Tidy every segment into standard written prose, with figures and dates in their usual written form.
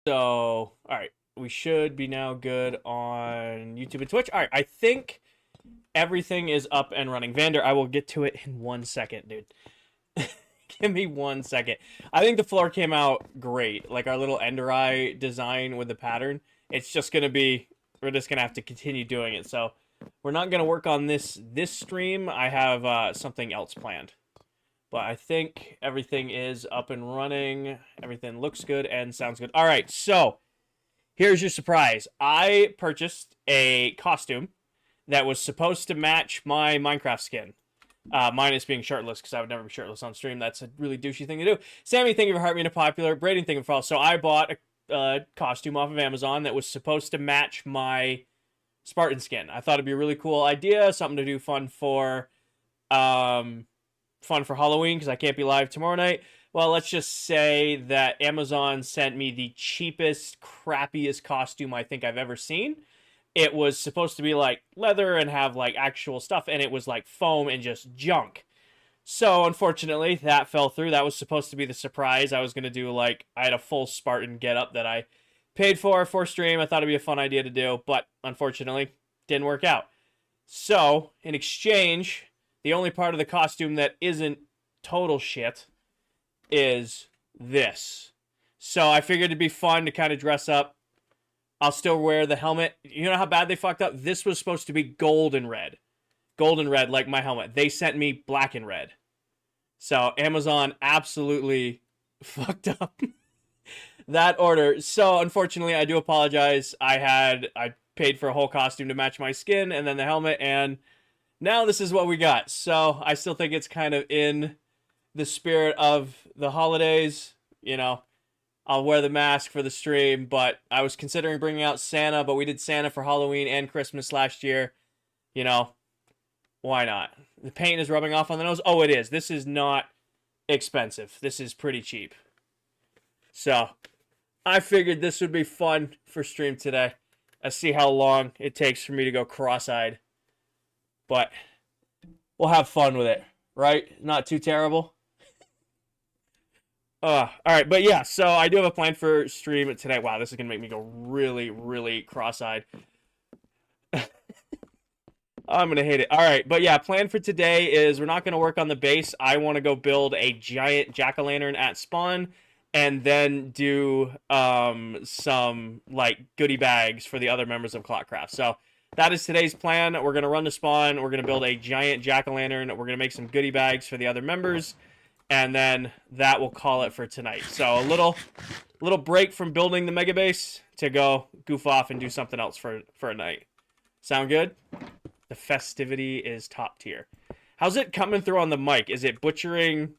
So, all right, we should be now good on YouTube and Twitch. All right, I think everything is up and running. Vander, I will get to it in 1 second, dude. Give me 1 second. I think the floor came out great. Like our little Ender Eye design with the pattern. It's just gonna be, we're just gonna have to continue doing it. So we're not gonna work on this stream. I have something else planned. But I think everything is up and running. Everything looks good and sounds good. All right, so here's your surprise. I purchased a costume that was supposed to match my Minecraft skin. Minus being shirtless, because I would never be shirtless on stream. That's a really douchey thing to do. Sammy, thank you for hearting me to popular. Braden, thank you for follow. So I bought a costume off of Amazon that was supposed to match my Spartan skin. I thought it'd be a really cool idea, something to do fun for Halloween, because I can't be live tomorrow night. Well, let's just say that Amazon sent me the cheapest, crappiest costume I think I've ever seen. It was supposed to be like leather and have like actual stuff, and it was like foam and just junk. So unfortunately, that fell through. That was supposed to be the surprise. I was gonna do like, I had a full Spartan getup that I paid for stream. I thought it'd be a fun idea to do, but unfortunately, didn't work out. So in exchange, the only part of the costume that isn't total shit is this. So I figured it'd be fun to kind of dress up. I'll still wear the helmet. You know how bad they fucked up? This was supposed to be gold and red. Golden red, like my helmet. They sent me black and red. So Amazon absolutely fucked up that order. So unfortunately, I do apologize. I paid for a whole costume to match my skin and then the helmet, and now this is what we got. So I still think it's kind of in the spirit of the holidays. You know, I'll wear the mask for the stream, but I was considering bringing out Santa, but we did Santa for Halloween and Christmas last year. You know, why not? The paint is rubbing off on the nose. Oh, it is. This is not expensive. This is pretty cheap. So I figured this would be fun for stream today. Let's see how long it takes for me to go cross-eyed. But we'll have fun with it, right? Not too terrible. All right, but yeah, so I do have a plan for stream today. Wow, this is gonna make me go really, really cross-eyed. I'm gonna hate it. All right, but yeah, plan for today is we're not gonna work on the base. I want to go build a giant jack-o'-lantern at spawn, and then do some like goodie bags for the other members of ClockCraft. So that is today's plan. We're gonna run to spawn. We're gonna build a giant jack-o'-lantern. We're gonna make some goodie bags for the other members. And then that will call it for tonight. So a little break from building the mega base to go goof off and do something else for a night. Sound good? The festivity is top tier. How's it coming through on the mic? Is it butchering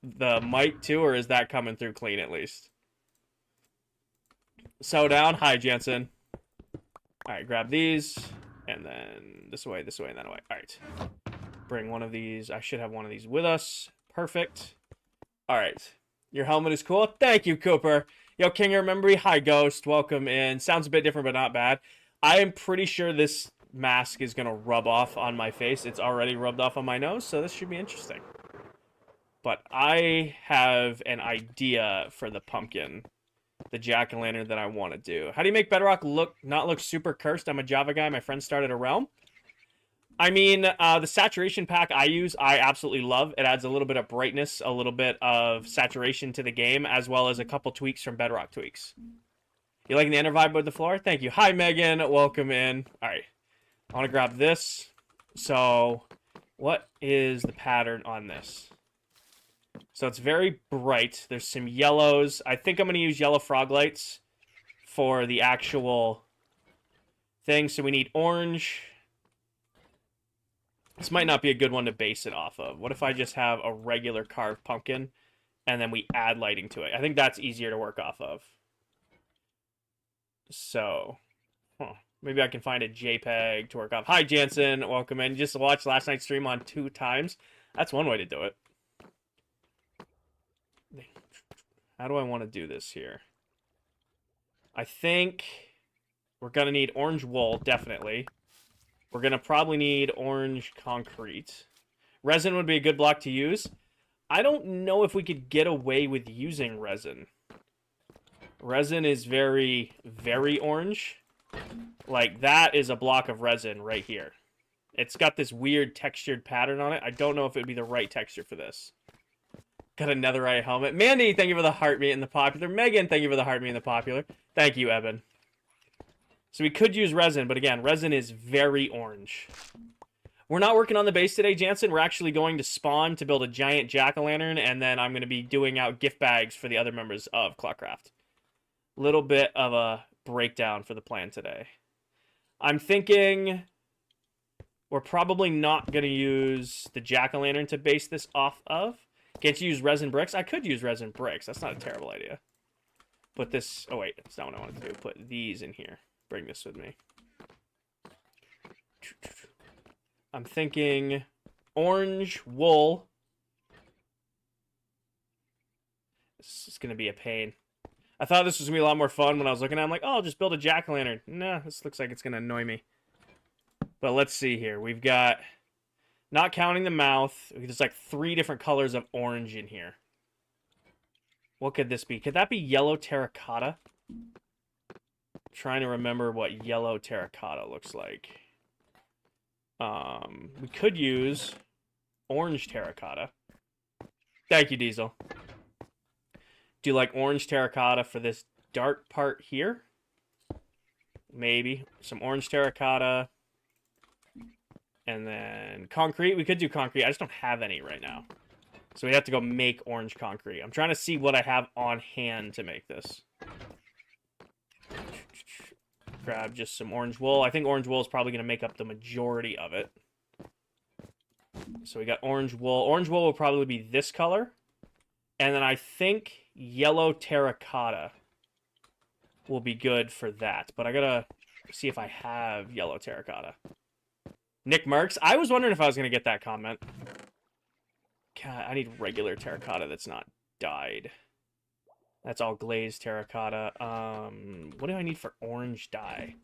the mic too, or is that coming through clean at least? So down. Hi, Jensen. All right, grab these. And then this way, and that way. All right. Bring one of these. I should have one of these with us. Perfect. All right. Your helmet is cool. Thank you, Cooper. Yo, King, remember me? Hi, Ghost. Welcome in. Sounds a bit different, but not bad. I am pretty sure this mask is going to rub off on my face. It's already rubbed off on my nose, so this should be interesting. But I have an idea for the pumpkin, the jack-o'-lantern that I want to do. How do you make Bedrock not look super cursed? I'm a Java guy. My friend started a realm. I mean, the saturation pack I use, I absolutely love. It adds a little bit of brightness, a little bit of saturation to the game, as well as a couple tweaks from Bedrock Tweaks. You liking the inner vibe with the floor? Thank you. Hi, Megan. Welcome in. All right. I want to grab this. So, what is the pattern on this? So, it's very bright. There's some yellows. I think I'm going to use yellow frog lights for the actual thing. So, we need orange. This might not be a good one to base it off of. What if I just have a regular carved pumpkin and then we add lighting to it? I think that's easier to work off of. So, maybe I can find a JPEG to work off. Hi, Jansen. Welcome in. Just watched last night's stream on 2 times. That's one way to do it. How do I want to do this here? I think we're going to need orange wool, definitely. We're going to probably need orange concrete. Resin would be a good block to use. I don't know if we could get away with using resin. Resin is very, very orange. Like, that is a block of resin right here. It's got this weird textured pattern on it. I don't know if it would be the right texture for this. Got a netherite helmet. Mandy, thank you for the heart meat in the popular. Megan, thank you for the heart meat in the popular. Thank you, Evan. So we could use resin, but again, resin is very orange. We're not working on the base today, Jansen. We're actually going to spawn to build a giant jack-o'-lantern, and then I'm going to be doing out gift bags for the other members of ClockCraft. Little bit of a breakdown for the plan today. I'm thinking we're probably not going to use the jack-o'-lantern to base this off of. Can't you use resin bricks? I could use resin bricks. That's not a terrible idea. Put this... Oh, wait. That's not what I wanted to do. Put these in here. Bring this with me. I'm thinking orange wool. This is going to be a pain. I thought this was going to be a lot more fun when I was looking at it. I'm like, oh, I'll just build a jack-o'-lantern. Nah, this looks like it's going to annoy me. But let's see here. We've got, not counting the mouth, there's like 3 different colors of orange in here. What could this be? Could that be yellow terracotta? I'm trying to remember what yellow terracotta looks like. We could use orange terracotta. Thank you, Diesel. Do you like orange terracotta for this dark part here? Maybe. Some orange terracotta. And then concrete. We could do concrete. I just don't have any right now. So we have to go make orange concrete. I'm trying to see what I have on hand to make this. Grab just some orange wool. I think orange wool is probably going to make up the majority of it. So we got orange wool. Orange wool will probably be this color. And then I think yellow terracotta will be good for that. But I got to see if I have yellow terracotta. Nick Marks. I was wondering if I was going to get that comment. God, I need regular terracotta that's not dyed. That's all glazed terracotta. What do I need for orange dye?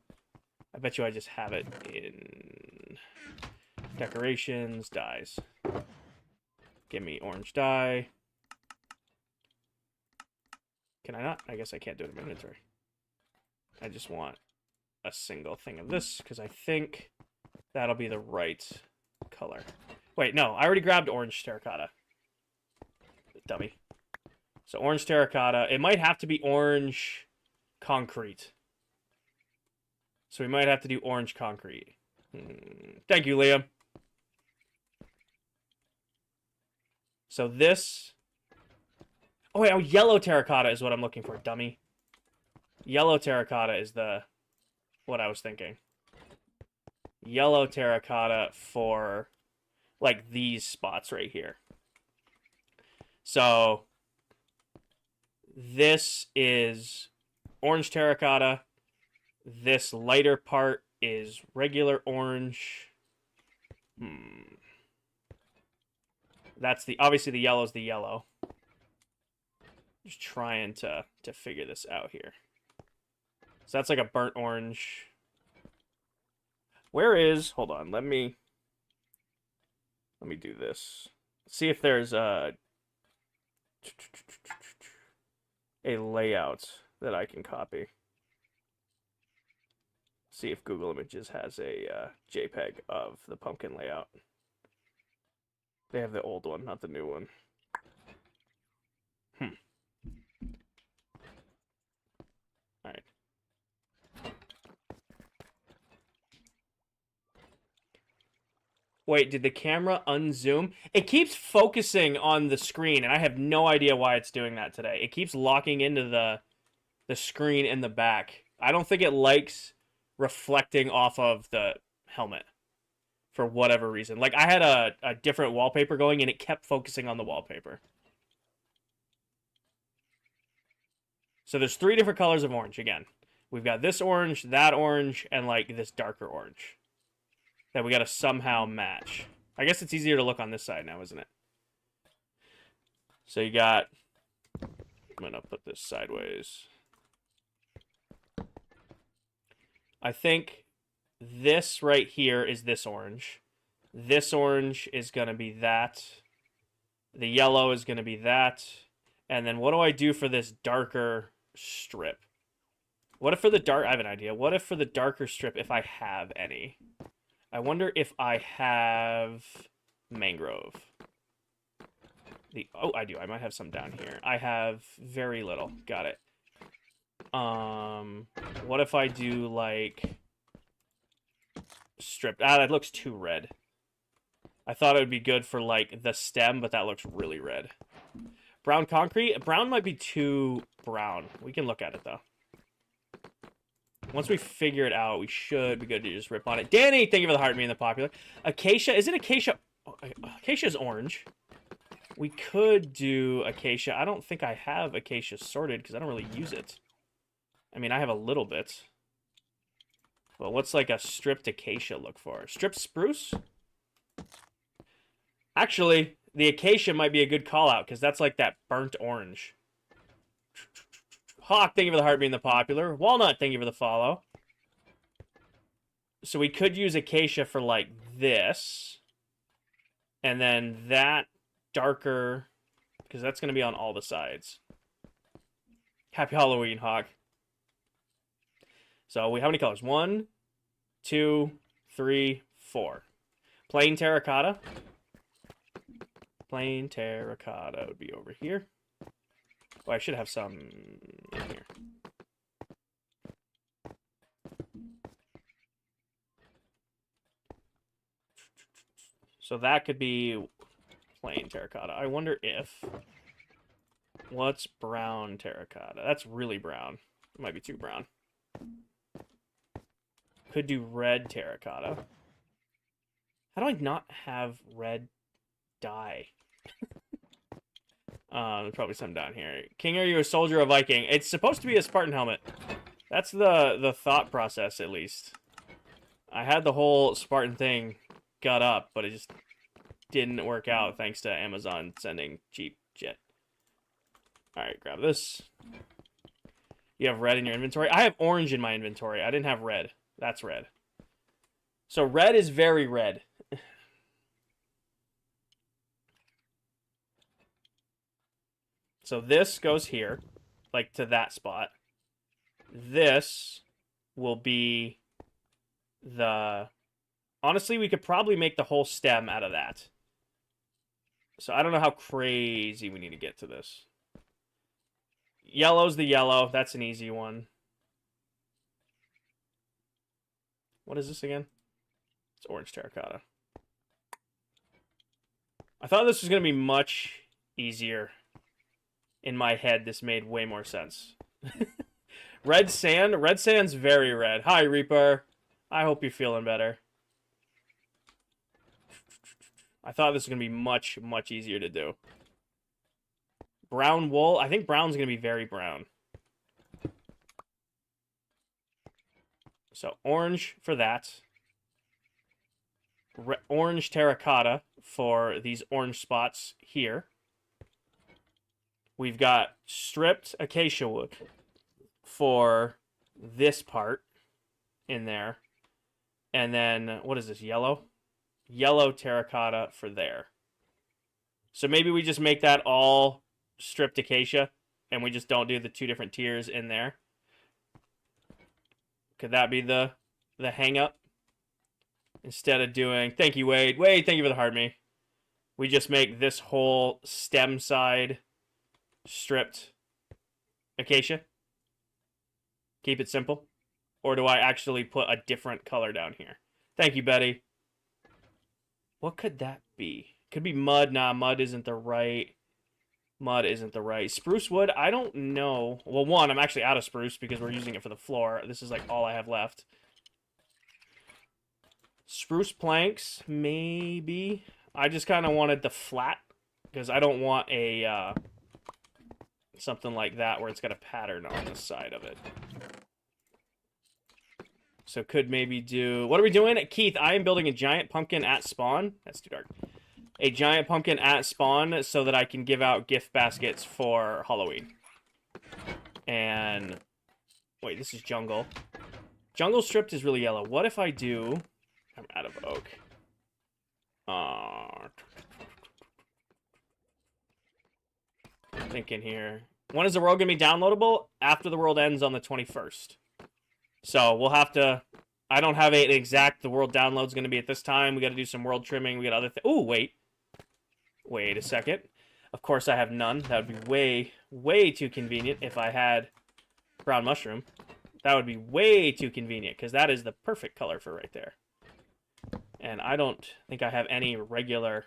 I bet you I just have it in decorations, dyes. Give me orange dye. Can I not? I guess I can't do it in my inventory. I just want a single thing of this because I think that'll be the right color. Wait, no, I already grabbed orange terracotta. Dummy. So orange terracotta. It might have to be orange concrete. So we might have to do orange concrete. Thank you, Liam. So this... Oh, wait, yellow terracotta is what I'm looking for, dummy. Yellow terracotta is what I was thinking. Yellow terracotta for, like, these spots right here. So... This is orange terracotta. This lighter part is regular orange. That's obviously the yellow is the yellow. Just trying to figure this out here. So that's like a burnt orange. Hold on, let me do this. See if there's a layout that I can copy. See if Google Images has a JPEG of the pumpkin layout. They have the old one, not the new one. Alright. Wait, did the camera unzoom? It keeps focusing on the screen, and I have no idea why it's doing that today. It keeps locking into the screen in the back. I don't think it likes reflecting off of the helmet for whatever reason. Like, I had a different wallpaper going, and it kept focusing on the wallpaper. So there's 3 different colors of orange, again. We've got this orange, that orange, and, like, this darker orange that we got to somehow match. I guess it's easier to look on this side now, isn't it? So you got... I'm going to put this sideways. I think this right here is this orange. This orange is going to be that. The yellow is going to be that. And then what do I do for this darker strip? What if for the dark... I have an idea. What if for the darker strip, if I have any? I wonder if I have mangrove. Oh, I do. I might have some down here. I have very little. Got it. What if I do, like... strip? Ah, that looks too red. I thought it would be good for, like, the stem, but that looks really red. Brown concrete? Brown might be too brown. We can look at it, though. Once we figure it out, we should be good to just rip on it. Danny, thank you for the heart, me and the popular. Acacia, isn't acacia... Acacia's orange. We could do acacia. I don't think I have acacia sorted, because I don't really use it. I mean, I have a little bit. Well, what's like a stripped acacia look for? Stripped spruce? Actually, the acacia might be a good call-out, because that's like that burnt orange. Hawk, thank you for the heart being the popular. Walnut, thank you for the follow. So we could use acacia for like this. And then that darker, because that's going to be on all the sides. Happy Halloween, Hawk. So we how many colors? 1, 2, 3, 4. Plain terracotta. Plain terracotta would be over here. Oh, I should have some in here. So that could be plain terracotta. I wonder if... What's brown terracotta? That's really brown. It might be too brown. Could do red terracotta. How do I not have red dye? There's probably some down here. King, are you a soldier or a Viking? It's supposed to be a Spartan helmet. That's the thought process, at least. I had the whole Spartan thing got up, but it just didn't work out thanks to Amazon sending cheap shit. Alright, grab this. You have red in your inventory? I have orange in my inventory. I didn't have red. That's red. So red is very red. So this goes here, like to that spot. This will be the... Honestly, we could probably make the whole stem out of that. So I don't know how crazy we need to get to this. Yellow's the yellow. That's an easy one. What is this again? It's orange terracotta. I thought this was going to be much easier. In my head, this made way more sense. Red sand? Red sand's very red. Hi, Reaper. I hope you're feeling better. I thought this was going to be much, much easier to do. Brown wool? I think brown's going to be very brown. So, orange for that. Orange terracotta for these orange spots here. We've got stripped acacia wood for this part in there. And then, what is this, yellow? Yellow terracotta for there. So maybe we just make that all stripped acacia, and we just don't do the two different tiers in there. Could that be the hang-up? Instead of doing... Thank you, Wade. Wade, thank you for the hard me. We just make this whole stem side... stripped acacia. Keep it simple. Or do I actually put a different color down here? Thank you, Betty. What could that be? Could be mud. Nah, mud isn't the right. Mud isn't the right. Spruce wood, I don't know. Well, one, I'm actually out of spruce because we're using it for the floor. This is like all I have left. Spruce planks, maybe. I just kind of wanted the flat because I don't want a... something like that where it's got a pattern on the side of it. So could maybe do... What are we doing? Keith, I am building a giant pumpkin at spawn. That's too dark. A giant pumpkin at spawn so that I can give out gift baskets for Halloween. And... Wait, this is jungle. Jungle stripped is really yellow. What if I do... I'm out of oak. Thinking here. When is the world going to be downloadable? After the world ends on the 21st. So we'll have to... I don't have an exact... The world download's going to be at this time. We got to do some world trimming. We got other things. Oh, wait. Wait a second. Of course I have none. That would be way, way too convenient if I had brown mushroom. That would be way too convenient, because that is the perfect color for right there. And I don't think I have any regular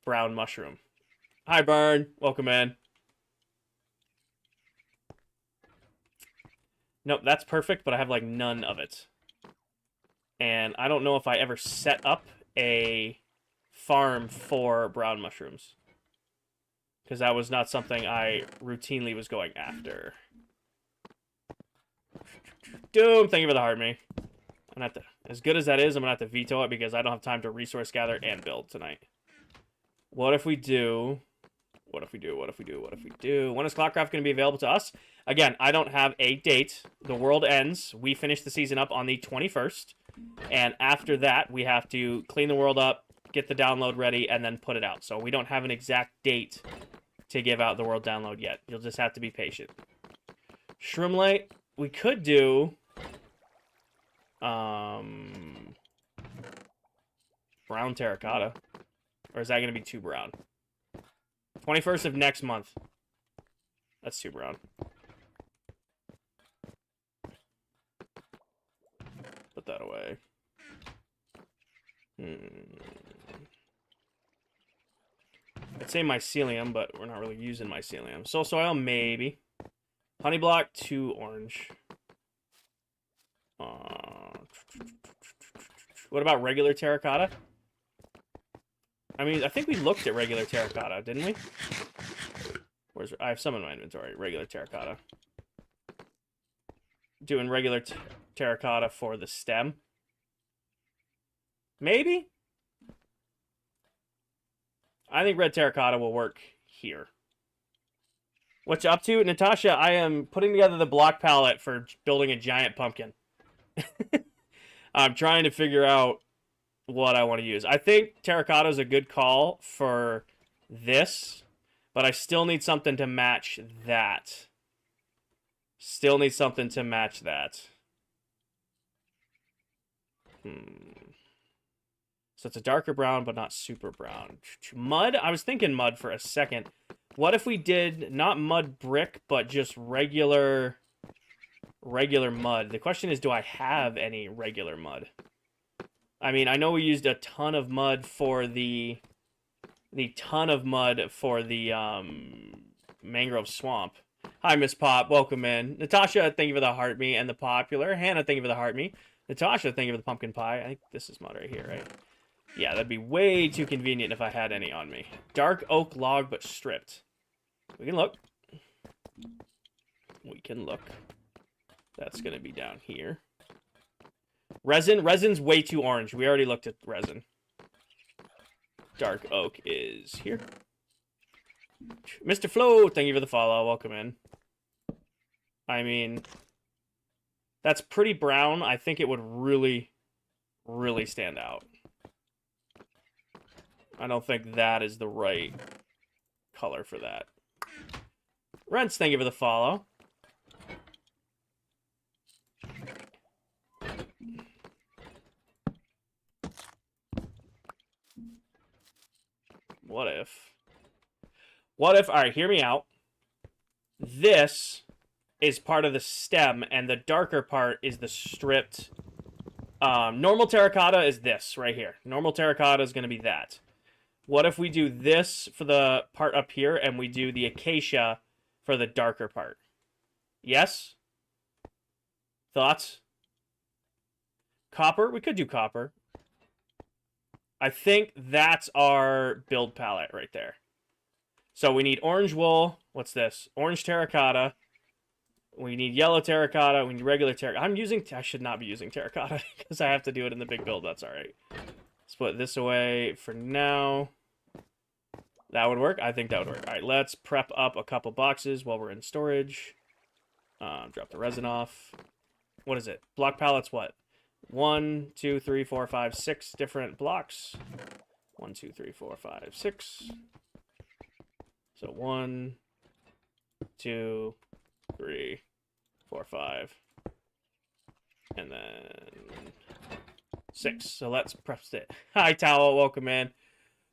brown mushroom. Hi, Burn. Welcome in. Nope, that's perfect, but I have, like, none of it. And I don't know if I ever set up a farm for brown mushrooms, because that was not something I routinely was going after. Doom, thank you for the heart, me. I'm gonna have to, as good as that is, I'm gonna have to veto it because I don't have time to resource gather and build tonight. What if we do? What if we do? What if we do? What if we do? When is ClockCraft going to be available to us? Again, I don't have a date. The world ends. We finish the season up on the 21st. And after that, we have to clean the world up, get the download ready, and then put it out. So we don't have an exact date to give out the world download yet. You'll just have to be patient. Shroomlight, we could do... brown terracotta. Or is that going to be too brown? 21st of next month. That's too brown. Put that away. I'd say mycelium, but we're not really using mycelium. Soul soil, maybe. Honey block, 2 orange. What about regular terracotta? I mean, I think we looked at regular terracotta, didn't we? I have some in my inventory. Regular terracotta. Doing regular terracotta for the stem. Maybe? I think red terracotta will work here. What you up to? Natasha, I am putting together the block palette for building a giant pumpkin. I'm trying to figure out what I want to use. I think terracotta is a good call for this, but I still need something to match that. Still need something to match that. So it's a darker brown, but not super brown. Mud? I was thinking mud for a second. What if we did not mud brick, but just regular mud? The question is, do I have any regular mud? I mean, I know we used a ton of mud for the mangrove swamp. Hi, Miss Pop. Welcome in. Natasha, thank you for the heart me and the popular. Hannah, thank you for the heart me. Natasha, thank you for the pumpkin pie. I think this is mud right here, right? Yeah, that'd be way too convenient if I had any on me. Dark oak log, but stripped. We can look. We can look. That's going to be down here. Resin? Resin's way too orange. We already looked at resin. Dark oak is here. Mr. Flo, thank you for the follow. Welcome in. I mean, that's pretty brown. I think it would really, really stand out. I don't think that is the right color for that. Rents, thank you for the follow. What if, all right, hear me out. This is part of the stem, and the darker part is the stripped. Normal terracotta is this right here. Normal terracotta is going to be that. What if we do this for the part up here, and we do the acacia for the darker part? Yes? Thoughts? Copper? We could do copper. I think that's our build palette right there. So we need orange wool. What's this? Orange terracotta. We need yellow terracotta. We need regular terracotta. I should not be using terracotta because I have to do it in the big build. That's all right. Let's put this away for now. That would work. I think that would work. All right, let's prep up a couple boxes while we're in storage. Drop the resin off. What is it? Block pallets, what? 1, 2, 3, 4, 5, 6 different blocks. 1, 2, 3, 4, 5, 6. So 1, 2, 3, 4, 5. And then 6. So let's press it. Hi, Towel. Welcome in.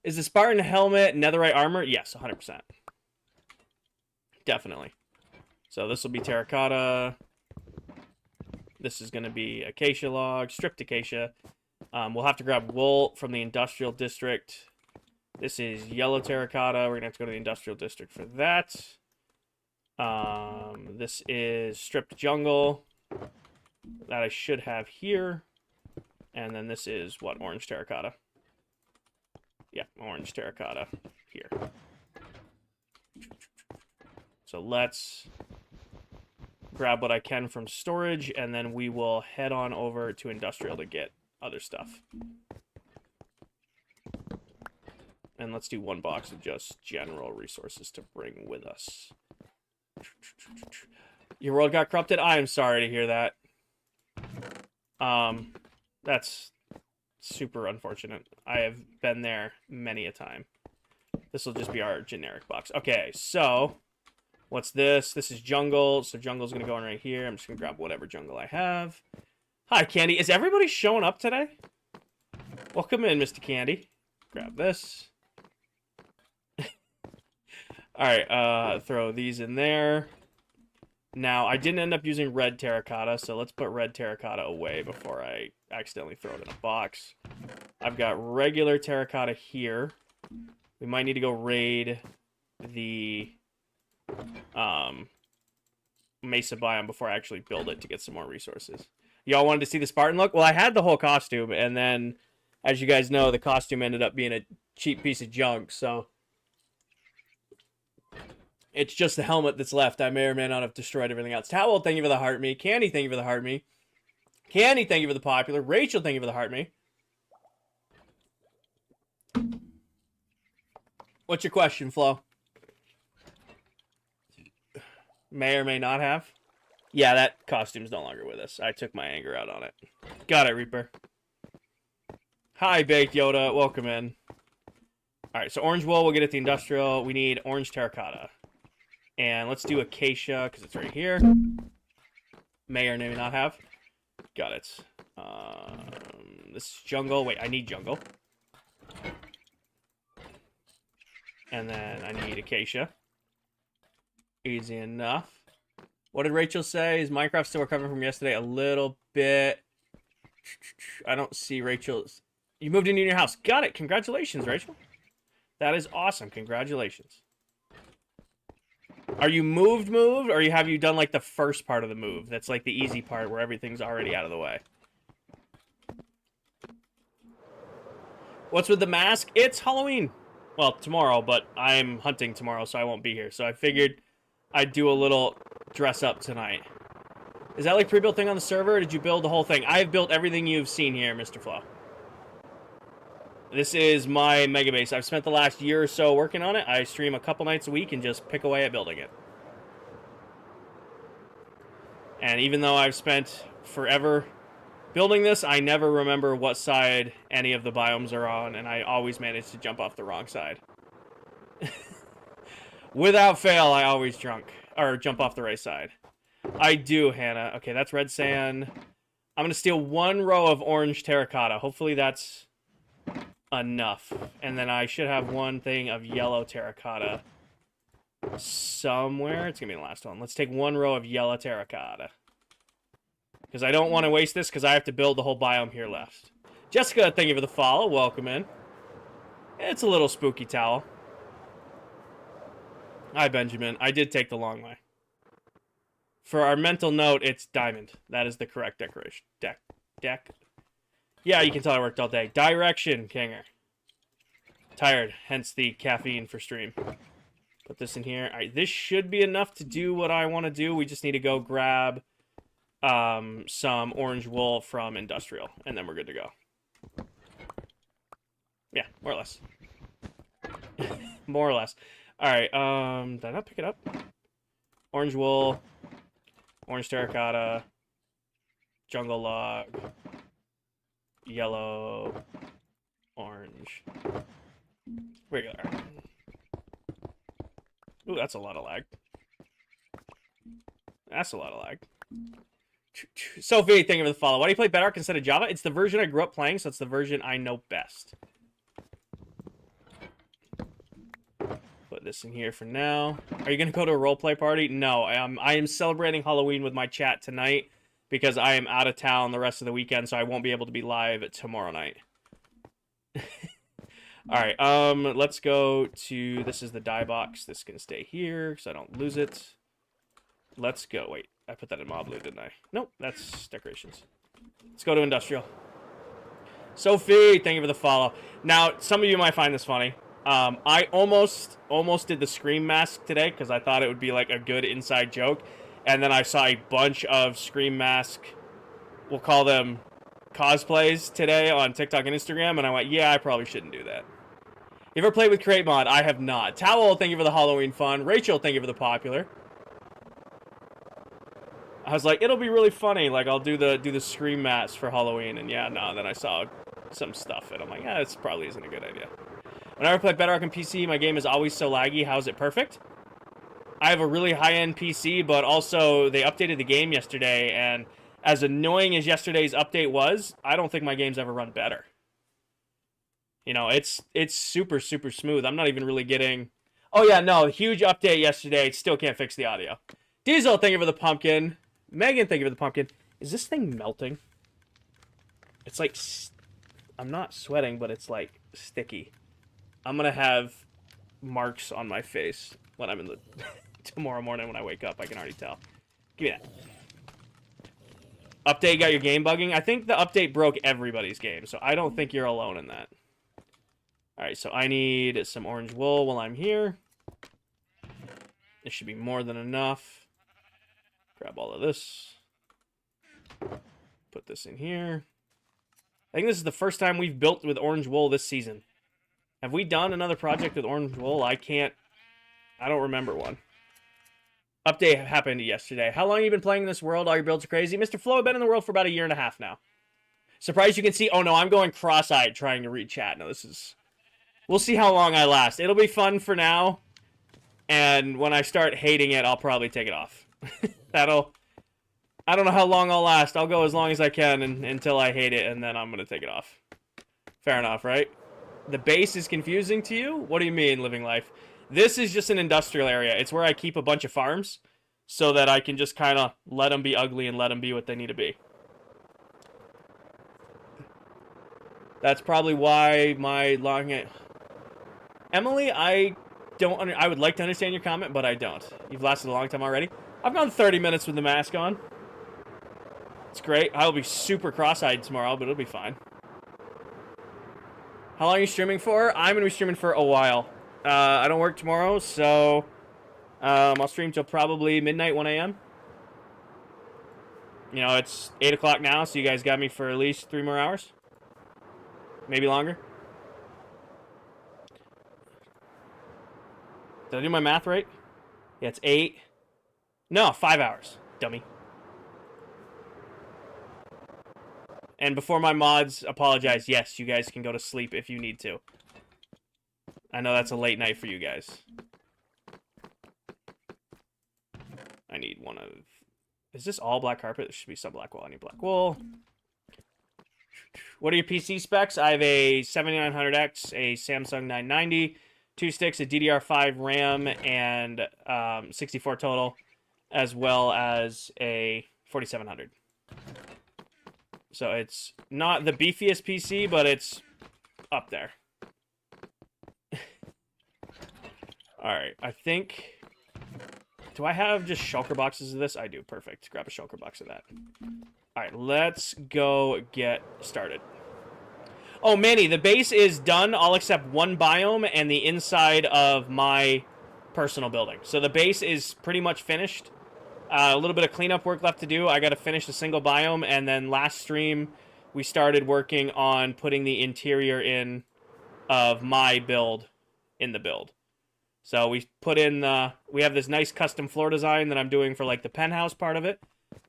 Is the Spartan helmet netherite armor? Yes, 100%. Definitely. So this will be terracotta. This is going to be acacia log, stripped acacia. We'll have to grab wool from the industrial district. This is yellow terracotta. We're going to have to go to the industrial district for that. This is stripped jungle that I should have here. And then this is what? Orange terracotta. Yeah, orange terracotta here. So let's grab what I can from storage, and then we will head on over to industrial to get other stuff. And let's do 1 box of just general resources to bring with us. Your world got corrupted? I am sorry to hear that. That's super unfortunate. I have been there many a time. This will just be our generic box. Okay, so what's this? This is jungle. So jungle's going to go in right here. I'm just going to grab whatever jungle I have. Hi, Candy. Is everybody showing up today? Welcome in, Mr. Candy. Grab this. All right, throw these in there. Now, I didn't end up using red terracotta, so let's put red terracotta away before I accidentally throw it in a box. I've got regular terracotta here. We might need to go raid the Mesa biome before I actually build it to get some more resources. Y'all wanted to see the Spartan look? Well, I had the whole costume, and then, as you guys know, the costume ended up being a cheap piece of junk, so it's just the helmet that's left. I may or may not have destroyed everything else. Towel, thank you for the heart me. Candy, thank you for the heart me. Candy, thank you for the popular. Rachel, thank you for the heart me. What's your question, Flo? May or may not have. Yeah, that costume's no longer with us. I took my anger out on it. Got it, Reaper. Hi, Baked Yoda. Welcome in. All right, so orange wool, we'll get at the industrial. We need orange terracotta. And let's do acacia, because it's right here. May or may not have. Got it. This is jungle. Wait, I need jungle. And then I need acacia. Easy enough. What did Rachel say? Is Minecraft still recovering from yesterday? A little bit. I don't see Rachel's. You moved into your house. Got it. Congratulations, Rachel. That is awesome. Congratulations. Are you moved, or have you done like the first part of the move? That's like the easy part where everything's already out of the way. What's with the mask? It's Halloween. Well, tomorrow, but I'm hunting tomorrow, so I won't be here. So I figured I'd do a little dress up tonight. Is that like pre-built thing on the server, or did you build the whole thing? I've built everything you've seen here, Mr. Flo. This is my mega base. I've spent the last year or so working on it. I stream a couple nights a week and just pick away at building it. And even though I've spent forever building this, I never remember what side any of the biomes are on, and I always manage to jump off the wrong side. Without fail, I always jump off the right side. I do, Hannah. Okay, that's red sand. I'm going to steal 1 row of orange terracotta. Hopefully that's enough. And then I should have 1 thing of yellow terracotta somewhere. It's going to be the last one. Let's take 1 row of yellow terracotta. Because I don't want to waste this, because I have to build the whole biome here left. Jessica, thank you for the follow. Welcome in. It's a little spooky towel. Hi, Benjamin. I did take the long way. For our mental note, it's diamond. That is the correct decoration. Deck. Yeah, you can tell I worked all day. Direction, Kinger. Tired, hence the caffeine for stream. Put this in here. All right, this should be enough to do what I want to do. We just need to go grab some orange wool from industrial, and then we're good to go. Yeah, more or less. More or less. All right, did I not pick it up? Orange wool, orange terracotta, jungle log, yellow, orange, regular. Ooh, that's a lot of lag. That's a lot of lag. Sophie, thank you for the follow. Why do you play Bedrock instead of Java? It's the version I grew up playing, so it's the version I know best. Put this in here for now. Are you going to go to a roleplay party? No, I am celebrating Halloween with my chat tonight because I am out of town the rest of the weekend, so I won't be able to be live tomorrow night. Alright, let's go to... This is the dye box. This can stay here so I don't lose it. Let's go. Wait, I put that in mob loot, didn't I? Nope, that's decorations. Let's go to industrial. Sophie, thank you for the follow. Now, some of you might find this funny. I almost did the Scream mask today because I thought it would be like a good inside joke. And then I saw a bunch of Scream mask, we'll call them cosplays today on TikTok and Instagram. And I went, yeah, I probably shouldn't do that. You ever played with Create Mod? I have not. Towel, thank you for the Halloween fun. Rachel, thank you for the popular. I was like, it'll be really funny. Like, I'll do the Scream mask for Halloween. And yeah, no, then I saw some stuff. And I'm like, yeah, this probably isn't a good idea. Whenever I play Bedrock on PC, my game is always so laggy. How is it perfect? I have a really high-end PC, but also they updated the game yesterday, and as annoying as yesterday's update was, I don't think my game's ever run better. You know, it's super, super smooth. I'm not even really getting... Oh, yeah, no, huge update yesterday. Still can't fix the audio. Diesel, thank you for the pumpkin. Megan, thank you for the pumpkin. Is this thing melting? It's like... I'm not sweating, but it's like sticky. I'm gonna have marks on my face when I'm in the... tomorrow morning when I wake up. I can already tell. Give me that. Update got your game bugging? I think the update broke everybody's game, so I don't think you're alone in that. Alright, so I need some orange wool while I'm here. This should be more than enough. Grab all of this. Put this in here. I think this is the first time we've built with orange wool this season. Have we done another project with orange wool? I don't remember one. Update happened yesterday. How long have you been playing in this world? All your builds are crazy. Mr. Flo, I've been in the world for about 1.5 years now. Surprised you can see... Oh, no, I'm going cross-eyed trying to read chat. No, this is... We'll see how long I last. It'll be fun for now. And when I start hating it, I'll probably take it off. I don't know how long I'll last. I'll go as long as I can until I hate it, and then I'm going to take it off. Fair enough, right? The base is confusing to you? What do you mean, living life? This is just an industrial area. It's where I keep a bunch of farms so that I can just kind of let them be ugly and let them be what they need to be. That's probably why my long... Emily, I would like to understand your comment, but I don't. You've lasted a long time already. I've gone 30 minutes with the mask on. It's great. I'll be super cross-eyed tomorrow, but it'll be fine. How long are you streaming for? I'm going to be streaming for a while. I don't work tomorrow, so I'll stream till probably midnight, 1 a.m. You know, it's 8 o'clock now, so you guys got me for at least 3 more hours. Maybe longer. Did I do my math right? Yeah, it's 8. No, 5 hours, dummy. And before my mods apologize, yes, you guys can go to sleep if you need to. I know that's a late night for you guys. I need one of... Is this all black carpet? There should be some black wool. I need black wool. What are your PC specs? I have a 7900X, a Samsung 990, 2 sticks, a DDR5 RAM, and 64 total, as well as a 4700. So it's not the beefiest PC, but it's up there. Alright, I think... Do I have just shulker boxes of this? I do, perfect. Grab a shulker box of that. Alright, let's go get started. Oh, Manny, the base is done, all except one biome and the inside of my personal building. So the base is pretty much finished. A little bit of cleanup work left to do. I got to finish the single biome, and then last stream we started working on putting the interior in of my build in the build. So we put in, we have this nice custom floor design that I'm doing for like the penthouse part of it.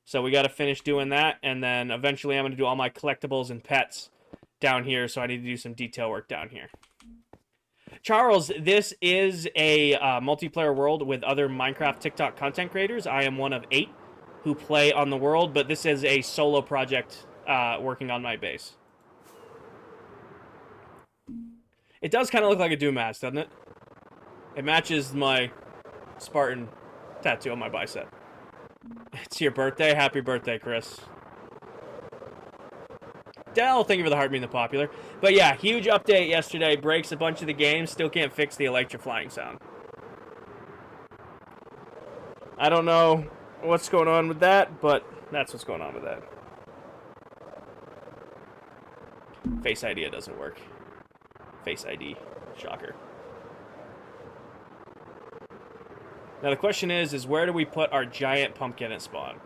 So we got to finish doing that, and then eventually I'm going to do all my collectibles and pets down here, so I need to do some detail work down here. Charles, this is a multiplayer world with other Minecraft TikTok content creators. I am one of 8. who play on the world, but this is a solo project working on my base. It does kind of look like a Doom mask, doesn't it? It matches my Spartan tattoo on my bicep. It's your birthday. Happy birthday, Chris. Dell, thank you for the heart being the popular. But yeah, huge update yesterday. Breaks a bunch of the games. Still can't fix the Elytra flying sound. I don't know what's going on with that, but that's what's going on with that. Face ID doesn't work. Face ID. Shocker. Now the question is where do we put our giant pumpkin at spawn?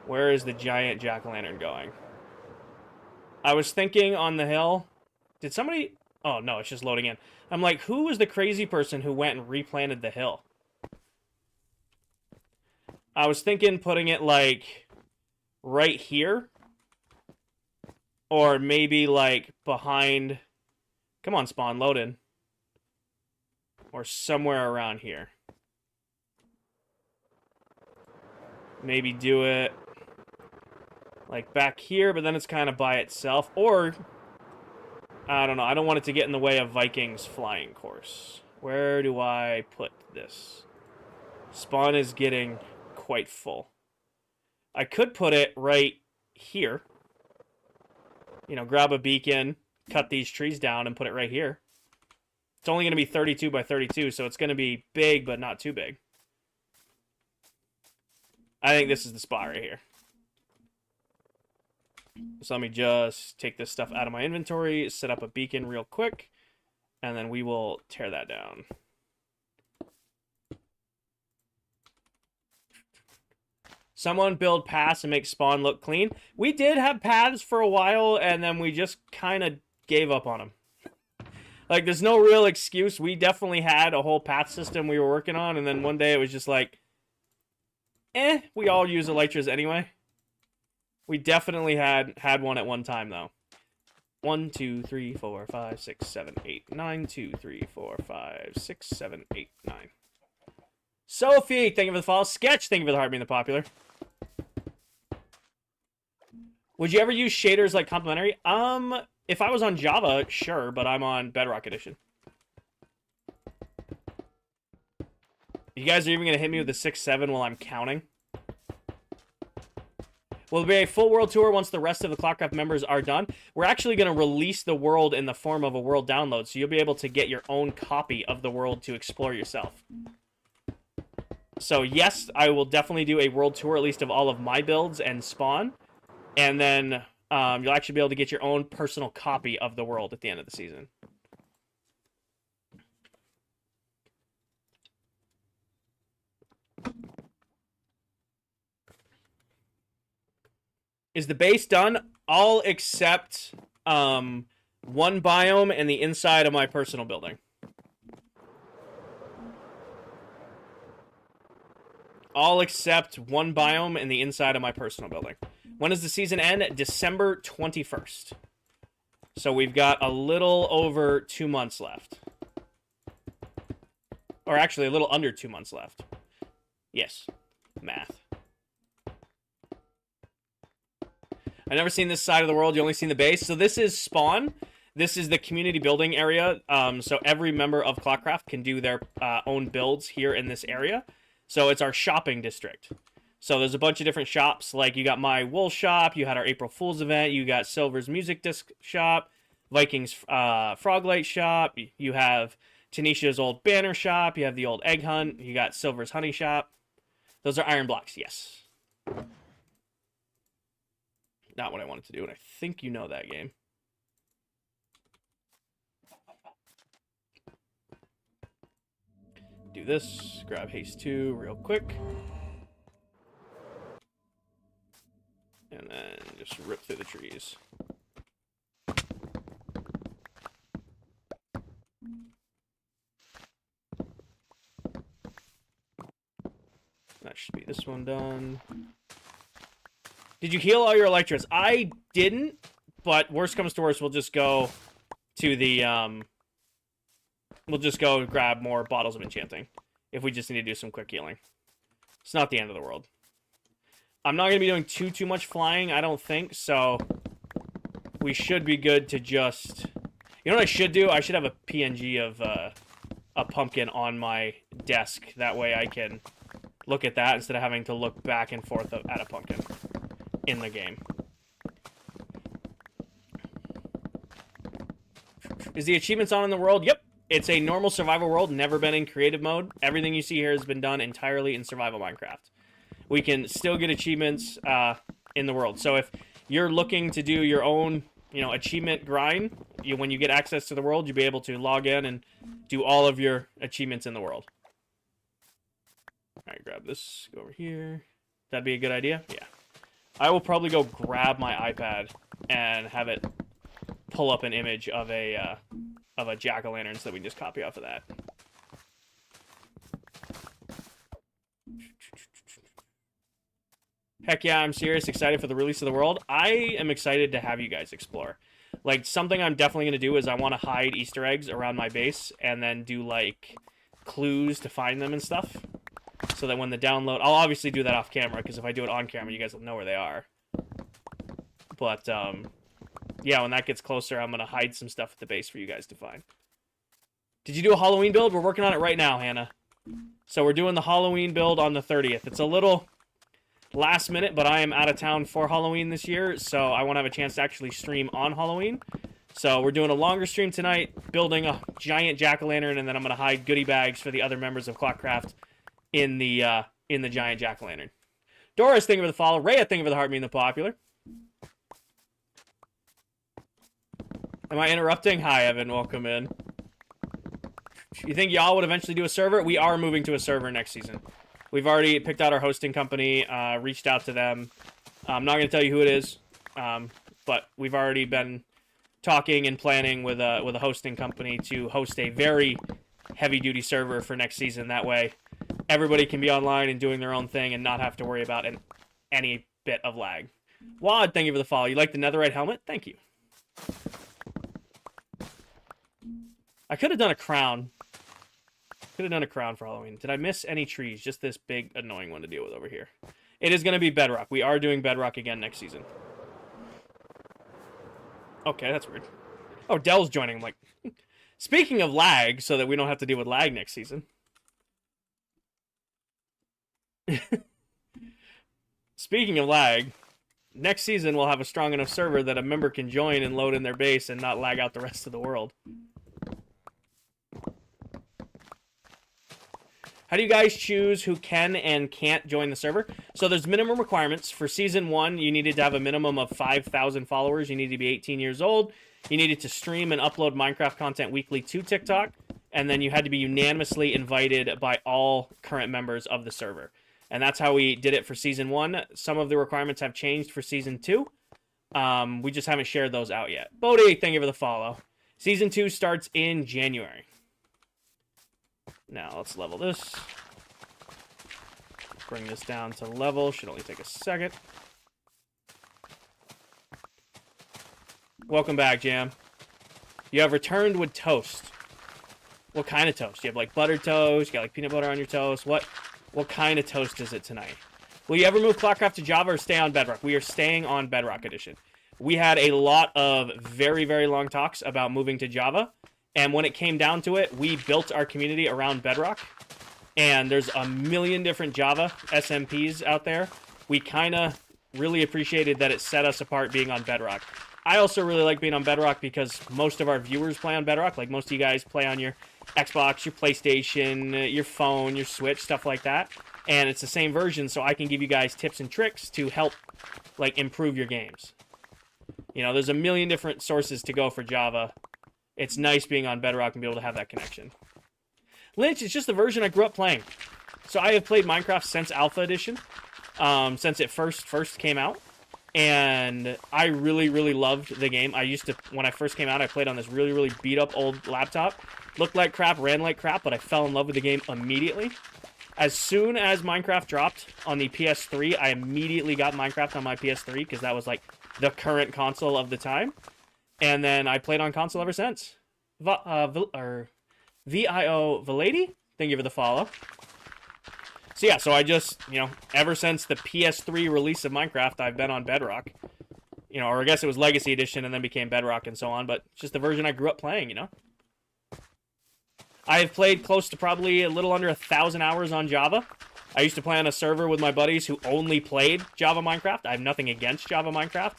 Where is the giant jack-o'-lantern going? I was thinking on the hill. Did somebody... Oh, no, it's just loading in. I'm like, who was the crazy person who went and replanted the hill? I was thinking putting it, like, right here. Or maybe, like, behind... Come on, spawn, load in. Or somewhere around here. Maybe do it... like back here, but then it's kind of by itself. Or, I don't know. I don't want it to get in the way of Vikings flying course. Where do I put this? Spawn is getting quite full. I could put it right here. You know, grab a beacon, cut these trees down, and put it right here. It's only going to be 32 by 32, so it's going to be big, but not too big. I think this is the spot right here. So let me just take this stuff out of my inventory, set up a beacon real quick, and then we will tear that down. Someone build paths and make spawn look clean. We did have paths for a while, and then we just kind of gave up on them. Like, there's no real excuse. We definitely had a whole path system we were working on, and then one day it was just like, we all use Elytras anyway. We definitely had one at one time, though. 1, 2, 3, 4, 5, 6, 7, 8, 9. 2, 3, 4, 5, 6, 7, 8, 9. Sophie, thank you for the follow. Sketch, thank you for the heart being the popular. Would you ever use shaders like complementary? If I was on Java, sure, but I'm on Bedrock Edition. You guys are even going to hit me with the 6-7 while I'm counting? Will there be a full world tour once the rest of the ClockCraft members are done? We're actually going to release the world in the form of a world download, so you'll be able to get your own copy of the world to explore yourself. So yes, I will definitely do a world tour, at least of all of my builds and spawn. And then you'll actually be able to get your own personal copy of the world at the end of the season. Is the base done? All except one biome and the inside of my personal building. All except one biome and the inside of my personal building. When does the season end? December 21st. So we've got a little over 2 months left. Or actually a little under 2 months left. Yes. Math. I've never seen this side of the world. You only seen the base. So this is spawn. This is the community building area. So every member of ClockCraft can do their own builds here in this area. So it's our shopping district. So there's a bunch of different shops. Like you got my wool shop. You had our April Fool's event. You got Silver's music disc shop. Vikings Froglight shop. You have Tanisha's old banner shop. You have the old egg hunt. You got Silver's honey shop. Those are iron blocks. Yes. Not what I wanted to do, and I think you know that game. Do this, grab haste 2 real quick. And then just rip through the trees. That should be this one done. Did you heal all your Elytras? I didn't, but worst comes to worst, we'll just go to the, we'll just go grab more bottles of enchanting if we just need to do some quick healing. It's not the end of the world. I'm not going to be doing too much flying, I don't think, so we should be good to just... You know what I should do? I should have a PNG of a pumpkin on my desk. That way I can look at that instead of having to look back and forth at a pumpkin in the game. Is the achievements on in the world? Yep. It's a normal survival world, never been in creative mode. Everything you see here has been done entirely in survival Minecraft. We can still get achievements in the world. So if you're looking to do your own, achievement grind, when you get access to the world, you'll be able to log in and do all of your achievements in the world. All right, grab this, go over here. That'd be a good idea? Yeah. I will probably go grab my iPad and have it pull up an image of a jack-o'-lantern so that we can just copy off of that. Heck yeah, I'm serious, excited for the release of the world. I am excited to have you guys explore. Like, something I'm definitely going to do is I want to hide Easter eggs around my base and then do, like, clues to find them and stuff. So that when the download... I'll obviously do that off camera, because if I do it on camera, you guys will know where they are. But, yeah, when that gets closer, I'm going to hide some stuff at the base for you guys to find. Did you do a Halloween build? We're working on it right now, Hannah. So we're doing the Halloween build on the 30th. It's a little last minute, but I am out of town for Halloween this year, so I want to have a chance to actually stream on Halloween. So we're doing a longer stream tonight, building a giant jack-o'-lantern, and then I'm going to hide goodie bags for the other members of ClockCraft in the giant jack-o'-lantern. Doris, thank you for the follow. Rhea, thank you for the heart, being the popular. Am I interrupting? Hi, Evan. Welcome in. You think y'all would eventually do a server? We are moving to a server next season. We've already picked out our hosting company, reached out to them. I'm not going to tell you who it is, but we've already been talking and planning with a hosting company to host a very heavy-duty server for next season. That way, everybody can be online and doing their own thing and not have to worry about any bit of lag. Wad, thank you for the follow. You like the netherite helmet? Thank you. I could have done a crown. Could have done a crown for Halloween. Did I miss any trees? Just this big, annoying one to deal with over here. It is going to be bedrock. We are doing bedrock again next season. Okay, that's weird. Oh, Dell's joining. I'm like, speaking of lag, so that we don't have to deal with lag next season. Speaking of lag, next season we'll have a strong enough server that a member can join and load in their base and not lag out the rest of the world. How do you guys choose who can and can't join the server? So there's minimum requirements. For Season 1, you needed to have a minimum of 5,000 followers. You needed to be 18 years old. You needed to stream and upload Minecraft content weekly to TikTok. And then you had to be unanimously invited by all current members of the server. And that's how we did it for Season 1. Some of the requirements have changed for Season 2. We just haven't shared those out yet. Bodhi, thank you for the follow. Season 2 starts in January. Now, let's level this. Bring this down to level. Should only take a second. Welcome back, Jam. You have returned with toast. What kind of toast? You have, like, buttered toast? You got, like, peanut butter on your toast? What kind of toast is it tonight? Will you ever move ClockCraft to Java or stay on Bedrock? We are staying on Bedrock Edition. We had a lot of very, very long talks about moving to Java. And when it came down to it, we built our community around Bedrock. And there's a million different Java SMPs out there. We kind of really appreciated that it set us apart being on Bedrock. I also really like being on Bedrock because most of our viewers play on Bedrock. Like, most of you guys play on your Xbox, your PlayStation, your phone, your Switch, stuff like that. And it's the same version, so I can give you guys tips and tricks to help, like, improve your games. You know, there's a million different sources to go for Java. It's nice being on Bedrock and be able to have that connection. Lynch, it's just the version I grew up playing. So I have played Minecraft since Alpha Edition, since it first came out. And I really, really loved the game. When I first came out, I played on this really, really beat-up old laptop. Looked like crap, ran like crap, but I fell in love with the game immediately. As soon as Minecraft dropped on the PS3, I immediately got Minecraft on my PS3, because that was, like, the current console of the time. And then I played on console ever since. VIO Valady, thank you for the follow. So yeah, so I just, ever since the PS3 release of Minecraft, I've been on Bedrock. Or I guess it was Legacy Edition and then became Bedrock and so on, but it's just the version I grew up playing, I have played close to probably a little under 1,000 hours on Java. I used to play on a server with my buddies who only played Java Minecraft. I have nothing against Java Minecraft.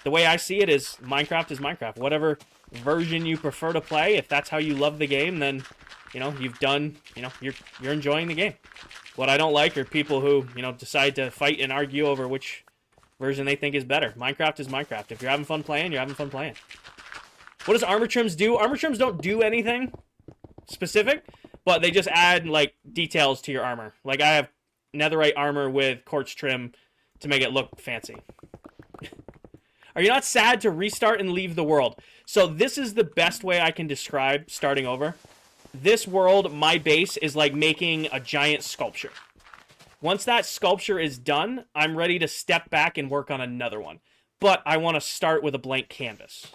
The way I see it is Minecraft. Whatever version you prefer to play, if that's how you love the game, then, you've done, you're enjoying the game. What I don't like are people who, decide to fight and argue over which version they think is better. Minecraft is Minecraft. If you're having fun playing, you're having fun playing. What does Armor Trims do? Armor Trims don't do anything specific, but they just add, details to your armor. Like, I have netherite armor with quartz trim to make it look fancy. Are you not sad to restart and leave the world? So this is the best way I can describe starting over. This world, my base, is like making a giant sculpture. Once that sculpture is done, I'm ready to step back and work on another one. But I want to start with a blank canvas.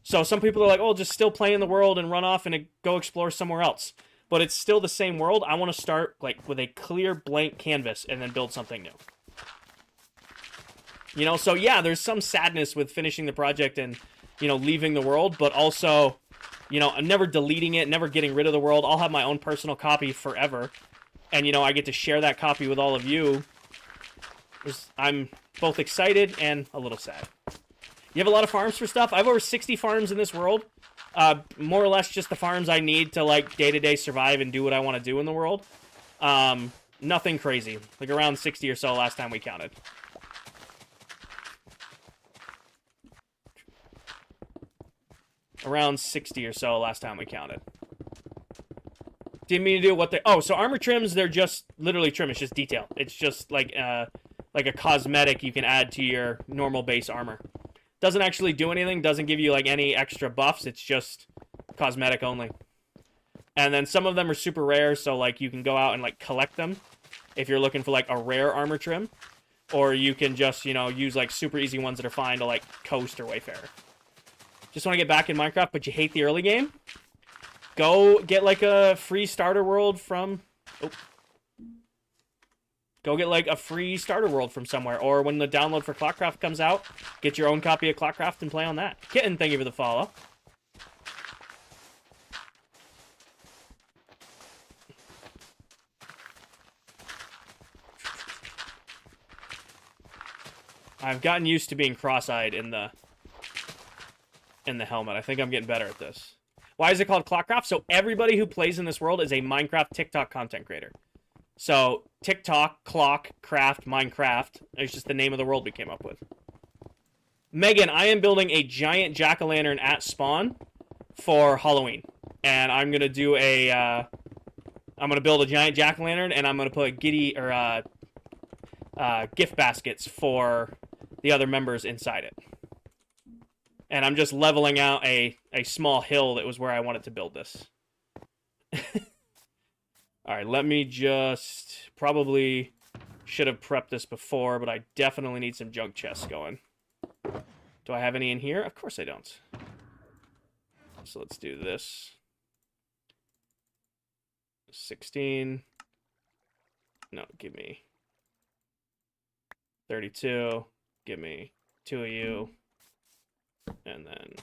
So some people are like, oh, just still play in the world and run off and go explore somewhere else. But it's still the same world. I want to start with a clear blank canvas and then build something new. So yeah, there's some sadness with finishing the project and, leaving the world, but also, I'm never deleting it, never getting rid of the world. I'll have my own personal copy forever. And, I get to share that copy with all of you. I'm both excited and a little sad. You have a lot of farms for stuff? I have over 60 farms in this world. More or less just the farms I need to, day-to-day survive and do what I want to do in the world. Nothing crazy. Around 60 or so last time we counted. Around 60 or so last time we counted. Didn't mean to do what they... Oh, so armor trims, they're just literally trim. It's just detail. It's just like a cosmetic you can add to your normal base armor. Doesn't actually do anything. Doesn't give you, any extra buffs. It's just cosmetic only. And then some of them are super rare, so, you can go out and, collect them if you're looking for, a rare armor trim. Or you can just, use, super easy ones that are fine to, Coast or Wayfarer. Just want to get back in Minecraft, but you hate the early game? Go get, a free starter world from... Oh. Go get, a free starter world from somewhere. Or when the download for ClockCraft comes out, get your own copy of ClockCraft and play on that. Kitten, thank you for the follow. I've gotten used to being cross-eyed in the helmet. I think I'm getting better at this. Why is it called ClockCraft? So everybody who plays in this world is a Minecraft TikTok content creator. So TikTok, ClockCraft, Minecraft is just the name of the world we came up with. Megan, I am building a giant jack-o'-lantern at spawn for Halloween. And I'm going to do I'm going to build a giant jack-o'-lantern and I'm going to put gift baskets for the other members inside it. And I'm just leveling out a small hill that was where I wanted to build this. Alright, let me just... Probably should have prepped this before, but I definitely need some junk chests going. Do I have any in here? Of course I don't. So let's do this. 16. No, give me 32. Give me 2 of you. And then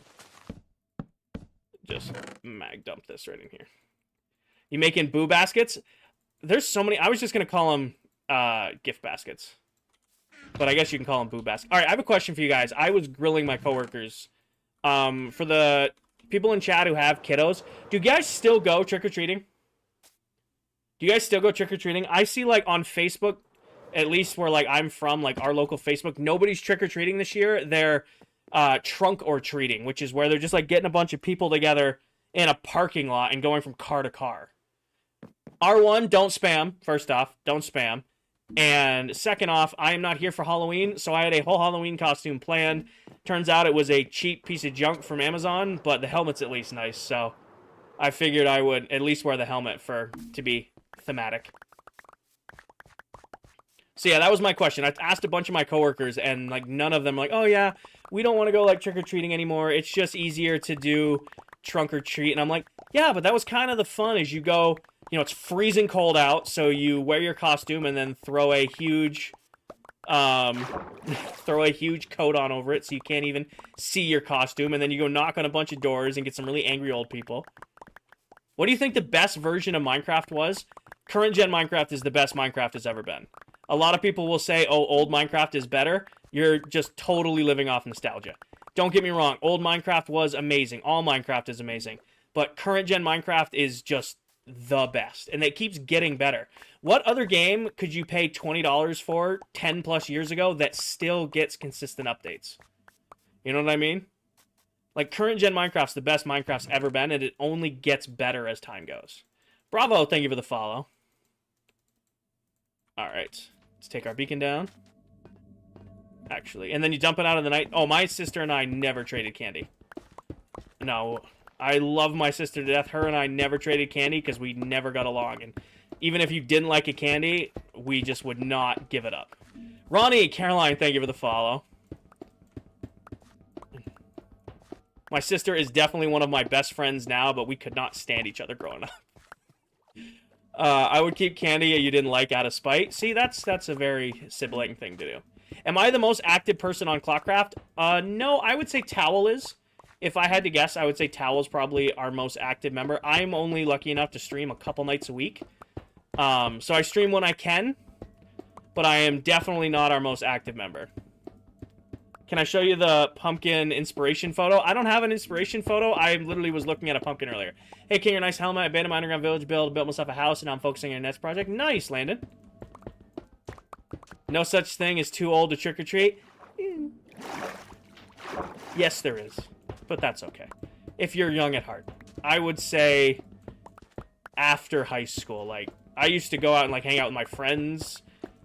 just mag dump this right in here. You making boo baskets? There's so many. I was just going to call them gift baskets. But I guess you can call them boo baskets. All right, I have a question for you guys. I was grilling my coworkers. For the people in chat who have kiddos, do you guys still go trick-or-treating? Do you guys still go trick-or-treating? I see, on Facebook, at least where, I'm from, our local Facebook, nobody's trick-or-treating this year. They're trunk or treating, which is where they're just getting a bunch of people together in a parking lot and going from car to car. R1, don't spam. First off, don't spam. And second off, I am not here for Halloween, so I had a whole Halloween costume planned. Turns out it was a cheap piece of junk from Amazon, but the helmet's at least nice, so I figured I would at least wear the helmet to be thematic. So yeah, that was my question. I asked a bunch of my coworkers, and none of them were oh yeah, we don't want to go trick-or-treating anymore. It's just easier to do trunk or treat. And I'm yeah, but that was kind of the fun, is you go you know, it's freezing cold out, so you wear your costume and then throw a huge throw a huge coat on over it so you can't even see your costume, and then you go knock on a bunch of doors and get some really angry old people. What do you think the best version of Minecraft was? Current gen Minecraft is the best Minecraft has ever been. A lot of people will say, oh, old Minecraft is better. You're just totally living off nostalgia. Don't get me wrong, old Minecraft was amazing. All Minecraft is amazing. But current gen Minecraft is just the best, and it keeps getting better. What other game could you pay $20 for 10 plus years ago that still gets consistent updates? You know what I mean? Like, current gen Minecraft's the best Minecraft's ever been, and it only gets better as time goes. Bravo, thank you for the follow. Alright, let's take our beacon down. Actually, and then you dump it out in the night. Oh, my sister and I never traded candy. No, I love my sister to death. Her and I never traded candy because we never got along. And even if you didn't like a candy, we just would not give it up. Ronnie, Caroline, thank you for the follow. My sister is definitely one of my best friends now, but we could not stand each other growing up. I would keep candy you didn't like out of spite. See, that's a very sibling thing to do. Am I the most active person on ClockCraft? No, I would say Towel is. If I had to guess, I would say Towel's probably our most active member. I'm only lucky enough to stream a couple nights a week. So I stream when I can, but I am definitely not our most active member. Can I show you the pumpkin inspiration photo? I don't have an inspiration photo. I literally was looking at a pumpkin earlier. Hey, King, your nice helmet. I abandoned my underground village built myself a house, and now I'm focusing on your next project. Nice, Landon. No such thing as too old to trick-or-treat? Yes, there is. But that's okay. If you're young at heart. I would say after high school. Like, I used to go out and, like, hang out with my friends.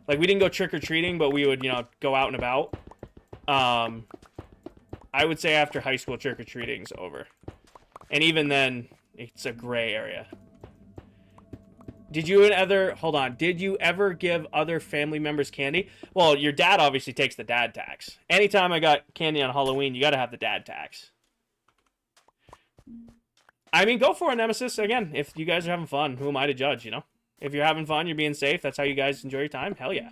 Like, we didn't go trick-or-treating, but we would, you know, go out and about. I would say after high school, trick-or-treating's over. And even then, it's a gray area. Did you ever give other family members candy? Well, your dad obviously takes the dad tax. Anytime I got candy on Halloween, you gotta have the dad tax. I mean, go for it, Nemesis. Again, if you guys are having fun, who am I to judge, you know? If you're having fun, you're being safe, that's how you guys enjoy your time, hell yeah.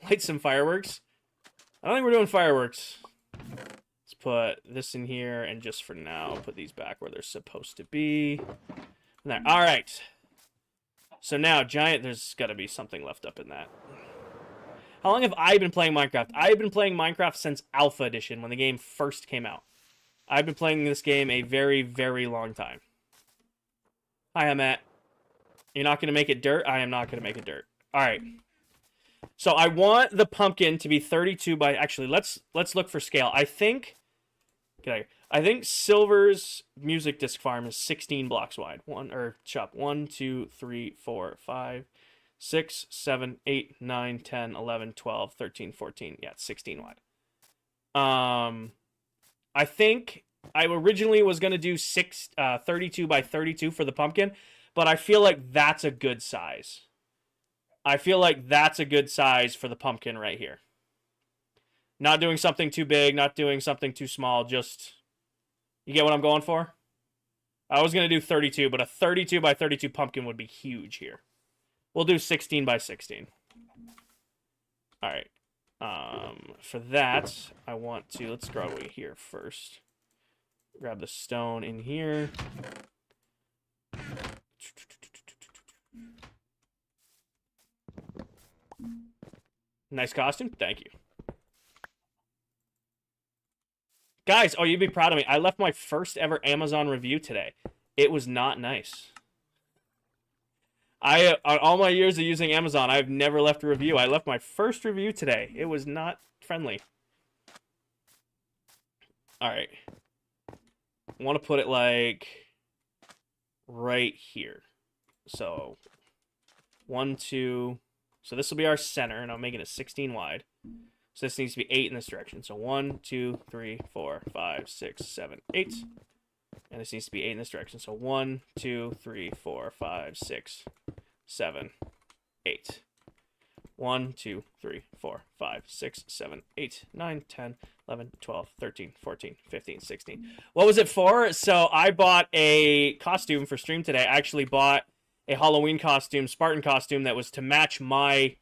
Light some fireworks. I don't think we're doing fireworks. Let's put this in here, and just for now, put these back where they're supposed to be. There. All right. So now, giant, there's got to be something left up in that. How long have I been playing Minecraft? I've been playing Minecraft since Alpha Edition, when the game first came out. I've been playing this game a very, very long time. Hi, I'm Matt. You're not going to make it dirt? I am not going to make it dirt. All right. So I want the pumpkin to be 32 by... Actually, let's look for scale. I think Silver's music disc farm is 16 blocks wide. 1, 2, 3, 4, 5, 6, 7, 8, 9, 10, 11, 12, 13, 14. Yeah, it's 16 wide. I think I originally was going to do 32 by 32 for the pumpkin, but I feel like that's a good size. I feel like that's a good size for the pumpkin right here. Not doing something too big, not doing something too small, just... You get what I'm going for? I was going to do 32, but a 32 by 32 pumpkin would be huge here. We'll do 16 by 16. All right. For that, I want to... Let's go away here first. Grab the stone in here. Nice costume. Thank you. Guys, oh, you'd be proud of me. I left my first ever Amazon review today. It was not nice. On all my years of using Amazon, I've never left a review. I left my first review today. It was not friendly. All right. I want to put it like right here. So 1, 2. So this will be our center, and I'm making it 16 wide. So this needs to be 8 in this direction. So 1, 2, 3, 4, 5, 6, 7, 8. And this needs to be 8 in this direction. So 1, 2, 3, 4, 5, 6, 7, 8. 1, 2, 3, 4, 5, 6, 7, 8, 9, 10, 11, 12, 13, 14, 15, 16. What was it for? So I bought a costume for stream today. I actually bought a Halloween costume, Spartan costume, that was to match my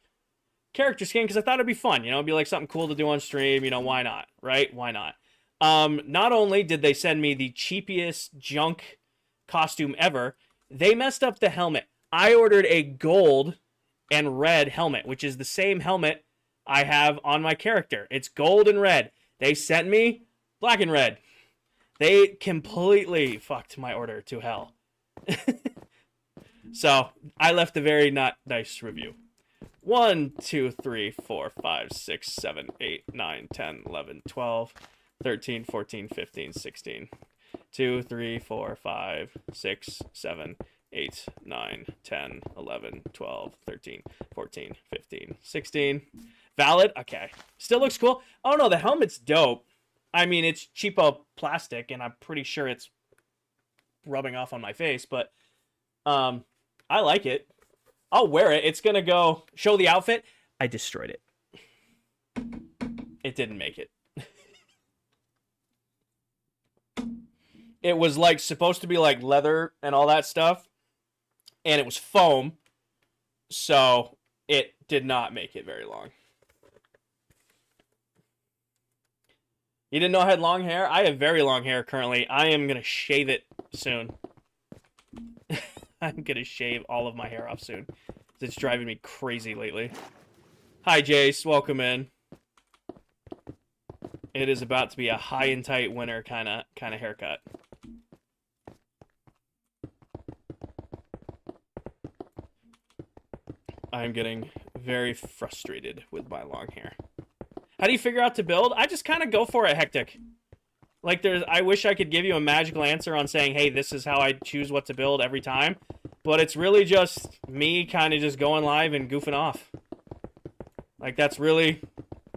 character skin because I thought it'd be fun. You know, it'd be like something cool to do on stream. You know, why not? Right? Why not? Not only did they send me the cheapest junk costume ever, they messed up the helmet. I ordered a gold and red helmet, which is the same helmet I have on my character. It's gold and red. They sent me black and red. They completely fucked my order to hell. So I left a very not nice review. 1, 2, 3, 4, 5, 6, 7, 8, 9, 10, 11, 12, 13, 14, 15, 16. 2, 3, 4, 5, 6, 7, 8, 9, 10, 11, 12, 13, 14, 15, 16. Valid? Okay. Still looks cool. Oh no, the helmet's dope. I mean, it's cheapo plastic, and I'm pretty sure it's rubbing off on my face, but I like it. I'll wear it. It's gonna go show the outfit. I destroyed it. It didn't make it. It was like supposed to be like leather and all that stuff, and it was foam, so it did not make it very long. You didn't know I had long hair? I have very long hair currently. I am gonna shave it soon. I'm gonna shave all of my hair off soon. It's driving me crazy lately. Hi, Jace. Welcome in. It is about to be a high and tight winter kind of haircut. I'm getting very frustrated with my long hair. How do you figure out to build? I just kind of go for it, Hectic. Like, I wish I could give you a magical answer on saying, hey, this is how I choose what to build every time. But it's really just me kind of just going live and goofing off. Like, that's really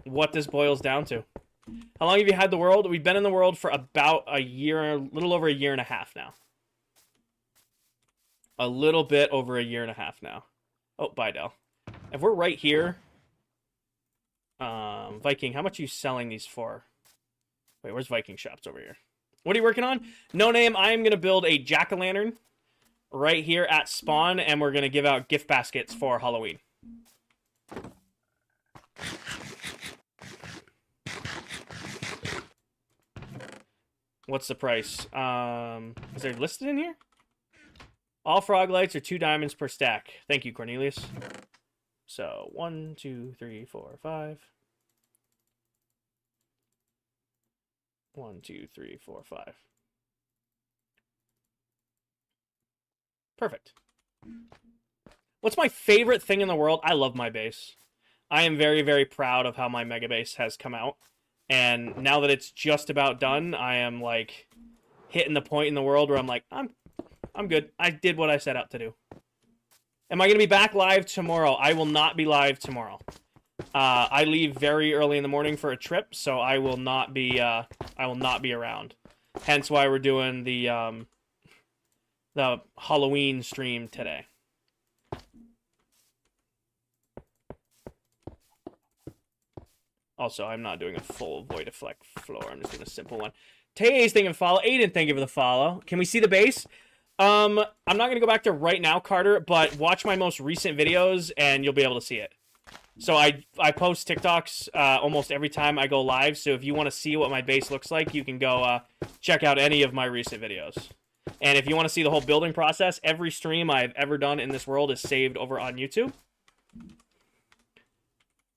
what this boils down to. How long have you had the world? We've been in the world for about a year, a little over a year and a half now. A little bit over a year and a half now. Oh, bye, Del. If we're right here, Viking, how much are you selling these for? Wait, where's Viking Shops over here? What are you working on? No name, I am going to build a jack-o'-lantern right here at spawn, and we're going to give out gift baskets for Halloween. What's the price? Is there listed in here? All frog lights are 2 diamonds per stack. Thank you, Cornelius. So, 1, 2, 3, 4, 5. 1, 2, 3, 4, 5. Perfect. What's my favorite thing in the world? I love my base. I am very, very proud of how my mega base has come out. And now that it's just about done, I am like hitting the point in the world where I'm like, I'm good. I did what I set out to do. Am I going to be back live tomorrow? I will not be live tomorrow. I leave very early in the morning for a trip, so I will not be around. Hence why we're doing the Halloween stream today. Also, I'm not doing a full void deflect floor. I'm just doing a simple one. Tay's thank you for the follow. Aiden, thank you for the follow. Can we see the base? I'm not going to go back to right now, Carter, but watch my most recent videos, and you'll be able to see it. So I post TikToks almost every time I go live, so if you want to see what my base looks like, you can go check out any of my recent videos. And if you want to see the whole building process, every stream I've ever done in this world is saved over on YouTube.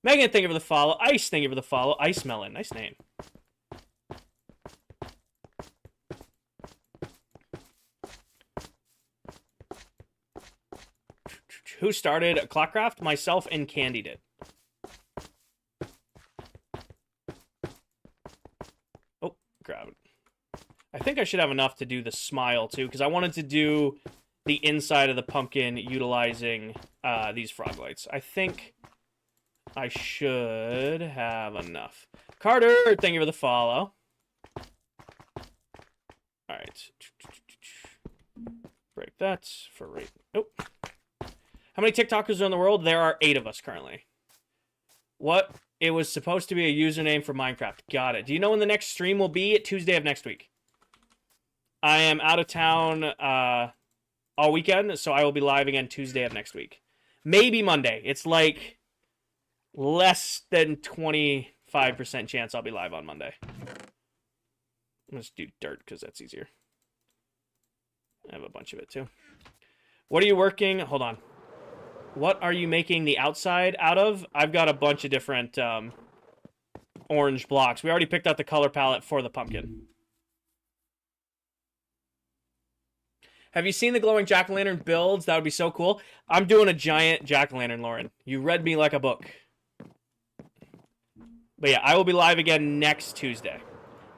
Megan, thank you for the follow. Ice, thank you for the follow. Ice Melon, nice name. Who started ClockCraft? Myself and Candy did. Oh, grab it. I think I should have enough to do the smile, too, because I wanted to do the inside of the pumpkin utilizing these frog lights. I think I should have enough. Carter, thank you for the follow. All right. Break that for right. Nope. How many TikTokers are in the world? There are 8 of us currently. What? It was supposed to be a username for Minecraft. Got it. Do you know when the next stream will be? Tuesday of next week. I am out of town all weekend, so I will be live again Tuesday of next week. Maybe Monday. It's like less than 25% chance I'll be live on Monday. Let's do dirt because that's easier. I have a bunch of it too. What are you working? Hold on. What are you making the outside out of? I've got a bunch of different orange blocks. We already picked out the color palette for the pumpkin. Have you seen the glowing jack-o'-lantern builds? That would be so cool. I'm doing a giant jack-o'-lantern, Lauren. You read me like a book. But yeah, I will be live again next Tuesday.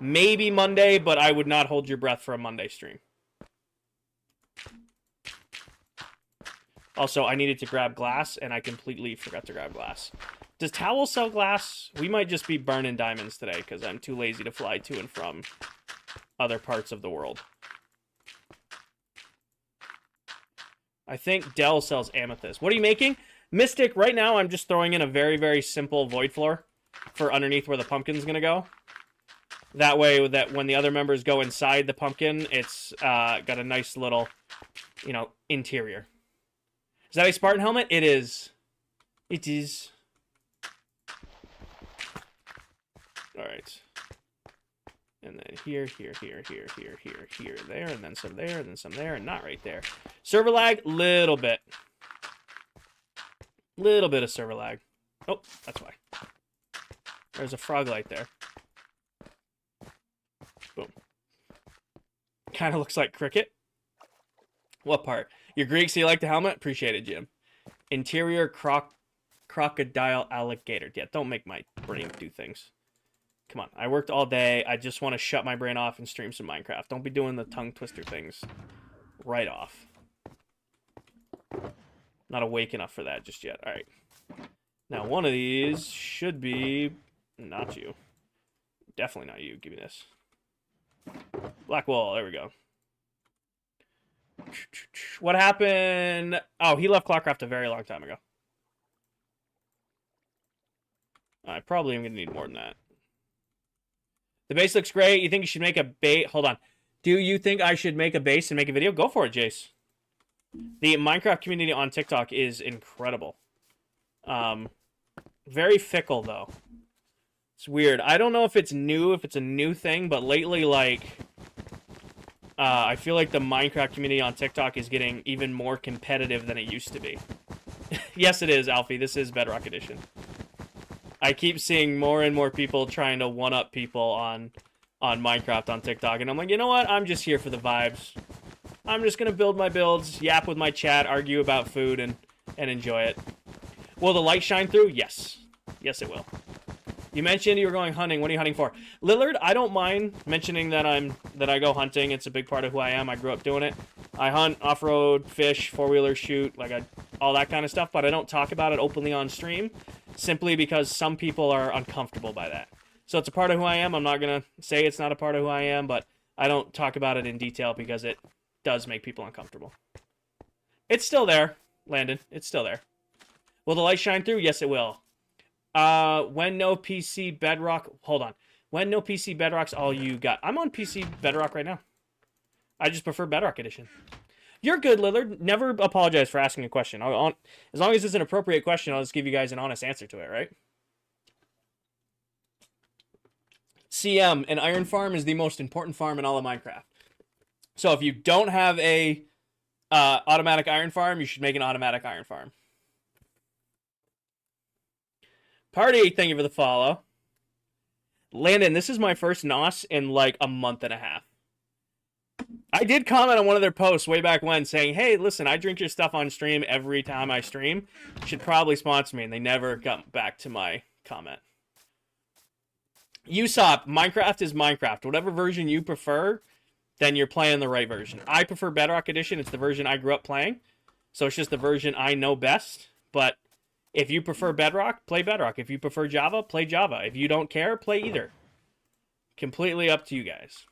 Maybe Monday, but I would not hold your breath for a Monday stream. Also, I needed to grab glass, and I completely forgot to grab glass. Does Towel sell glass? We might just be burning diamonds today, because I'm too lazy to fly to and from other parts of the world. I think Dell sells amethyst. What are you making? Mystic, right now I'm just throwing in a very, very simple void floor for underneath where the pumpkin's going to go. That way, that when the other members go inside the pumpkin, it's got a nice little, you know, interior. Is that a Spartan helmet? It is. It is. All right. And then here, there, and then some there, and then some there, and not right there. Server lag, little bit. Little bit of server lag. Oh, that's why. There's a frog light there. Boom. Kind of looks like cricket. What part? You're Greek, so you like the helmet? Appreciate it, Jim. Interior crocodile alligator. Yeah, don't make my brain do things. Come on, I worked all day. I just want to shut my brain off and stream some Minecraft. Don't be doing the tongue twister things right off. Not awake enough for that just yet. All right. Now, one of these should be not you. Definitely not you. Give me this. Black wall. There we go. What happened? Oh, he left ClockCraft a very long time ago. I probably am going to need more than that. The base looks great. You think you should make a base? Hold on. Do you think I should make a base and make a video? Go for it, Jace. The Minecraft community on TikTok is incredible. Very fickle, though. It's weird. I don't know if it's new, if it's a new thing, but lately, like, I feel like the Minecraft community on TikTok is getting even more competitive than it used to be. Yes, it is, Alfie. This is Bedrock Edition. I keep seeing more and more people trying to one-up people on Minecraft on TikTok, and I'm like, you know what? I'm just here for the vibes. I'm just going to build my builds, yap with my chat, argue about food, and enjoy it. Will the light shine through? Yes. Yes, it will. You mentioned you were going hunting. What are you hunting for? Lillard, I don't mind mentioning that I go hunting. It's a big part of who I am. I grew up doing it. I hunt, off-road, fish, four-wheeler, shoot, like all that kind of stuff, but I don't talk about it openly on stream simply because some people are uncomfortable by that. So it's a part of who I am. I'm not going to say it's not a part of who I am, but I don't talk about it in detail because it does make people uncomfortable. It's still there, Landon. It's still there. Will the light shine through? Yes, it will. When no PC Bedrock... Hold on. When no PC Bedrock's all you got. I'm on PC Bedrock right now. I just prefer Bedrock Edition. You're good, Lillard. Never apologize for asking a question. As long as it's an appropriate question, I'll just give you guys an honest answer to it, right? CM, an iron farm is the most important farm in all of Minecraft. So if you don't have a automatic iron farm, you should make an automatic iron farm. Party, thank you for the follow. Landon, this is my first NOS in like a month and a half. I did comment on one of their posts way back when saying, hey, listen, I drink your stuff on stream every time I stream. You should probably sponsor me, and they never got back to my comment. Usopp, Minecraft is Minecraft. Whatever version you prefer, then you're playing the right version. I prefer Bedrock Edition. It's the version I grew up playing. So it's just the version I know best. But if you prefer Bedrock, play Bedrock. If you prefer Java, play Java. If you don't care, play either. Completely up to you guys.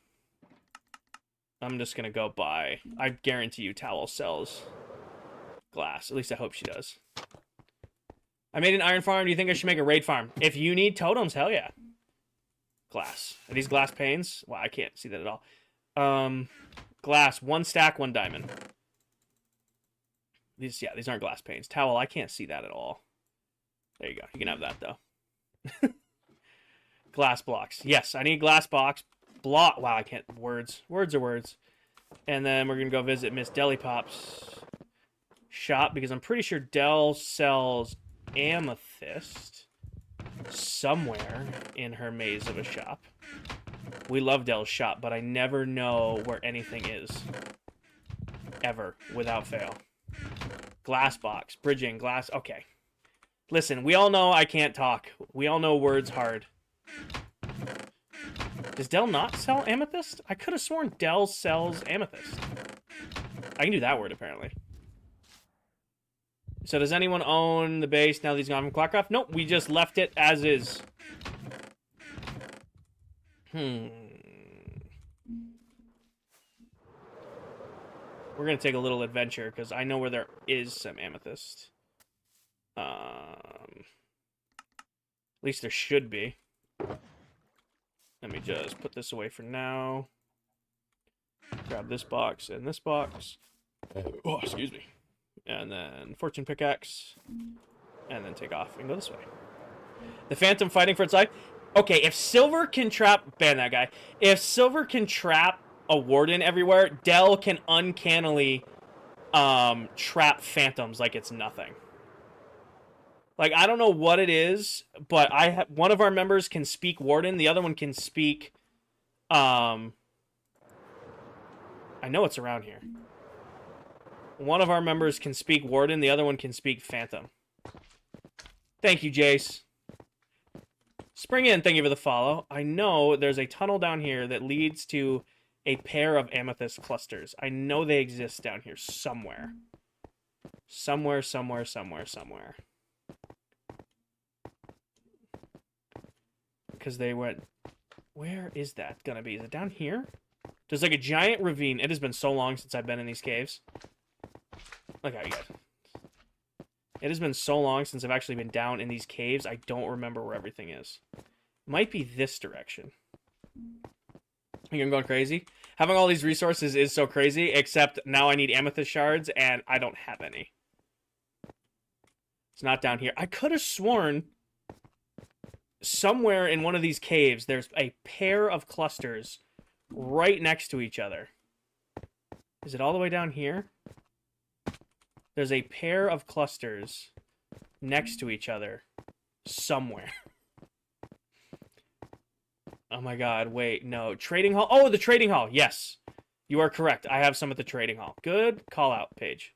I'm just going to go buy. I guarantee you Towel sells glass. At least I hope she does. I made an iron farm. Do you think I should make a raid farm? If you need totems, hell yeah. Glass. Are these glass panes? Well, I can't see that at all. Glass. 1 stack, 1 diamond. These aren't glass panes. Towel, I can't see that at all. There you go. You can have that, though. Glass blocks. Yes, I need glass box. Block. Wow, I can't. Words. Words are words. And then we're going to go visit Miss Deli Pop's shop, because I'm pretty sure Del sells amethyst somewhere in her maze of a shop. We love Del's shop, but I never know where anything is. Ever. Without fail. Glass box. Bridging. Glass. Okay. Listen, we all know I can't talk. We all know words hard. Does Del not sell amethyst? I could have sworn Del sells amethyst. I can do that word, apparently. So does anyone own the base now that he's gone from ClockCraft? Nope, we just left it as is. We're going to take a little adventure, because I know where there is some amethyst. At least there should be. Let me just put this away for now. Grab this box and this box. Oh, excuse me. And then fortune pickaxe. And then take off and go this way. The Phantom fighting for its life. Okay, if Silver can trap... Ban that guy. If Silver can trap a warden everywhere, Del can uncannily trap phantoms like it's nothing. Like, I don't know what it is, but one of our members can speak warden, the other one can speak I know it's around here. One of our members can speak warden, the other one can speak phantom. Thank you, Jace. Spring in, thank you for the follow. I know there's a tunnel down here that leads to a pair of amethyst clusters. I know they exist down here somewhere. Somewhere. Because they went... Where is that gonna be? Is it down here? There's like a giant ravine. It has been so long since I've been in these caves. Look how you guys... It has been so long since I've actually been down in these caves, I don't remember where everything is. Might be this direction. I think I'm going crazy. Having all these resources is so crazy, except now I need amethyst shards, and I don't have any. It's not down here. I could have sworn somewhere in one of these caves there's a pair of clusters right next to each other. Is it all the way down here? There's a pair of clusters next to each other somewhere. Oh my god, wait, no. Trading hall? Oh, the trading hall. Yes. You are correct. I have some at the trading hall. Good call out, Paige.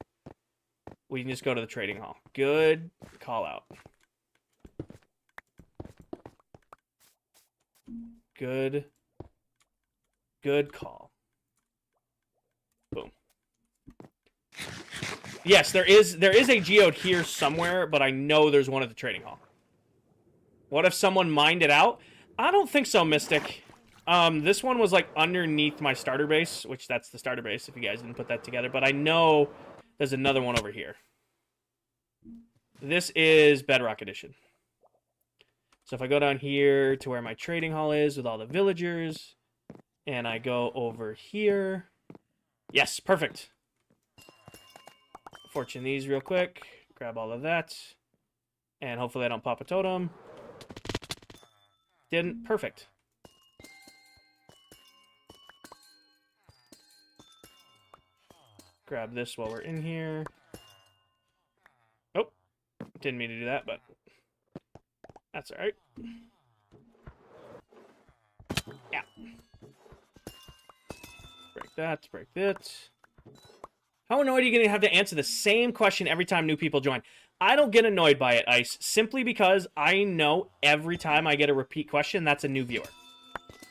We can just go to the trading hall. Good call out. Good call. Boom. Yes, there is a geode here somewhere, but I know there's one at the trading hall. What if someone mined it out? I don't think so, Mystic. This one was like underneath my starter base, which that's the starter base if you guys didn't put that together, but I know there's another one over here. This is Bedrock Edition. So if I go down here to where my trading hall is with all the villagers, and I go over here. Yes, perfect. Fortune these real quick. Grab all of that. And hopefully I don't pop a totem. Didn't. Perfect. Grab this while we're in here. Oh, didn't mean to do that, but that's all right. Yeah. Break that, break that. How annoyed are you going to have to answer the same question every time new people join? I don't get annoyed by it, Ice, simply because I know every time I get a repeat question, that's a new viewer.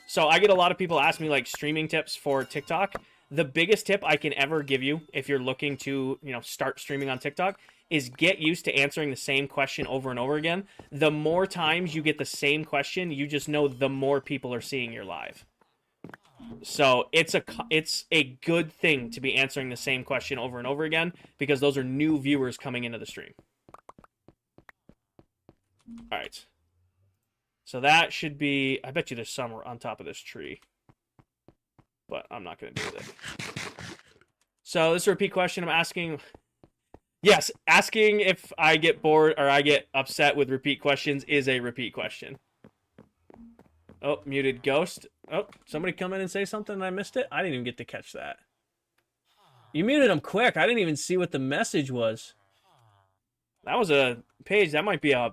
So I get a lot of people ask me, like, streaming tips for TikTok. The biggest tip I can ever give you if you're looking to, start streaming on TikTok is get used to answering the same question over and over again. The more times you get the same question, you just know the more people are seeing your live. So it's a good thing to be answering the same question over and over again because those are new viewers coming into the stream. All right. So that should be... I bet you there's some on top of this tree. But I'm not going to do that. So this is a repeat question. I'm asking... Yes, asking if I get bored or I get upset with repeat questions is a repeat question. Oh, muted ghost. Oh, somebody come in and say something and I missed it? I didn't even get to catch that. You muted him quick. I didn't even see what the message was. That was a page. That might be a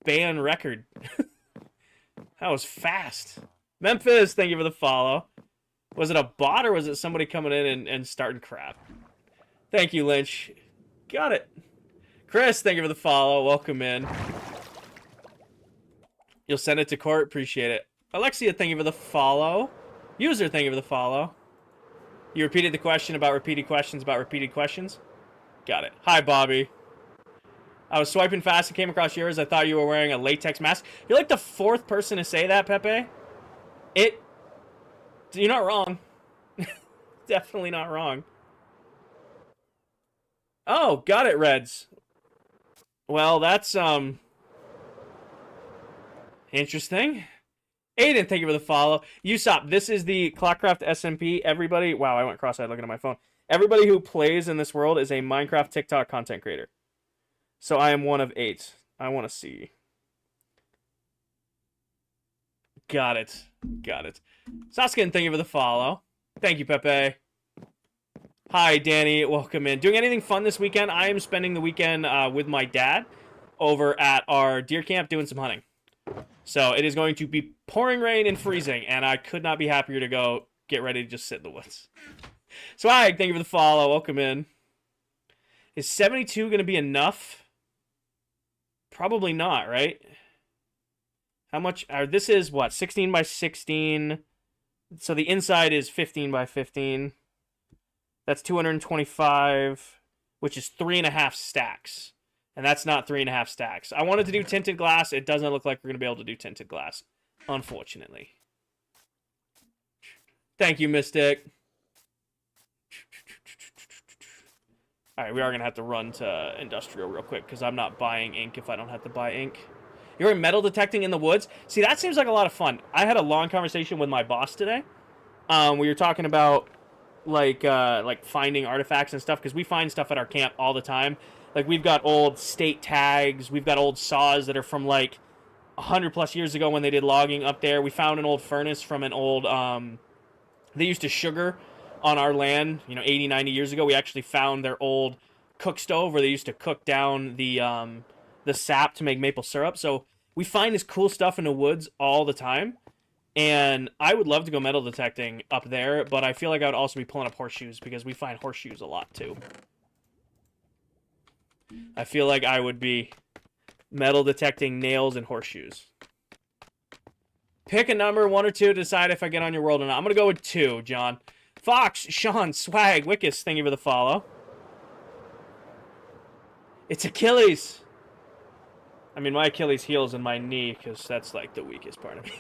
ban record. That was fast. Memphis, thank you for the follow. Was it a bot or was it somebody coming in and starting crap? Thank you, Lynch. Got it. Chris, thank you for the follow. Welcome in. You'll send it to court. Appreciate it. Alexia, thank you for the follow. User, thank you for the follow. You repeated the question about repeated questions about repeated questions? Got it. Hi, Bobby. I was swiping fast and came across yours. I thought you were wearing a latex mask. You're like the fourth person to say that, Pepe. You're not wrong. Definitely not wrong. Oh, got it, Reds. Well, that's, interesting. Aiden, thank you for the follow. Usopp, this is the ClockCraft SMP. Everybody, wow, I went cross-eyed looking at my phone. Everybody who plays in this world is a Minecraft TikTok content creator. So I am one of 8. I want to see. Got it. Got it. Saskin, thank you for the follow. Thank you, Pepe. Hi, Danny. Welcome in. Doing anything fun this weekend? I am spending the weekend with my dad over at our deer camp doing some hunting. So it is going to be pouring rain and freezing, and I could not be happier to go get ready to just sit in the woods. Swag, thank you for the follow. Welcome in. Is 72 going to be enough? Probably not, right? How much? This is what? 16 by 16. So the inside is 15 by 15. That's 225, which is 3.5 stacks. And that's not 3.5 stacks. I wanted to do tinted glass. It doesn't look like we're going to be able to do tinted glass, unfortunately. Thank you, Mystic. All right, we are going to have to run to industrial real quick because I'm not buying ink if I don't have to buy ink. You're metal detecting in the woods? See, that seems like a lot of fun. I had a long conversation with my boss today. We were talking about like finding artifacts and stuff because we find stuff at our camp all the time. Like, we've got old state tags. We've got old saws that are from, like, 100-plus years ago when they did logging up there. We found an old furnace from an old, they used to sugar on our land, 80, 90 years ago. We actually found their old cook stove where they used to cook down the sap to make maple syrup. So we find this cool stuff in the woods all the time. And I would love to go metal detecting up there, but I feel like I would also be pulling up horseshoes because we find horseshoes a lot, too. I feel like I would be metal detecting nails and horseshoes. Pick a number, 1 or 2, to decide if I get on your world or not. I'm going to go with 2, John. Fox, Sean, Swag, Wickus, thank you for the follow. It's Achilles. I mean, my Achilles heel's in my knee because that's, like, the weakest part of me.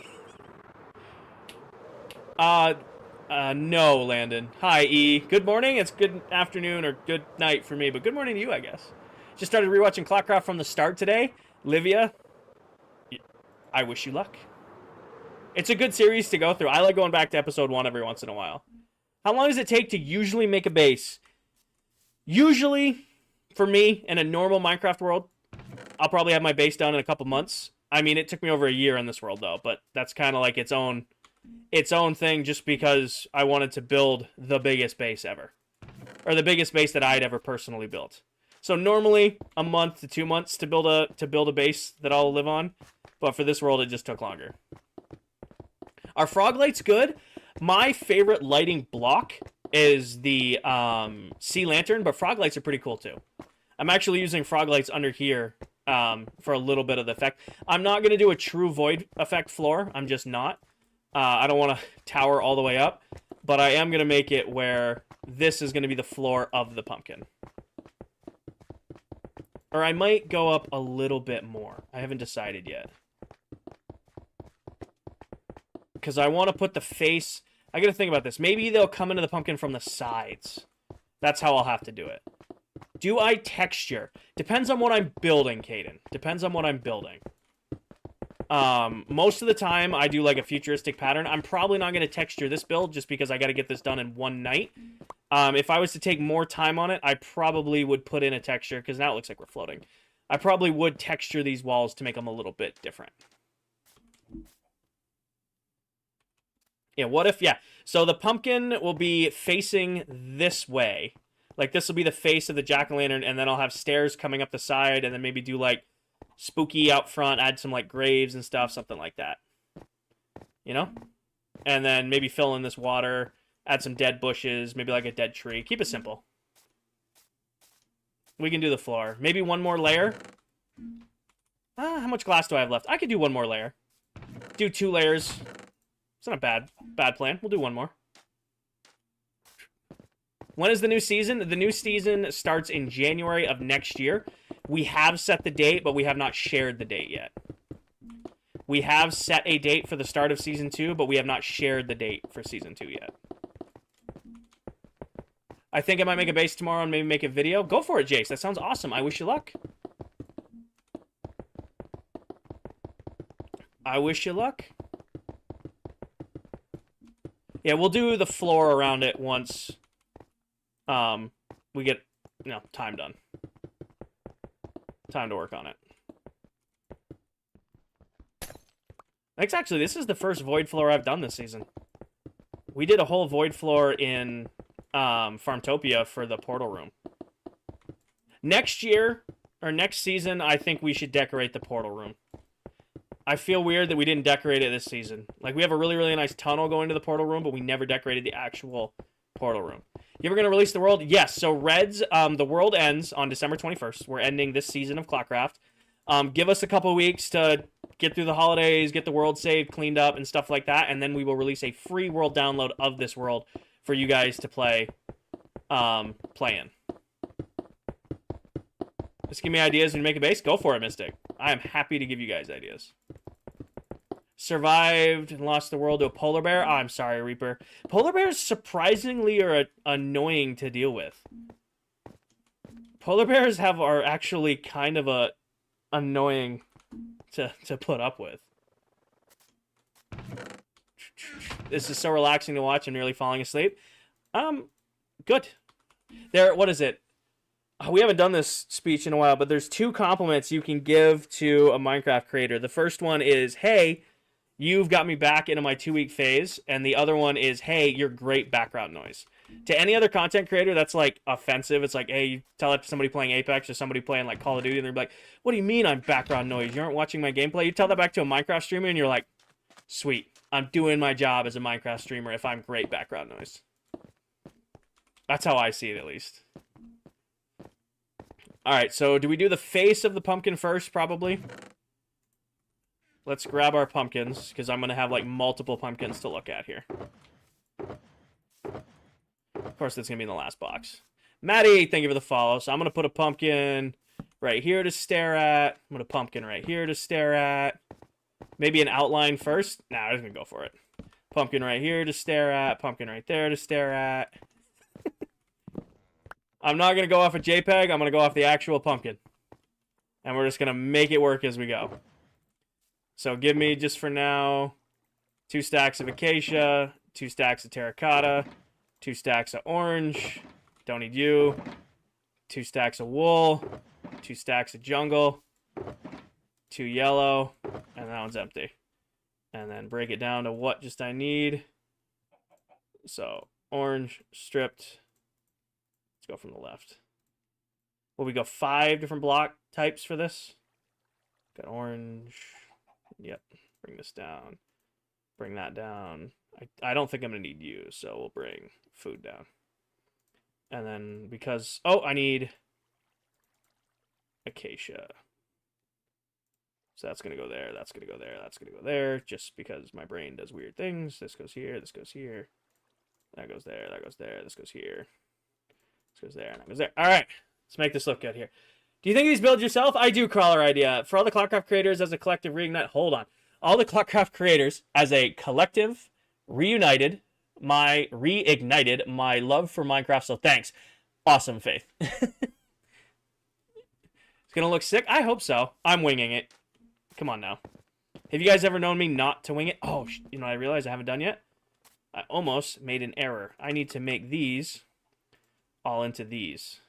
No, Landon. Hi, E. Good morning. It's good afternoon or good night for me, but good morning to you, I guess. Just started rewatching ClockCraft from the start today. Livia, I wish you luck. It's a good series to go through. I like going back to episode 1 every once in a while. How long does it take to usually make a base? Usually, for me, in a normal Minecraft world, I'll probably have my base done in a couple months. I mean, it took me over a year in this world, though, but that's kind of like its own thing just because I wanted to build the biggest base ever. Or the biggest base that I'd ever personally built. So normally a month to 2 months to build a base that I'll live on, but for this world it just took longer. Are frog lights good? My favorite lighting block is the sea lantern, but frog lights are pretty cool too. I'm actually using frog lights under here for a little bit of the effect. I'm not gonna do a true void effect floor. I'm just not. I don't want to tower all the way up, but I am gonna make it where this is gonna be the floor of the pumpkin. Or I might go up a little bit more. I haven't decided yet. Because I want to put the face... I got to think about this. Maybe they'll come into the pumpkin from the sides. That's how I'll have to do it. Do I texture? Depends on what I'm building, Caden. Depends on what I'm building. Most of the time, I do like a futuristic pattern. I'm probably not going to texture this build just because I got to get this done in one night. If I was to take more time on it, I probably would put in a texture, because now it looks like we're floating. I probably would texture these walls to make them a little bit different. Yeah, what if, yeah. So the pumpkin will be facing this way. Like, this will be the face of the jack-o'-lantern, and then I'll have stairs coming up the side, and then maybe do, like, spooky out front, add some, like, graves and stuff, something like that. You know? And then maybe fill in this water, add some dead bushes, maybe, like, a dead tree. Keep it simple. We can do the floor. Maybe one more layer. How much glass do I have left? I could do one more layer. Do 2 layers. It's not a bad plan. We'll do one more. When is the new season? The new season starts in January of next year. We have set the date, but we have not shared the date yet. We have set a date for the start of Season 2, but we have not shared the date for Season 2 yet. I think I might make a base tomorrow and maybe make a video. Go for it, Jace. That sounds awesome. I wish you luck. I wish you luck. Yeah, we'll do the floor around it once we get, time done. Time to work on it. Actually, this is the first void floor I've done this season. We did a whole void floor in Farmtopia for the portal room. Next year, or next season, I think we should decorate the portal room. I feel weird that we didn't decorate it this season. Like, we have a really, really nice tunnel going to the portal room, but we never decorated the actual portal room. You ever going to release the world? Yes. So, Reds, the world ends on December 21st. We're ending this season of ClockCraft. Give us a couple weeks to get through the holidays, get the world saved, cleaned up, and stuff like that, and then we will release a free world download of this world for you guys to play in. Just give me ideas when you make a base. Go for it, Mystic. I am happy to give you guys ideas. Survived and lost the world to a polar bear. Oh, I'm sorry, Reaper. Polar bears surprisingly are annoying to deal with. Polar bears are actually kind of annoying to put up with. This is so relaxing to watch. I'm nearly falling asleep. Good. What is it? We haven't done this speech in a while, but there's 2 compliments you can give to a Minecraft creator. The first one is, hey, you've got me back into my 2-week phase. And the other one is, hey, you're great background noise. To any other content creator, that's, like, offensive. It's like, hey, you tell it to somebody playing Apex or somebody playing, like, Call of Duty, and they're like, what do you mean I'm background noise? You aren't watching my gameplay? You tell that back to a Minecraft streamer, and you're like, sweet. I'm doing my job as a Minecraft streamer if I'm great background noise. That's how I see it, at least. Alright, so do we do the face of the pumpkin first, probably? Let's grab our pumpkins, because I'm going to have, like, multiple pumpkins to look at here. Of course, that's going to be in the last box. Maddie, thank you for the follow. So I'm going to put a pumpkin right here to stare at. I'm going to pumpkin right here to stare at. Maybe an outline first. Nah, I'm just going to go for it. Pumpkin right here to stare at. Pumpkin right there to stare at. I'm not going to go off a JPEG. I'm going to go off the actual pumpkin. And we're just going to make it work as we go. So give me, just for now, 2 stacks of acacia, 2 stacks of terracotta, 2 stacks of orange. Don't need you. 2 stacks of wool. 2 stacks of jungle. 2 yellow. And that one's empty. And then break it down to what just I need. So, orange, stripped. Let's go from the left. Will we go 5 different block types for this? Got orange. Yep. Bring this down. Bring that down. I don't think I'm going to need you, so we'll bring food down. And then because... Oh, I need acacia. So that's going to go there. That's going to go there. That's going to go there. Just because my brain does weird things. This goes here. This goes here. That goes there. That goes there. This goes here. This goes there. And that goes there. All right. Let's make this look good here. Do you think these builds yourself? I do, Crawler Idea. For all the ClockCraft creators as a collective reignite... Hold on. All the ClockCraft creators as a collective reignited my love for Minecraft, so thanks. Awesome, Faith. It's going to look sick? I hope so. I'm winging it. Come on now. Have you guys ever known me not to wing it? Oh, you know, I realize I haven't done yet. I almost made an error. I need to make these all into these.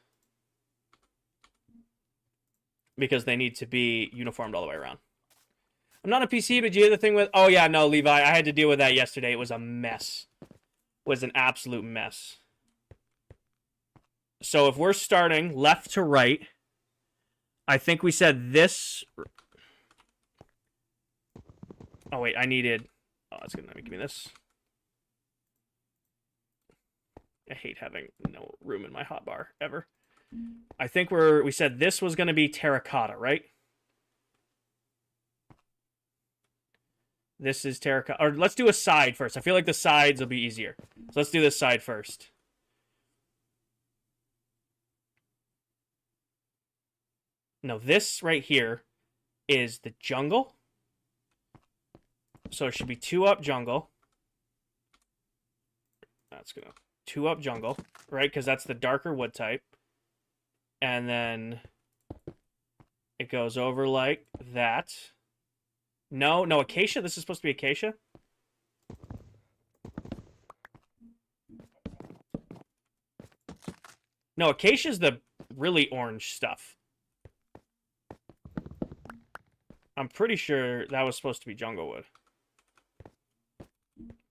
Because they need to be uniformed all the way around. I'm not a PC, but you hear the thing with... Oh, yeah, no, Levi. I had to deal with that yesterday. It was a mess. It was an absolute mess. So if we're starting left to right, I think we said this... Oh, wait, I needed... Oh, that's going to give me this. I hate having no room in my hotbar, ever. I think we said this was going to be terracotta, right? This is terracotta. Or let's do a side first. I feel like the sides will be easier. So let's do this side first. No, this right here is the jungle. So it should be 2 up jungle. That's going to 2 up jungle, right? Because that's the darker wood type. And then it goes over like that. No, acacia. This is supposed to be acacia. No, acacia is the really orange stuff. I'm pretty sure that was supposed to be jungle wood.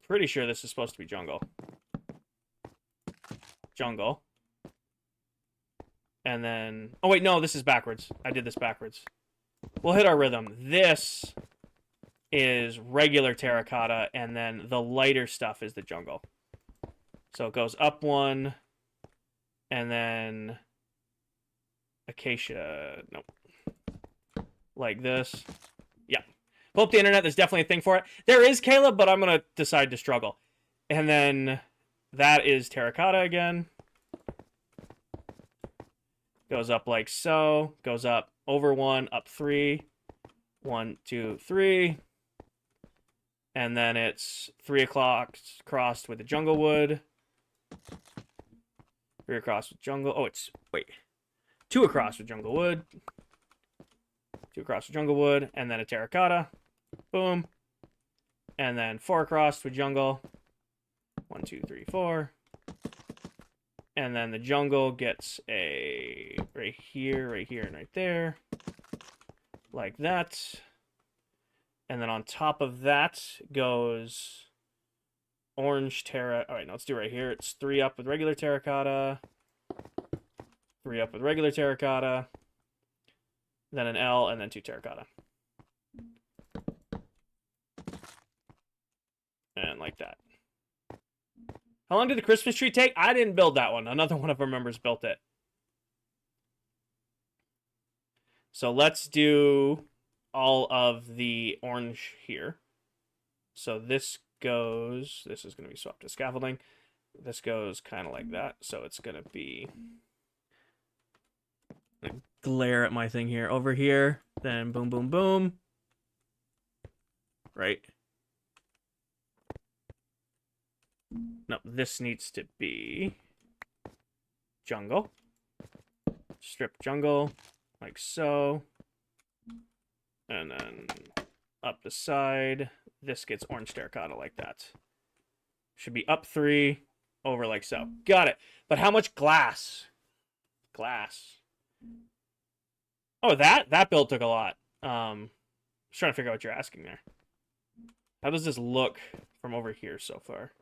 Pretty sure this is supposed to be jungle. Jungle. And then... Oh, wait, no, this is backwards. I did this backwards. We'll hit our rhythm. This is regular terracotta, and then the lighter stuff is the jungle. So it goes up 1, and then... Acacia... Nope. Like this. Yeah. Pull up the internet. There's definitely a thing for it. There is, Caleb, but I'm going to decide to struggle. And then that is terracotta again. Goes up like so. Goes up over 1, up 3. 1, 2, 3. And then it's 3 o'clock crossed with the jungle wood. 3 across with jungle. Oh, it's... Wait. 2 across with jungle wood. 2 across with jungle wood. And then a terracotta. Boom. And then 4 across with jungle. 1, 2, 3, 4. And then the jungle gets a right here, and right there. Like that. And then on top of that goes orange terra. All right, no, let's do right here. It's 3 up with regular terracotta. 3 up with regular terracotta. Then an L, and then 2 terracotta. And like that. How long did the Christmas tree take? I didn't build that one. Another one of our members built it. So let's do all of the orange here. So this goes... This is going to be swapped to scaffolding. This goes kind of like that. So it's going to be... Glare at my thing here. Over here. Then boom, boom, boom. Right. No, this needs to be jungle. Strip jungle, like so. And then up the side. This gets orange terracotta like that. Should be up 3, over like so. Got it. But how much glass? Glass. Oh, that build took a lot. Just trying to figure out what you're asking there. How does this look from over here so far?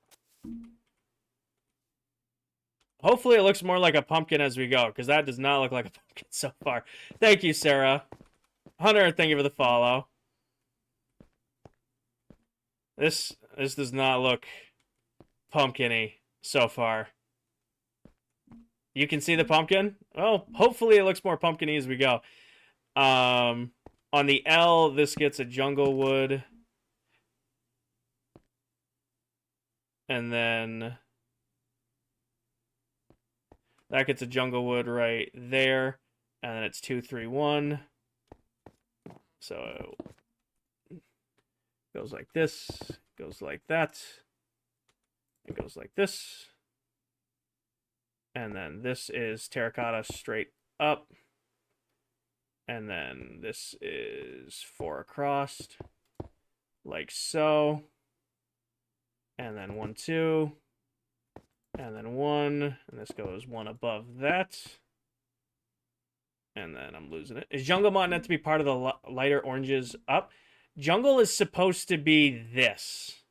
Hopefully it looks more like a pumpkin as we go, because that does not look like a pumpkin so far. Thank you, Sarah. Hunter, thank you for the follow. This does not look pumpkin-y so far. You can see the pumpkin? Well, hopefully it looks more pumpkin-y as we go. On the L, this gets a jungle wood. And then that gets a jungle wood right there. And then it's 2, 3, 1. So it goes like this, goes like that. It goes like this. And then this is terracotta straight up. And then this is 4 across. like so. And then 1, 2. And then 1. And this goes 1 above that. And then I'm losing it. Is Jungle Mod meant to be part of the lighter oranges up? Jungle is supposed to be this.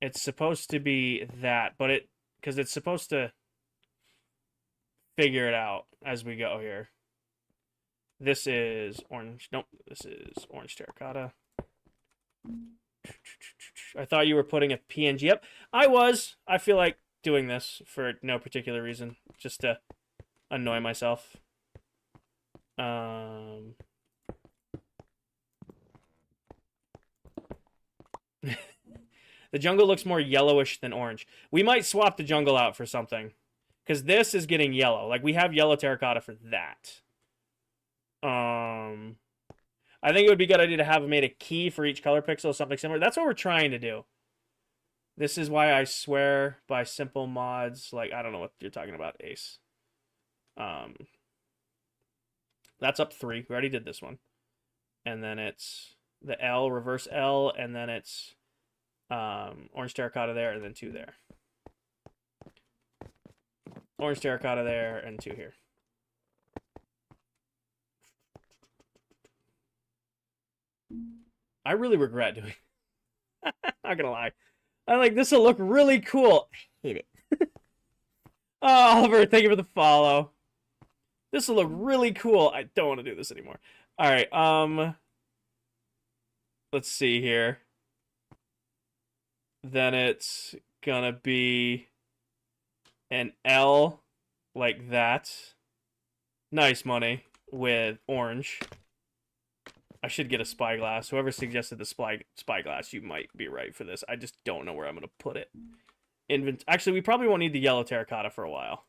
It's supposed to be that, but because it's supposed to figure it out as we go here. This is orange. Nope, this is orange terracotta. I thought you were putting a PNG up. I was. I feel like doing this for no particular reason, just to annoy myself. The jungle looks more yellowish than orange. We might swap the jungle out for something, because this is getting yellow. Like, we have yellow terracotta for that. I think it would be a good idea to have made a key for each color pixel, something similar. That's what we're trying to do. This is why I swear by simple mods. Like, I don't know what you're talking about, Ace. That's up 3. We already did this one. And then it's the L, reverse L, and then it's orange terracotta there, and then 2 there. Orange terracotta there, and 2 here. I really regret doing it. Not gonna lie. I'm like, this will look really cool. I hate it. Oh, Oliver, thank you for the follow. This will look really cool. I don't want to do this anymore. All right, let's see here. Then it's gonna be an L like that. Nice money with orange. I should get a spyglass. Whoever suggested the spyglass, you might be right for this. I just don't know where I'm going to put it. Actually, we probably won't need the yellow terracotta for a while.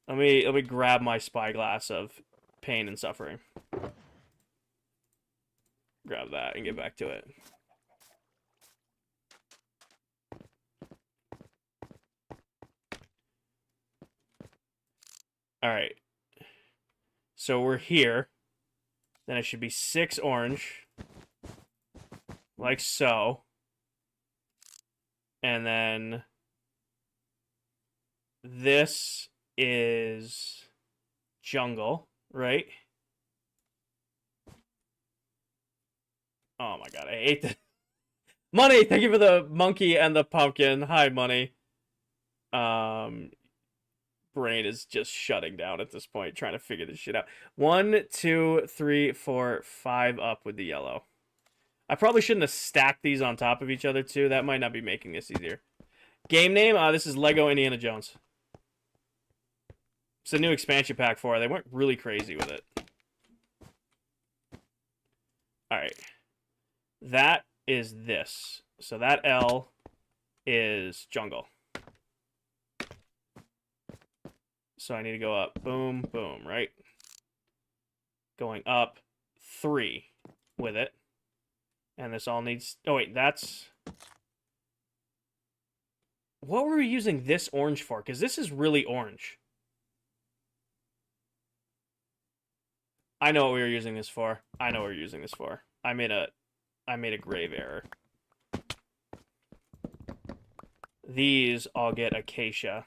Let me grab my spyglass of pain and suffering. Grab that and get back to it. All right. So we're here. Then it should be 6 orange. Like so. And then this is jungle, right? Oh my god, I hate that. Money, thank you for the monkey and the pumpkin. Hi, Money. Brain is just shutting down at this point, trying to figure this shit out. 1, 2, 3, 4, 5 up with the yellow. I probably shouldn't have stacked these on top of each other, too. That might not be making this easier. Game name? This is Lego Indiana Jones. It's a new expansion pack for it. They went really crazy with it. Alright. That is this. So that L is jungle. So I need to go up. Boom, boom, right? Going up 3 with it. And this all needs... Oh, wait, that's... What were we using this orange for? Because this is really orange. I know what we were using this for. I know what we're using this for. I made a grave error. These all get acacia.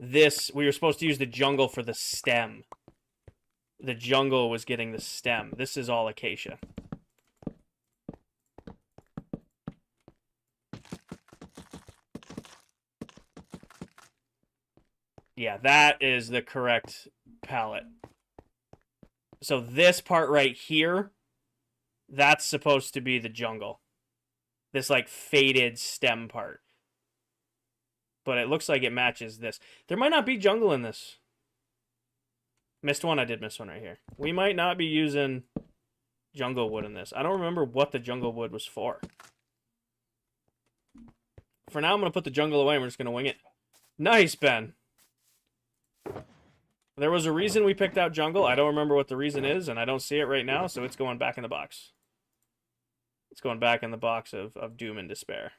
This, we were supposed to use the jungle for the stem. The jungle was getting the stem. This is all acacia. Yeah, that is the correct palette. So this part right here, that's supposed to be the jungle. This, like, faded stem part. But it looks like it matches this. There might not be jungle in this. Missed one. I did miss one right here. We might not be using jungle wood in this. I don't remember what the jungle wood was for. For now, I'm going to put the jungle away and we're just going to wing it. Nice, Ben. There was a reason we picked out jungle. I don't remember what the reason is, and I don't see it right now, so it's going back in the box. It's going back in the box of doom and despair.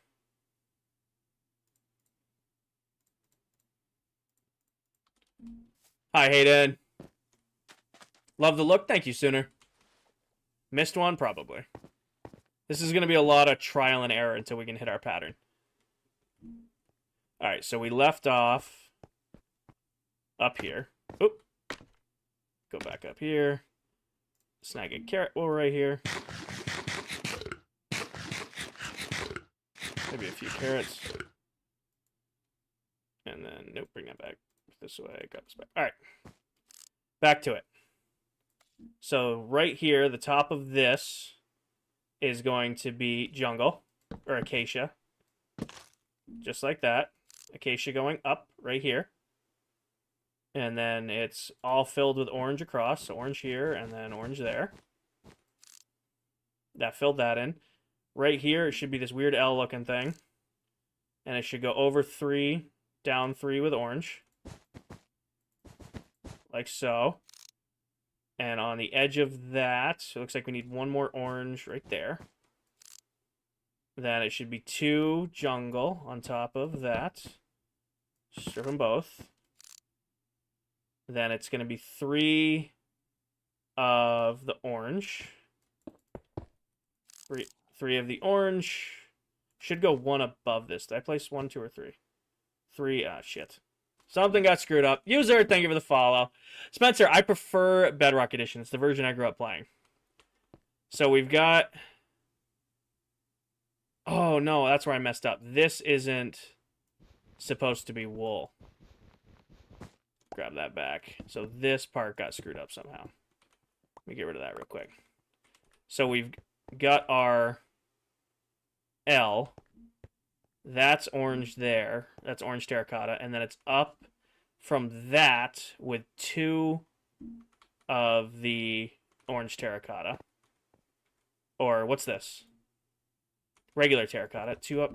Hi, Hayden. Love the look. Thank you, Sooner. Missed one? Probably. This is going to be a lot of trial and error until we can hit our pattern. All right, so we left off up here. Oop. Go back up here. Snag a carrot wool right here. Maybe a few carrots. And then, nope, bring that back this way. Grab this back. All right. Back to it. So right here, the top of this is going to be jungle, or acacia. Just like that. Acacia going up right here. And then it's all filled with orange across. So orange here, and then orange there. That filled that in. Right here, it should be this weird L-looking thing. And it should go over 3, down 3 with orange. Like so. And on the edge of that, it looks like we need one more orange right there. Then it should be 2 jungle on top of that. Strip them both. Then it's going to be 3 of the orange. 3 of the orange. Should go 1 above this. Did I place 1, 2, or 3? 3. Ah, shit. Something got screwed up. User, thank you for the follow. Spencer, I prefer Bedrock Edition. It's the version I grew up playing. So we've got... Oh, no, that's where I messed up. This isn't supposed to be wool. Grab that back. So this part got screwed up somehow. Let me get rid of that real quick. So we've got our L. That's orange there. That's orange terracotta. And then it's up from that with 2 of the orange terracotta. Or what's this? Regular terracotta. 2 up.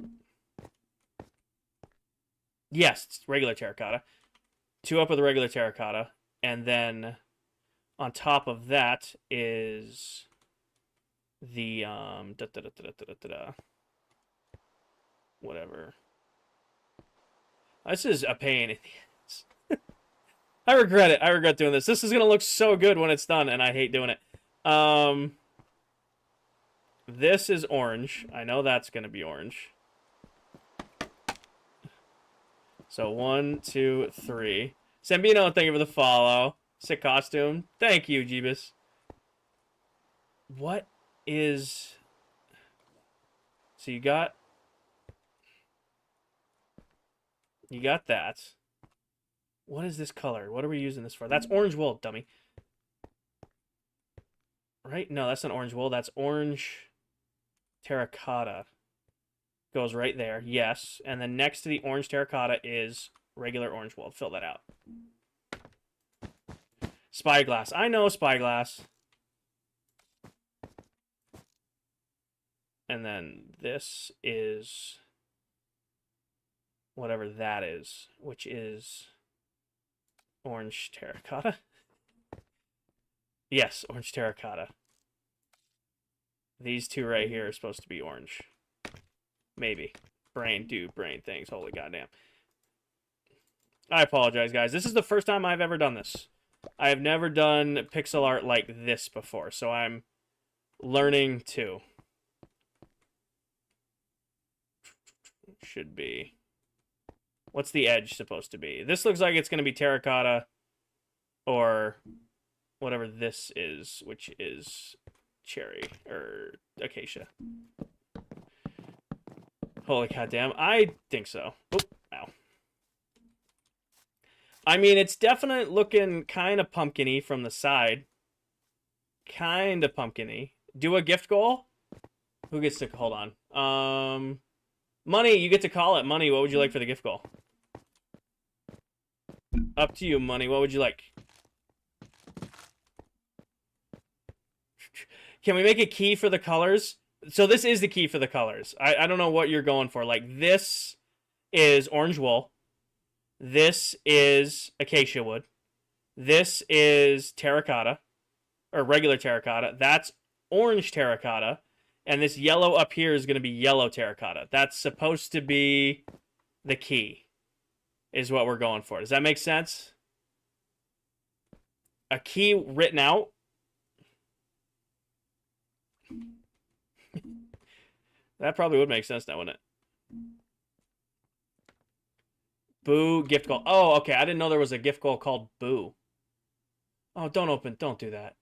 Yes, it's regular terracotta. 2 up with the regular terracotta. And then on top of that is the whatever. This is a pain in the ass. I regret it. I regret doing this. This is going to look so good when it's done, and I hate doing it. This is orange. I know that's going to be orange. So 1, 2, 3. Sambino, thank you for the follow. Sick costume. Thank you, Jeebus. What is... So you got that. What is this color? What are we using this for? That's orange wool, dummy. Right? No, that's not orange wool. That's orange terracotta. Goes right there. Yes. And then next to the orange terracotta is regular orange wool. Fill that out. Spyglass. I know Spyglass. And then this is whatever that is, which is orange terracotta. Yes, orange terracotta. These 2 right here are supposed to be orange. Maybe. Brain things. Holy goddamn. I apologize, guys. This is the first time I've ever done this. I have never done pixel art like this before, so I'm learning too. Should be. What's the edge supposed to be? This looks like it's going to be terracotta or whatever this is, which is cherry or acacia. Holy goddamn. I think so. Oop, ow. I mean, it's definitely looking kind of pumpkin-y from the side. Kind of pumpkin-y. Do a gift goal? Who gets to... Hold on. Money, you get to call it. Money, what would you like for the gift goal? Up to you, Money. What would you like? Can we make a key for the colors? So this is the key for the colors. I don't know what you're going for. Like, this is orange wool. This is acacia wood. This is terracotta. Or regular terracotta. That's orange terracotta. And this yellow up here is going to be yellow terracotta. That's supposed to be the key. Is what we're going for. Does that make sense? a key written out. That probably would make sense now, wouldn't it? Boo, gift goal. Oh, okay. I didn't know there was a gift goal called Boo. Oh, don't open. Don't do that.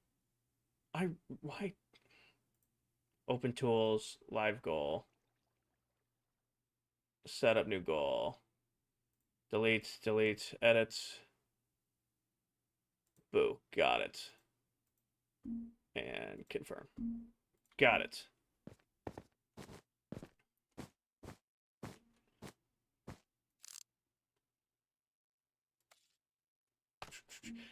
Why? Open tools, live goal. Set up new goal. Delete, edit. Boo. Got it. And confirm. Got it.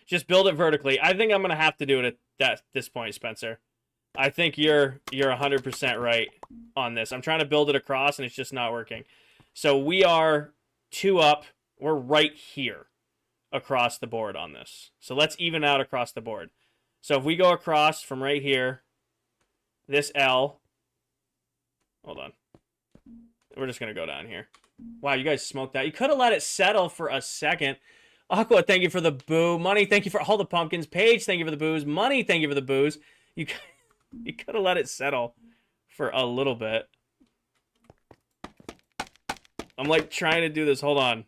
Just build it vertically. I think I'm going to have to do it at this point, Spencer. I think you're 100% right on this. I'm trying to build it across, and it's just not working. So we are 2 up. We're right here across the board on this. So let's even out across the board. So if we go across from right here, this L. Hold on. We're just going to go down here. Wow, you guys smoked that. You could have let it settle for a second. Aqua, thank you for the boo. Money, thank you for all the pumpkins. Paige, thank you for the booze. Money, thank you for the booze. You could have let it settle for a little bit. I'm like trying to do this. Hold on.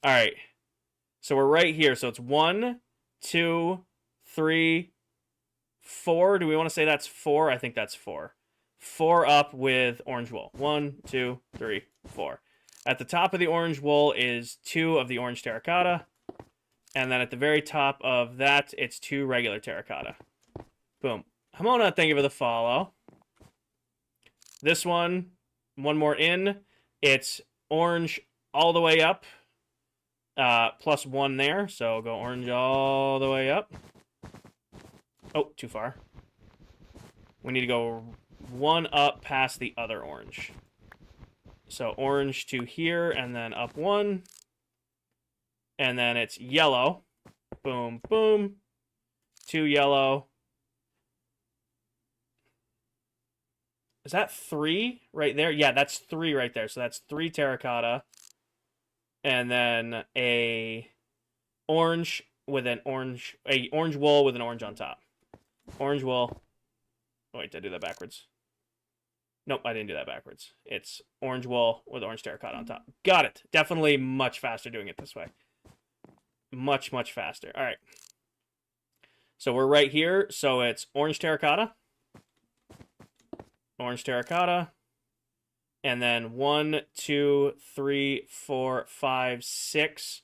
All right. So we're right here. So it's 1, 2, 3, 4. Do we want to say that's 4? I think that's 4. 4 up with orange wool. 1, 2, 3, 4. At the top of the orange wool is 2 of the orange terracotta. And then at the very top of that, it's 2 regular terracotta. Boom. Hamona, thank you for the follow. This one more in. It's orange all the way up. Plus 1 there. So go orange all the way up. Oh, too far. We need to go 1 up past the other orange. So orange to here, and then up 1. And then it's yellow. Boom, boom. 2 yellow. Is that 3 right there? Yeah, that's 3 right there. So that's 3 terracotta. And then a orange with an orange, orange wool with an orange on top. Orange wool. Oh, wait, did I do that backwards? Nope, I didn't do that backwards. It's orange wool with orange terracotta on top. Got it. Definitely much faster doing it this way. Much, much faster. All right. So we're right here. So it's orange terracotta. Orange terracotta. And then 1, 2, 3, 4, 5, 6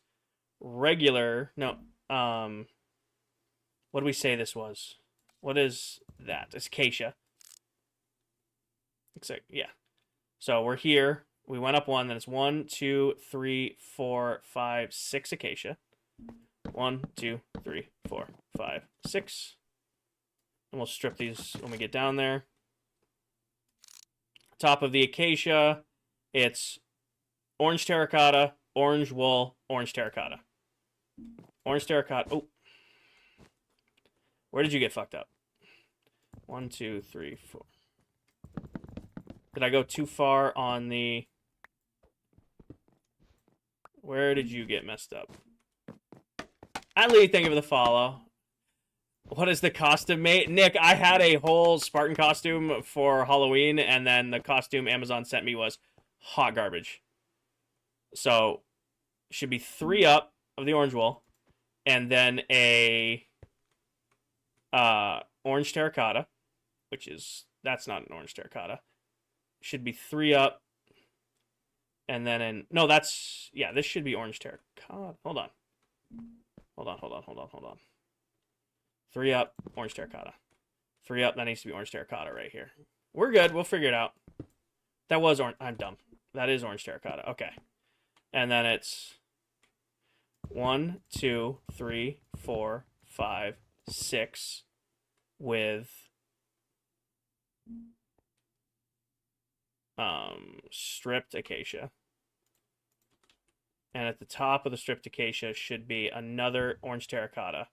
regular. No. What do we say this was? What is that? It's acacia. Looks like, yeah. So we're here. We went up 1. Then it's 1, 2, 3, 4, 5, 6 acacia. 1, 2, 3, 4, 5, 6. And we'll strip these when we get down there. Top of the acacia, it's orange terracotta, orange wool, orange terracotta. Orange terracotta. Oh. Where did you get fucked up? 1, 2, 3, 4. Did I go too far on the... Where did you get messed up? Adley, thank you for the follow. What is the costume, mate? Nick, I had a whole Spartan costume for Halloween, and then the costume Amazon sent me was hot garbage. So, should be 3 up of the orange wool, and then a orange terracotta, which is... That's not an orange terracotta. Should be 3 up, and then no, that's... Yeah, this should be orange terracotta. Hold on. 3 up, orange terracotta. 3 up, that needs to be orange terracotta right here. We're good. We'll figure it out. That was orange. I'm dumb. That is orange terracotta. Okay. And then it's 1, 2, 3, 4, 5, 6 with stripped acacia. And at the top of the stripped acacia should be another orange terracotta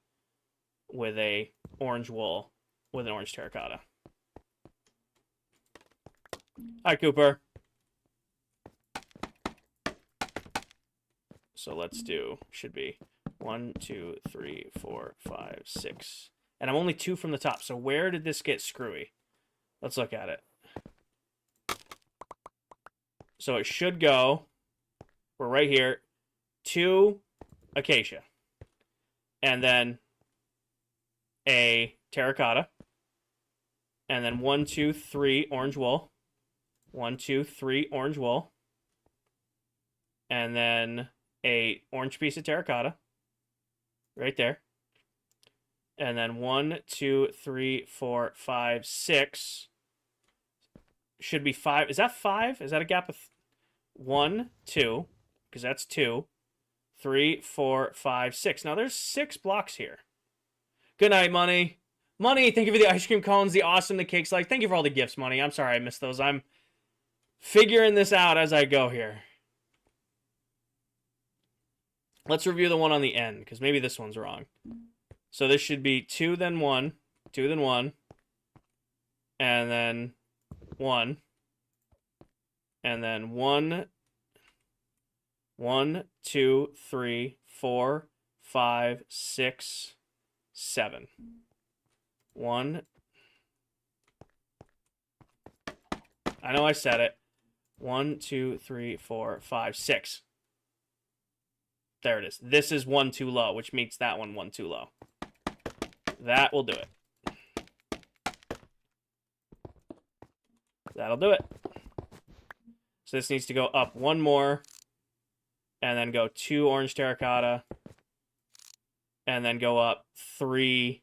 with a orange wool with an orange terracotta. Hi, Cooper. So let's do, should be 1, 2, 3, 4, 5, 6. And I'm only 2 from the top. So where did this get screwy? Let's look at it. So it should go. We're right here. 2 acacia. And then a terracotta. And then 1, 2, 3 orange wool. 1, 2, 3 orange wool. And then a orange piece of terracotta. Right there. And then 1, 2, 3, 4, 5, 6. Should be 5. Is that 5? Is that a gap of 1, 2? Because that's 2. 3, 4, 5, 6. Now there's 6 blocks here. Good night, Money. Money, thank you for the ice cream cones, the awesome, the cakes. Like, thank you for all the gifts, Money. I'm sorry I missed those. I'm figuring this out as I go here. Let's review the one on the end, because maybe this one's wrong. So this should be 2, then 1, 2, then 1, and then 1, and then 1, 1, 2, 3, 4, 5, 6, 7. 1. I know I said it. 1, 2, 3, 4, 5, 6. There it is. This is 1 too low, which makes that one too low. That will do it. That'll do it. So this needs to go up 1 more, and then go 2 orange terracotta, and then go up 3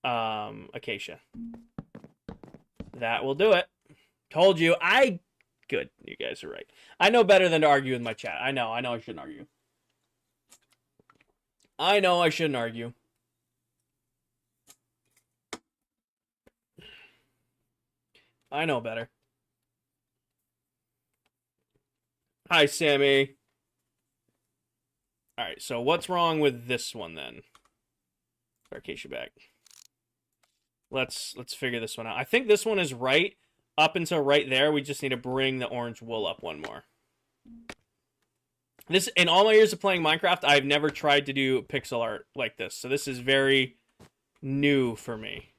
acacia. That will do it. Told you. Good. You guys are right. I know better than to argue with my chat. I know I shouldn't argue. I know I shouldn't argue. I know better. Hi, Sammy. All right, so what's wrong with this one then? Acacia back. Let's figure this one out. I think this one is right up until right there. We just need to bring the orange wool up 1 more. This, in all my years of playing Minecraft, I've never tried to do pixel art like this. So this is very new for me.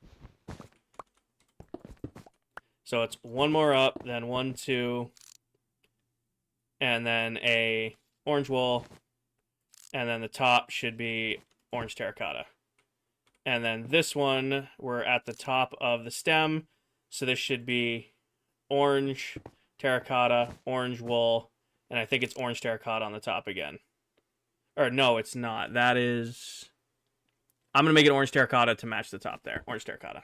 So it's 1 more up, then 1, 2, and then a orange wool, and then the top should be orange terracotta. And then this one, we're at the top of the stem, so this should be orange terracotta, orange wool, and I think it's orange terracotta on the top again. Or no, it's not. That is... I'm going to make it orange terracotta to match the top there. Orange terracotta.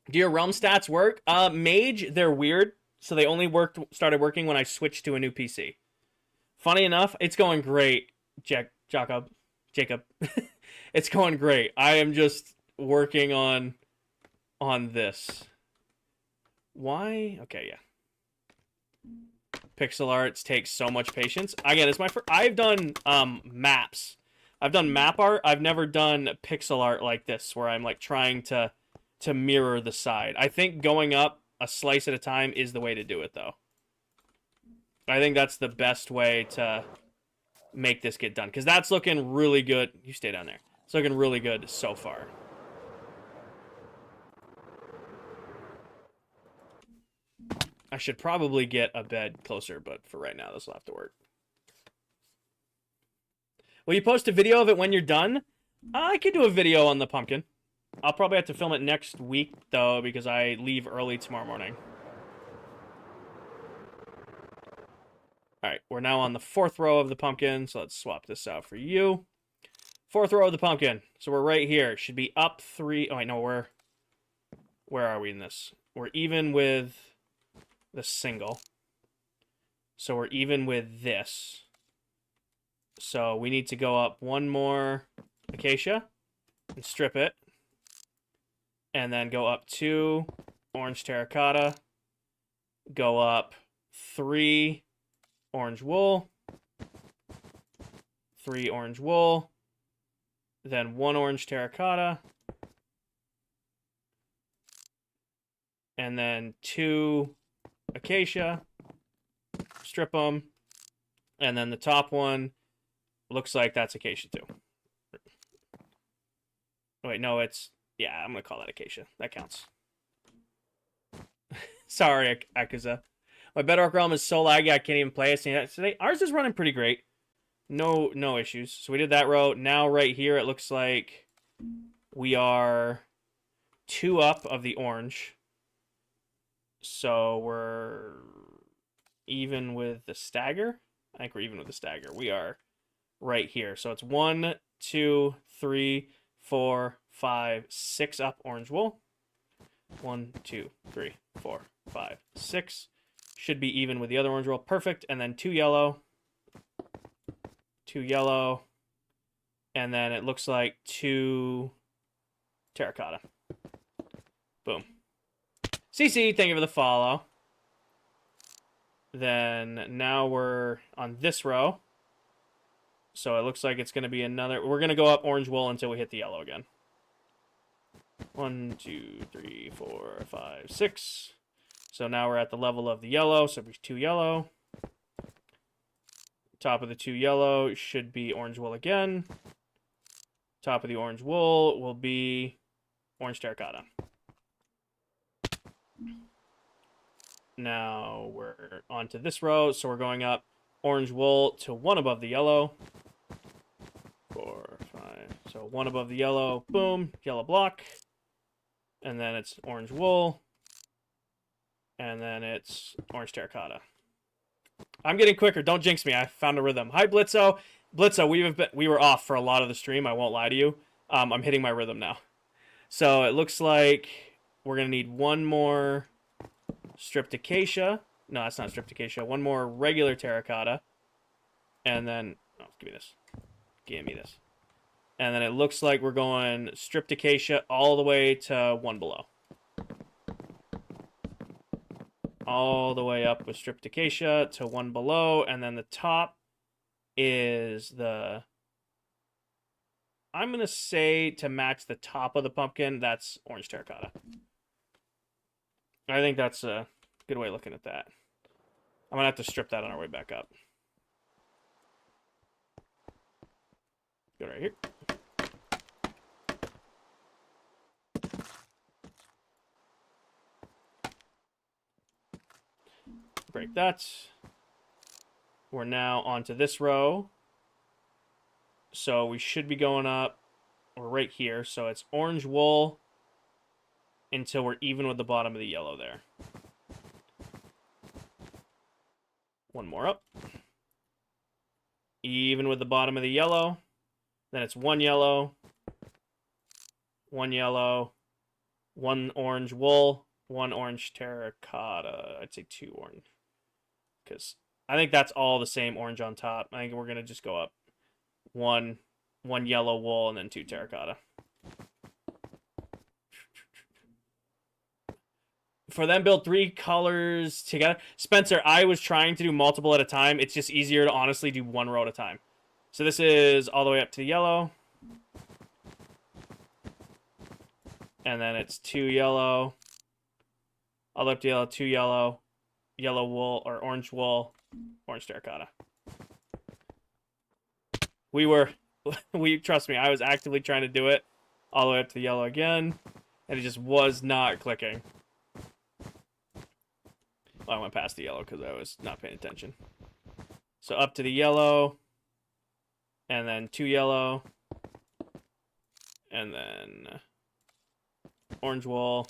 Do your realm stats work? Mage, they're weird. So they only started working when I switched to a new PC. Funny enough, it's going great, Jacob. It's going great. I am just working on this. Why? Okay, yeah. Pixel arts take so much patience. Again, it's my first. I've done maps. I've done map art. I've never done pixel art like this, where I'm like trying to mirror the side. I think going up a slice at a time is the way to do it, though. I think that's the best way to make this get done, because that's looking really good. You stay down there. It's looking really good so far. I should probably get a bed closer, but for right now, this will have to work. Will you post a video of it when you're done? I could do a video on the pumpkin. I'll probably have to film it next week, though, because I leave early tomorrow morning. Alright, we're now on the 4th row of the pumpkin, so let's swap this out for you. 4th row of the pumpkin. So we're right here. It should be up 3... Oh, wait, no, where are we in this? We're even with the single. So we're even with this. So we need to go up 1 more acacia and strip it. And then go up 2 orange terracotta. Go up 3 orange wool. 3 orange wool. Then 1 orange terracotta. And then 2 acacia. Strip them. And then the top one Looks like that's acacia too. Wait, no, it's... Yeah, I'm going to call that acacia. That counts. Sorry, Akaza. My Bedrock Realm is so laggy I can't even play it today. Ours is running pretty great. No issues. So we did that row. Now right here it looks like we are 2 up of the orange. So we're even with the stagger. I think we're even with the stagger. We are right here. So it's 1, 2, 3, 4, 5, 6 up orange wool. 1, 2, 3, 4, 5, 6. Should be even with the other orange wool. Perfect. And then 2 yellow. 2 yellow. And then it looks like 2 terracotta. Boom. CC, thank you for the follow. Then now we're on this row. So it looks like it's going to be another... We're going to go up orange wool until we hit the yellow again. 1, 2, 3, 4, 5, 6. So now we're at the level of the yellow. So there's 2 yellow. Top of the 2 yellow should be orange wool again. Top of the orange wool will be orange terracotta. Now we're onto this row. So we're going up orange wool to 1 above the yellow. 4, 5. So 1 above the yellow. Boom. Yellow block. And then it's orange wool. And then it's orange terracotta. I'm getting quicker. Don't jinx me. I found a rhythm. Hi, Blitzo. Blitzo, we were off for a lot of the stream. I won't lie to you. I'm hitting my rhythm now. So it looks like we're going to need 1 more stripped acacia. No, that's not stripped acacia. 1 more regular terracotta. And then... Oh, give me this. Give me this. And then it looks like we're going stripped acacia all the way to 1 below. All the way up with stripped acacia to 1 below. And then the top is the... I'm going to say to match the top of the pumpkin, that's orange terracotta. I think that's a good way of looking at that. I'm going to have to strip that on our way back up. Go right here. Break that. We're now onto this row. So we should be going up. We're right here. So it's orange wool until we're even with the bottom of the yellow there. 1 more up. Even with the bottom of the yellow. Then it's 1 yellow. 1 yellow. 1 orange wool. 1 orange terracotta. I'd say 2 orange. Because I think that's all the same orange on top. I think we're going to just go up 1 yellow wool and then 2 terracotta. For them, build 3 colors together. Spencer, I was trying to do multiple at a time. It's just easier to honestly do 1 row at a time. So this is all the way up to the yellow. And then it's 2 yellow. All the way up to yellow, 2 yellow. Yellow wool or orange wool. Orange terracotta. Trust me, I was actively trying to do it all the way up to the yellow again. And it just was not clicking. Well, I went past the yellow because I was not paying attention. So up to the yellow. And then 2 yellow. And then orange wool.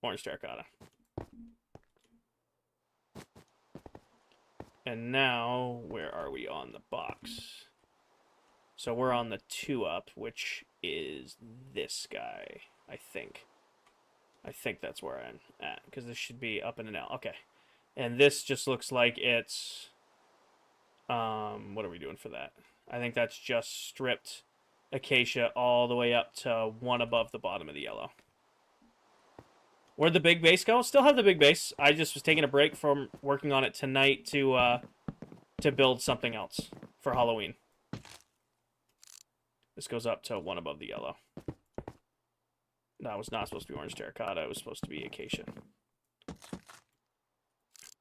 Orange terracotta. And now, where are we on the box? So we're on the 2 up, which is this guy, I think. I think that's where I'm at, because this should be up and an L. Okay. And this just looks like it's... what are we doing for that? I think that's just stripped acacia all the way up to 1 above the bottom of the yellow. Where'd the big base go? Still have the big base. I just was taking a break from working on it tonight to build something else for Halloween. This goes up to 1 above the yellow. That was not supposed to be orange terracotta. It was supposed to be acacia.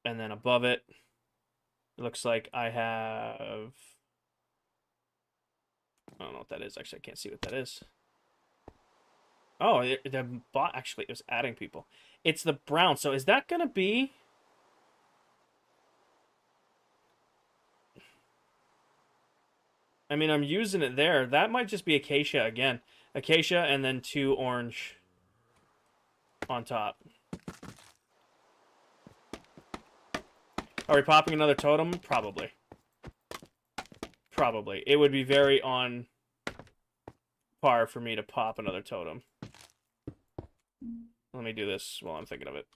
And then above it, it looks like I have I don't know what that is. Actually, I can't see what that is. Oh, the bot actually is adding people. It's the brown. So is that going to be... I mean, I'm using it there. That might just be acacia again. Acacia and then 2 orange on top. Are we popping another totem? Probably. Probably. It would be very on par for me to pop another totem. Let me do this while I'm thinking of it.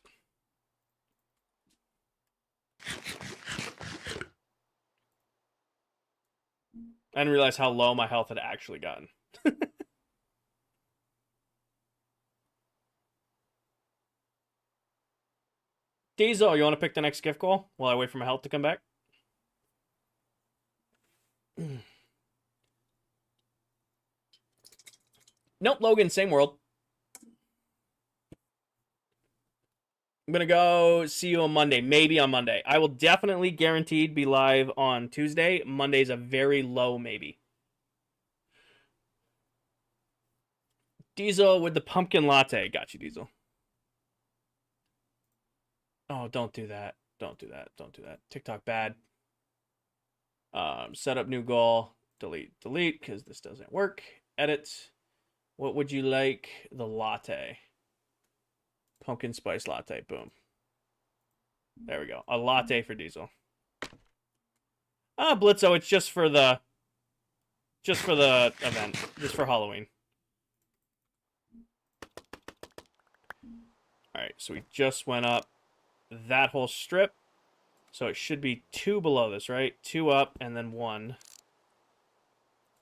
I didn't realize how low my health had actually gotten. Diesel, you want to pick the next gift goal while I wait for my health to come back? Nope, Logan, same world. I'm going to go see you on Monday. Maybe on Monday. I will definitely guaranteed be live on Tuesday. Monday's a very low maybe. Diesel with the pumpkin latte. Got you, Diesel. Oh, don't do that. Don't do that. Don't do that. TikTok bad. Set up new goal. Delete. Delete, because this doesn't work. Edit. What would you like? The latte. Pumpkin spice latte. Boom. There we go. A latte for Diesel. Blitzo, it's just for the event. Just for Halloween. Alright, so we just went up that whole strip. So it should be 2 below this, right? 2 up and then 1.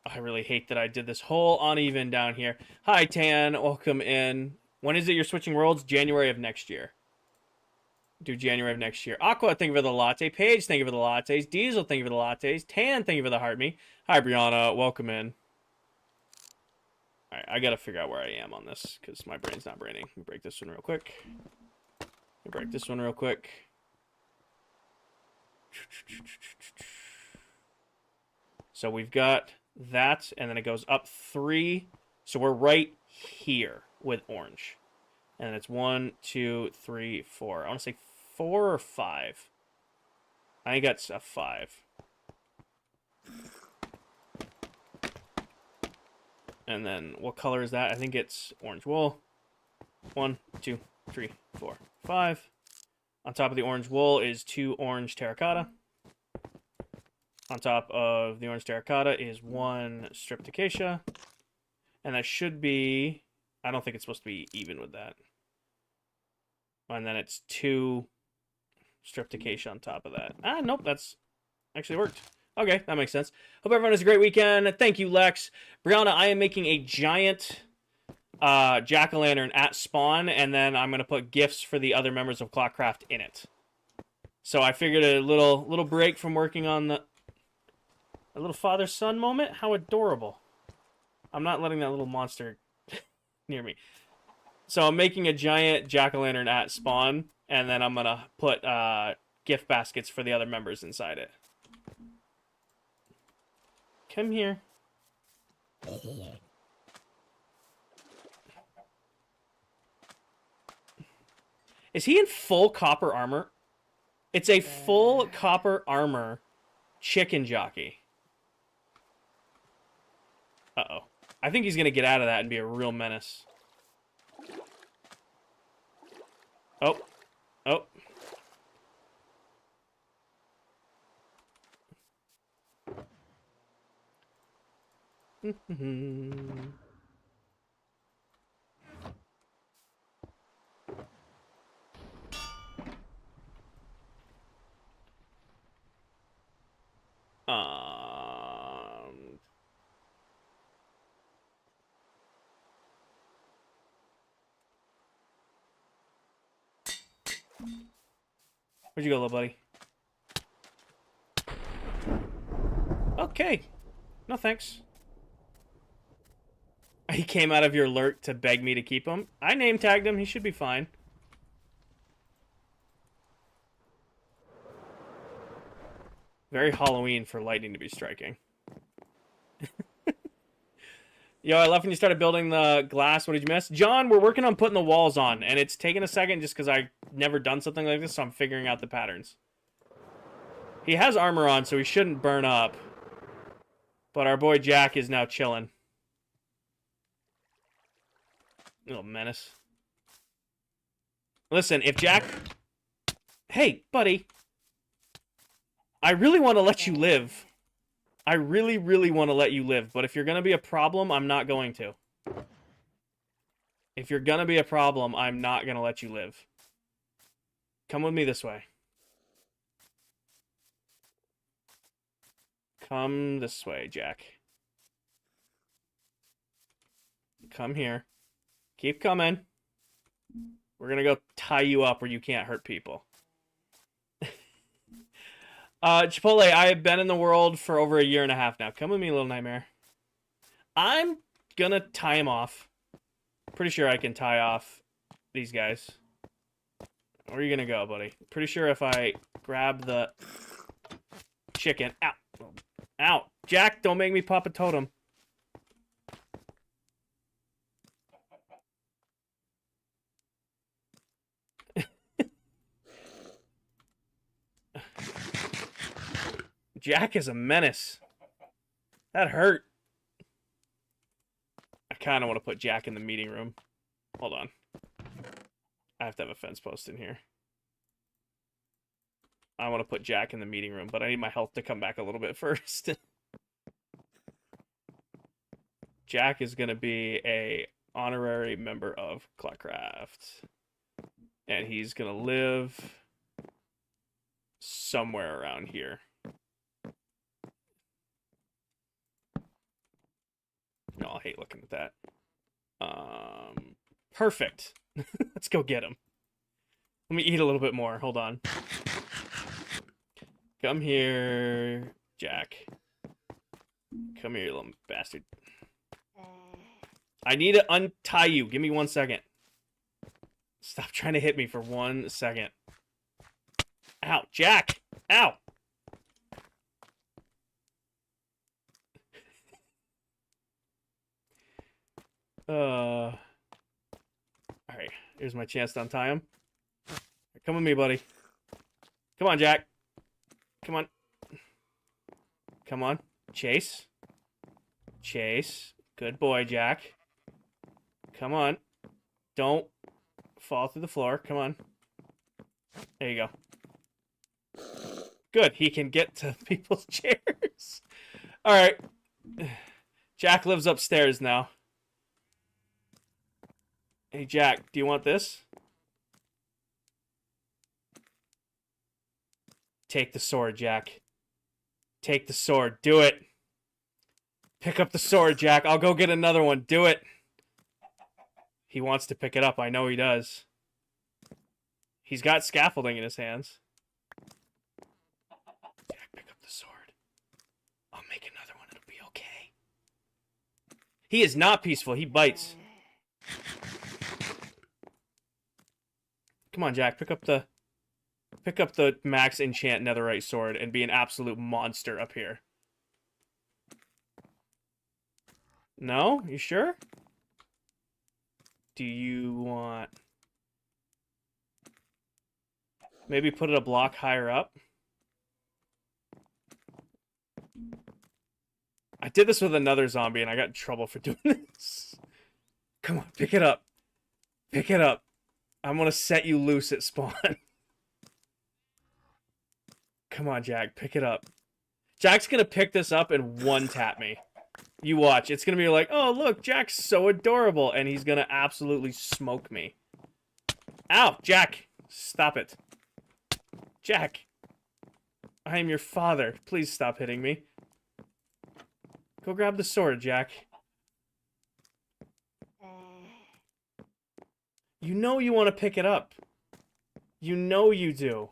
I really hate that I did this whole uneven down here. Hi, Tan. Welcome in. When is it you're switching worlds? January of next year. Do January of next year. Aqua, thank you for the latte. Paige, thank you for the lattes. Diesel, thank you for the lattes. Tan, thank you for the heart me. Hi, Brianna. Welcome in. Alright, I gotta figure out where I am on this, because my brain's not braining. Let me break this one real quick. So we've got that, and then it goes up 3. So we're right here with orange. And it's 1, 2, 3, 4. I want to say 4 or 5. I think that's a 5. And then what color is that? I think it's orange wool. 1, 2, 3, 4, 5. On top of the orange wool is 2 orange terracotta. On top of the orange terracotta is 1 stripped acacia. And that should be... I don't think it's supposed to be even with that. And then it's 2 stripped acacia on top of that. Nope, that's actually worked. Okay, that makes sense. Hope everyone has a great weekend. Thank you, Lex. Brianna, I am making a giant jack-o'-lantern at spawn, and then I'm going to put gifts for the other members of ClockCraft in it. So I figured a little break from working on a little father-son moment. How adorable. I'm not letting that little monster near me. So I'm making a giant jack-o'-lantern at spawn, and then I'm going to put gift baskets for the other members inside it. Come here. Is he in full copper armor? It's a full copper armor chicken jockey. Uh-oh. I think he's going to get out of that and be a real menace. Oh. Oh. Where'd you go, little buddy? Okay. No thanks. He came out of your lurk to beg me to keep him. I name tagged him. He should be fine. Very Halloween for lightning to be striking. Yo, I left when you started building the glass. What did you miss? John, we're working on putting the walls on, and it's taking a second just because I've never done something like this, so I'm figuring out the patterns. He has armor on, so he shouldn't burn up. But our boy Jack is now chilling. Little menace. Listen, if Jack... Hey, buddy. I really want to let you live. I really, really want to let you live. But if you're going to be a problem, I'm not going to. If you're going to be a problem, I'm not going to let you live. Come with me this way. Come this way, Jack. Come here. Keep coming. We're going to go tie you up where you can't hurt people. Chipotle, I have been in the world for over 1.5 years now. Come with me, little nightmare. I'm gonna tie him off. Pretty sure I can tie off these guys. Where are you gonna go, buddy? Pretty sure if I grab the chicken... Ow! Ow! Jack, don't make me pop a totem. Jack is a menace. That hurt. I kind of want to put Jack in the meeting room. Hold on. I have to have a fence post in here. I want to put Jack in the meeting room, but I need my health to come back a little bit first. Jack is going to be a honorary member of ClockCraft. And he's going to live somewhere around here. No, I hate looking at that. Perfect. Let's go get him. Let me eat a little bit more. Hold on. Come here, Jack. Come here, you little bastard. I need to untie you. Give me 1 second. Stop trying to hit me for 1 second. Ow, Jack! Ow! Alright, here's my chance to untie him. Come with me, buddy. Come on, Jack. Come on. Come on. Chase. Chase. Good boy, Jack. Come on. Don't fall through the floor. Come on. There you go. Good. He can get to people's chairs. Alright. Jack lives upstairs now. Hey, Jack, do you want this? Take the sword, Jack. Take the sword. Do it. Pick up the sword, Jack. I'll go get another one. Do it. He wants to pick it up. I know he does. He's got scaffolding in his hands. Jack, pick up the sword. I'll make another one. It'll be okay. He is not peaceful. He bites. Come on, Jack. Pick up the max enchant netherite sword and be an absolute monster up here. No? You sure? Do you want... Maybe put it a block higher up? I did this with another zombie and I got in trouble for doing this. Come on, pick it up. Pick it up. I'm gonna set you loose at spawn. Come on, Jack. Pick it up. Jack's gonna pick this up and one-tap me. You watch. It's gonna be like, oh, look, Jack's so adorable. And he's gonna absolutely smoke me. Ow, Jack. Stop it. Jack. I am your father. Please stop hitting me. Go grab the sword, Jack. You know you want to pick it up. You know you do.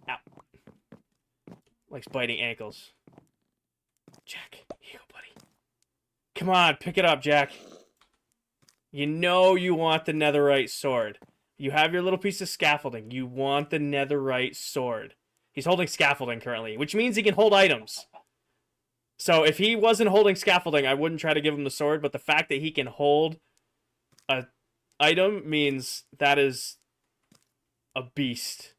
Ow. Likes biting ankles. Jack, here you go, buddy. Come on, pick it up, Jack. You know you want the netherite sword. You have your little piece of scaffolding. You want the netherite sword. He's holding scaffolding currently, which means he can hold items. So if he wasn't holding scaffolding, I wouldn't try to give him the sword, but the fact that he can hold a item means that is a beast.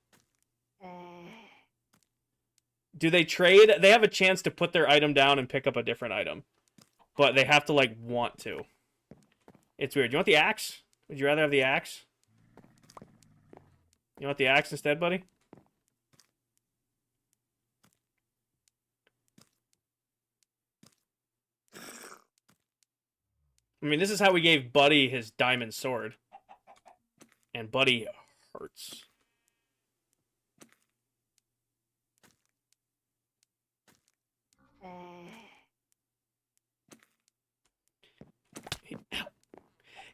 Do they trade? They have a chance to put their item down and pick up a different item. But they have to, like, want to. It's weird. You want the axe? Would you rather have the axe? You want the axe instead, buddy? I mean, this is how we gave Buddy his diamond sword. And Buddy hurts.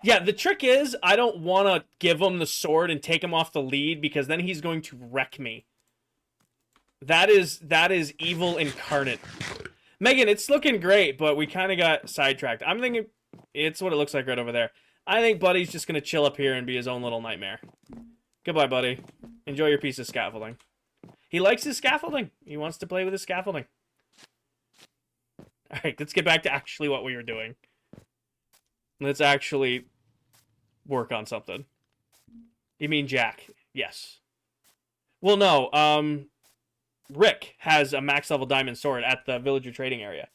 Yeah, the trick is, I don't want to give him the sword and take him off the lead, because then he's going to wreck me. That is evil incarnate. Megan, it's looking great, but we kind of got sidetracked. I'm thinking it's what it looks like right over there. I think Buddy's just going to chill up here and be his own little nightmare. Goodbye, Buddy. Enjoy your piece of scaffolding. He likes his scaffolding. He wants to play with his scaffolding. All right, let's get back to actually what we were doing. Let's actually work on something. You mean Jack? Yes. Well, no. Rick has a max level diamond sword at the villager trading area.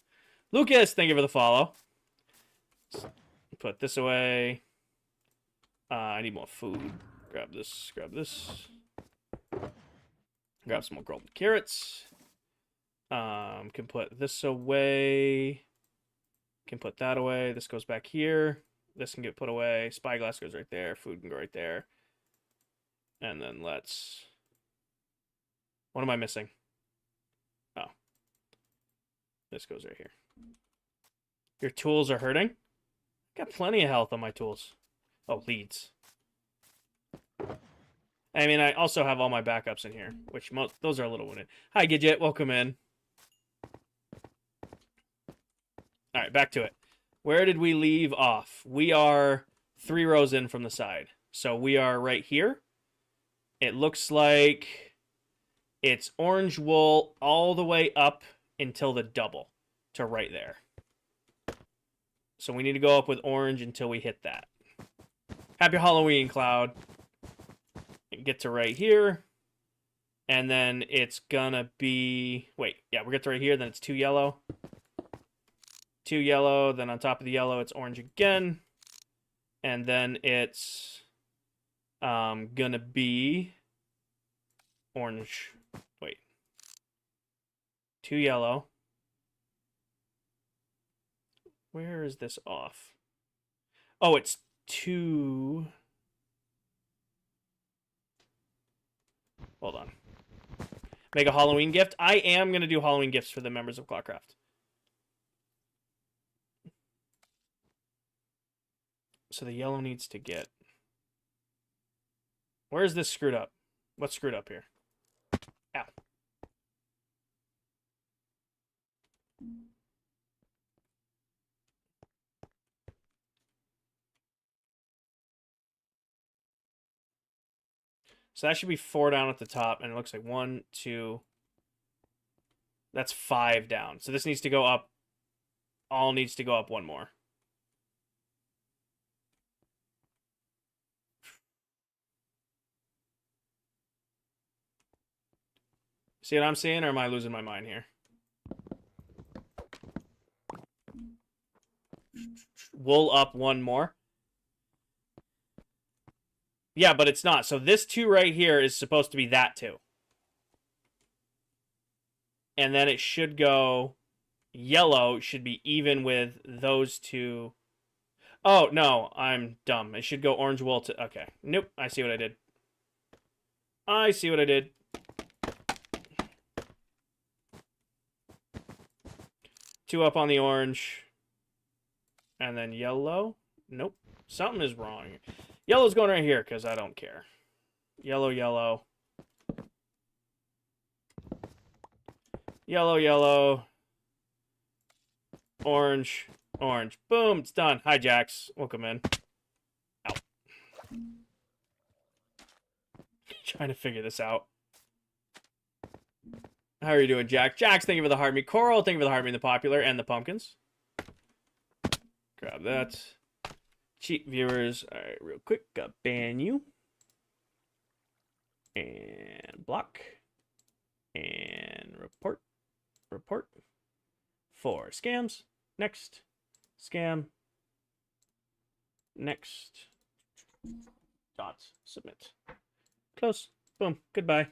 Lucas, thank you for the follow. Put this away. I need more food. Grab this. Grab this. Grab some more golden carrots. Can put this away. Can put that away. This goes back here. This can get put away. Spyglass goes right there. Food can go right there. And then let's... What am I missing? Oh. This goes right here. Your tools are hurting? Got plenty of health on my tools. Oh, leads. I mean, I also have all my backups in here, which those are a little wounded. Hi, Gidget. Welcome in. All right, back to it. Where did we leave off? We are 3 rows in from the side. So we are right here. It looks like it's orange wool all the way up until the double to right there. So we need to go up with orange until we hit that. Happy Halloween, Cloud. Get to right here. And then it's gonna be... Wait, yeah, we get to right here, then it's 2 yellow. 2 yellow, then on top of the yellow, it's orange again. And then it's gonna be orange. Wait. 2 yellow. Where is this off? Oh, it's 2... Hold on. Make a Halloween gift? I am going to do Halloween gifts for the members of ClockCraft. So the yellow needs to get... Where is this screwed up? What's screwed up here? Ow. So that should be 4 down at the top, and it looks like 1, 2... That's 5 down. So this needs to go up. All needs to go up 1 more. See what I'm seeing, or am I losing my mind here? Wool up 1 more. Yeah, but it's not. So this 2 right here is supposed to be that 2. And then it should go... Yellow should be even with those 2. Oh, no. I'm dumb. It should go orange wool to... Okay. Nope. I see what I did. I see what I did. Two up on the orange. And then yellow. Nope. Something is wrong. Yellow's going right here because I don't care. Yellow, yellow. Yellow, yellow. Orange, orange. Boom, it's done. Hi, Jax. Welcome in. Ow. Trying to figure this out. How are you doing, Jack? Jax, thank you for the heart me. Coral, thank you for the heart me, the popular, and the pumpkins. Grab that. Cheap viewers. All right, real quick. Ban you. And block. And report. Report. 4 scams. Next. Scam. Next. Dots. Submit. Close. Boom. Goodbye.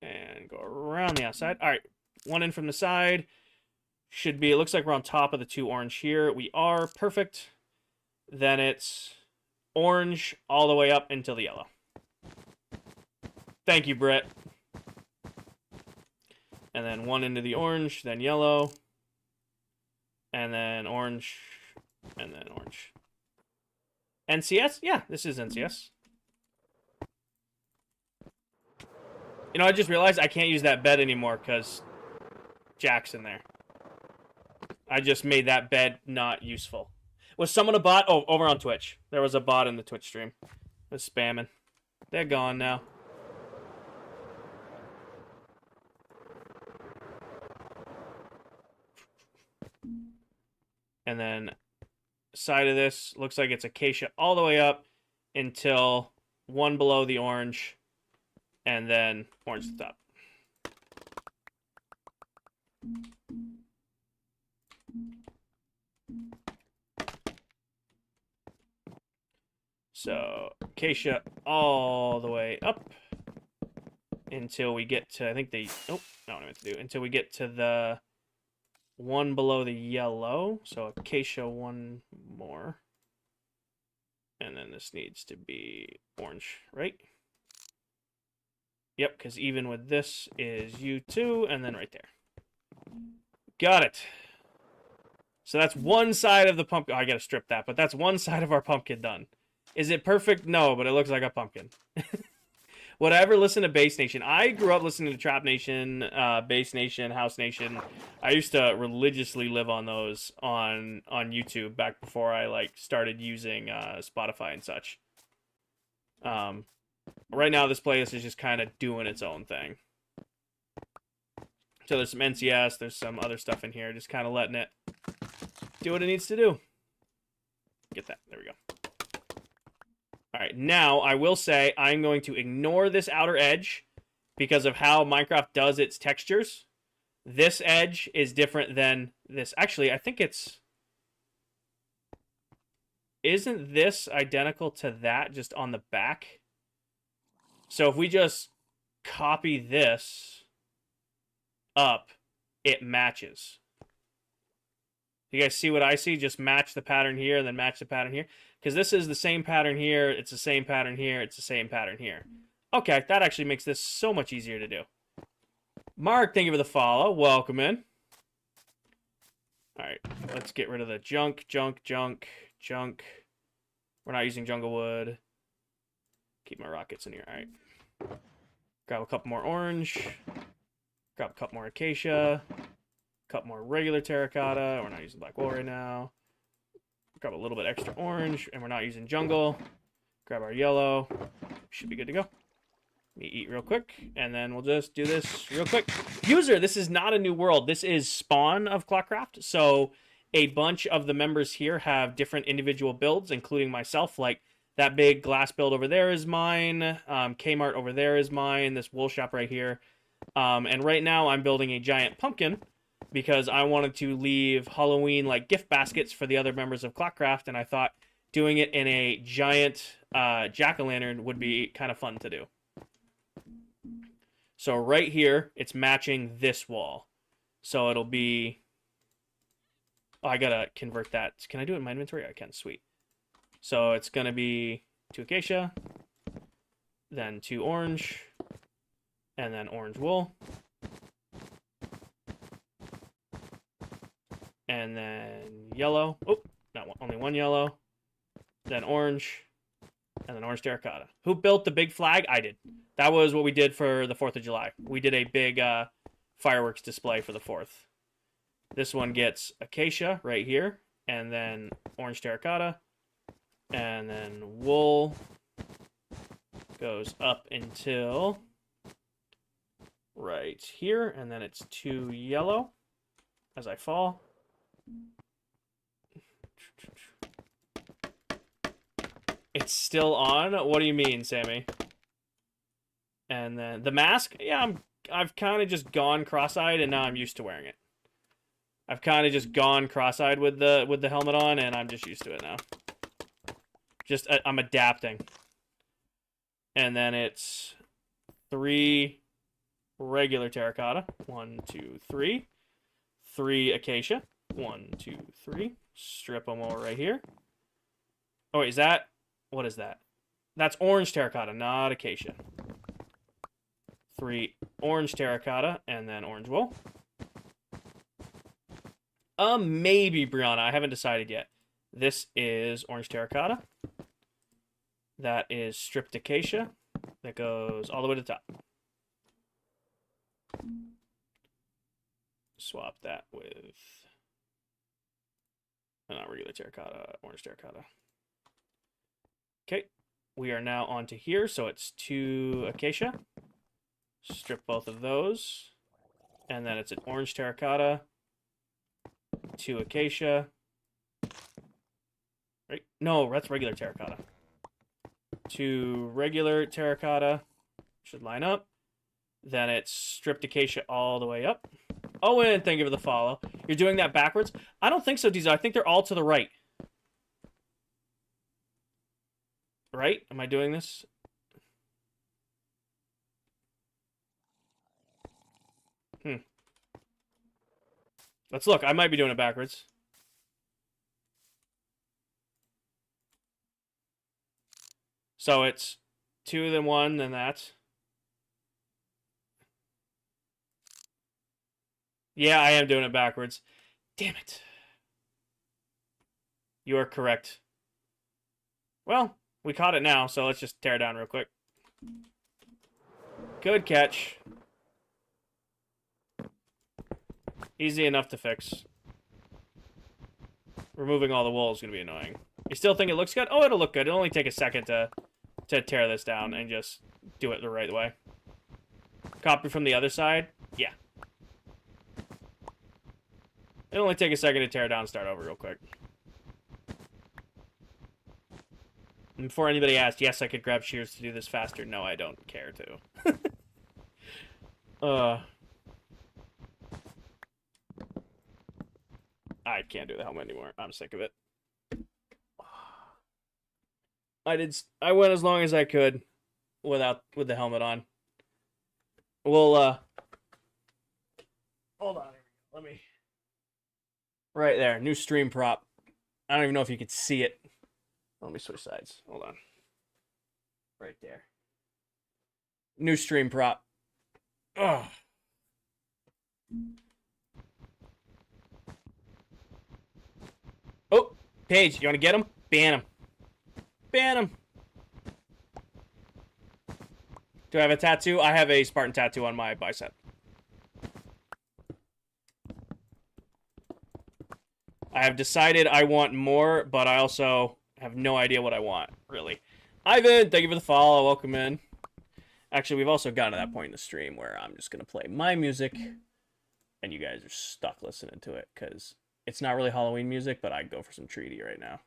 And go around the outside. All right. 1 in from the side. Should be, it looks like we're on top of the 2 orange here. We are. Perfect. Then it's orange all the way up until the yellow. Thank you, Brett. And then 1 into the orange, then yellow. And then orange. And then orange. NCS? Yeah, this is NCS. You know, I just realized I can't use that bed anymore because Jack's in there. I just made that bed not useful. Was someone a bot? Oh, over on Twitch. There was a bot in the Twitch stream. It was spamming. They're gone now. And then side of this looks like it's acacia all the way up until 1 below the orange. And then orange at the top. So, acacia all the way up until we get to, I think they, oh, not what I meant to do, until we get to the 1 below the yellow. So, acacia 1 more. And then this needs to be orange, right? Yep, because even with this is U2, and then right there. Got it. So that's one side of the pumpkin. Oh, I gotta strip that, but that's one side of our pumpkin done. Is it perfect? No, but it looks like a pumpkin. Would I ever listen to Base Nation? I grew up listening to Trap Nation, Base Nation, House Nation. I used to religiously live on those on YouTube back before I like started using Spotify and such. Right now, this playlist is just kind of doing its own thing. So there's some NCS, there's some other stuff in here, just kind of letting it do what it needs to do. Get that. There we go. All right, now I will say I'm going to ignore this outer edge because of how Minecraft does its textures. This edge is different than this. Actually, I think it's... Isn't this identical to that just on the back? So if we just copy this up, it matches. You guys see what I see? Just match the pattern here and then match the pattern here. Because this is the same pattern here, it's the same pattern here, it's the same pattern here. Okay, that actually makes this so much easier to do. Mark, thank you for the follow. Welcome in. Alright, let's get rid of the junk. We're not using jungle wood. Keep my rockets in here. Alright. Grab a couple more orange. Grab a couple more acacia. A couple more regular terracotta. We're not using black wool right now. Grab a little bit extra orange, and we're not using jungle. Grab our yellow. Should be good to go. Let me eat real quick, and then we'll just do this real quick. User, this is not a new world. This is spawn of ClockCraft. So a bunch of the members here have different individual builds, including myself. Like that big glass build over there is mine. Kmart over there is mine. This wool shop right here. And right now I'm building a giant pumpkin, because I wanted to leave Halloween like gift baskets for the other members of ClockCraft, and I thought doing it in a giant jack-o'-lantern would be kind of fun to do. So right here, it's matching this wall. So it'll be... Oh, I gotta convert that. Can I do it in my inventory? I can, sweet. So it's gonna be 2 acacia, then 2 orange, and then orange wool. And then yellow. Oh, not one, only 1 yellow. Then orange. And then orange terracotta. Who built the big flag? I did. That was what we did for the 4th of July. We did a big fireworks display for the 4th. This one gets acacia right here. And then orange terracotta. And then wool goes up until right here, and then it's 2 yellow as I fall. It's still on? What do you mean, Sammy? And then the mask, yeah, I've kind of just gone cross-eyed, and now I'm used to wearing it. I've kind of just gone cross-eyed with the helmet on, and I'm just used to it now. Just I'm adapting. And then it's 3 regular terracotta. 1, 2, 3. 3 acacia. 1, 2, 3. Strip them over right here. Oh, wait, is that... What is that? That's orange terracotta, not acacia. 3 orange terracotta, and then orange wool. Maybe, Brianna. I haven't decided yet. This is orange terracotta. That is stripped acacia. That goes all the way to the top. Swap that with... not regular terracotta, orange terracotta. Okay. We are now onto here, so it's 2 acacia. Strip both of those. And then it's an orange terracotta. 2 acacia. Right? No, that's regular terracotta. 2 regular terracotta. Should line up. Then it's stripped acacia all the way up. Owen, thank you for the follow. You're doing that backwards? I don't think so, Diesel. I think they're all to the right. Right? Am I doing this? Let's look. I might be doing it backwards. So it's 2, then 1, then that. Yeah, I am doing it backwards. Damn it. You are correct. Well, we caught it now, so let's just tear it down real quick. Good catch. Easy enough to fix. Removing all the wool is going to be annoying. You still think it looks good? Oh, it'll look good. It'll only take a second to tear this down and just do it the right way. Copy from the other side? Yeah. It'll only take a second to tear it down and start over real quick. And before anybody asked, yes, I could grab shears to do this faster. No, I don't care to. I can't do the helmet anymore. I'm sick of it. I went as long as I could with the helmet on. We'll hold on. Let me. Right there, new stream prop. I don't even know if you could see it. Let me switch sides. Hold on. Right there. New stream prop. Ugh. Oh, Paige, you want to get him? Ban him. Ban him. Do I have a tattoo? I have a Spartan tattoo on my bicep. I have decided I want more, but I also have no idea what I want, really. Ivan, thank you for the follow. Welcome in. Actually, we've also gotten to that point in the stream where I'm just going to play my music, and you guys are stuck listening to it, because it's not really Halloween music, but I'd go for some Treaty right now.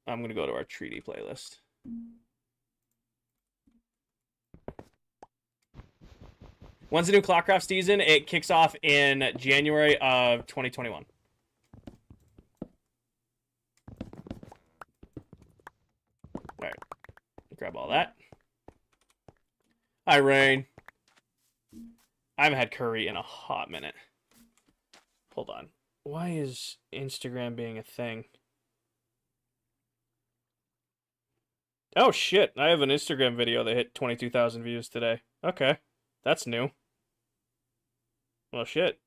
I'm going to go to our Treaty playlist. When's the new ClockCraft season? It kicks off in January of 2021. Alright. Grab all that. Hi, Rain. I haven't had curry in a hot minute. Hold on. Why is Instagram being a thing? Oh, shit. I have an Instagram video that hit 22,000 views today. Okay. That's new. Well, shit.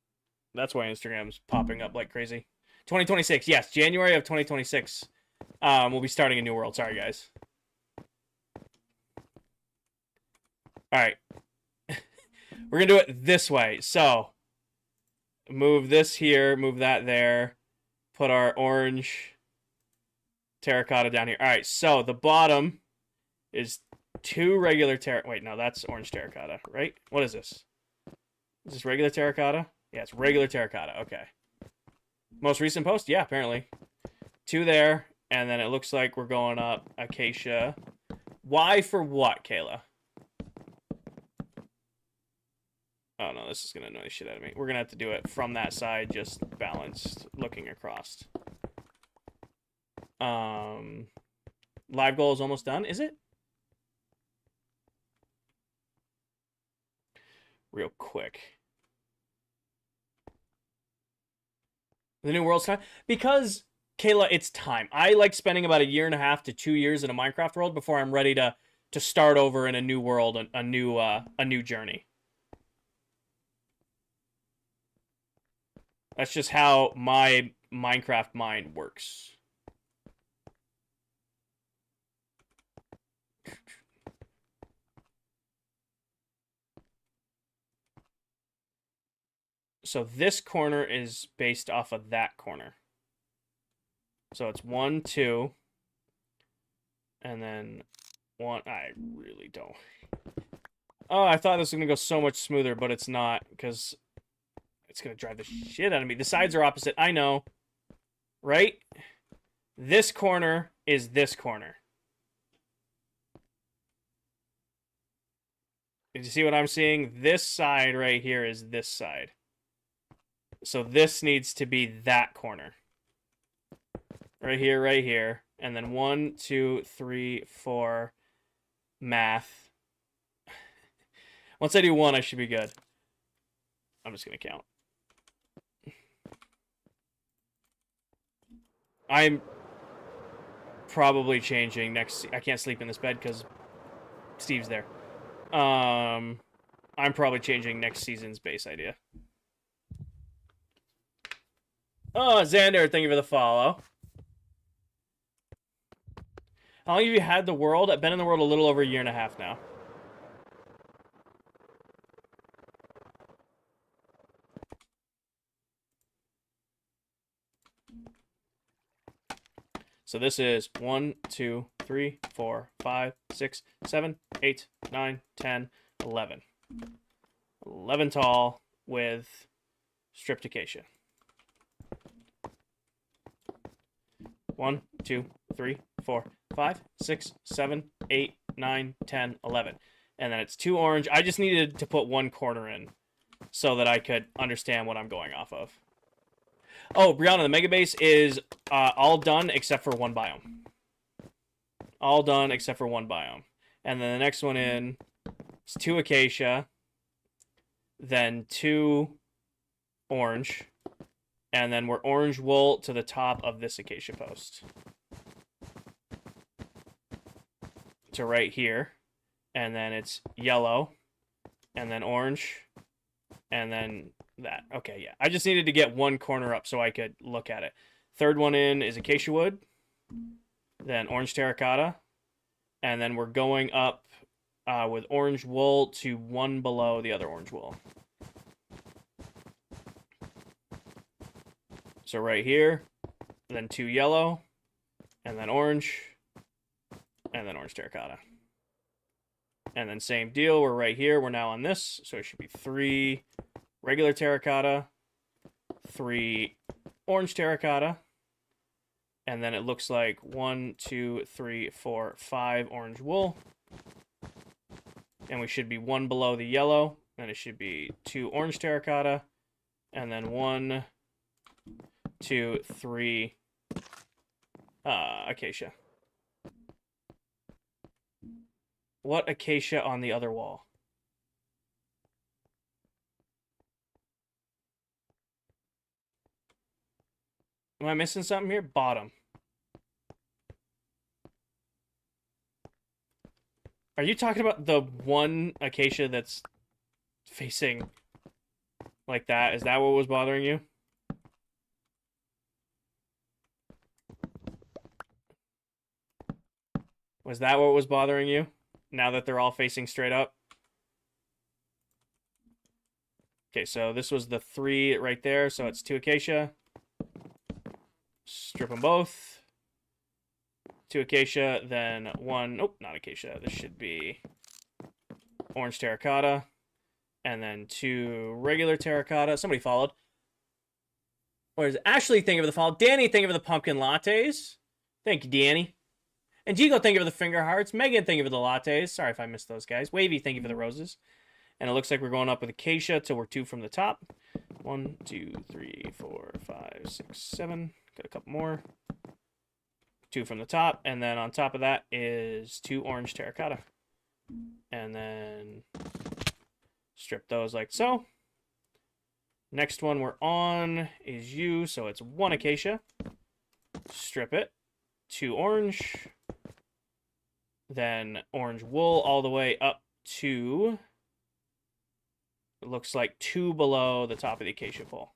That's why Instagram's popping up like crazy. 2026. Yes, January of 2026. We'll be starting a new world. Sorry, guys. All right. We're going to do it this way. So, move this here, move that there. put our orange terracotta down here. All right, so the bottom is 2 regular terracotta. Wait, no, that's orange terracotta, right? What is this? Is this regular terracotta? Yeah, it's regular terracotta. Okay. Most recent post? Yeah, apparently. 2 there, and then it looks like we're going up acacia. Why for what, Kayla? Oh, no, this is going to annoy the shit out of me. We're going to have to do it from that side, just balanced, looking across. Live goal is almost done, is it? Real quick. The new world's time? Because, Kayla, it's time. I like spending about 1.5 to 2 years in a Minecraft world before I'm ready to start over in a new world, a new journey. That's just how my Minecraft mind works. So this corner is based off of that corner. So it's 1, 2, and then 1. I really don't. Oh, I thought this was going to go so much smoother, but it's not, because it's going to drive the shit out of me. The sides are opposite. I know. Right? This corner is this corner. Did you see what I'm seeing? This side right here is this side. So this needs to be that corner. Right here. And then 1, 2, 3, 4. Math. Once I do 1, I should be good. I'm just going to count. I'm probably changing next... I can't sleep in this bed because Steve's there. I'm probably changing next season's base idea. Oh, Xander, thank you for the follow. How long have you had the world? I've been in the world a little over 1.5 years now. So this is 1, 2, 3, 4, 5, 6, 7, 8, 9, 10, 11. 11 tall with stripped acacia. 1, 2, 3, 4, 5, 6, 7, 8, 9, 10, 11. And then it's 2 orange. I just needed to put 1 corner in so that I could understand what I'm going off of. Oh, Brianna, the mega base is all done except for 1 biome. All done except for 1 biome. And then the next one in is 2 acacia, then 2 orange, and then we're orange wool to the top of this acacia post. To right here. And then it's yellow, and then orange, and then that. Okay, yeah. I just needed to get 1 corner up so I could look at it. Third one in is acacia wood, then orange terracotta, and then we're going up with orange wool to 1 below the other orange wool. So right here, then 2 yellow, and then orange terracotta. And then same deal, we're right here, we're now on this, so it should be 3 regular terracotta, 3 orange terracotta, and then it looks like 1, 2, 3, 4, 5 orange wool. And we should be 1 below the yellow, and it should be 2 orange terracotta, and then 1, 2, 3 acacia. What acacia on the other wall? Am I missing something here? Bottom. Are you talking about the 1 acacia that's facing like that? Is that what was bothering you? Was that what was bothering you? Now that they're all facing straight up? Okay, so this was the 3 right there, so it's 2 acacia. Strip them both. 2 acacia, then 1... Nope, not acacia. This should be orange terracotta. And then 2 regular terracotta. Somebody followed. Or is Ashley, thank you for the follow. Danny, thank you for the pumpkin lattes. Thank you, Danny. And Jigo, thank you for the finger hearts. Megan, thank you for the lattes. Sorry if I missed those guys. Wavy, thank you for the roses. And it looks like we're going up with acacia till we're 2 from the top. 1, 2, 3, 4, 5, 6, 7. Got a couple more. 2 from the top. And then on top of that is 2 orange terracotta. And then strip those like so. Next one we're on is you. So it's 1 acacia. Strip it. 2 orange. Then orange wool all the way up to, it looks like 2 below the top of the acacia pole.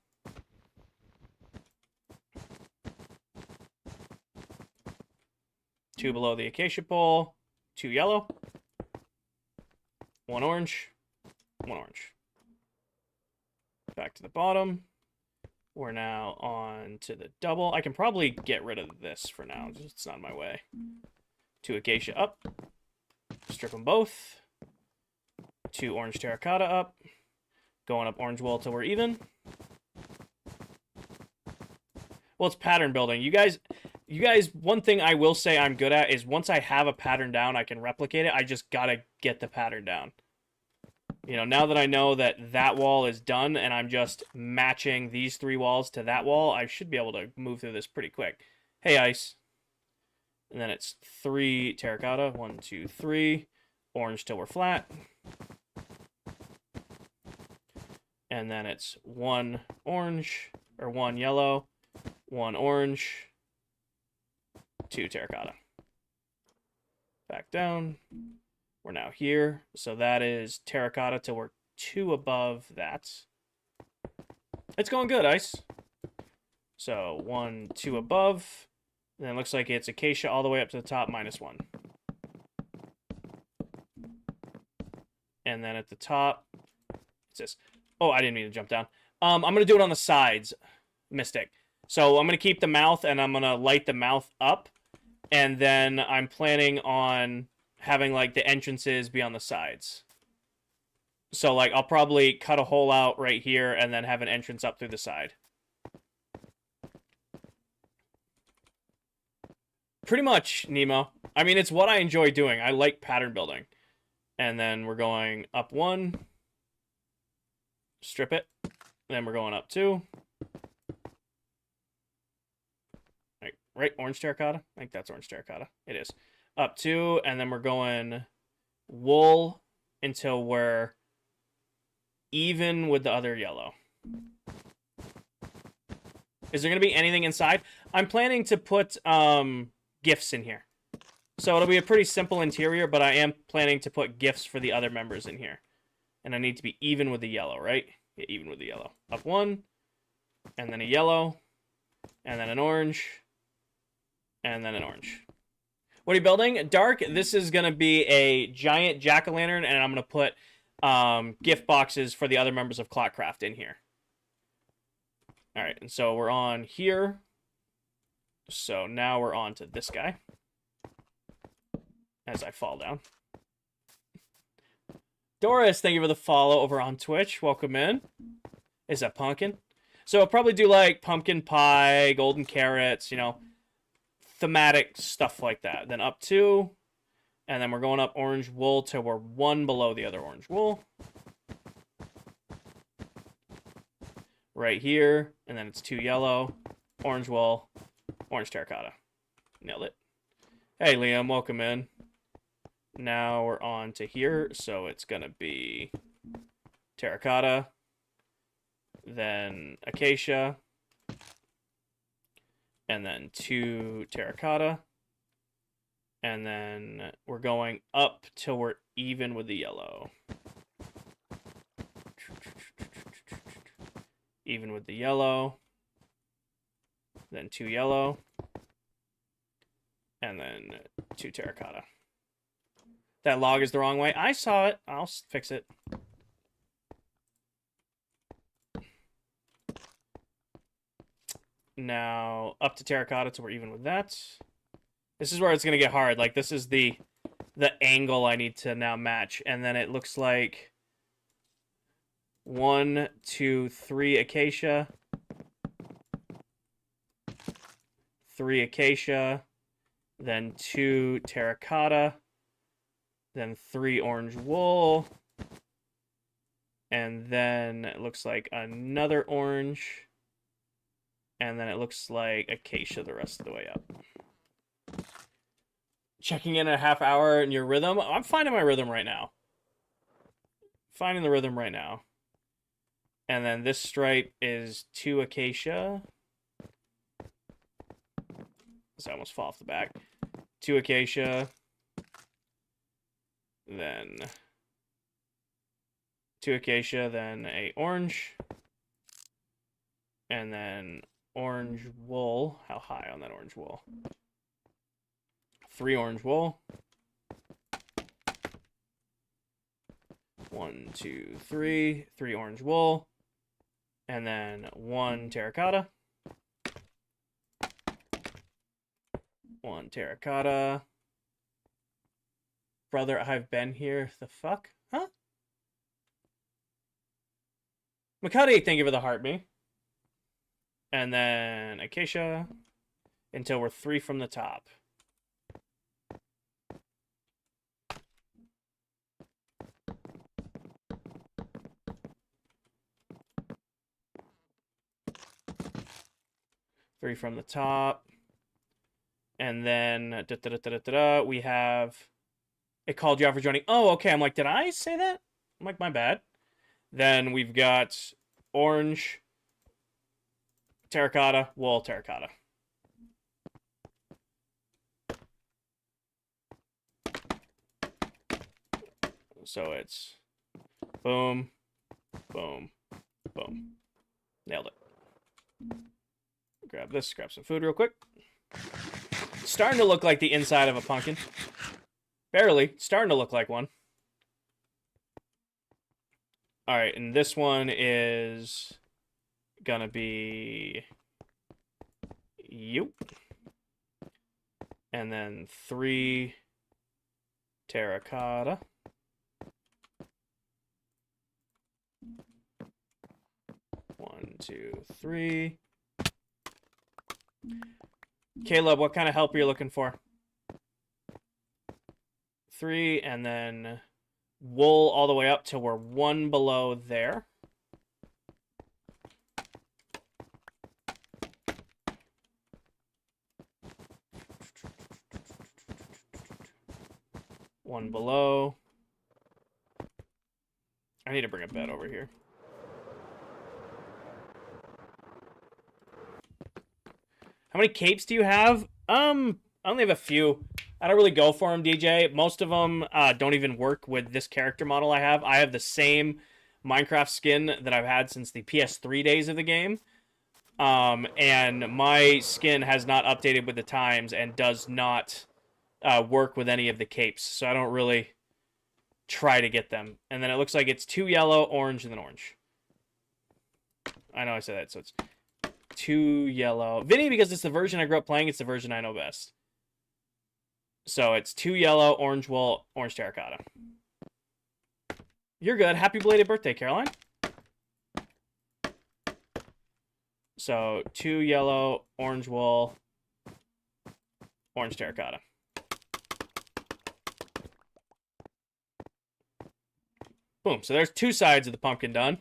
Two below the acacia pole, 2 yellow, 1 orange, 1 orange. Back to the bottom. We're now on to the double. I can probably get rid of this for now. It's not in my way. 2 acacia up. Strip them both. 2 orange terracotta up. Going up orange wool till we're even. Well, it's pattern building. You guys, one thing I will say I'm good at is once I have a pattern down, I can replicate it. I just gotta get the pattern down. You know, now that I know that that wall is done and I'm just matching these 3 walls to that wall, I should be able to move through this pretty quick. Hey, Ice. And then it's 3 terracotta. 1, 2, 3. Orange till we're flat. And then it's 1 orange, or 1 yellow, 1 orange, 2 terracotta. Back down. We're now here. So that is terracotta till we're 2 above that. It's going good, Ice. So 1, 2 above. And then it looks like it's acacia all the way up to the top, -1. And then at the top, it says, oh, I didn't mean to jump down. I'm going to do it on the sides. Mistake. So I'm going to keep the mouth, and I'm going to light the mouth up. And then I'm planning on having, like, the entrances be on the sides. So, like, I'll probably cut a hole out right here and then have an entrance up through the side. Pretty much, Nemo. I mean, it's what I enjoy doing. I like pattern building. And then we're going up 1. Strip it. And then we're going up 2. Right, orange terracotta? I think that's orange terracotta. It is. Up 2, and then we're going wool until we're even with the other yellow. Is there going to be anything inside? I'm planning to put gifts in here. So it'll be a pretty simple interior, but I am planning to put gifts for the other members in here. And I need to be even with the yellow, right? Yeah, even with the yellow. Up 1, and then a yellow, and then an orange, and then an orange. What are you building? Dark, this is going to be a giant jack-o'-lantern, and I'm going to put gift boxes for the other members of ClockCraft in here. All right, and so we're on here. So now we're on to this guy. As I fall down. Doris, thank you for the follow over on Twitch. Welcome in. Is that pumpkin? So I'll probably do like pumpkin pie, golden carrots, you know, thematic stuff like that. Then up 2, and then we're going up orange wool till we're 1 below the other orange wool. Right here, and then it's 2 yellow, orange wool, orange terracotta. Nailed it. Hey, Liam, welcome in. Now we're on to here, so it's going to be terracotta, then acacia, and then 2 terracotta, and then we're going up till we're even with the yellow. Even with the yellow, then 2 yellow, and then 2 terracotta. That log is the wrong way. I saw it. I'll fix it. Now up to terracotta, so we're even with that. This is where it's gonna get hard. Like this is the angle I need to now match, and then it looks like 1, 2, 3 acacia, 3 acacia, then 2 terracotta, then 3 orange wool, and then it looks like another orange, and then it looks like acacia the rest of the way up. Checking in a half hour in your rhythm. I'm finding my rhythm right now. Finding the rhythm right now. And then this stripe is 2 acacia. So I almost fall off the back. 2 acacia. Then 2 acacia, then a orange. And then orange wool. How high on that orange wool? 3 orange wool. 1, 2, 3. 3 orange wool. And then 1 terracotta. 1 terracotta. Brother, I've been here. The fuck? Huh? Makati, thank you for the heart, me. And then acacia. Until we're 3 from the top. Three from the top. And then we have it called you out for joining. Oh, okay. I'm like, did I say that? I'm like, my bad. Then we've got orange, terracotta, wool, terracotta. So it's boom, boom, boom. Nailed it. Grab this, grab some food real quick. It's starting to look like the inside of a pumpkin. Barely. Starting to look like one. Alright, and this one is gonna be you. And then 3 terracotta. One, 2, 3. Caleb, what kind of help are you looking for? 3, and then wool all the way up till we're 1 below there. One below. I need to bring a bed over here. How many capes do you have? I only have a few. I don't really go for them, DJ. Most of them don't even work with this character model I have. I have the same Minecraft skin that I've had since the PS3 days of the game. And my skin has not updated with the times and does not work with any of the capes. So I don't really try to get them. And then it looks like it's 2 yellow, orange, and then orange. I know I said that, so it's 2 yellow. Vinny, because it's the version I grew up playing, it's the version I know best. So it's 2 yellow, orange wool, orange terracotta. You're good. Happy belated birthday, Caroline. So 2 yellow, orange wool, orange terracotta. Boom. So there's 2 sides of the pumpkin done.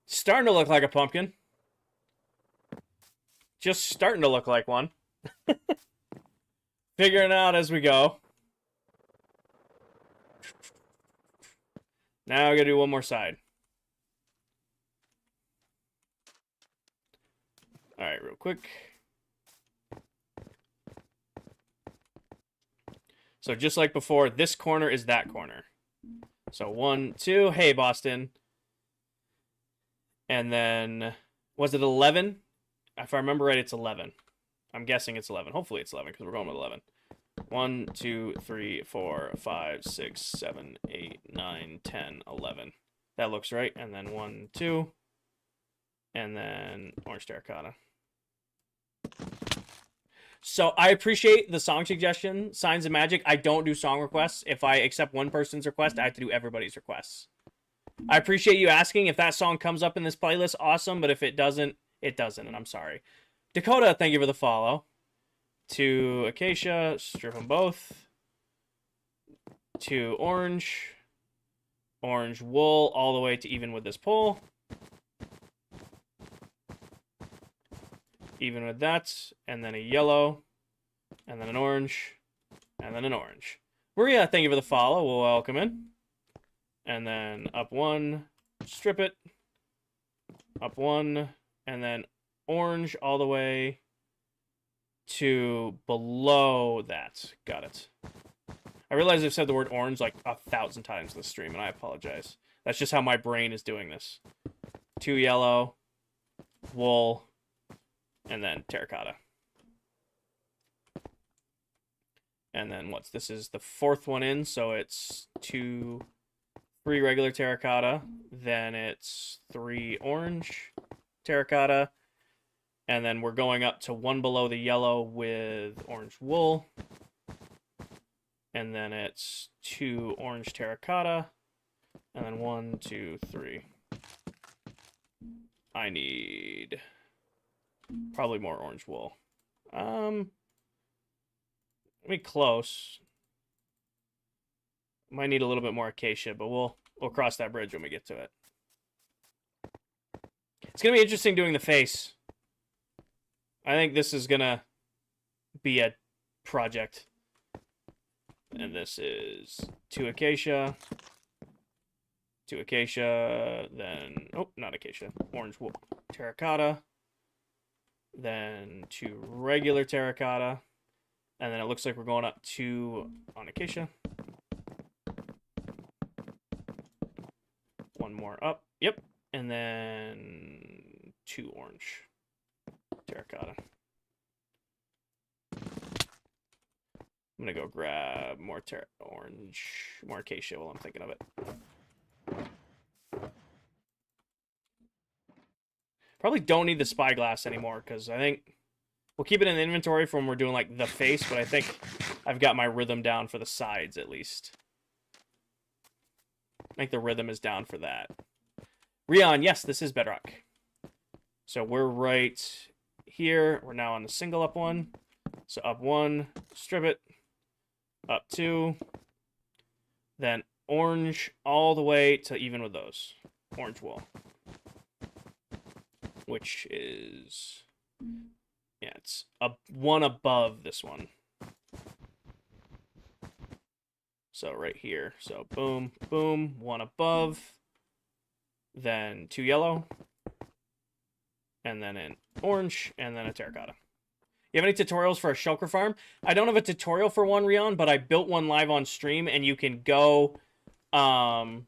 Starting to look like a pumpkin. Just starting to look like one. Figuring it out as we go. Now I gotta do one more side. Alright, real quick. So just like before, this corner is that corner. So 1, 2. Hey, Boston. And then, was it 11? If I remember right, it's 11. I'm guessing it's 11. Hopefully it's 11 because we're going with 11. 1, 2, 3, 4, 5, 6, 7, 8, 9, 10, 11. That looks right. And then 1, 2. and then orange terracotta. So I appreciate the song suggestion, Signs of Magic. I don't do song requests. If I accept one person's request, I have to do everybody's requests. I appreciate you asking. If that song comes up in this playlist, awesome. But if it doesn't, it doesn't, and I'm sorry. Dakota, thank you for the follow. To Acacia, strip them both. To orange. Orange wool all the way to even with this pole. Even with that, and then a yellow, and then an orange, and then an orange. Maria, thank you for the follow. We'll welcome in. And then up one, strip it. Up one, and then orange all the way to below that. Got it. I realize I've said the word orange like 1,000 times in the stream, and I apologize. That's just how my brain is doing this. 2 yellow, wool, and then terracotta. And then this is the 4th one in, so it's 3 regular terracotta, then it's 3 orange terracotta, and then we're going up to 1 below the yellow with orange wool, and then it's 2 orange terracotta, and then 1, 2, 3. I need probably more orange wool. Close. Might need a little bit more acacia, but we'll cross that bridge when we get to it. It's gonna be interesting doing the face. I think this is gonna be a project. And this is 2 acacia. 2 acacia, then not acacia. Orange wool terracotta. Then 2 regular terracotta. And then it looks like we're going up 2 on acacia. 1 more up. Yep. And then 2 orange terracotta. I'm going to go grab more more acacia while I'm thinking of it. Probably don't need the spyglass anymore, because I think we'll keep it in the inventory for when we're doing, like, the face, but I think I've got my rhythm down for the sides, at least. I think the rhythm is down for that. Rion, yes, this is bedrock. So we're right here. We're now on the single up one. So up 1, strip it. Up 2. Then orange all the way to even with those. Orange wool. Which is... yeah, it's one above this one. So right here. So boom, boom, 1 above. Then 2 yellow. And then an orange, and then a terracotta. You have any tutorials for a shulker farm? I don't have a tutorial for one, Rion, but I built one live on stream, and you can go copy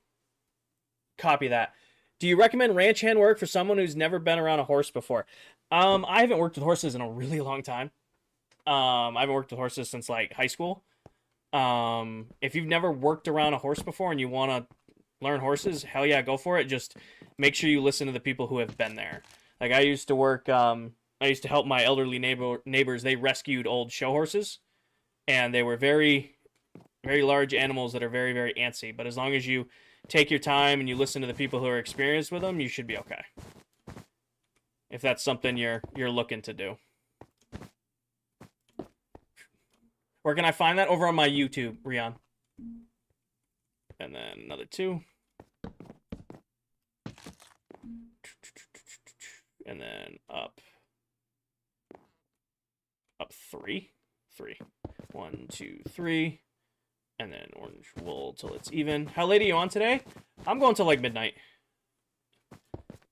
that. Do you recommend ranch hand work for someone who's never been around a horse before? I haven't worked with horses in a really long time. I haven't worked with horses since, like, high school. If you've never worked around a horse before and you want to learn horses, hell yeah, go for it. Just make sure you listen to the people who have been there. Like, I used to work... I used to help my elderly neighbors. They rescued old show horses, and they were very, very large animals that are very, very antsy. But as long as you take your time and you listen to the people who are experienced with them, you should be okay. If that's something you're looking to do. Where can I find that? Over on my YouTube, Rion. And then another 2. And then up 3. 1, 2, 3. And then orange wool till it's even. How late are you on today? I'm going till like midnight.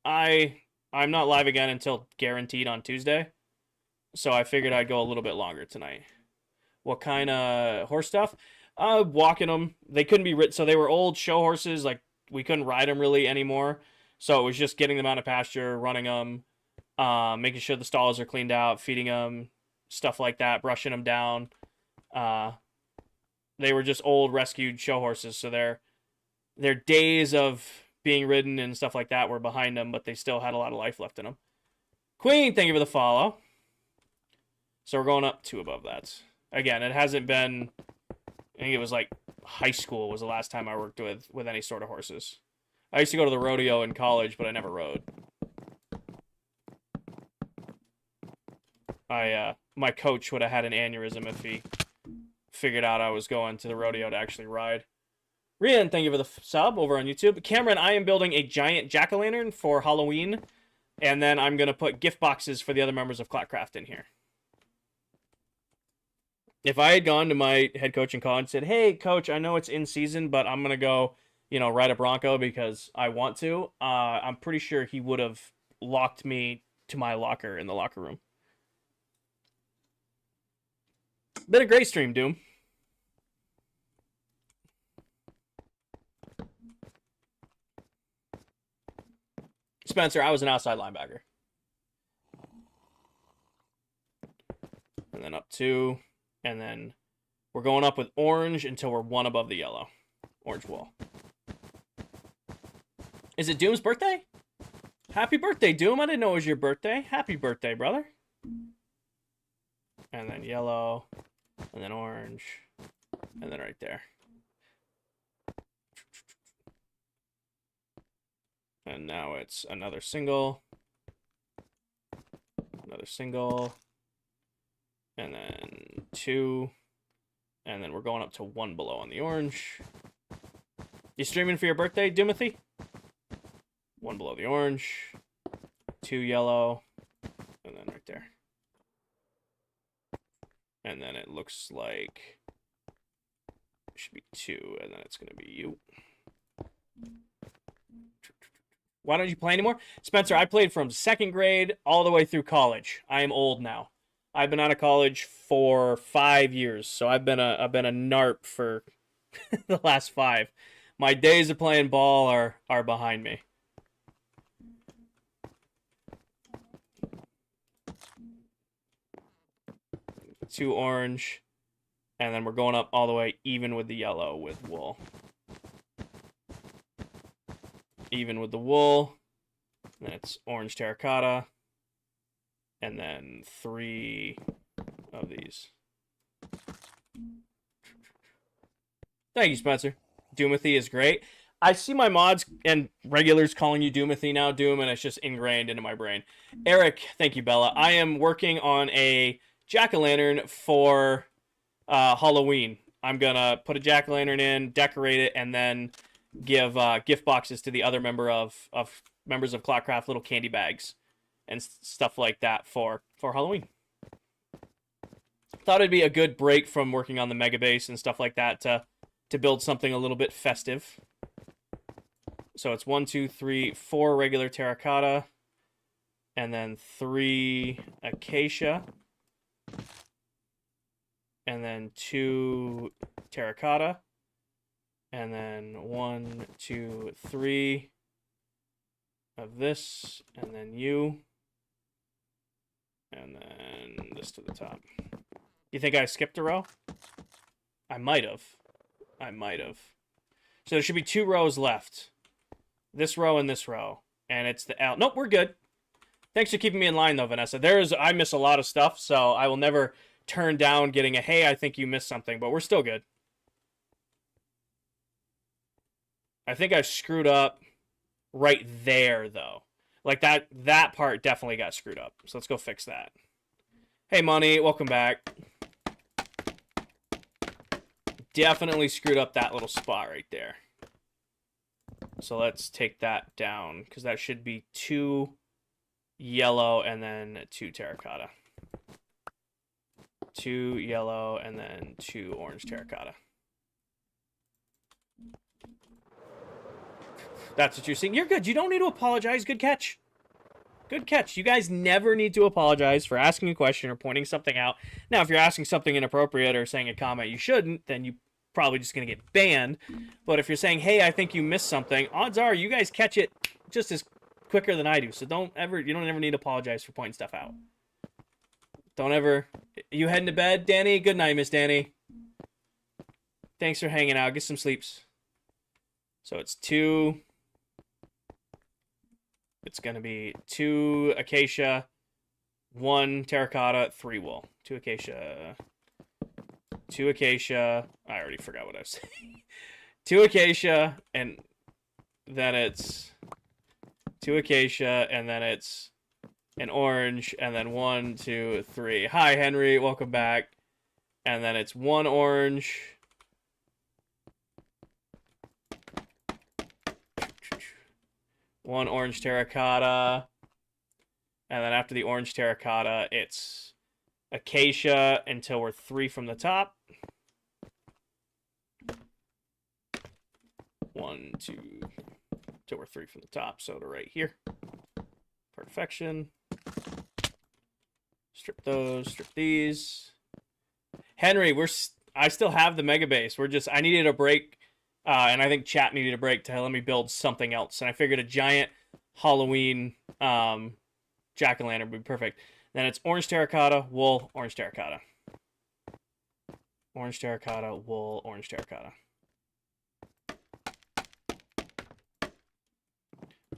I'm not live again until guaranteed on Tuesday. So I figured I'd go a little bit longer tonight. What kind of horse stuff? Walking them. They couldn't be ridden. So they were old show horses. Like, we couldn't ride them really anymore. So it was just getting them out of pasture, running them, making sure the stalls are cleaned out, feeding them, stuff like that, brushing them down. They were just old rescued show horses, so their days of being ridden and stuff like that were behind them, but they still had a lot of life left in them. Queen, thank you for the follow. So we're going up 2 above that. Again, it hasn't been... I think it was like high school was the last time I worked with any sort of horses. I used to go to the rodeo in college, but I never rode. My coach would have had an aneurysm if he figured out I was going to the rodeo to actually ride. Rian, thank you for the sub over on YouTube. Cameron, I am building a giant jack-o'-lantern for Halloween, and then I'm going to put gift boxes for the other members of ClockCraft in here. If I had gone to my head coach in college and said, hey, coach, I know it's in season, but I'm going to go, ride a Bronco because I want to, I'm pretty sure he would have locked me to my locker in the locker room. Been a great stream, Doom. Spencer, I was an outside linebacker. And then up 2. And then we're going up with orange until we're 1 above the yellow. Orange wall. Is it Doom's birthday? Happy birthday, Doom. I didn't know it was your birthday. Happy birthday, brother. And then yellow. And then orange. And then right there. And now it's another single. Another single. And then 2. And then we're going up to 1 below on the orange. You streaming for your birthday, Dimothy? 1 below the orange. 2 yellow. And then right there. And then it looks like it should be 2, and then it's going to be you. Why don't you play anymore? Spencer, I played from 2nd grade all the way through college. I am old now. I've been out of college for 5 years, so I've been a narp for the last 5. My days of playing ball are behind me. Two orange, and then we're going up all the way even with the yellow with wool. Even with the wool. And it's orange terracotta. And then 3 of these. Thank you, Spencer. Doomathy is great. I see my mods and regulars calling you Doomathy now, Doom, and it's just ingrained into my brain. Eric, thank you, Bella. I am working on a jack-o'-lantern for Halloween. I'm going to put a jack-o'-lantern in, decorate it, and then give gift boxes to the other members of ClockCraft, little candy bags and stuff like that for Halloween. Thought it'd be a good break from working on the mega base and stuff like that to build something a little bit festive. So it's 1, 2, 3, 4 regular terracotta, and then 3 acacia, and then 2 terracotta, and then 1, 2, 3 of this, and then you, and then this to the top. You think I skipped a row? I might have. So there should be 2 rows left. This row and this row. And it's the L. Nope, we're good. Thanks for keeping me in line, though, Vanessa. I miss a lot of stuff, so I will never turn down getting a, hey, I think you missed something, but we're still good. I think I screwed up right there, though. Like, that part definitely got screwed up. So let's go fix that. Hey, Money, welcome back. Definitely screwed up that little spot right there. So let's take that down, because that should be 2 yellow and then 2 terracotta. 2 yellow and then 2 orange terracotta. That's what you're seeing. You're good. You don't need to apologize. Good catch. Good catch. You guys never need to apologize for asking a question or pointing something out. Now, if you're asking something inappropriate or saying a comment you shouldn't, then you probably just going to get banned. But if you're saying, hey, I think you missed something, odds are you guys catch it just as quicker than I do. So you don't ever need to apologize for pointing stuff out. Don't ever. You heading to bed, Danny? Good night, Miss Danny. Thanks for hanging out. Get some sleeps. So it's 2 it's going to be 2 acacia, 1 terracotta, 3 wool. 2 acacia, 2 acacia. I already forgot what I was saying. 2 acacia, and then it's 2 acacia, and then it's an orange, and then 1, 2, 3. Hi, Henry. Welcome back. And then it's 1 orange. 1 orange terracotta. And then after the orange terracotta, it's acacia until we're 3 from the top. 1, 2, till we're 3 from the top. So to right here. Perfection. Strip those, strip these. Henry, I still have the mega base. I needed a break, and I think chat needed a break to let me build something else. And I figured a giant Halloween jack-o'-lantern would be perfect. Then it's orange terracotta, wool, orange terracotta. Orange terracotta, wool, orange terracotta.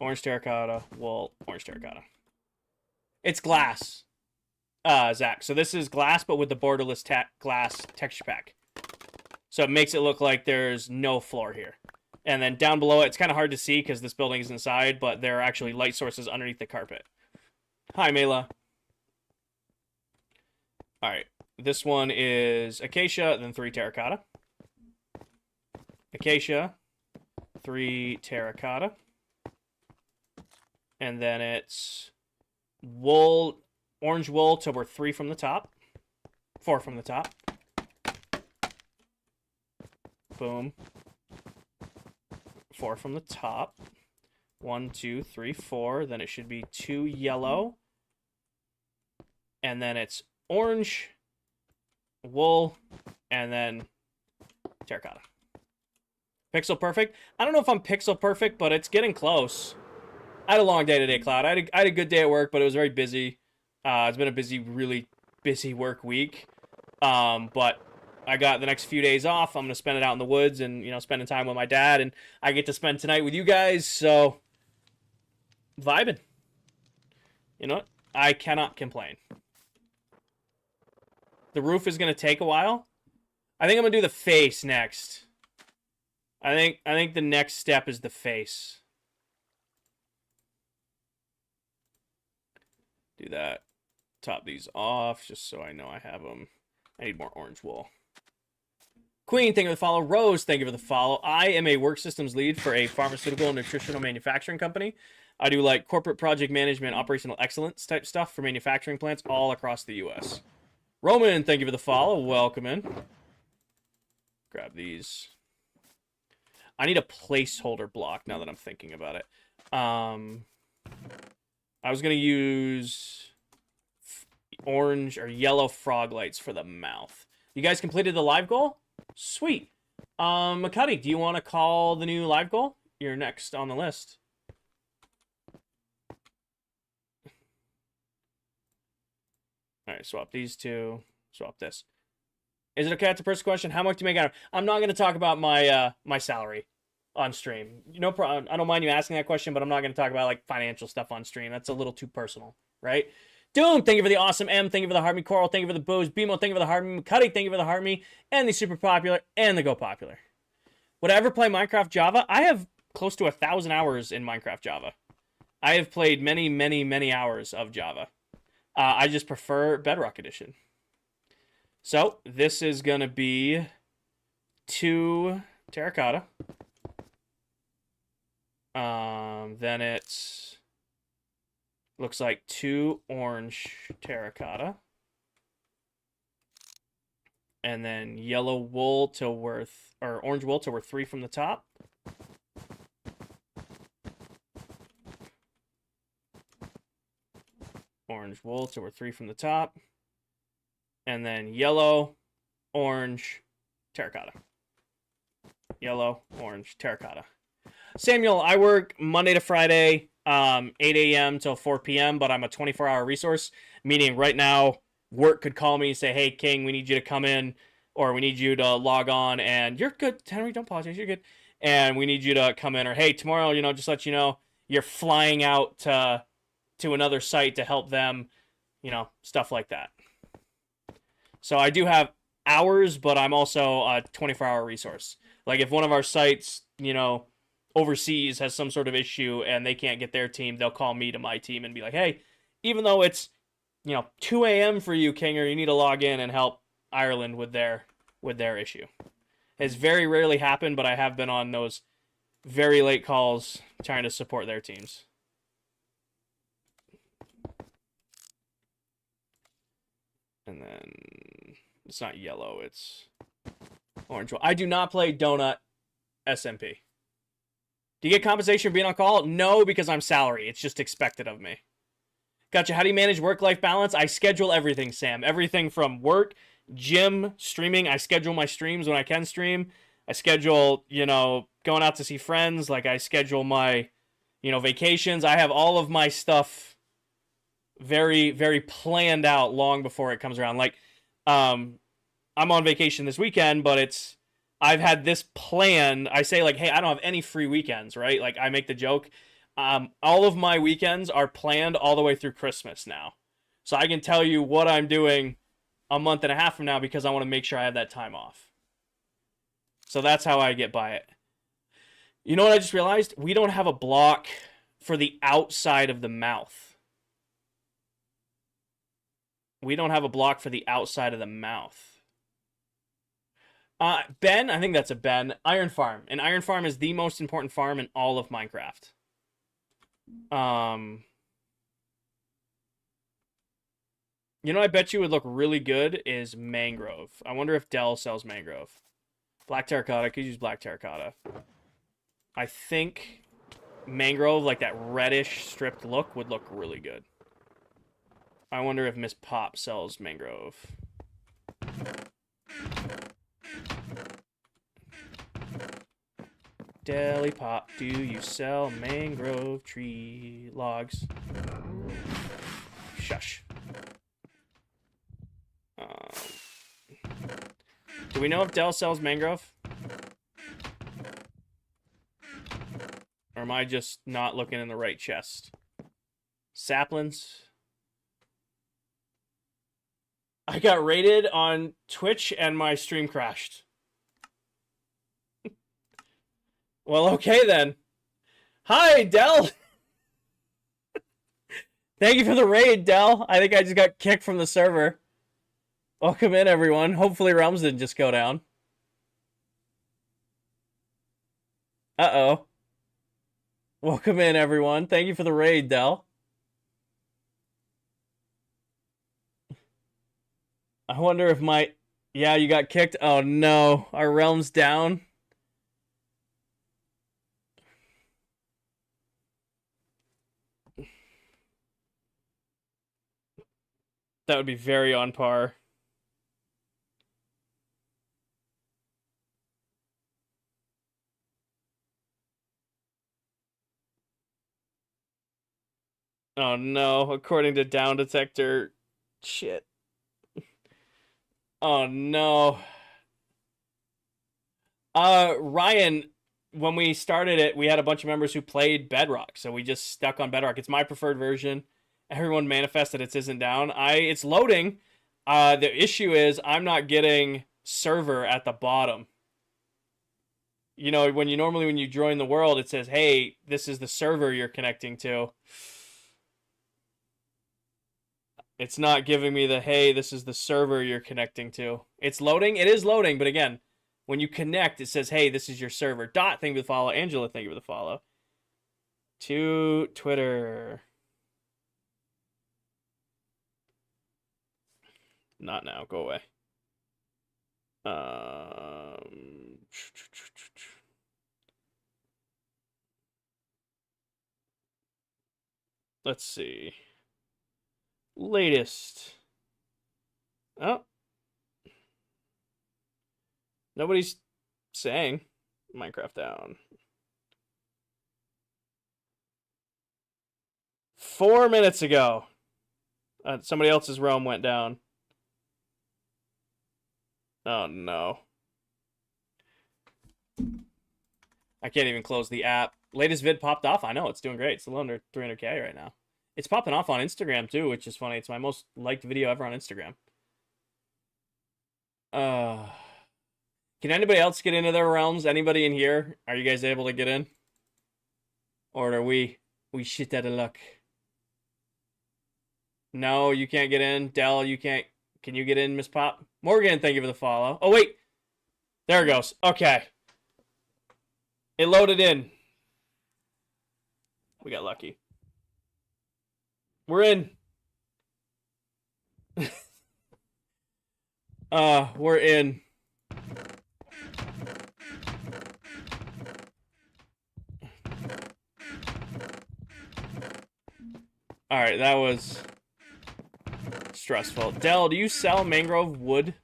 Orange terracotta, wool, orange terracotta. It's glass, Zach. So this is glass, but with the borderless glass texture pack. So it makes it look like there's no floor here. And then down below it, it's kind of hard to see because this building is inside, but there are actually light sources underneath the carpet. Hi, Mela. All right. This one is acacia, then 3 terracotta. Acacia, 3 terracotta. And then it's wool, orange wool till we're 3 from the top. 4 from the top. Boom. 4 from the top. 1, 2, 3, 4. Then it should be 2 yellow. And then it's orange, wool, and then terracotta. Pixel perfect? I don't know if I'm pixel perfect, but it's getting close. I had a long day today, Cloud. I had a good day at work, but it was very busy. It's been a really busy work week. But I got the next few days off. I'm going to spend it out in the woods and, spending time with my dad. And I get to spend tonight with you guys, so vibing. You know what? I cannot complain. The roof is going to take a while. I think I'm going to do the face next. I think the next step is the face. Do that. Top these off just so I know I have them. I need more orange wool. Queen, thank you for the follow. Rose, thank you for the follow. I am a work systems lead for a pharmaceutical and nutritional manufacturing company. I do like corporate project management, operational excellence type stuff for manufacturing plants all across the U.S. Roman, thank you for the follow. Welcome in. Grab these. I need a placeholder block now that I'm thinking about it. I was going to use orange or yellow frog lights for the mouth. You guys completed the live goal? Sweet. McCuddy, do you want to call the new live goal? You're next on the list. All right, swap these two. Swap this. Is it okay to first question? How much do you make out of? I'm not going to talk about my my salary on stream. No problem. I don't mind you asking that question, but I'm not going to talk about like financial stuff on stream. That's a little too personal, right? Doom, thank you for the awesome M. Thank you for the Harmony Coral. Thank you for the Booze. Bimo, thank you for the Harmony. Cuddy, thank you for the Harmony. And the Super Popular and the Go Popular. Would I ever play Minecraft Java? I have close to 1,000 hours in Minecraft Java. I have played many, many, many hours of Java. I just prefer Bedrock Edition. So, this is going to be 2 terracotta. Then it's looks like 2 orange terracotta. And then yellow wool till we're or orange wool till we're 3 from the top. Orange wool till we're 3 from the top. And then yellow, orange, terracotta. Yellow, orange, terracotta. Samuel, I work Monday to Friday, 8 a.m. till 4 p.m., but I'm a 24-hour resource, meaning right now work could call me and say, hey, King, we need you to come in, or we need you to log on, and you're good, Henry, don't apologize, you're good, and we need you to come in, or hey, tomorrow, just let you know, you're flying out to another site to help them, stuff like that. So I do have hours, but I'm also a 24-hour resource. Like if one of our sites, overseas has some sort of issue and they can't get their team, they'll call me to my team and be like, hey, even though it's 2 a.m. for you, Kinger, you need to log in and help Ireland with their issue. It's very rarely happened, but I have been on those very late calls trying to support their teams. And then it's not yellow, it's orange. I do not play Donut SMP. Do you get compensation for being on call? No, because I'm salary. It's just expected of me. Gotcha. How do you manage work-life balance? I schedule everything, Sam. Everything from work, gym, streaming. I schedule my streams when I can stream. I schedule, going out to see friends. Like, I schedule my, vacations. I have all of my stuff very, very planned out long before it comes around. Like, I'm on vacation this weekend, but I've had this plan. I say, like, hey, I don't have any free weekends, right? Like, I make the joke. All of my weekends are planned all the way through Christmas now. So I can tell you what I'm doing a month and a half from now because I want to make sure I have that time off. So that's how I get by it. You know what I just realized? We don't have a block for the outside of the mouth. We don't have a block for the outside of the mouth. Ben, I think that's a Ben. Iron Farm. And Iron Farm is the most important farm in all of Minecraft. I bet you would look really good is mangrove. I wonder if Dell sells mangrove. Black terracotta. Could use black terracotta. I think mangrove, like that reddish stripped look, would look really good. I wonder if Miss Pop sells mangrove. Deli Pop, do you sell mangrove tree logs? Shush. Do we know if Dell sells mangrove? Or am I just not looking in the right chest? Saplings. I got raided on Twitch and my stream crashed. Well, okay then. Hi, Dell. Thank you for the raid, Dell. I think I just got kicked from the server. Welcome in, everyone. Hopefully realms didn't just go down. Uh-oh. Welcome in, everyone. Thank you for the raid, Dell. I wonder if my... Yeah, you got kicked? Oh, no. Our realm's down. That would be very on par. Oh no, according to Down Detector. Shit. Oh no. Ryan, when we started it, we had a bunch of members who played Bedrock, so we just stuck on Bedrock. It's my preferred version. Everyone manifested it isn't down. It's loading. The issue is I'm not getting server at the bottom. When you join the world, it says, hey, this is the server you're connecting to. It's not giving me the, hey, this is the server you're connecting to. It's loading. It is loading, but again, when you connect, it says, hey, this is your server. Dot, thank you for the follow. Angela, thank you for the follow. To Twitter. Not now. Go away. Let's see. Latest. Oh. Nobody's saying Minecraft down. 4 minutes ago. Somebody else's realm went down. Oh no. I can't even close the app. Latest vid popped off. I know it's doing great. It's a little under 300K right now. It's popping off on Instagram too, which is funny. It's my most liked video ever on Instagram. Uh, can anybody else get into their realms? Anybody in here? Are you guys able to get in, or are we shit out of luck? No, you can't get in. Dell, you can't. Can you get in, Miss Pop? Morgan, thank you for the follow. Oh wait, there it goes. Okay, it loaded in. We got lucky. We're in. We're in. All right, that was stressful. Dell, do you sell mangrove wood?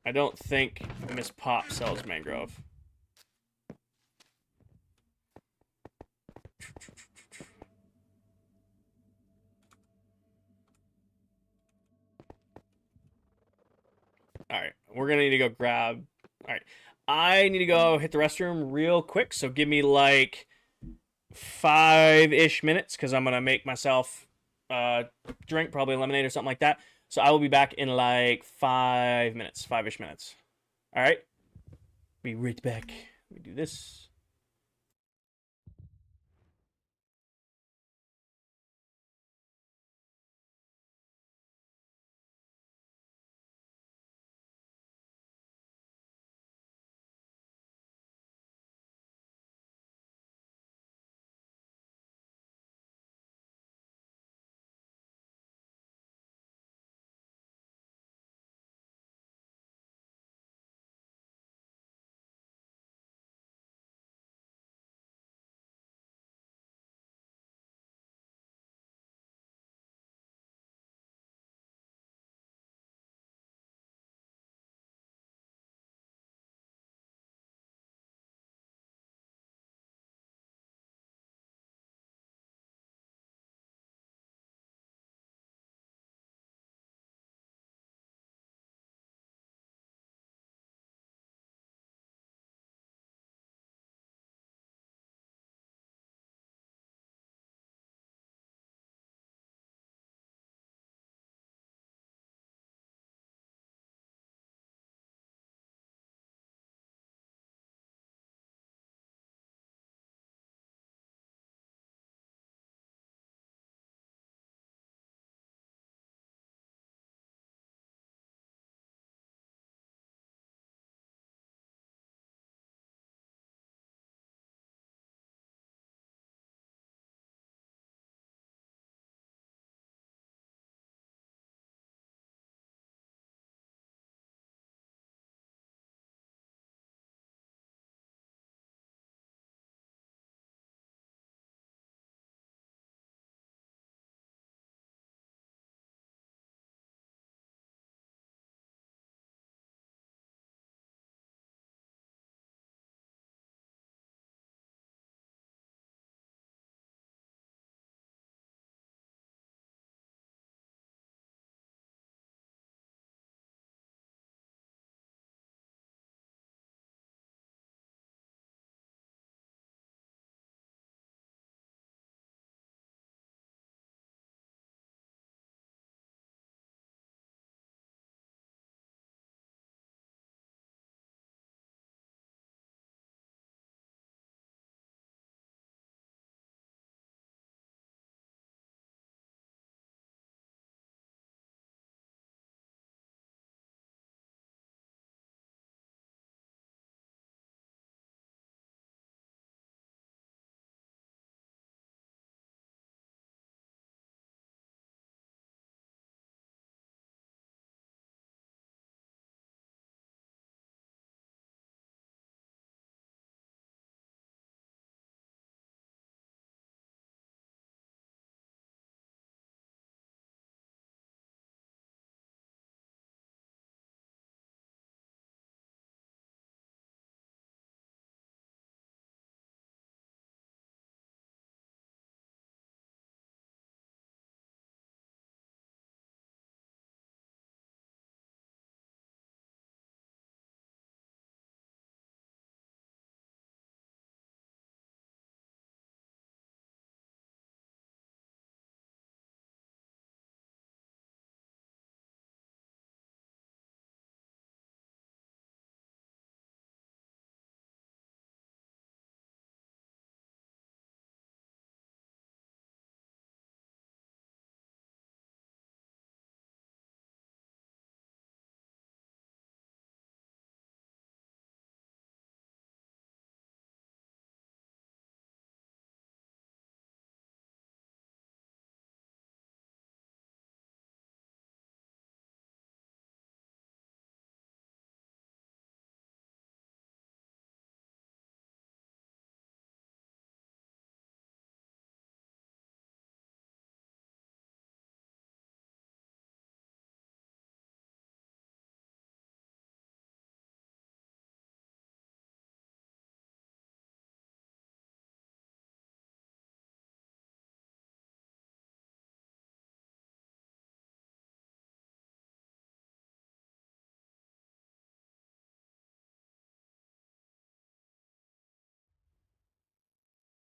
I don't think Miss Pop sells mangrove. All right, we're gonna need to go grab. All right, I need to go hit the restroom real quick. So give me like 5-ish minutes because I'm gonna make myself drink, probably lemonade or something like that. So I will be back in like 5 minutes, 5-ish minutes. All right, be right back. Let me do this.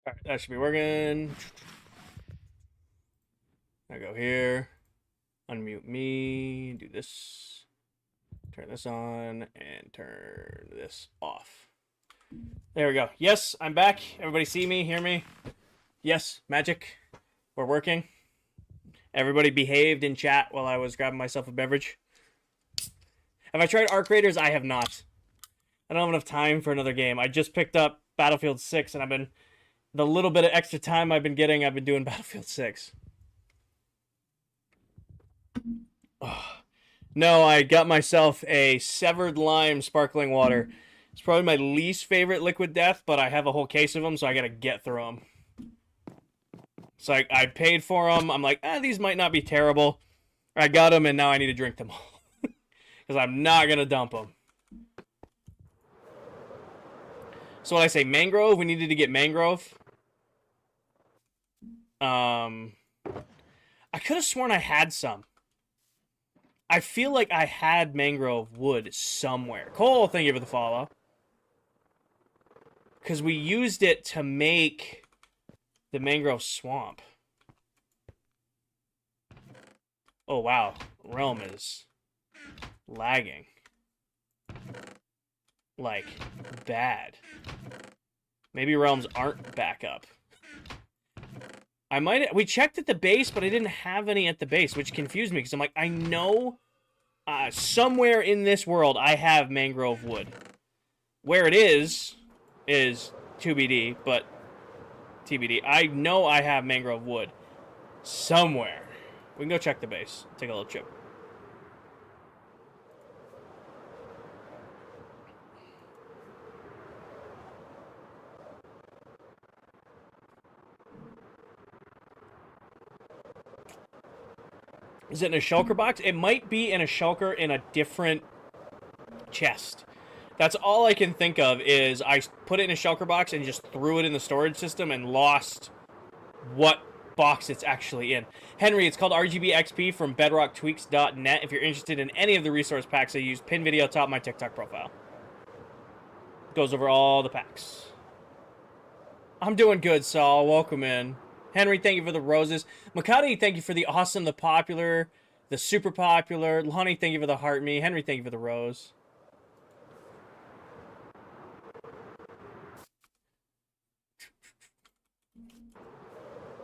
All right, that should be working. I go here, unmute me, do this, turn this on, and turn this off. There we go. Yes, I'm back. Everybody see me, hear me? Yes, magic. We're working. Everybody behaved in chat while I was grabbing myself a beverage. Have I tried Arc Raiders? I have not. I don't have enough time for another game. I just picked up Battlefield 6, and I've been... The little bit of extra time I've been getting, I've been doing Battlefield 6. Oh. No, I got myself a Severed Lime sparkling water. It's probably my least favorite liquid death, but I have a whole case of them, so I gotta get through them. So I paid for them. I'm like, these might not be terrible. I got them, and now I need to drink them all. Because I'm not gonna dump them. So what I say, mangrove? We needed to get mangrove. I could have sworn I had some. I feel like I had mangrove wood somewhere. Cole, thank you for the follow. Because we used it to make the mangrove swamp. Oh, wow. Realm is lagging. Like, bad. Maybe realms aren't back up. We checked at the base, but I didn't have any at the base, which confused me, because I'm like, I know somewhere in this world I have mangrove wood. Where it is 2BD, but TBD. I know I have mangrove wood somewhere. We can go check the base. Take a little trip. Is it in a shulker box? It might be in a shulker in a different chest. That's all I can think of is I put it in a shulker box and just threw it in the storage system and lost what box it's actually in. Henry, it's called RGB XP from bedrocktweaks.net. If you're interested in any of the resource packs I use, pin video top of my TikTok profile. Goes over all the packs. I'm doing good, Saul. Welcome in. Henry, thank you for the roses. Makati, thank you for the awesome, the popular, the super popular. Lonnie, thank you for the heart me. Henry, thank you for the rose.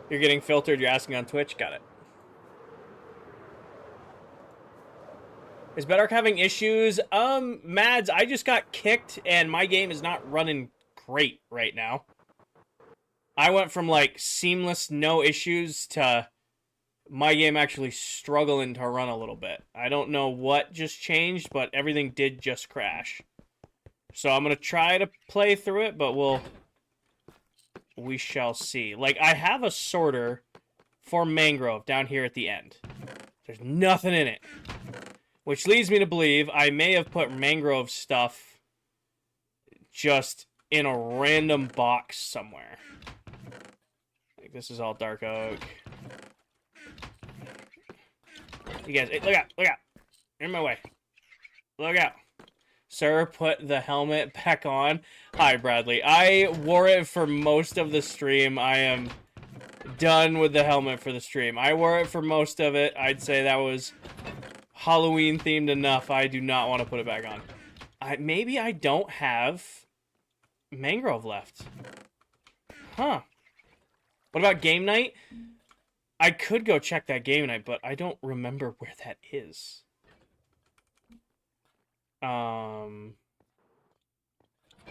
You're getting filtered. You're asking on Twitch. Got it. Is Bedrock having issues? Mads, I just got kicked and my game is not running great right now. I went from like seamless, no issues to my game actually struggling to run a little bit. I don't know what just changed, but everything did just crash. So I'm going to try to play through it, but we shall see. Like, I have a sorter for mangrove down here at the end. There's nothing in it. Which leads me to believe I may have put mangrove stuff just in a random box somewhere. Like, this is all dark oak. You guys, hey, look out, look out. You're in my way. Look out. Sir, put the helmet back on. Hi, Bradley. I wore it for most of the stream. I am done with the helmet for the stream. I wore it for most of it. I'd say that was Halloween themed enough. I do not want to put it back on. Maybe I don't have mangrove left. Huh. What about game night? I could go check that game night, but I don't remember where that is.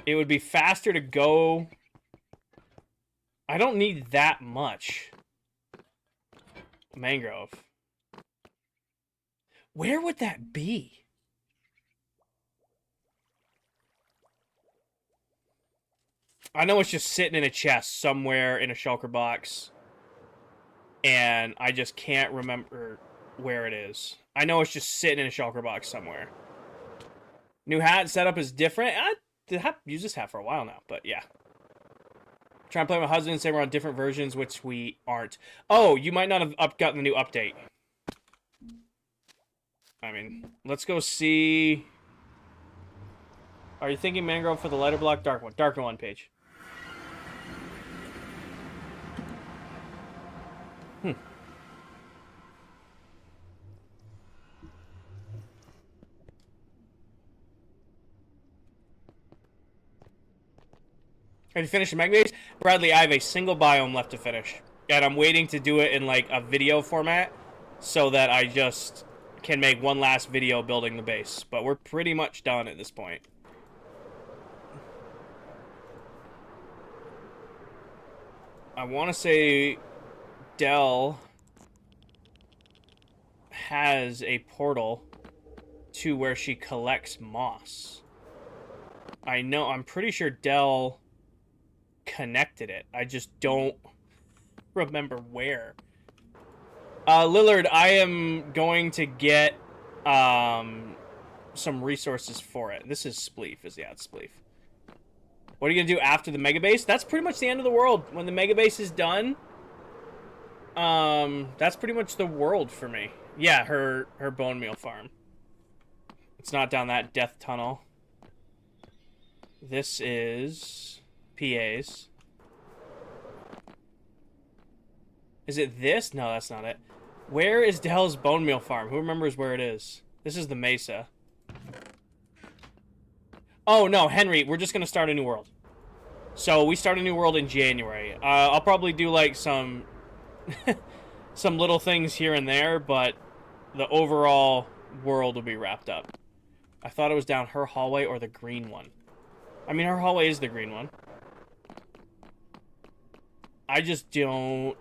It would be faster to go. I don't need that much mangrove. Where would that be? I know it's just sitting in a chest somewhere in a shulker box. And I just can't remember where it is. I know it's just sitting in a shulker box somewhere. New hat setup is different. I used this hat for a while now, but yeah. Trying to play with my husband and say we're on different versions, which we aren't. Oh, you might not have gotten the new update. I mean, let's go see. Are you thinking mangrove for the lighter block? Dark one. Darker one page. Hmm. Have you finished the Mega Base? Bradley, I have a single biome left to finish. And I'm waiting to do it in, like, a video format so that I just can make one last video building the base. But we're pretty much done at this point. I want to say Dell has a portal to where she collects moss. I'm pretty sure Dell connected it. I just don't remember where. Lillard, I am going to get some resources for it. This is Spleef. It's Spleef. What are you going to do after the Mega Base? That's pretty much the end of the world. When the Mega Base is done, that's pretty much the world for me. Yeah, her bone meal farm. It's not down that death tunnel. This is PA's. Is it this? No, that's not it. Where is Dell's bone meal farm? Who remembers where it is? This is the Mesa. Oh, no, Henry, we're just going to start a new world. So we start a new world in January. I'll probably do, like, some some little things here and there, but the overall world will be wrapped up. I thought it was down her hallway or the green one. I mean, her hallway is the green one. I just don't...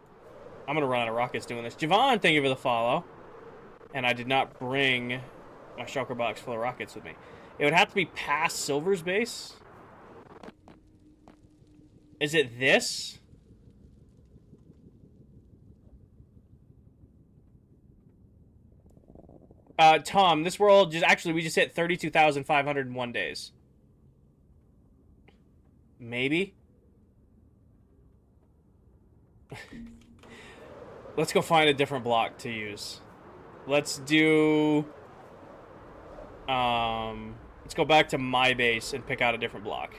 I'm going to run out of rockets doing this. Javon, thank you for the follow. And I did not bring my shulker box full of rockets with me. It would have to be past Silver's base. Is it this? Tom, this world we just hit 32,501 days. Maybe. Let's go find a different block to use. Let's do... let's go back to my base and pick out a different block.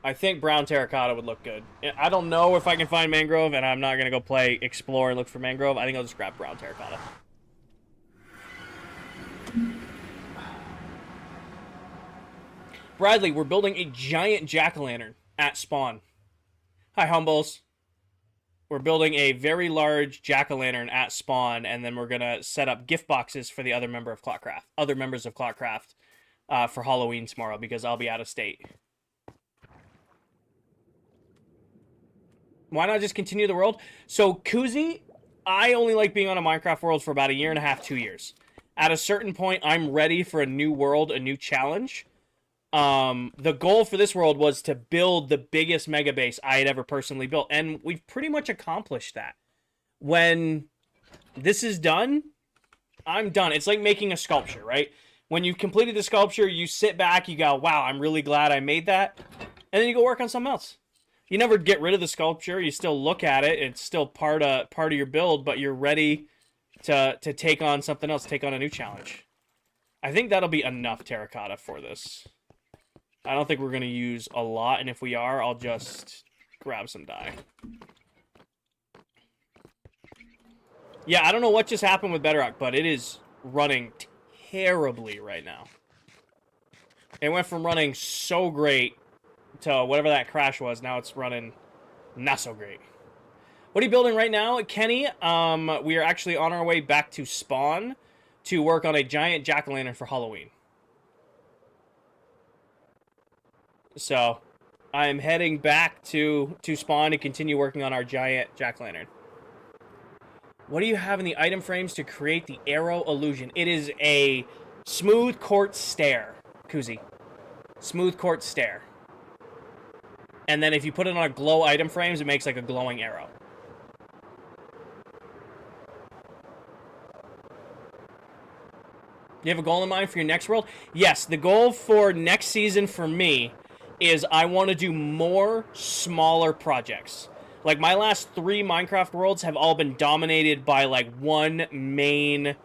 I think brown terracotta would look good. I don't know if I can find mangrove, and I'm not going to go play explore and look for mangrove. I think I'll just grab brown terracotta. Bradley, we're building a giant jack-o'-lantern at spawn. Hi, Humbles. We're building a very large jack-o'-lantern at spawn, and then we're going to set up gift boxes for the other members of ClockCraft for Halloween tomorrow, because I'll be out of state. Why not just continue the world? So, Kuzi, I only like being on a Minecraft world for about 1.5 years, 2 years. At a certain point, I'm ready for a new world, a new challenge. The goal for this world was to build the biggest mega base I had ever personally built, and we've pretty much accomplished that. When this is done, I'm done. It's like making a sculpture, right? When you've completed the sculpture, you sit back, you go, wow, I'm really glad I made that, and then you go work on something else. You never get rid of the sculpture. You still look at it. It's still part of your build, but you're ready to take on something else, take on a new challenge. I think that'll be enough terracotta for this. I don't think we're going to use a lot, and if we are, I'll just grab some dye. Yeah, I don't know what just happened with Bedrock, but it is running terribly right now. It went from running so great to whatever that crash was. Now it's running not so great. What are you building right now, Kenny? We are actually on our way back to spawn to work on a giant jack-o'-lantern for Halloween. So, I'm heading back to spawn to continue working on our giant jack-o'-lantern. What do you have in the item frames to create the arrow illusion? It is a smooth quartz stair, Kuzi. Smooth quartz stair. And then if you put it on a glow item frames, it makes like a glowing arrow. You have a goal in mind for your next world? Yes, the goal for next season for me is I want to do more smaller projects. Like, my last 3 Minecraft worlds have all been dominated by, like, one main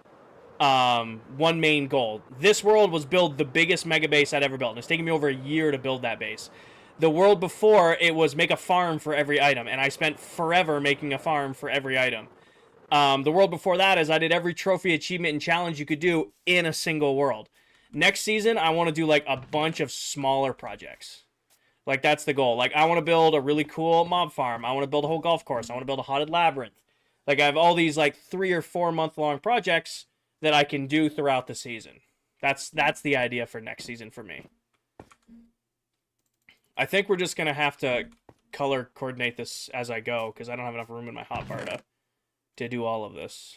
one main goal. This world was build the biggest mega base I'd ever built. And it's taken me over a year to build that base. The world before, it was make a farm for every item. And I spent forever making a farm for every item. The world before that is I did every trophy, achievement, and challenge you could do in a single world. Next season, I want to do like a bunch of smaller projects. Like, that's the goal. Like, I want to build a really cool mob farm. I want to build a whole golf course. I want to build a haunted labyrinth. Like, I have all these like 3 or 4 month long projects that I can do throughout the season. That's the idea for next season for me. I think we're just gonna have to color coordinate this as I go because I don't have enough room in my hotbar to do all of this.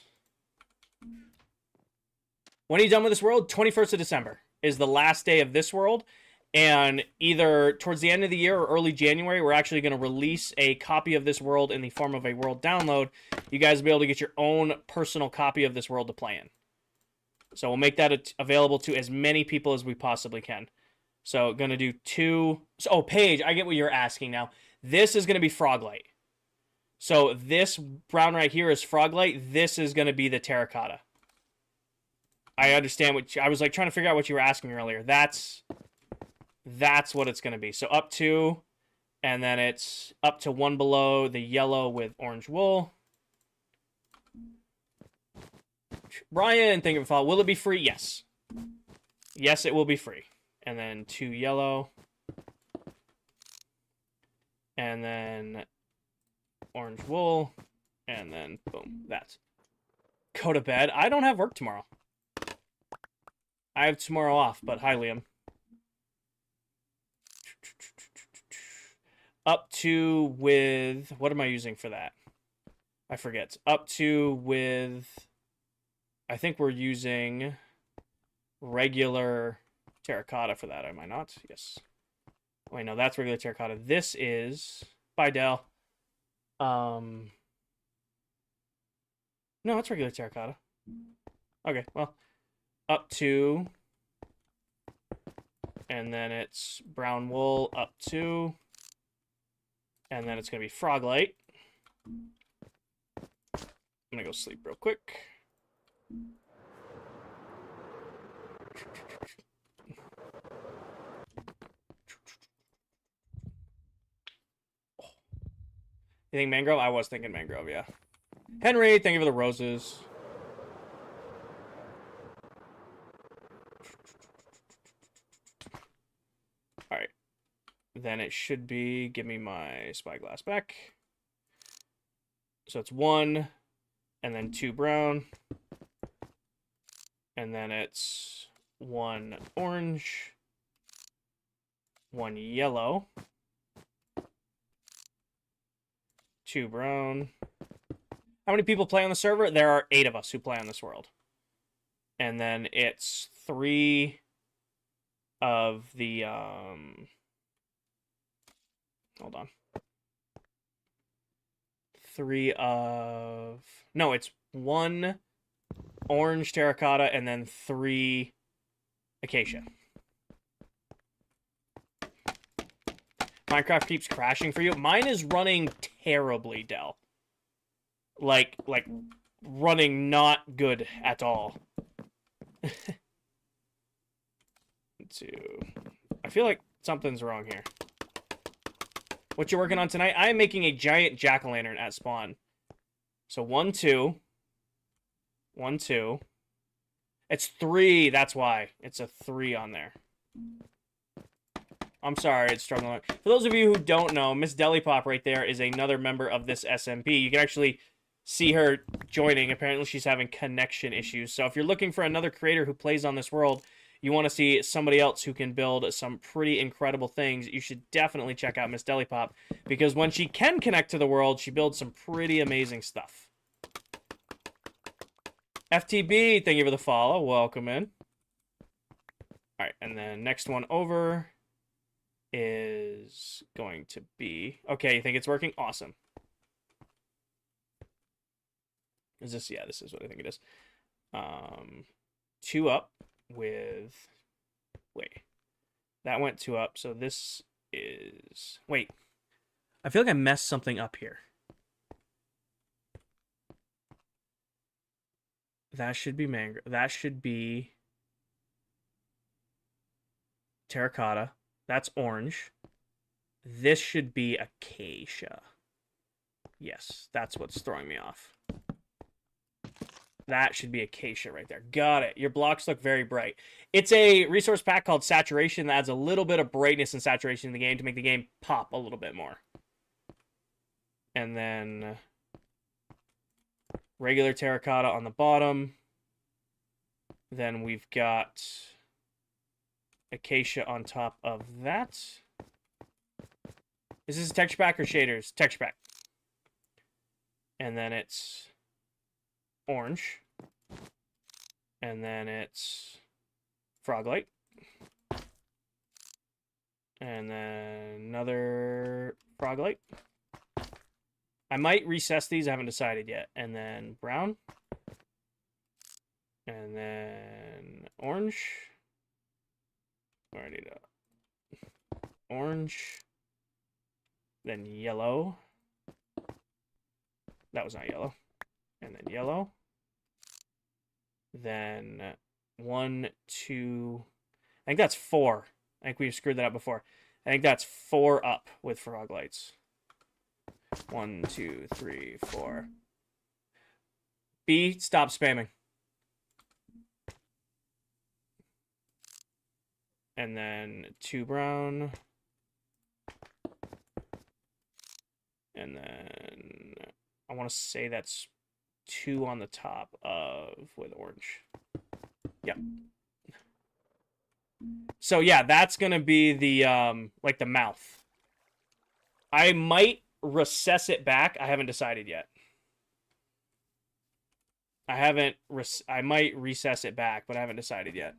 When are you done with this world? 21st of December is the last day of this world. And either towards the end of the year or early January, we're actually going to release a copy of this world in the form of a world download. You guys will be able to get your own personal copy of this world to play in. So we'll make that available to as many people as we possibly can. So going to do 2... Oh, Paige, I get what you're asking now. This is going to be Froglight. So this brown right here is Froglight. This is going to be the terracotta. I understand what... I was like trying to figure out what you were asking earlier. That's what it's going to be. So up 2, and then it's up to 1 below the yellow with orange wool. Brian, thank you for following. Will it be free? Yes. Yes, it will be free. And then 2 yellow. And then orange wool. And then boom. That's. Go to bed. I don't have work tomorrow. I have tomorrow off, but hi, Liam. Up to with... What am I using for that? I forget. Up to with... I think we're using regular terracotta for that, am I not? Yes. Wait, no, that's regular terracotta. This is... Bye, Dell. No, it's regular terracotta. Okay, well. Up to... And then it's brown wool up to... And then it's going to be Froglight. I'm going to go sleep real quick. You think mangrove? I was thinking mangrove, yeah. Henry, thank you for the roses. All right. Then it should be, give me my spyglass back. So it's 1, and then 2 brown. And then it's 1 orange, 1 yellow, 2 brown. How many people play on the server? There are 8 of us who play on this world. And then it's 3 of the, hold on. 3 of... No, it's 1 orange terracotta and then 3 acacia. Minecraft keeps crashing for you. Mine is running terribly, Dell. Like running not good at all. 2. I feel like something's wrong here. What you working on tonight? I am making a giant jack-o'-lantern at spawn. So 1, 2. 1, 2. It's 3. That's why. It's a 3 on there. I'm sorry, it's struggling. For those of you who don't know, Miss Delipop right there is another member of this SMP. You can actually see her joining. Apparently she's having connection issues. So if you're looking for another creator who plays on this world, you want to see somebody else who can build some pretty incredible things, you should definitely check out Miss Delipop, because when she can connect to the world, she builds some pretty amazing stuff. FTB, thank you for the follow. Welcome in. All right, and then next one over is going to be... Okay, you think it's working? Awesome. Is this... Yeah, this is what I think it is. 2 up with... Wait. That went 2 up, so this is... Wait. I feel like I messed something up here. That should be mangrove. That should be terracotta. That's orange. This should be acacia. Yes, that's what's throwing me off. That should be acacia right there. Got it. Your blocks look very bright. It's a resource pack called Saturation that adds a little bit of brightness and saturation in the game to make the game pop a little bit more. And then regular terracotta on the bottom. Then we've got acacia on top of that. Is this a texture pack or shaders? Texture pack. And then it's orange. And then it's Froglight. And then another Froglight. I might recess these. I haven't decided yet. And then brown. And then orange. I need a orange. Then yellow. That was not yellow. And then yellow. Then 1, 2. I think that's 4. I think we've screwed that up before. I think that's 4 up with Froglights. 1, 2, 3, 4. B, stop spamming. And then 2 brown. And then I want to say that's 2 on the top of with orange. Yep. So yeah, that's gonna be the like the mouth. I might recess it back. I haven't decided yet. I might recess it back, but I haven't decided yet.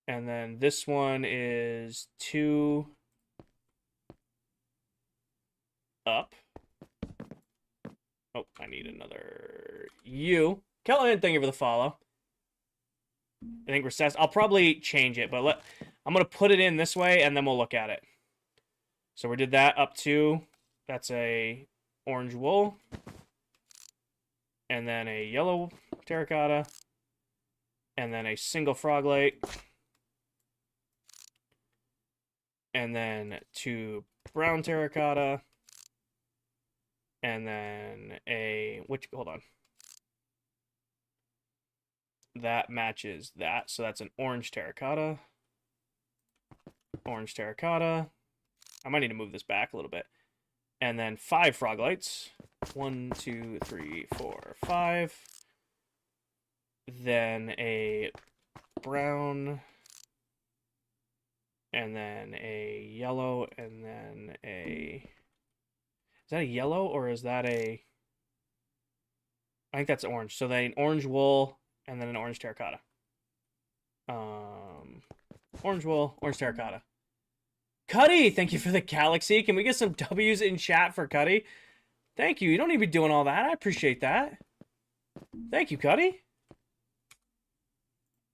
And then this one is 2 up. Oh, I need another U. Kellen, thank you for the follow. I think recess. I'll probably change it, but I'm going to put it in this way, and then we'll look at it. So we did that up 2. That's a orange wool. And then a yellow terracotta. And then a single Froglight. And then 2 brown terracotta. And then hold on. That matches that. So that's an orange terracotta. Orange terracotta. I might need to move this back a little bit. And then 5 Froglights. 1, 2, 3, 4, 5. Then a brown. And then a yellow. And then a... Is that a yellow or is that a... I think that's orange. So then an orange wool and then an orange terracotta. Orange wool, orange terracotta. Cuddy, thank you for the galaxy. Can we get some W's in chat for Cuddy? Thank you. You don't need to be doing all that. I appreciate that. Thank you, Cuddy.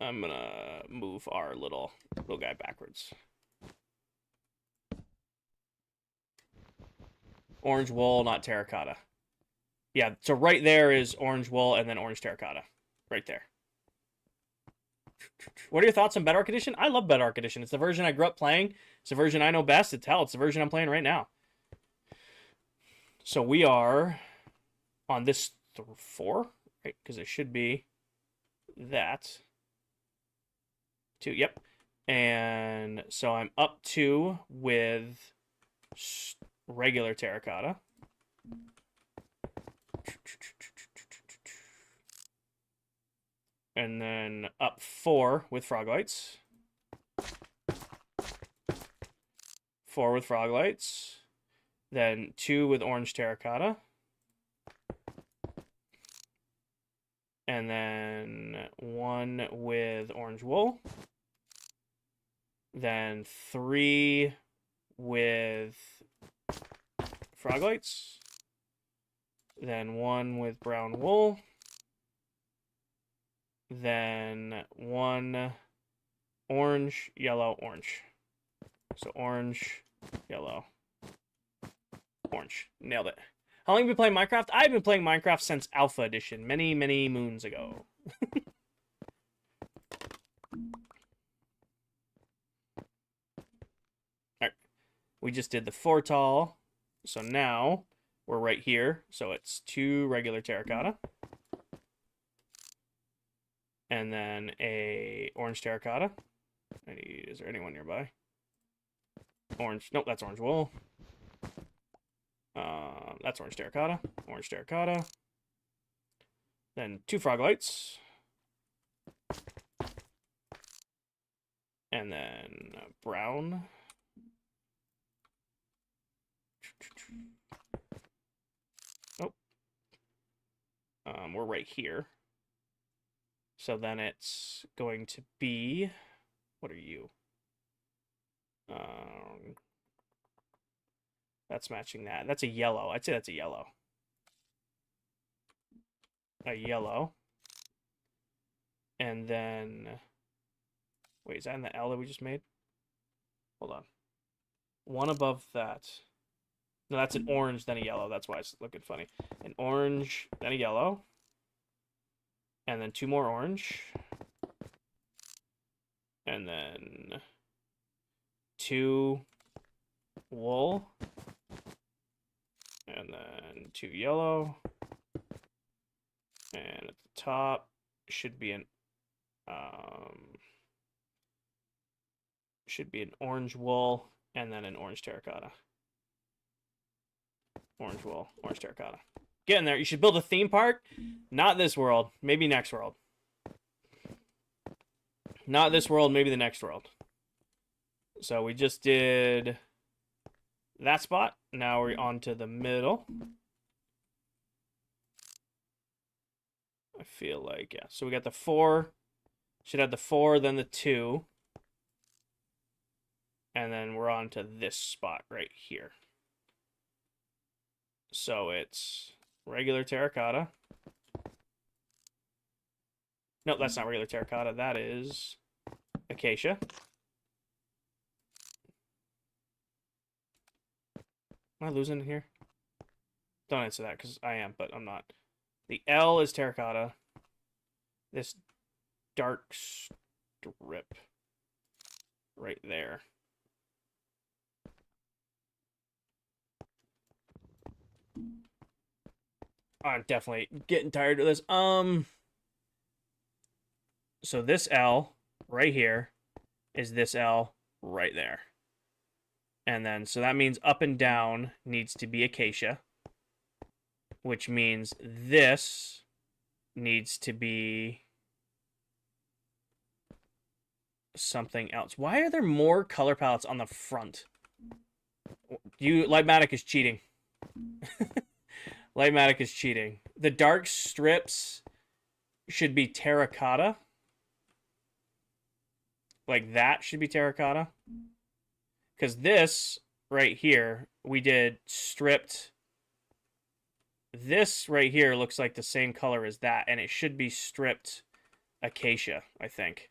I'm gonna move our little guy backwards. Orange wool, not terracotta. Yeah, so right there is orange wool and then orange terracotta. Right there. What are your thoughts on Bedrock Edition? I love Bedrock Edition. It's the version I grew up playing. It's the version I know best. It's the version I'm playing right now. So we are on this 4, right? Because it should be that. 2, yep. And so I'm up 2 with regular terracotta. And then up 4 with Froglights. 4 with Froglights. Then 2 with orange terracotta. And then 1 with orange wool. Then 3 with Froglights. Then 1 with brown wool. Then 1 orange, yellow, orange. So orange, yellow. Orange. Nailed it. How long have you been playing Minecraft? I've been playing Minecraft since Alpha Edition, many, many moons ago. Alright. We just did the 4 tall. So now we're right here. So it's 2 regular terracotta. And then a orange terracotta. Is there anyone nearby? Orange. Nope, that's orange wool. That's orange terracotta. Orange terracotta. Then 2 frog lights. And then brown. Oh. We're right here. So then it's going to be... What are you? That's matching that. That's a yellow. I'd say that's a yellow. A yellow. And then... Wait, is that in the L that we just made? Hold on. One above that. No, that's an orange, then a yellow. That's why it's looking funny. An orange, then a yellow. And then 2 more orange. And then 2 wool. And then 2 yellow. And at the top should be an orange wool and then an orange terracotta. Orange wool, orange terracotta. Get in there. You should build a theme park. Not this world. Maybe next world. Not this world, maybe the next world. So we just did that spot. Now we're on to the middle. I feel like, yeah. So we got the 4. Should have the 4, then the 2. And then we're on to this spot right here. So it's regular terracotta. No, that's not regular terracotta. That is acacia. Am I losing it here? Don't answer that because I am, but I'm not. The L is terracotta. This dark strip right there. I'm definitely getting tired of this. So this L right here is this L right there. And then, so that means up and down needs to be acacia, which means this needs to be something else. Why are there more color palettes on the front? Lightmatic is cheating. Lightmatic is cheating. The dark strips should be terracotta. Like that should be terracotta. Because this right here, we did stripped. This right here looks like the same color as that, and it should be stripped acacia, I think.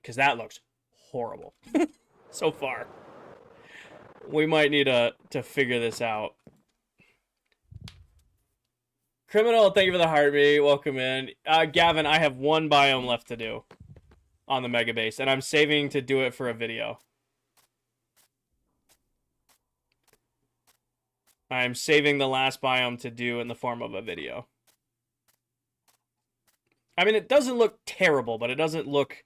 Because that looks horrible so far. We might need to figure this out. Criminal, thank you for the heartbeat. Welcome in. Gavin, I have 1 biome left to do on the Mega Base, and I'm saving to do it for a video. I'm saving the last biome to do in the form of a video. I mean, it doesn't look terrible, but it doesn't look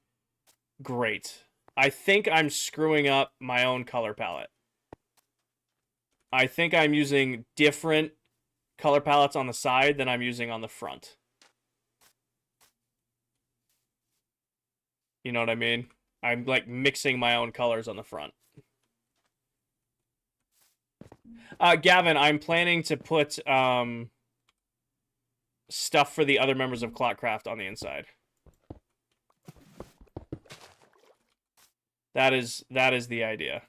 great. I think I'm screwing up my own color palette. I think I'm using different color palettes on the side than I'm using on the front. You know what I mean? I'm like mixing my own colors on the front. Gavin, I'm planning to put stuff for the other members of ClockCraft on the inside. That is the idea.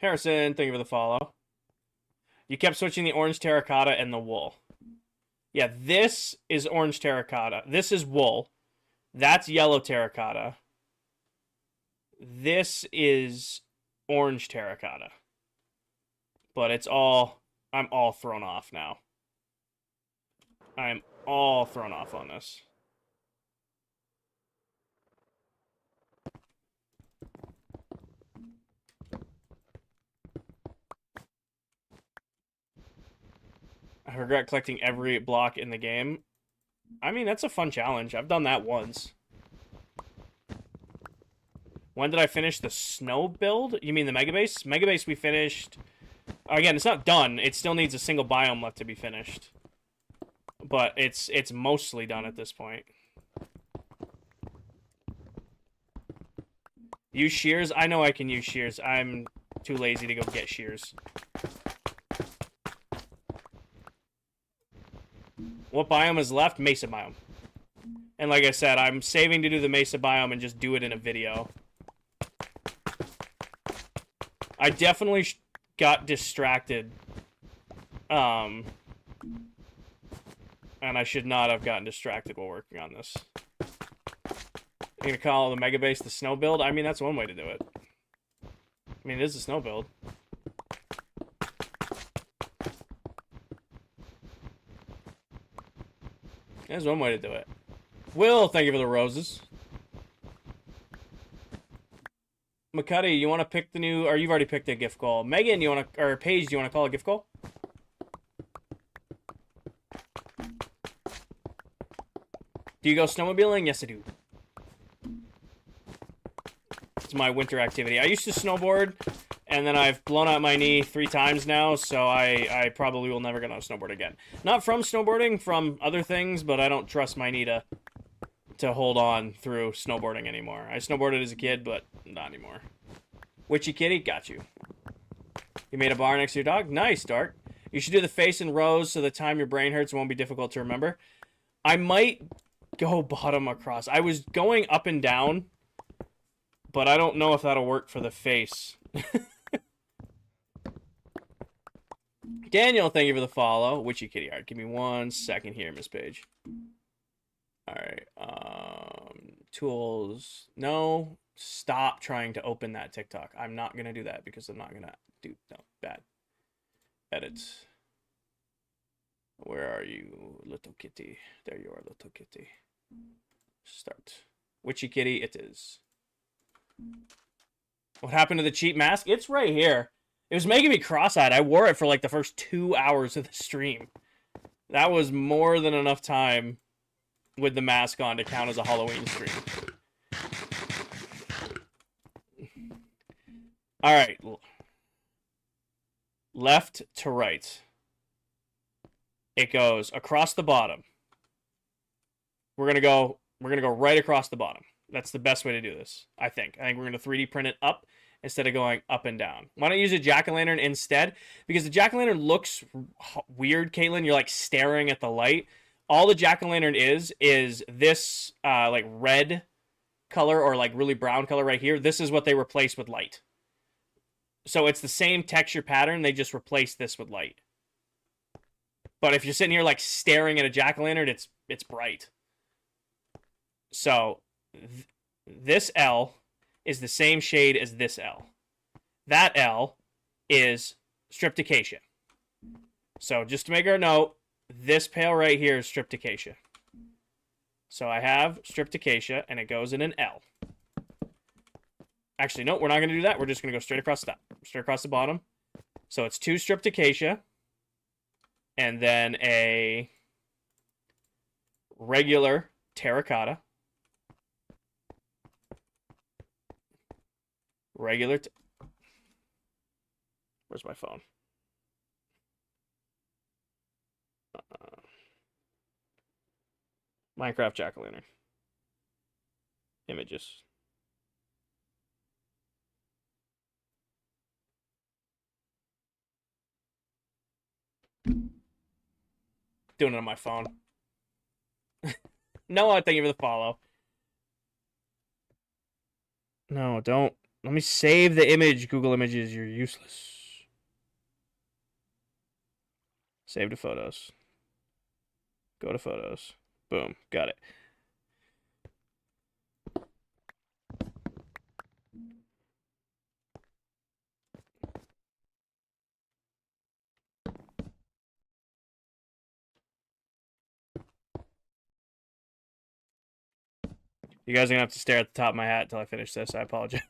Harrison, thank you for the follow. You kept switching the orange terracotta and the wool. Yeah, this is orange terracotta. This is wool. That's yellow terracotta. This is orange terracotta. But it's all... I'm all thrown off now. I'm all thrown off on this. I regret collecting every block in the game. I mean, that's a fun challenge. I've done that once. When did I finish the snow build? You mean the Mega Base? Mega Base we finished... Again, it's not done. It still needs a single biome left to be finished. But it's mostly done at this point. Use shears? I know I can use shears. I'm too lazy to go get shears. What biome is left? Mesa biome. And like I said, I'm saving to do the Mesa biome and just do it in a video. I definitely got distracted. And I should not have gotten distracted while working on this. I'm gonna call the Mega Base the snow build? I mean, that's one way to do it. I mean, it is a snow build. There's one way to do it. Will, thank you for the roses. McCuddy, you want to pick the new... Or you've already picked a gift goal. Megan, you want to... Or Paige, do you want to call a gift goal? Do you go snowmobiling? Yes, I do. It's my winter activity. I used to snowboard, and then I've blown out my knee 3 times now, so I probably will never get on a snowboard again. Not from snowboarding, from other things, but I don't trust my knee to hold on through snowboarding anymore. I snowboarded as a kid, but not anymore. Witchy Kitty, got you. You made a bar next to your dog? Nice, Dark. You should do the face in rows so the time your brain hurts won't be difficult to remember. I might go bottom across. I was going up and down, but I don't know if that'll work for the face. Daniel, thank you for the follow. Witchy Kitty Art. Give me 1 second here, Miss Page. Alright, tools, no, stop trying to open that TikTok. I'm not going to do that because I'm not going to do, no, bad. Edit. Where are you, little kitty? There you are, little kitty. Start. Witchy Kitty, it is. What happened to the cheap mask? It's right here. It was making me cross-eyed. I wore it for like the first 2 hours of the stream. That was more than enough time with the mask on to count as a Halloween stream. All right. Left to right. It goes across the bottom. We're gonna go right across the bottom. That's the best way to do this, I think. I think we're gonna 3D print it up instead of going up and down. Why don't you use a jack-o'-lantern instead? Because the jack-o'-lantern looks weird, Caitlin. You're like staring at the light. All the jack-o'-lantern is this like red color or like really brown color right here. This is what they replace with light. So it's the same texture pattern. They just replace this with light. But if you're sitting here like staring at a jack-o'-lantern, it's bright. So this L is the same shade as this L. That L is Stripticacia. So just to make our note, this pale right here is Stripticacia. So I have Stripticacia, and it goes in an L. Actually, no, we're not going to do that. We're just going to go straight across the top, straight across the bottom. So it's 2 Stripticacia, and then a regular terracotta. Regular. Where's my phone? Minecraft jack-o'-lantern. Images. Doing it on my phone. No, thank you for the follow. No, don't Let me save the image. Google Images, you're useless. Save to photos. Go to photos. Boom. Got it. You guys are going to have to stare at the top of my hat until I finish this. I apologize.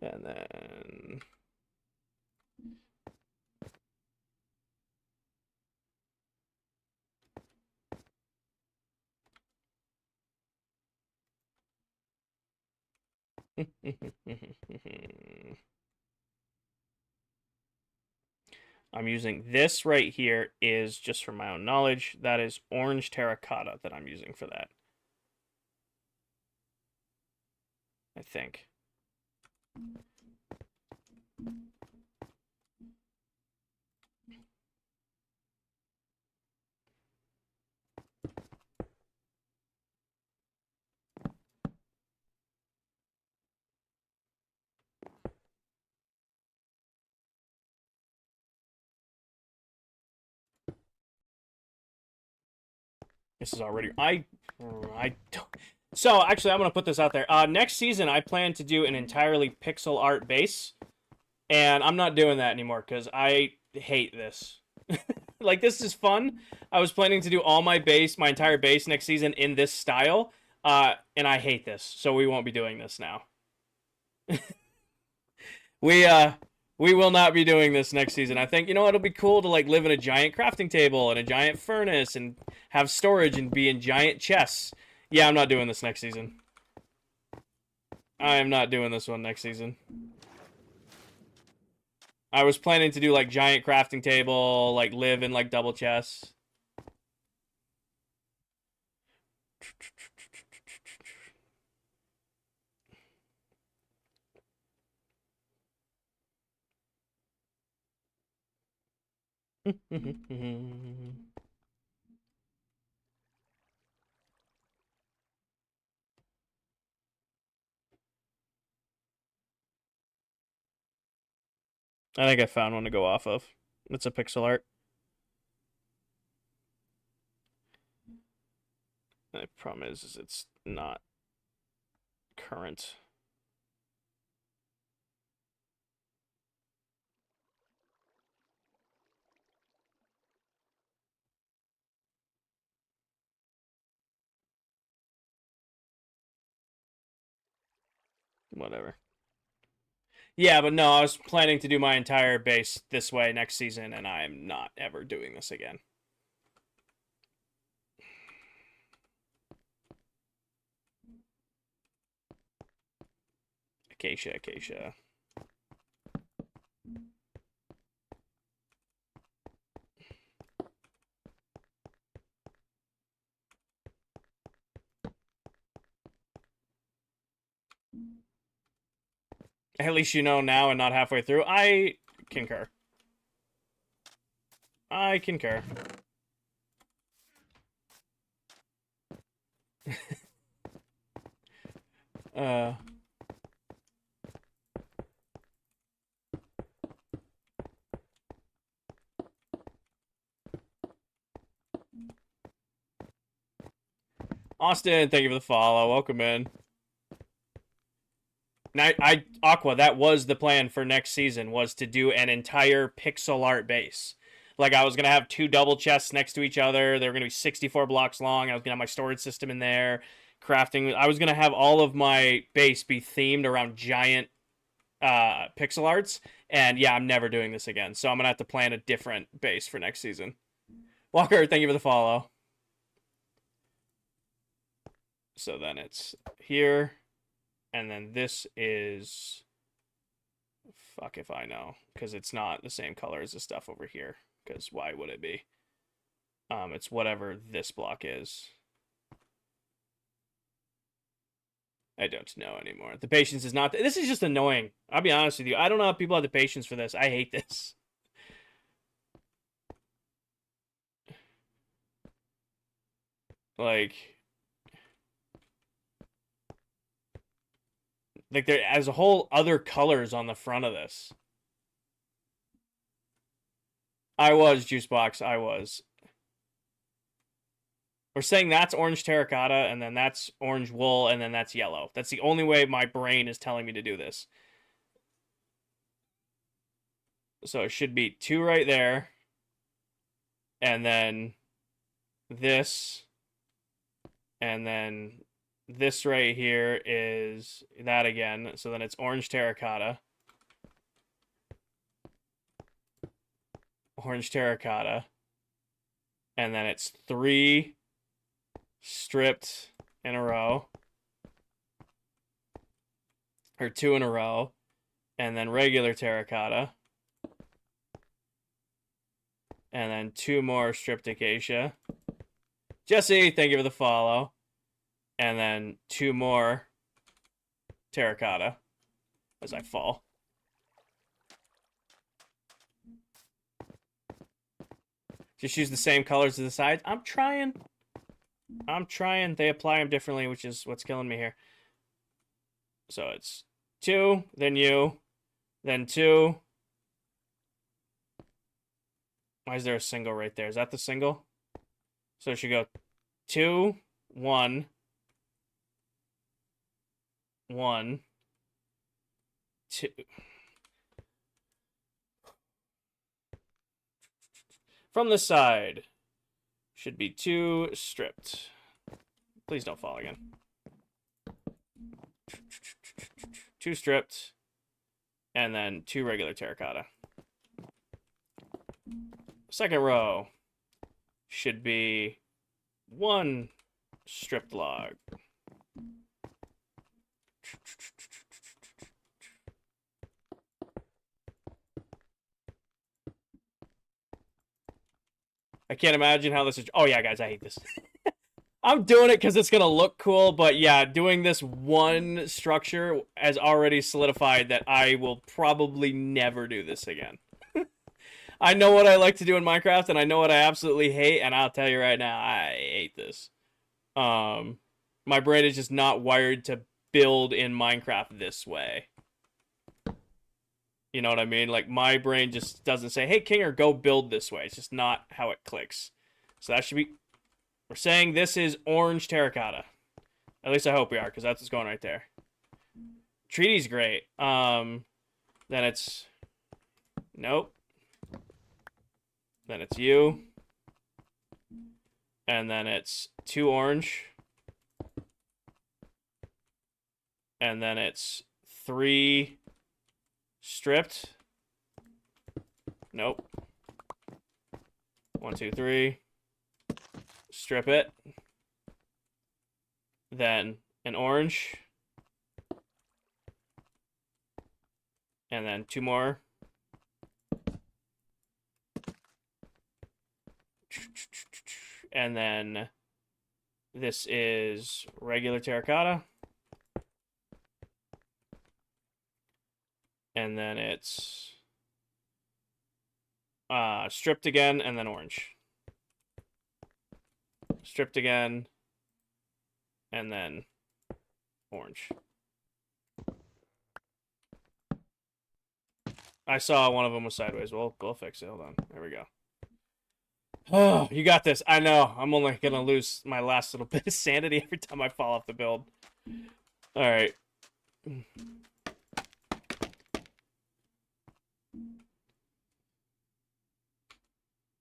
And then... I'm using this right here is, just for my own knowledge, that is orange terracotta that I'm using for that. I think. This is already... I don't... So, actually, I'm going to put this out there. Next season, I plan to do an entirely pixel art base. And I'm not doing that anymore because I hate this. Like, this is fun. I was planning to do all my entire base next season in this style. And I hate this. So we won't be doing this now. We will not be doing this next season. I think, it'll be cool to, like, live in a giant crafting table and a giant furnace and have storage and be in giant chests. Yeah, I'm not doing this next season. I am not doing this one next season. I was planning to do, like, giant crafting table, like, live in, like, double chests. I think I found one to go off of. It's a pixel art. The problem is it's not current. Whatever. Yeah, but no, I was planning to do my entire base this way next season, and I'm not ever doing this again. Acacia. At least you know now and not halfway through. I concur. uh... Austin, thank you for the follow. Welcome in. Now, Aqua, that was the plan for next season, was to do an entire pixel art base. Like, I was going to have 2 double chests next to each other. They were going to be 64 blocks long. I was going to have my storage system in there. Crafting. I was going to have all of my base be themed around giant pixel arts. And yeah, I'm never doing this again. So I'm going to have to plan a different base for next season. Walker, thank you for the follow. So then it's here. And then this is... Fuck if I know. Because it's not the same color as the stuff over here. Because why would it be? It's whatever this block is. I don't know anymore. The patience is not... This is just annoying. I'll be honest with you. I don't know how people have the patience for this. I hate this. Like there's a whole other colors on the front of this. I was, Juicebox, I was. We're saying that's orange terracotta, and then that's orange wool, and then that's yellow. That's the only way my brain is telling me to do this. So it should be 2 right there. And then this. And then this right here is that again. So then it's orange terracotta. Orange terracotta. And then it's 3 stripped in a row. Or 2 in a row. And then regular terracotta. And then 2 more stripped acacia. Jesse, thank you for the follow. And then 2 more terracotta as I fall. Just use the same colors as the sides. I'm trying. They apply them differently, which is what's killing me here. So it's 2, then you, then 2. Why is there a single right there? Is that the single? So it should go 2, 1, 1, 2. From the side, should be 2 stripped. Please don't fall again. 2 stripped, and then 2 regular terracotta. Second row should be 1 stripped log. I can't imagine how this is. Oh, yeah, guys, I hate this. I'm doing it because it's going to look cool, but yeah, doing this one structure has already solidified that I will probably never do this again. I know what I like to do in Minecraft, and I know what I absolutely hate, and I'll tell you right now, I hate this. My brain is just not wired to build in Minecraft this way. You know what I mean? Like, my brain just doesn't say, hey, Kinger, go build this way. It's just not how it clicks. So that should be... We're saying this is orange terracotta. At least I hope we are, because that's what's going right there. Treaty's great. Then it's... Nope. Then it's you. And then it's 2 orange. And then it's 3 stripped. Nope. 1, 2, 3. Strip it. Then an orange. And then 2 more. And then this is regular terracotta. And then it's stripped again, and then orange. Stripped again, and then orange. I saw one of them was sideways. We'll fix it. Hold on. There we go. Oh, you got this. I know. I'm only going to lose my last little bit of sanity every time I fall off the build. All right.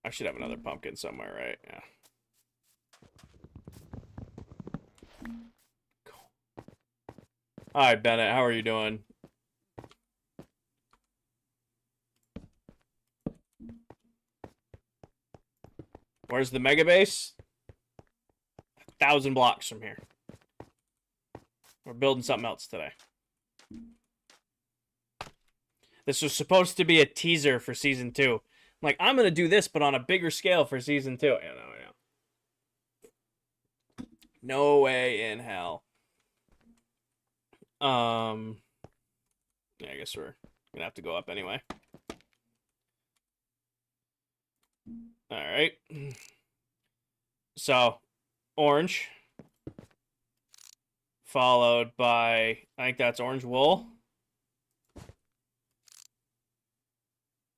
I should have another pumpkin somewhere, right? Yeah. Cool. Hi, Bennett. How are you doing? Where's the mega base? 1,000 blocks from here. We're building something else today. This was supposed to be a teaser for season 2. Like, I'm going to do this, but on a bigger scale for season 2. Yeah, no way in hell. Yeah, I guess we're going to have to go up anyway. All right. So, orange, followed by, I think that's orange wool,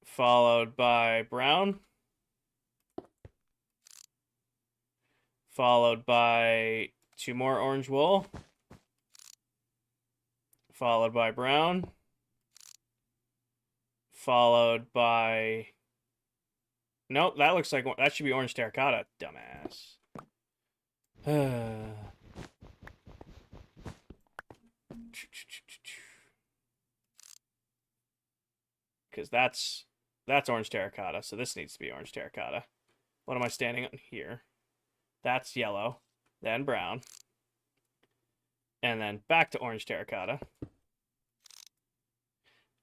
followed by brown, followed by 2 more orange wool, followed by brown, followed by, nope, that looks like, that should be orange terracotta, dumbass. Because that's orange terracotta, so this needs to be orange terracotta. What am I standing on here? That's yellow, then brown, and then back to orange terracotta.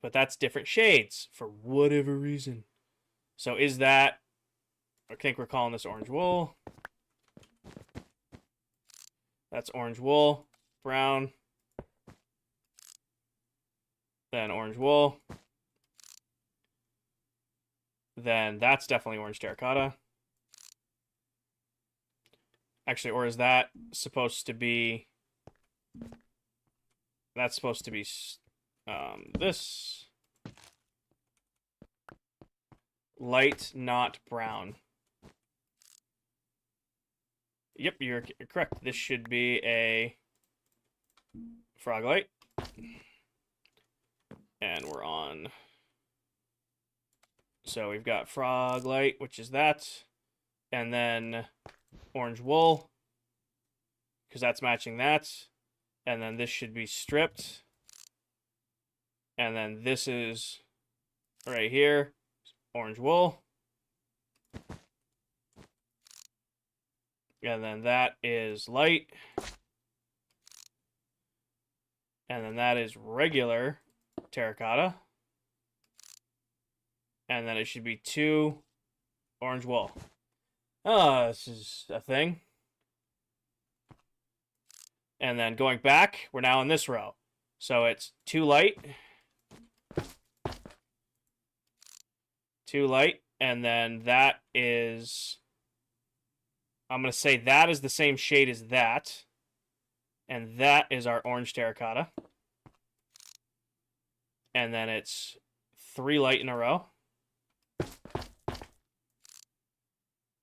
But that's different shades for whatever reason. So is that, I think we're calling this orange wool. That's orange wool, brown, then orange wool. Then that's definitely orange terracotta. Actually, or is that supposed to be, that's supposed to be this light, not brown. Yep, you're correct. This should be a frog light. And we're on. So we've got frog light, which is that. And then orange wool, because that's matching that. And then this should be stripped. And then this is right here, orange wool. And then that is light. And then that is regular terracotta. And then it should be 2 orange wool. Oh, this is a thing. And then going back, we're now in this row. So it's 2 light. 2 light. And then that is, I'm going to say that is the same shade as that. And that is our orange terracotta. And then it's 3 light in a row.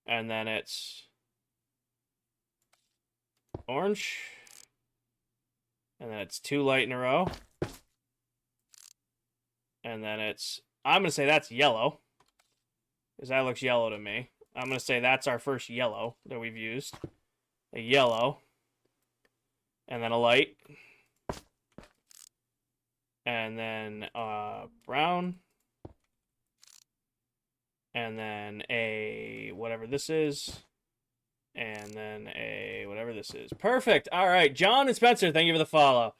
And then it's orange. And then it's 2 light in a row. And then it's, I'm going to say that's yellow, because that looks yellow to me. I'm going to say that's our first yellow that we've used. A yellow. And then a light. And then brown. And then a whatever this is. And then a whatever this is. Perfect. All right. John and Spencer, thank you for the follow.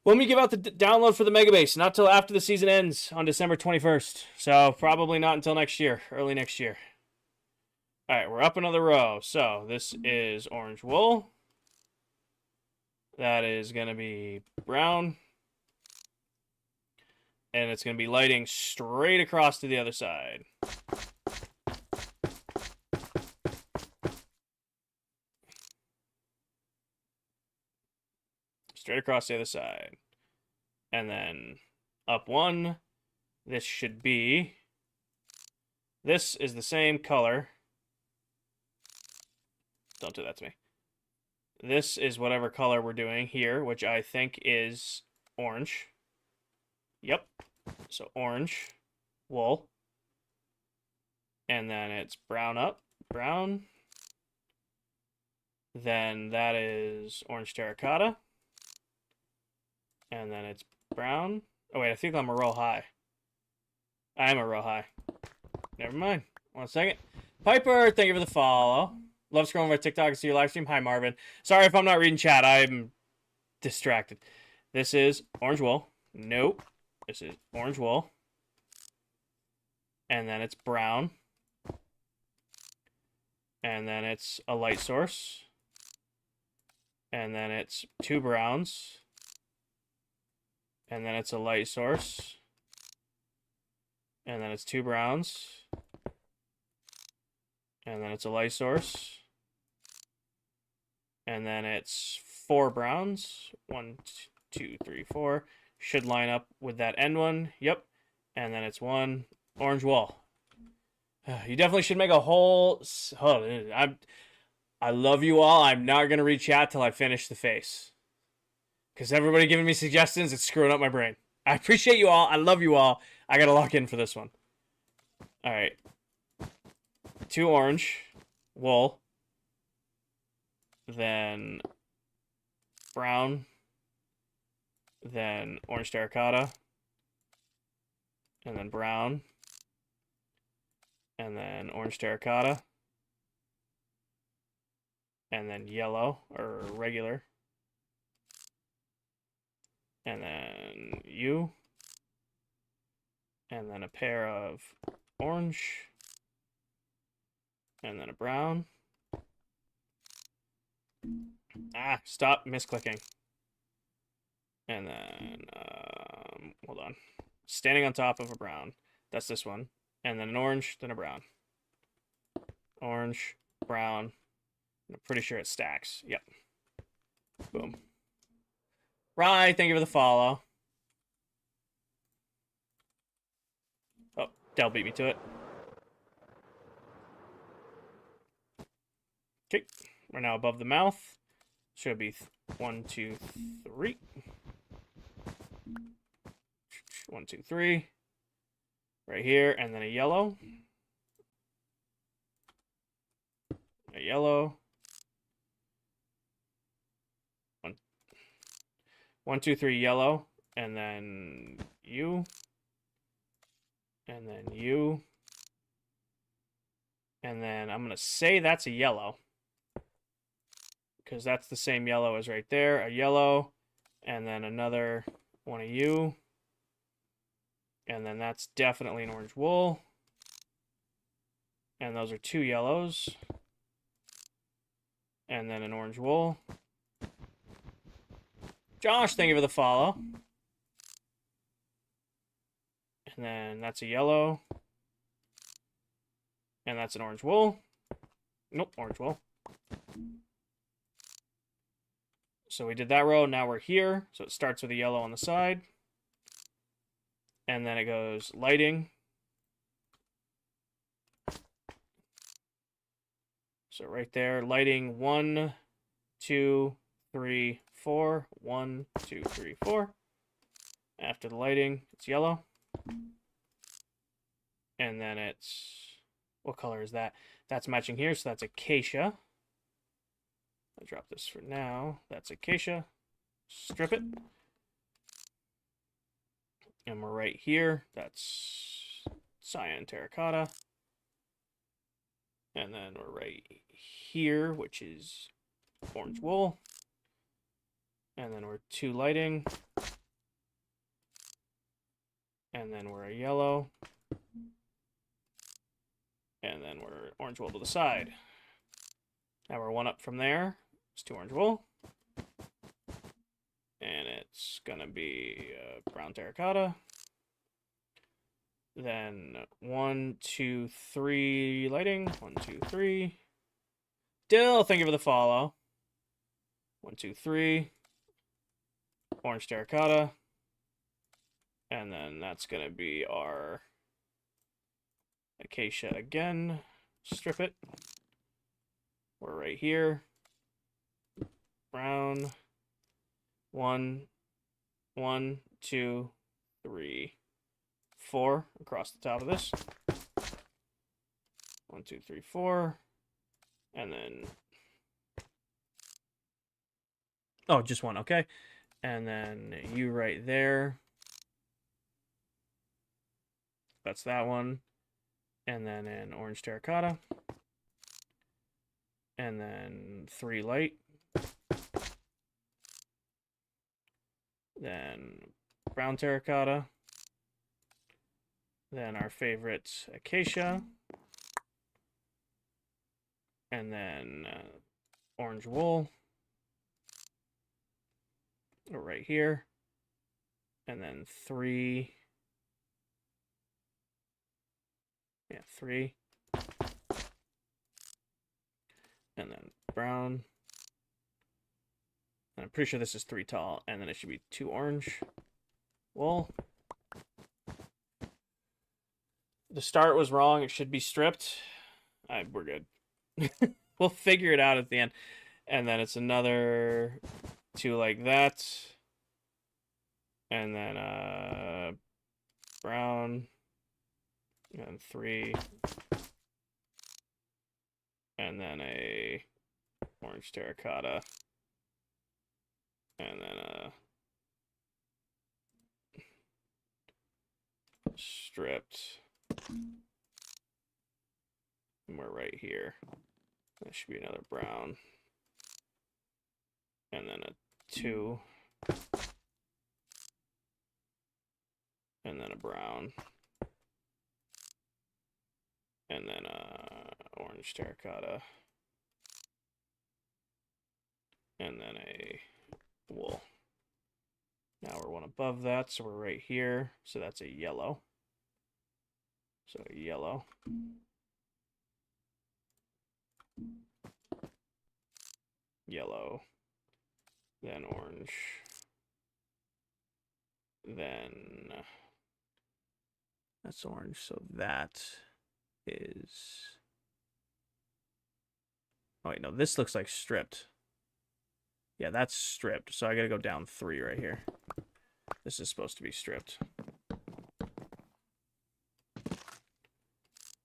When we give out the download for the Megabase, not till after the season ends on December 21st. So probably not until next year, early next year. All right, we're up another row. So this is orange wool. That is going to be brown. And it's going to be lighting straight across to the other side. Straight across the other side. And then up 1. This should be, this is the same color. Don't do that to me. This is whatever color we're doing here, which I think is orange. Yep. So orange wool. And then it's brown up. Brown. Then that is orange terracotta. And then it's brown. Oh, wait, I think I'm a row high. I am a row high. Never mind. 1 second. Piper, thank you for the follow. Love scrolling my TikTok and see your live stream. Hi, Marvin. Sorry if I'm not reading chat. I'm distracted. This is orange wool. Nope. This is orange wool. And then it's brown. And then it's a light source. And then it's 2 browns. And then it's a light source. And then it's 2 browns. And then it's a light source. And then it's 4 browns. 1, 2, 3, 4. Should line up with that end one. Yep. And then it's 1 orange wall. You definitely should make a whole... Oh, I love you all. I'm not going to read chat till I finish the face. Because everybody giving me suggestions, it's screwing up my brain. I appreciate you all. I love you all. I got to lock in for this one. All right. 2 orange wool. Then brown. Then orange terracotta. And then brown. And then orange terracotta. And then yellow, or regular. And then you. And then a pair of orange. And then a brown. Ah, stop misclicking. And then, hold on. Standing on top of a brown. That's this one. And then an orange, then a brown. Orange, brown. I'm pretty sure it stacks. Yep. Boom. Right, thank you for the follow. Oh, Dell beat me to it. Okay, we're now above the mouth. Should be 1, 2, 3. 1, 2, 3. Right here, and then a yellow. A yellow. 1, 2, 3 yellow, and then you, and then you, and then I'm gonna say that's a yellow, because that's the same yellow as right there, a yellow, and then another one of you, and then that's definitely an orange wool, and those are 2 yellows, and then an orange wool. Josh, thank you for the follow. And then that's a yellow. And that's an orange wool. Nope, orange wool. So we did that row, now we're here. So it starts with a yellow on the side. And then it goes lighting. So right there, lighting 1, 2, 3, 4. 1, 2, 3, 4. After the lighting, it's yellow. And then it's... What color is that? That's matching here, so that's acacia. I'll drop this for now. That's acacia. Strip it. And we're right here. That's cyan terracotta. And then we're right here, which is orange wool. And then we're 2 lighting. And then we're a yellow. And then we're orange wool to the side. Now we're 1 up from there. It's 2 orange wool. And it's gonna be brown terracotta. Then 1, 2, 3 lighting. 1, 2, 3. Dill, thank you for the follow. 1, 2, 3. Orange terracotta. And then that's going to be our acacia again. Strip it. We're right here. Brown. 1, 1, 2, 3, 4 across the top of this. 1, 2, 3, 4. And then... Oh, just 1, okay. And then you right there. That's that one. And then an orange terracotta. And then 3 light. Then brown terracotta. Then our favorite acacia. And then orange wool. Right here. And then 3. Yeah, 3. And then brown. And I'm pretty sure this is 3 tall, and then it should be 2 orange wool. The start was wrong. It should be stripped. We're good. We'll figure it out at the end. And then it's another 2 like that. And then brown. And 3. And then a orange terracotta. And then stripped. And we're right here. That should be another brown. And then a 2. And then a brown. And then orange terracotta. And then a wool. Now we're 1 above that, so we're right here. So that's a yellow. So a yellow. Yellow. Then orange. Then that's orange. So that is... Oh, wait, no, this looks like stripped. Yeah, that's stripped. So I gotta go down 3 right here. This is supposed to be stripped.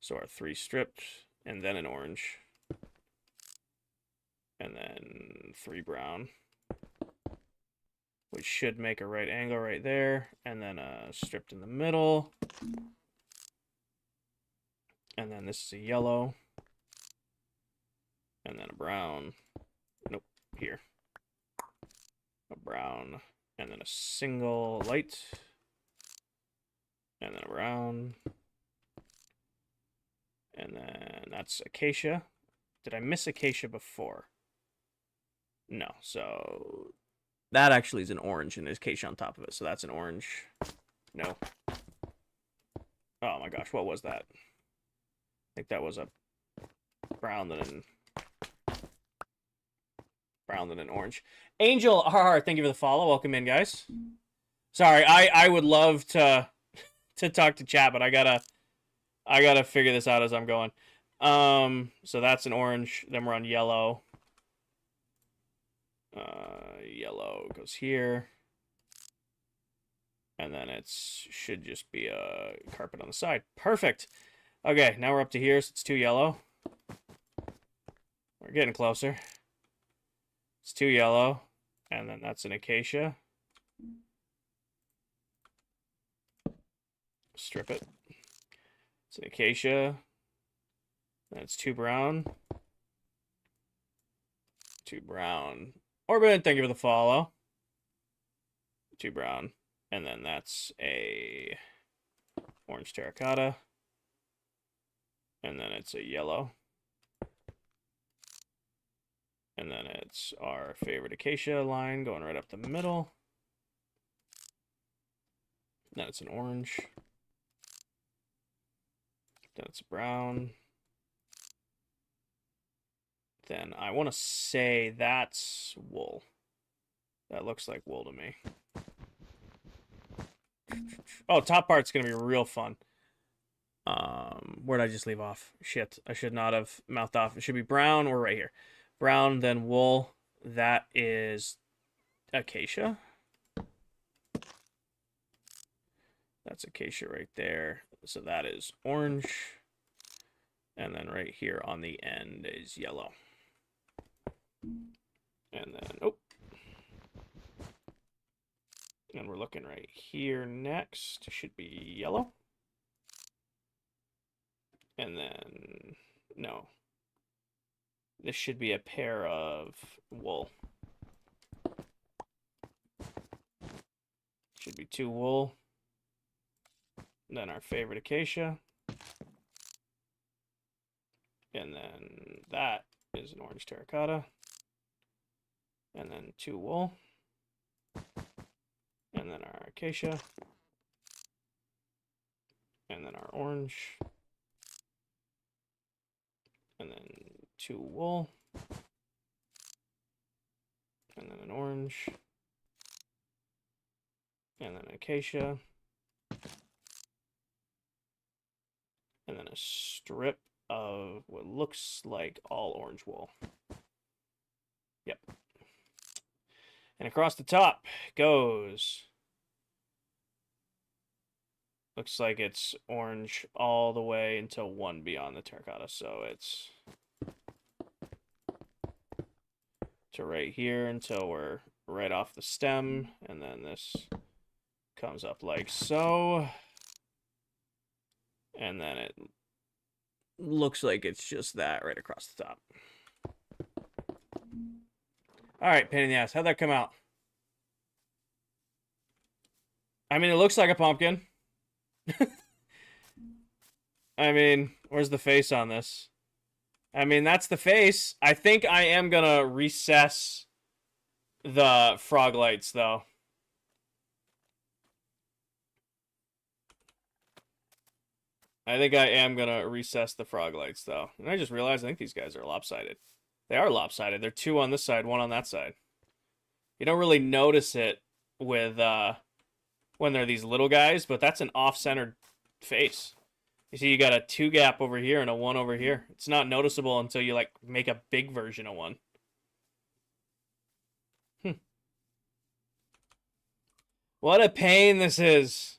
So our 3 stripped, and then an orange. And then 3 brown. Which should make a right angle right there. And then stripped in the middle. And then this is a yellow. And then a brown. Nope, here. A brown. And then a single light. And then a brown. And then that's acacia. Did I miss acacia before? No, so that actually is an orange and there's acacia on top of it. So that's an orange. No. Oh my gosh, what was that? I think that was a brown then an orange. Angel, thank you for the follow. Welcome in, guys. Sorry, I would love to talk to chat, but I gotta figure this out as I'm going. So that's an orange. Then we're on yellow. Yellow goes here. And then it should just be a carpet on the side. Perfect. Okay, now we're up to here, so it's 2 yellow. We're getting closer. It's 2 yellow. And then that's an acacia. Strip it. It's an acacia. Then it's 2 brown. 2 brown. Orbit, thank you for the follow. 2 brown. And then that's a orange terracotta. And then it's a yellow. And then it's our favorite acacia line going right up the middle. Then it's an orange. Then it's brown. Then I want to say that's wool. That looks like wool to me. Oh, top part's going to be real fun. Where'd I just leave off? Shit, I should not have mouthed off. It should be brown or right here. Brown, then wool. That is acacia. That's acacia right there. So that is orange. And then right here on the end is yellow. And then, oh. And we're looking right here next. Should be yellow. And then, no. This should be a pair of wool. Should be 2 wool. Then our favorite acacia. And then that is an orange terracotta. And then 2 wool. And then our acacia. And then our orange. And then 2 wool. And then an orange. orange. And then acacia. And then a strip of what looks like all orange wool. Yep. And across the top goes... Looks like it's orange all the way until one beyond the terracotta. So it's to right here until we're right off the stem. And then this comes up like so. And then it looks like it's just that right across the top. All right, pain in the ass. How'd that come out? I mean, it looks like a pumpkin. I mean, where's the face on this? I mean, that's the face. I think I am gonna recess the frog lights, though. I think I am gonna recess the frog lights, though. And I just realized I think these guys are lopsided. They are lopsided. They're two on this side, one on that side. You don't really notice it with when they're these little guys, but that's an off-centered face. You see, you got a 2 gap over here and a 1 over here. It's not noticeable until you like make a big version of one. What a pain this is.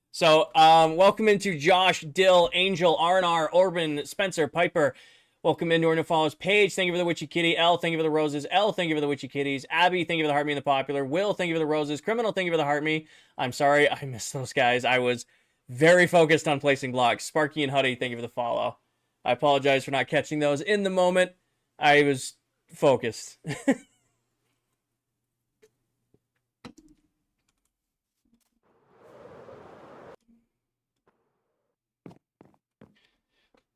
So, welcome into Josh, Dill, Angel, R&R, Orban, Spencer, Piper. Welcome into our new follows. Paige, thank you for the Witchy Kitty. L, thank you for the roses. L, thank you for the Witchy Kitties. Abby, thank you for the heart me and the popular. Will, thank you for the roses. Criminal, thank you for the heart me. I'm sorry, I missed those guys. I was very focused on placing blocks. Sparky and Huddy, thank you for the follow. I apologize for not catching those in the moment. I was focused.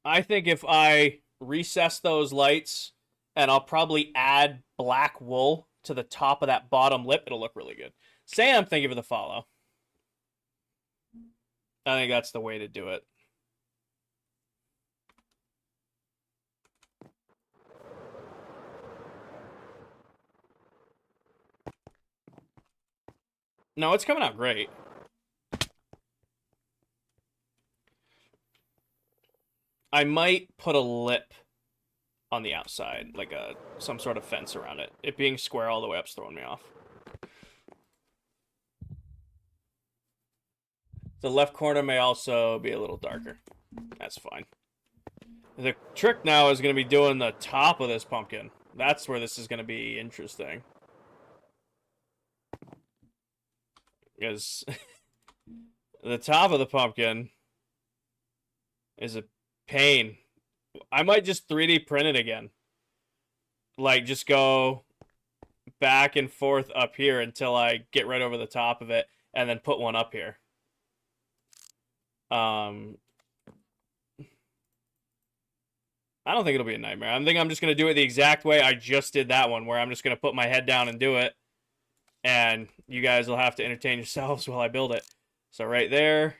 I think if I recess those lights and I'll probably add black wool to the top of that bottom lip, it'll look really good. Sam, thank you for the follow. I think that's the way to do it. No, it's coming out great. I might put a lip on the outside, like some sort of fence around it. It being square all the way up's throwing me off. The left corner may also be a little darker. That's fine. The trick now is going to be doing the top of this pumpkin. That's where this is going to be interesting. Because the top of the pumpkin is a pain. I might just 3D print it again. Like, just go back and forth up here until I get right over the top of it, and then put one up here. I don't think it'll be a nightmare. I think I'm just going to do it the exact way I just did that one, where I'm just going to put my head down and do it, and you guys will have to entertain yourselves while I build it. So right there,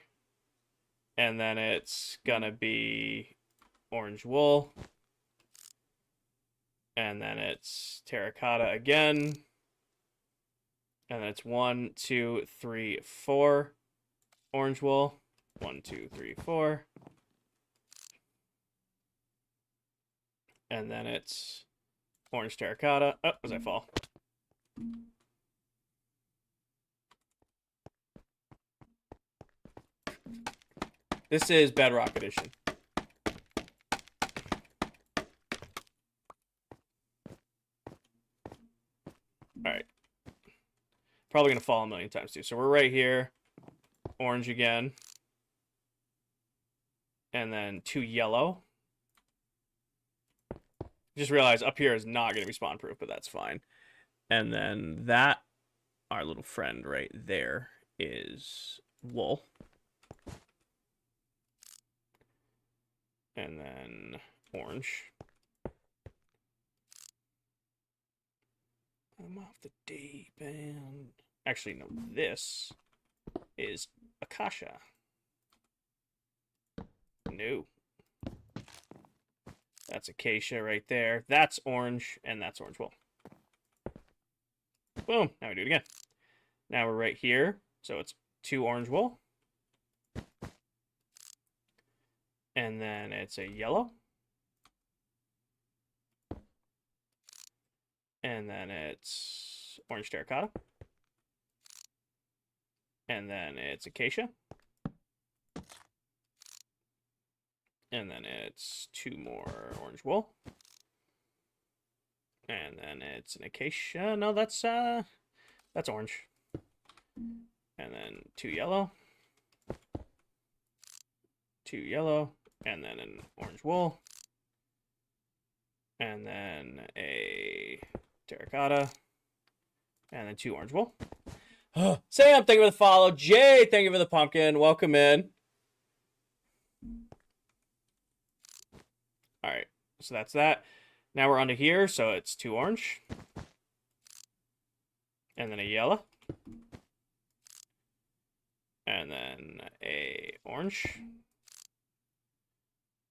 and then it's going to be orange wool, and then it's terracotta again, and then it's 1, 2, 3, 4 orange wool. 1, 2, 3, 4. And then it's orange terracotta. Oh, as I fall. This is Bedrock Edition. Alright. Probably going to fall a million times too. So we're right here. Orange again. And then 2 yellow. Just realized up here is not going to be spawn proof, but that's fine. And then that, our little friend right there, is wool. And then orange. I'm off the deep end. Actually, no, this is acacia. No. That's acacia right there. That's orange, and that's orange wool. Boom. Now we do it again. Now we're right here. So it's 2 orange wool. And then it's a yellow. And then it's orange terracotta. And then it's acacia. And then it's 2 more orange wool. And then it's an acacia. No, that's orange. And then 2 yellow. 2 yellow. And then an orange wool. And then a terracotta. And then 2 orange wool. Sam, thank you for the follow. Jay, thank you for the pumpkin. Welcome in. All right, so that's that. Now we're onto here, so it's 2 orange. And then a yellow. And then a orange.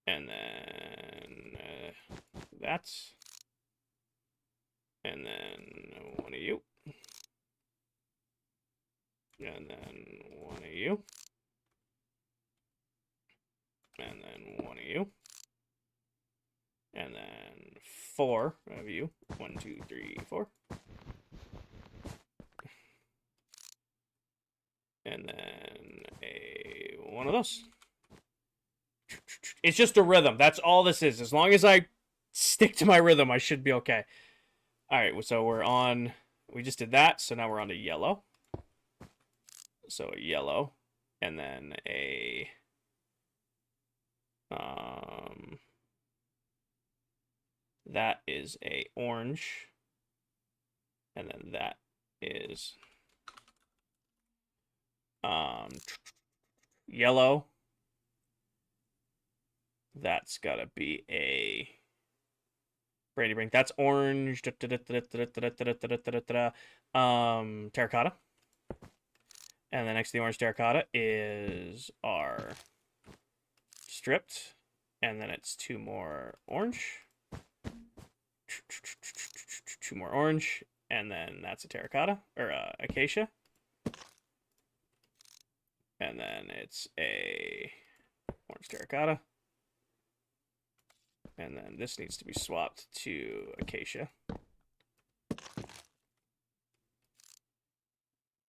And then that's. And then 1 of you. And then 1 of you. And then 1 of you. And then 4 of you. 1, 2, 3, 4. And then a 1 of those. It's just a rhythm. That's all this is. As long as I stick to my rhythm, I should be okay. All right, so we're on. We just did that, so now we're on to yellow. So a yellow, and then a that is a orange, and then that is yellow. That's gotta be a Brady Brink. That's orange. Terracotta. And then next to the orange terracotta is our stripped. And then it's 2 more orange. 2 more orange. And then that's a terracotta, or acacia. And then it's a orange terracotta. And then this needs to be swapped to acacia.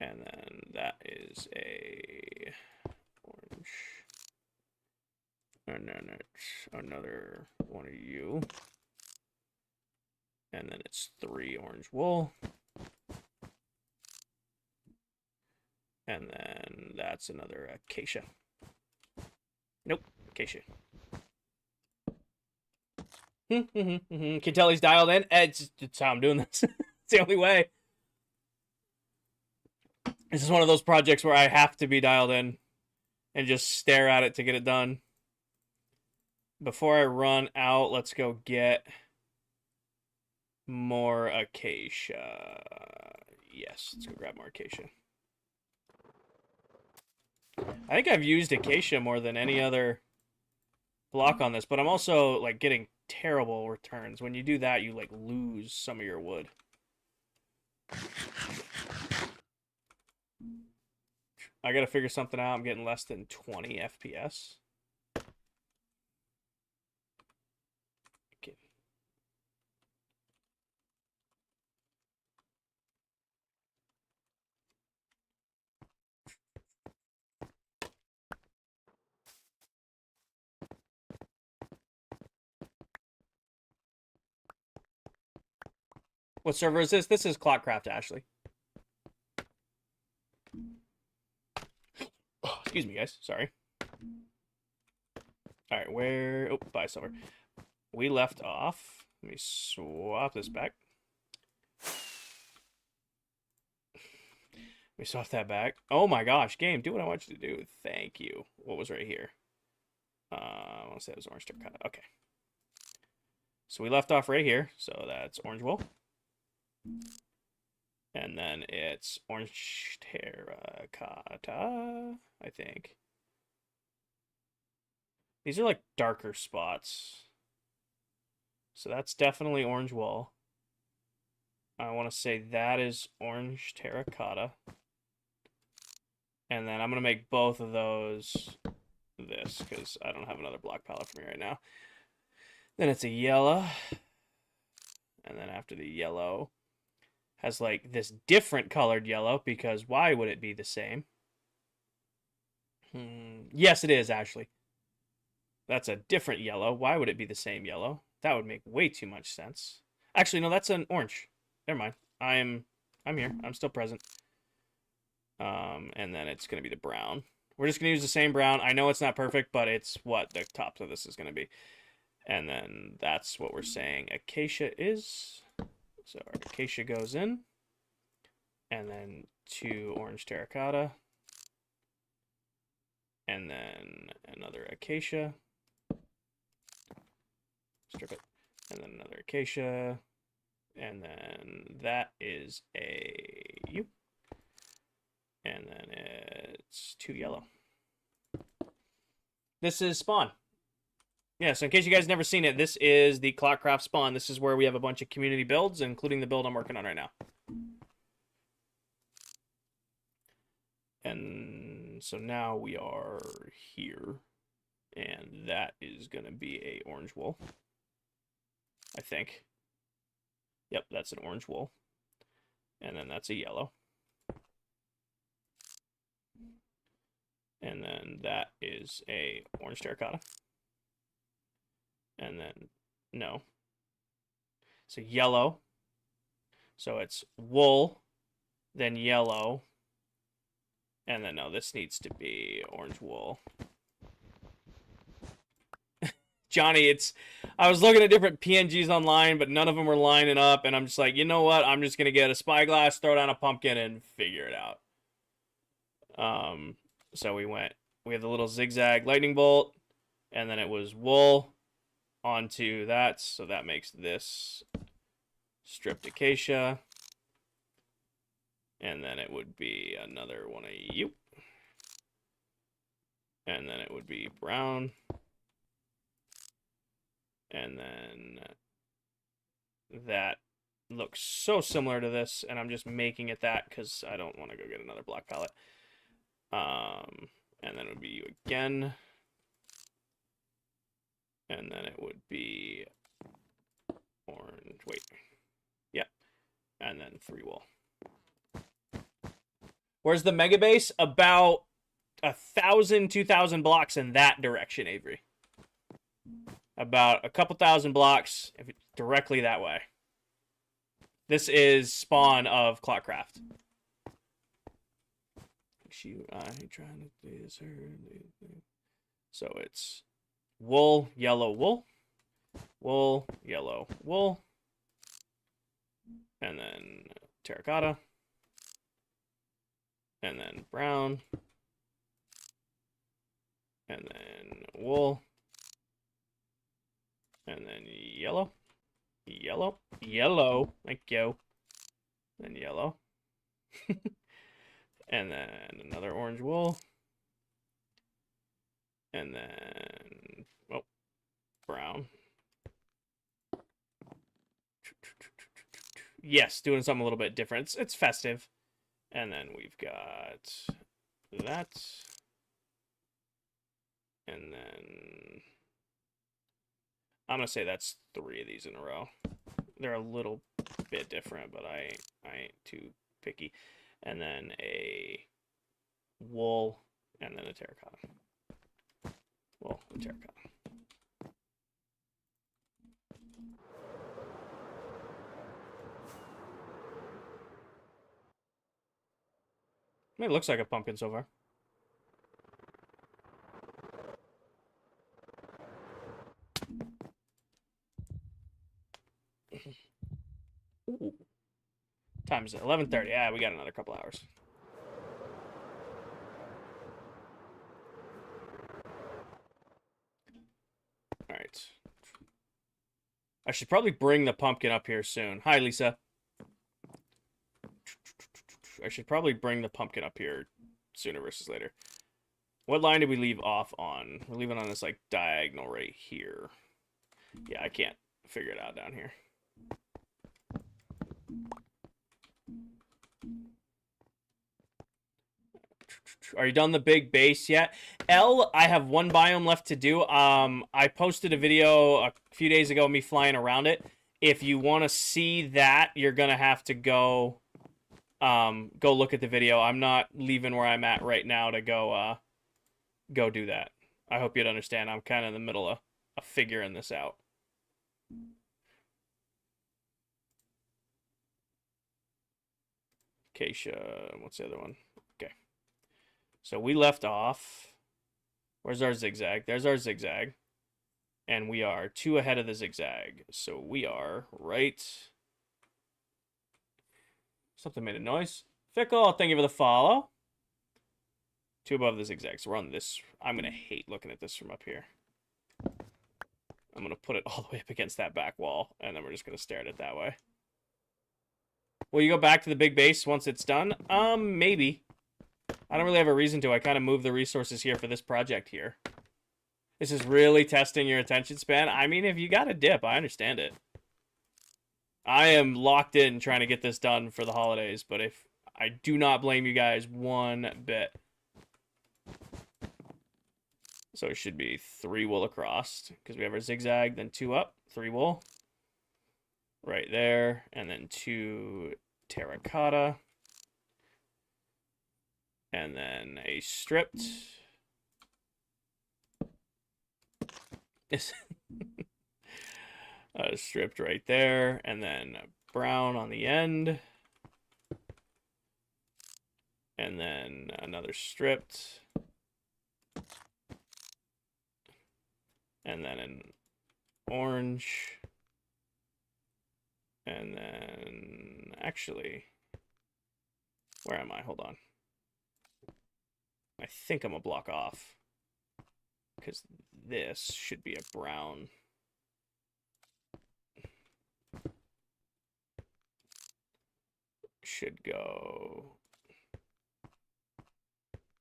And then that is a orange. And then it's another 1 of you. And then it's 3 orange wool. And then that's another acacia. Nope, acacia. Can tell he's dialed in. It's how I'm doing this. It's the only way. This is one of those projects where I have to be dialed in and just stare at it to get it done. Before I run out, let's go get more acacia. Yes, let's go grab more acacia. I think I've used acacia more than any other block on this, but I'm also like getting terrible returns. When you do that, you like lose some of your wood. I gotta figure something out. I'm getting less than 20 FPS. Okay. What server is this? This is ClockCraft, Ashley. Oh, excuse me, guys. Sorry. All right, where... Oh, bye, silver. We left off. Let me swap this back. We swap that back. Oh my gosh, game, do what I want you to do. Thank you. What was right here? I want to say it was orange terracotta. Okay. So we left off right here. So that's orange wool. And then it's orange terracotta, I think. These are like darker spots. So that's definitely orange wool. I want to say that is orange terracotta. And then I'm going to make both of those this, because I don't have another block palette for me right now. Then it's a yellow. And then after the yellow has like this different colored yellow, because why would it be the same? Yes, it is, actually. That's a different yellow. Why would it be the same yellow? That would make way too much sense. Actually, no, that's an orange. Never mind. I'm here. I'm still present. And then it's going to be the brown. We're just going to use the same brown. I know it's not perfect, but it's what the top of this is going to be. And then that's what we're saying acacia is. So our acacia goes in. And then 2 orange terracotta. And then another acacia. Strip it. And then another acacia. And then that is a U. And then it's 2 yellow. This is Spawn. Yeah, so in case you guys never seen it, this is the ClockCraft Spawn. This is where we have a bunch of community builds, including the build I'm working on right now. And so now we are here. And that is going to be a orange wool. I think. Yep, that's an orange wool. And then that's a yellow. And then that is a orange terracotta. And then, no. So yellow. So it's wool, then yellow. And then, no, this needs to be orange wool. Johnny, I was looking at different PNGs online, but none of them were lining up. And I'm just like, you know what? I'm just going to get a spyglass, throw down a pumpkin, and figure it out. So we have the little zigzag lightning bolt, and then it was wool onto that, so that makes this stripped acacia, and then it would be another one of you, and then it would be brown, and then that looks so similar to this, and I'm just making it that because I don't want to go get another block palette. And then it would be you again. And then it would be orange. Wait. Yep. And then 3 wool. Where's the mega base? About 1,000, 2,000 blocks in that direction, Avery. About a couple thousand blocks directly that way. This is Spawn of ClockCraft. Trying to do this. So it's wool, yellow, wool, wool, yellow, wool, and then terracotta, and then brown, and then wool, and then yellow, yellow, yellow, thank you, then yellow. And then another orange wool. And then, oh, brown. Yes, doing something a little bit different. It's festive. And then we've got that. And then I'm going to say that's 3 of these in a row. They're a little bit different, but I ain't too picky. And then a wool, and then a terracotta. Wool and terracotta. It looks like a pumpkin so far. Ooh. Time is it? 11:30. Yeah, we got another couple hours. All right. I should probably bring the pumpkin up here soon. Hi, Lisa. I should probably bring the pumpkin up here sooner versus later. What line did we leave off on? We're leaving on this, like, diagonal right here. Yeah, I can't figure it out down here. Are you done the big base yet? L, I have one biome left to do. I posted a video a few days ago, me flying around it. If you want to see that, you're gonna have to go look at the video. I'm not leaving where I'm at right now to go do that. I hope you'd understand. I'm kind of in the middle of figuring this out. Acacia, what's the other one? Okay. So we left off. Where's our zigzag? There's our zigzag. And we are 2 ahead of the zigzag. So we are right. Something made a noise. Fickle, thank you for the follow. 2 above the zigzag. So we're on this. I'm going to hate looking at this from up here. I'm going to put it all the way up against that back wall. And then we're just going to stare at it that way. Will you go back to the big base once it's done? Maybe. I don't really have a reason to. I kind of moved the resources here for this project here. This is really testing your attention span. I mean, if you got a dip, I understand it. I am locked in trying to get this done for the holidays, but if I do not blame you guys one bit. So it should be 3 wool across, because we have our zigzag, then 2 up, 3 wool. Right there, and then 2 terracotta. And then a stripped. Stripped right there, and then brown on the end. And then another stripped. And then an orange. And then, actually, where am I? Hold on. I think I'm a block off. Because this should be a brown. Should go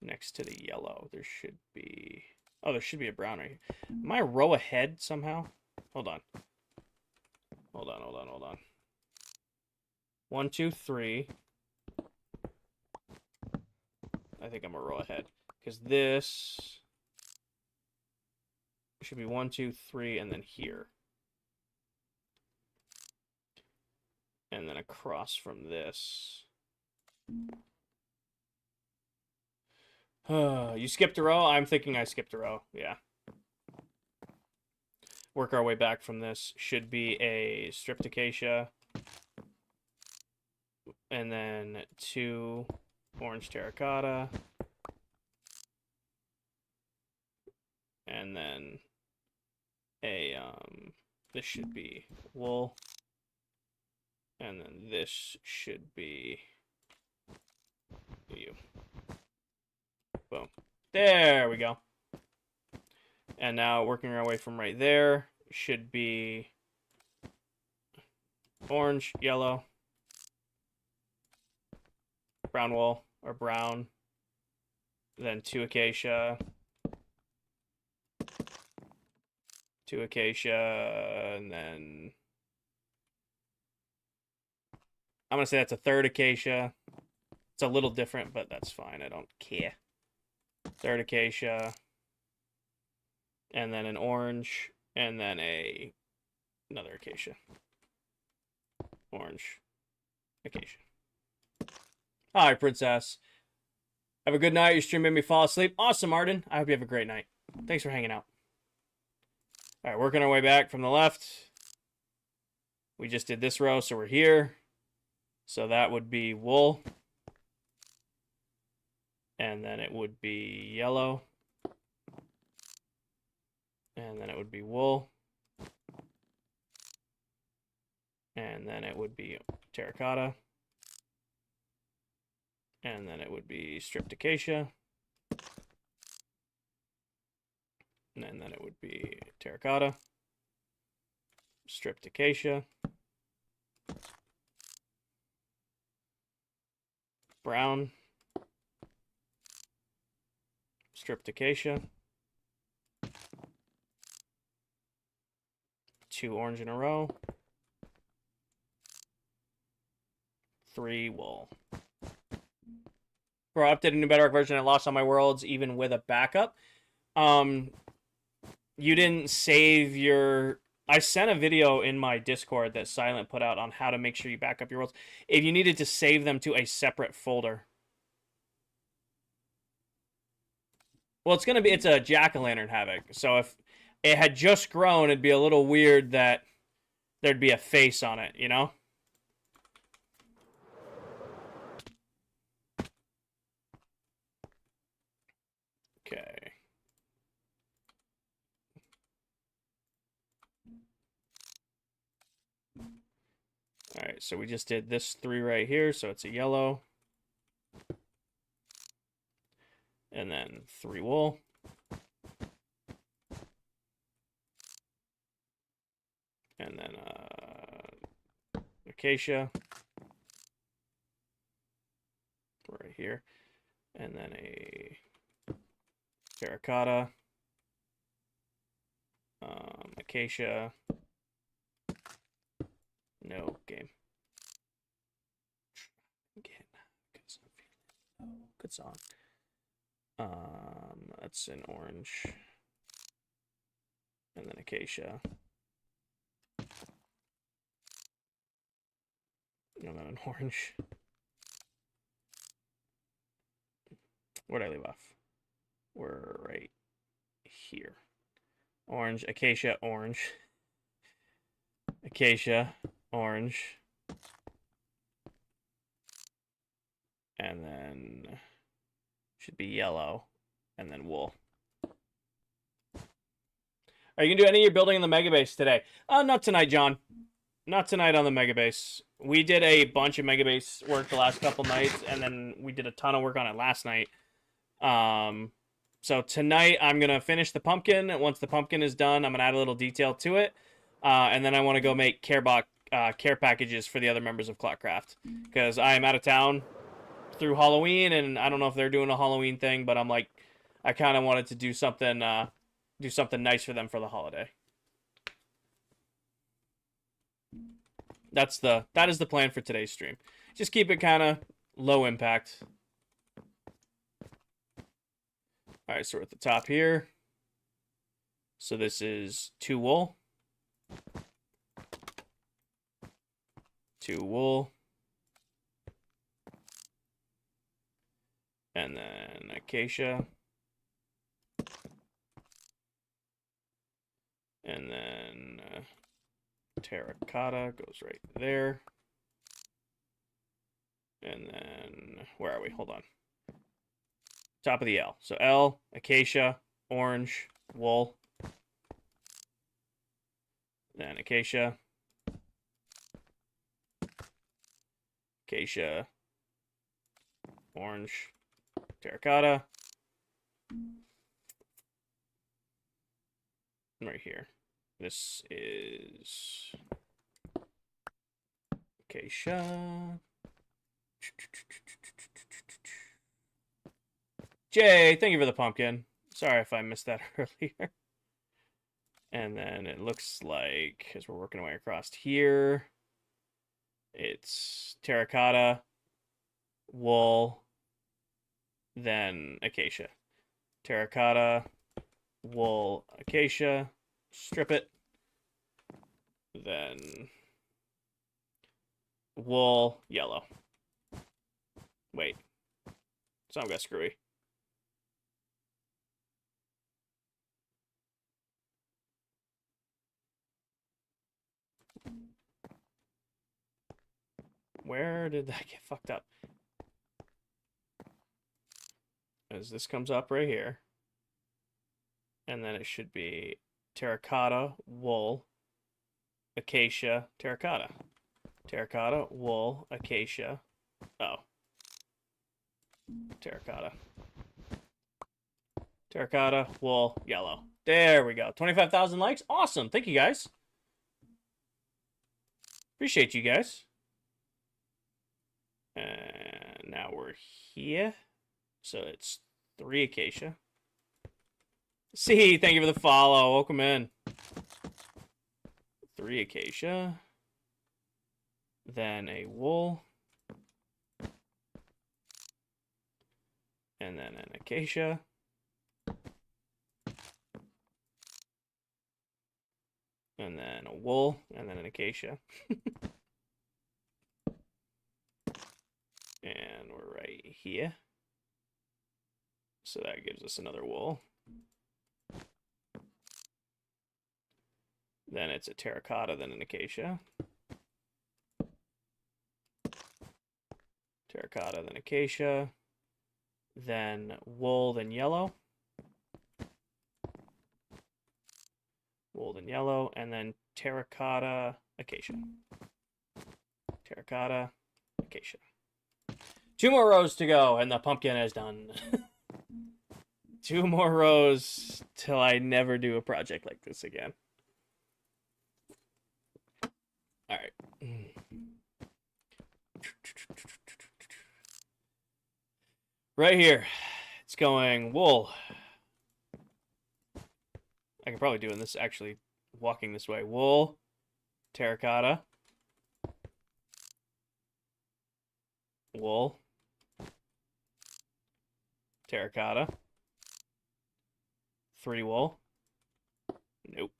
next to the yellow. There should be... Oh, there should be a brown right here. Am I a row ahead somehow? Hold on. Hold on. 1, 2, 3. I think I'm a row ahead. Because this should be 1, 2, 3, and then here. And then across from this. You skipped a row? I'm thinking I skipped a row. Yeah. Work our way back from this. Should be a stripped acacia. And then 2 orange terracotta. And then a, this should be wool. And then this should be you. Boom. There we go. And now working our way from right there should be orange, yellow, brown wool, or brown, then 2 acacia, 2 acacia, and then I'm going to say that's a 3rd acacia. It's a little different, but that's fine. I don't care. 3rd acacia. And then an orange. And then another acacia. Orange. Acacia. Hi, Princess. Have a good night. Your stream made me fall asleep. Awesome, Arden. I hope you have a great night. Thanks for hanging out. All right, working our way back from the left. We just did this row, so we're here. So that would be wool. And then it would be yellow. And then it would be wool. And then it would be terracotta. And then it would be stripped acacia. And then it would be terracotta. Stripped acacia. Brown, stripped acacia, 2 orange in a row, 3 wool. For updated new Bedrock version, I lost all my worlds, even with a backup. You didn't save your... I sent a video in my Discord that Silent put out on how to make sure you back up your worlds. If you needed to save them to a separate folder. Well, it's a Jack-o'-lantern Havoc. So if it had just grown, it'd be a little weird that there'd be a face on it, you know? Okay. All right, so we just did this 3 right here, so it's a yellow. And then 3 wool. And then acacia. Right here. And then a terracotta. Acacia. No game. Good song. That's an orange. And then acacia. And then an orange. Where'd I leave off? We're right here. Orange, acacia, orange. Acacia, orange. And then should be yellow. And then wool. Are you going to do any of your building in the mega base today? Not tonight, John. Not tonight on the mega base. We did a bunch of mega base work the last couple nights, and then we did a ton of work on it last night. So tonight I'm going to finish the pumpkin. Once the pumpkin is done, I'm going to add a little detail to it. And then I want to go make care packages for the other members of ClockCraft. Because I am out of town through Halloween, and I don't know if they're doing a Halloween thing, but I'm like, I kind of wanted to do something nice for them for the holiday. That is the plan for today's stream. Just keep it kind of low impact. All right, so we're at the top here. So this is 2 wool. 2 wool. And then acacia. And then terracotta goes right there. And then, where are we? Hold on. Top of the L. So L, acacia, orange, wool. Then acacia. Acacia. Orange. Terracotta. Right here. This is acacia. Jay, thank you for the pumpkin. Sorry if I missed that earlier. And then it looks like, as we're working our way across here, it's terracotta, wool, then acacia. Terracotta, wool, acacia, strip it, then wool, yellow. Wait, some got screwy. Where did that get fucked up? As this comes up right here. And then it should be terracotta, wool, acacia, terracotta. Terracotta, wool, acacia. Oh. Terracotta. Terracotta, wool, yellow. There we go. 25,000 likes. Awesome. Thank you, guys. Appreciate you guys. And now we're here. So it's 3 acacia. See, thank you for the follow. Welcome in. 3 acacia. Then a wool. acacia. And then a wool, and then an acacia. And we're right here. So that gives us another wool. Then it's a terracotta, then an acacia. Terracotta, then acacia. Then wool, then yellow. Wool, then yellow. And then terracotta, acacia. Terracotta, acacia. 2 more rows to go, and the pumpkin is done. 2 more rows till I never do a project like this again. All right. Right here, it's going wool. I can probably do this actually walking this way. Wool, terracotta, wool, terracotta, 3 wool. Nope.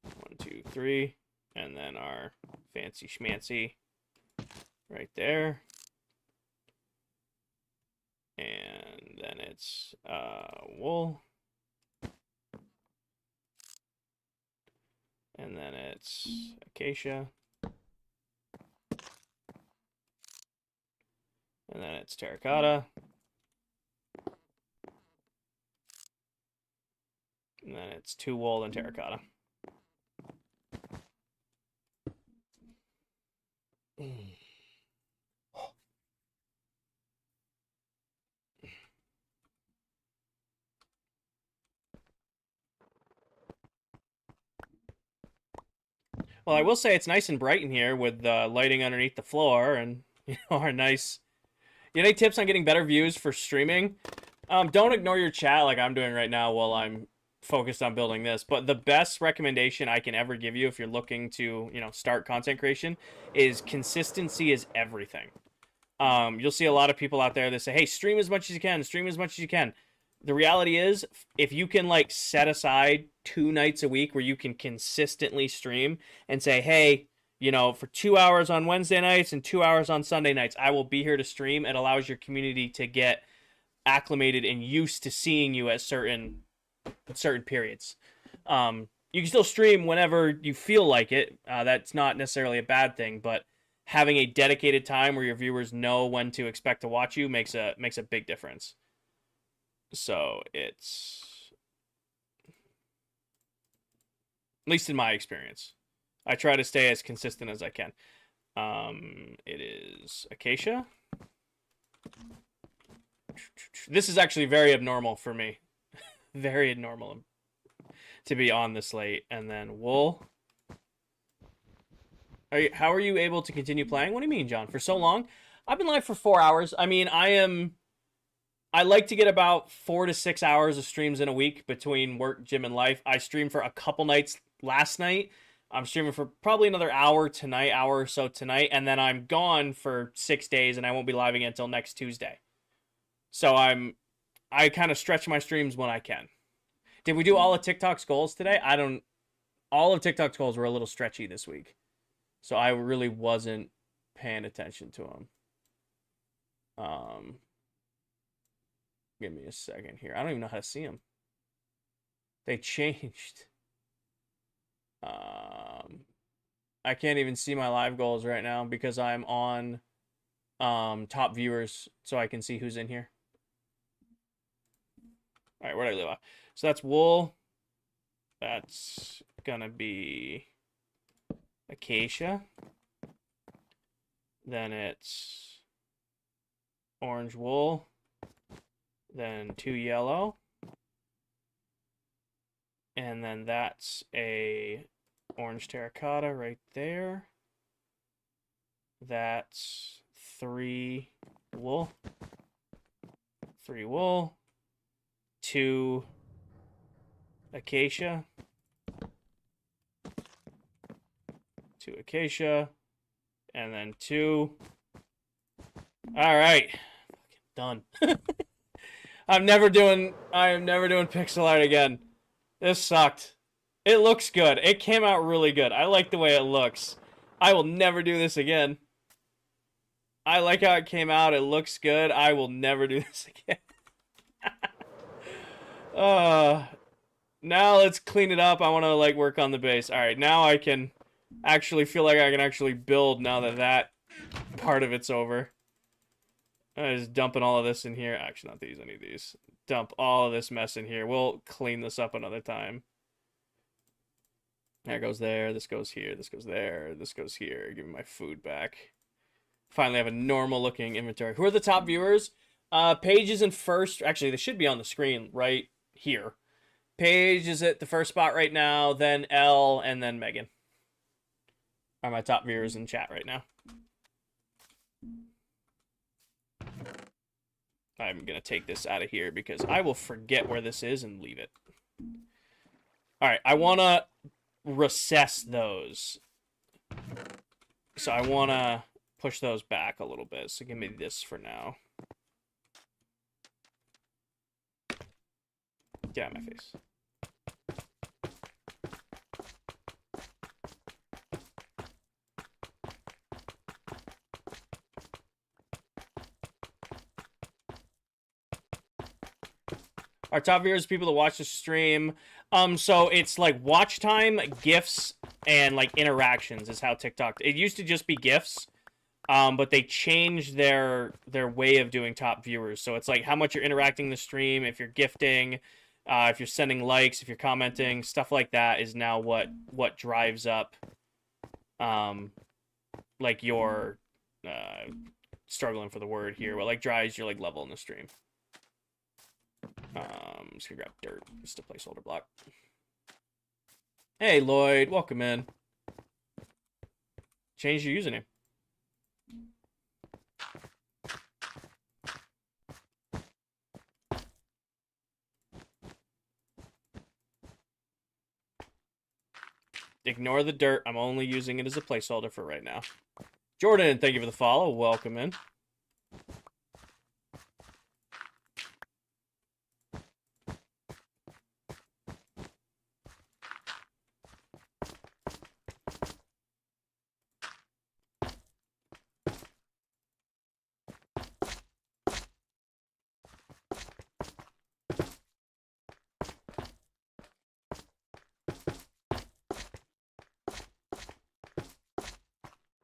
1, 2, 3, and then our fancy schmancy right there. And then it's wool. And then it's acacia. And then it's terracotta. And then it's 2 wool and terracotta. Well, I will say it's nice and bright in here with the lighting underneath the floor and our nice. Any tips on getting better views for streaming? Don't ignore your chat like I'm doing right now while I'm focused on building this. But the best recommendation I can ever give you if you're looking to, start content creation is consistency is everything. You'll see a lot of people out there that say, hey, stream as much as you can, stream as much as you can. The reality is, if you can set aside 2 nights a week where you can consistently stream and say, hey, for 2 hours on Wednesday nights and 2 hours on Sunday nights, I will be here to stream. It allows your community to get acclimated and used to seeing you at certain periods. You can still stream whenever you feel like it. That's not necessarily a bad thing, but having a dedicated time where your viewers know when to expect to watch you makes a big difference. So it's, at least in my experience, I try to stay as consistent as I can. It is acacia. This is actually very abnormal for me. Very abnormal to be on this late. And then wool. How are you able to continue playing? What do you mean, John? For so long? I've been live for 4 hours. I mean, I like to get about 4 to 6 hours of streams in a week between work, gym, and life. I streamed for a couple nights last night. I'm streaming for probably another hour or so tonight, and then I'm gone for 6 days, and I won't be live again until next Tuesday. So I kind of stretch my streams when I can. Did we do all of TikTok's goals today? All of TikTok's goals were a little stretchy this week. So I really wasn't paying attention to them. Give me a second here. I don't even know how to see them. They changed. I can't even see my live goals right now because I'm on top viewers, so I can see who's in here. All right, where did I leave off? So that's wool. That's gonna be acacia. Then it's orange wool. Then 2 yellow. And then that's a orange terracotta right there. That's 3 wool. 3 wool. 2 acacia. 2 acacia. And then 2. All right. Done. I am never doing pixel art again. This sucked. It looks good. It came out really good. I like the way it looks. I will never do this again. I like how it came out. It looks good. I will never do this again. Now let's clean it up. I want to like work on the base. All right, now I can actually feel like I can actually build now that that part of it's over. I'm just dumping all of this in here. Actually, not these, any of these. Dump all of this mess in here. We'll clean this up another time. That goes there. This goes here. This goes there. This goes here. Give me my food back. Finally have a normal looking inventory. Who are the top viewers? Paige is in first. Actually, they should be on the screen right here. Paige is at the first spot right now, then Elle, and then Megan are my top viewers in chat right now. I'm going to take this out of here because I will forget where this is and leave it. All right, I want to recess those. So I want to push those back a little bit. So give me this for now. Get out of my face. Our top viewers, people that watch the stream. So it's like watch time, GIFs, and like interactions is how TikTok. It used to just be GIFs, but they changed their way of doing top viewers. So it's like how much you're interacting the stream, if you're gifting, if you're sending likes, if you're commenting, stuff like that is now what drives up, like your struggling for the word here. What like drives your like level in the stream. I'm just gonna grab dirt. Just a placeholder block. Hey Lloyd, welcome in. Change your username. Ignore the dirt. I'm only using it as a placeholder for right now. Jordan, thank you for the follow. Welcome in.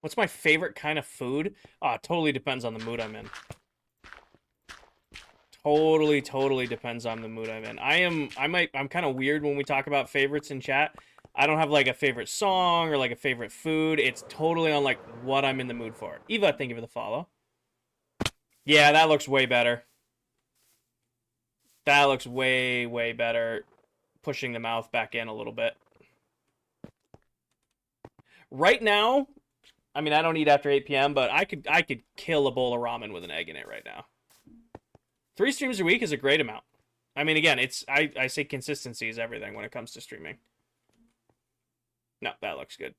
What's my favorite kind of food? It totally depends on the mood I'm in. Totally depends on the mood I'm in. I'm kind of weird when we talk about favorites in chat. I don't have like a favorite song or like a favorite food. It's totally on like what I'm in the mood for. Eva, thank you for the follow. Yeah, that looks way better. That looks way better. Pushing the mouth back in a little bit. Right now, I mean, I don't eat after 8 p.m., but I could kill a bowl of ramen with an egg in it right now. 3 streams a week is a great amount. I mean, again, I say consistency is everything when it comes to streaming. No, that looks good.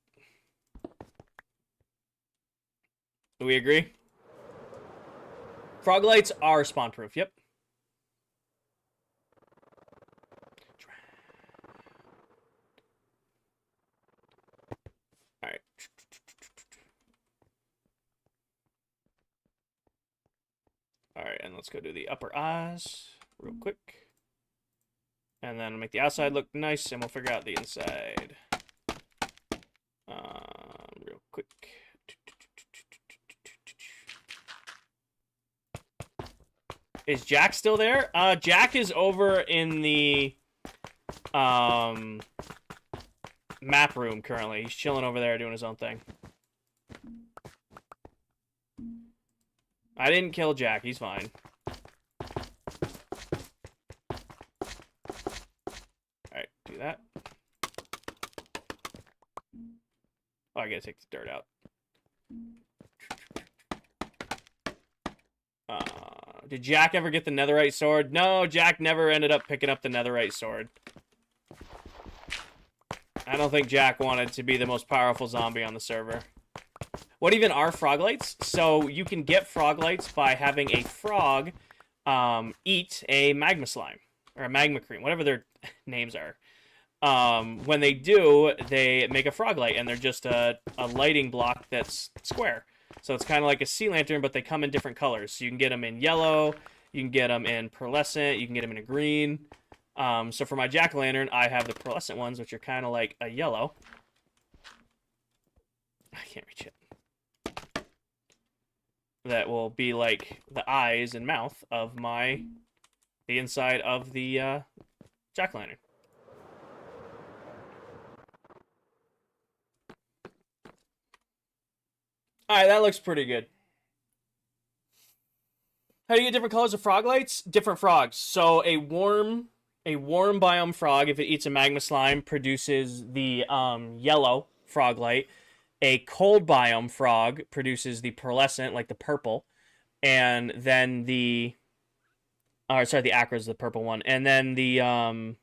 Do we agree? Frog lights are spawn proof. Yep. All right. All right, and let's go do the upper eyes real quick. And then make the outside look nice, and we'll figure out the inside. Real quick. Is Jack still there? Jack is over in the map room currently. He's chilling over there doing his own thing. I didn't kill Jack. He's fine. Alright, do that. Oh, I gotta take the dirt out. Did Jack ever get the netherite sword? No, Jack never ended up picking up the netherite sword. I don't think Jack wanted to be the most powerful zombie on the server. What even are frog lights? So you can get frog lights by having a frog eat a magma slime or a magma cream, whatever their names are. When they do, they make a frog light, and they're just a lighting block that's square. So it's kind of like a sea lantern, but they come in different colors. So you can get them in yellow, you can get them in pearlescent, you can get them in a green. So for my jack-o'-lantern, I have the pearlescent ones, which are kind of like a yellow. I can't reach it. That will be like the eyes and mouth of the inside of the jack-o'-lantern. Alright, that looks pretty good. How do you get different colors of frog lights? Different frogs. So a warm biome frog, if it eats a magma slime, produces the yellow frog light. A cold biome frog produces the pearlescent, like the purple, and then the aqua is the purple one, and then the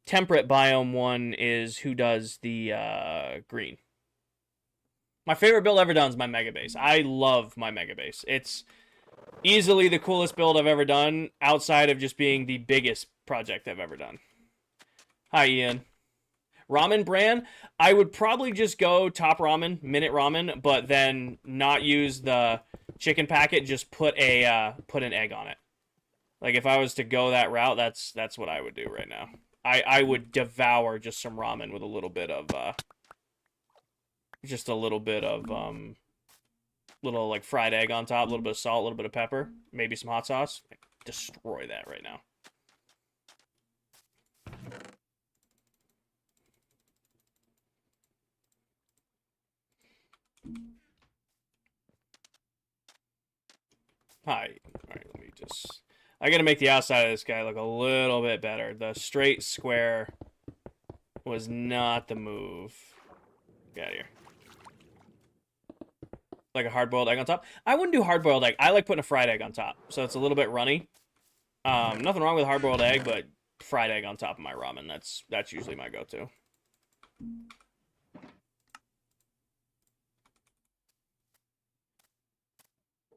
temperate biome one is who does the green. My favorite build ever done is my mega base. I love my mega base. It's easily the coolest build I've ever done, outside of just being the biggest project I've ever done. Hi, Ian. Ramen brand, I would probably just go top ramen, minute ramen, but then not use the chicken packet. Just put an egg on it. Like if I was to go that route, that's what I would do right now. I would devour just some ramen with a little bit of little like fried egg on top, a little bit of salt, a little bit of pepper, maybe some hot sauce. Destroy that right now. Hi. Alright, let me just... I gotta make the outside of this guy look a little bit better. The straight square was not the move. Get out of here. Like a hard-boiled egg on top? I wouldn't do hard-boiled egg. I like putting a fried egg on top, so it's a little bit runny. Nothing wrong with hard-boiled egg, but fried egg on top of my ramen, that's usually my go-to.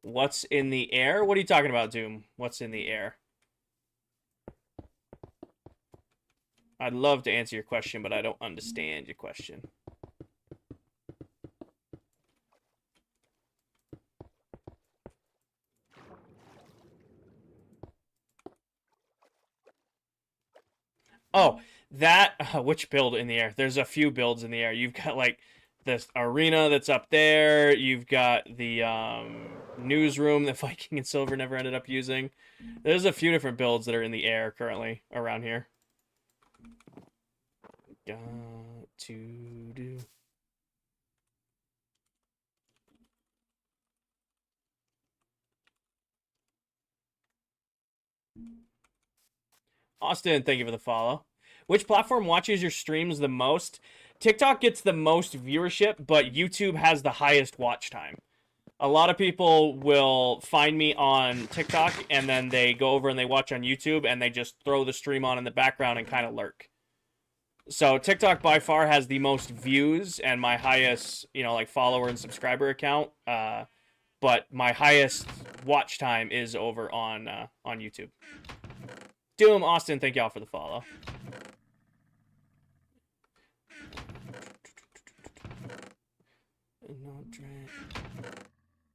What's in the air? What are you talking about, Doom? What's in the air? I'd love to answer your question, but I don't understand your question. Oh, which build in the air? There's a few builds in the air. You've got like this arena that's up there. You've got the newsroom that Viking and Silver never ended up using. There's a few different builds that are in the air currently around here. Got to do. Austin, thank you for the follow. Which platform watches your streams the most? TikTok gets the most viewership, but YouTube has the highest watch time. A lot of people will find me on TikTok, and then they go over and they watch on YouTube, and they just throw the stream on in the background and kind of lurk. So TikTok by far has the most views and my highest, like follower and subscriber account. But my highest watch time is over on YouTube. Doom, Austin, thank y'all for the follow.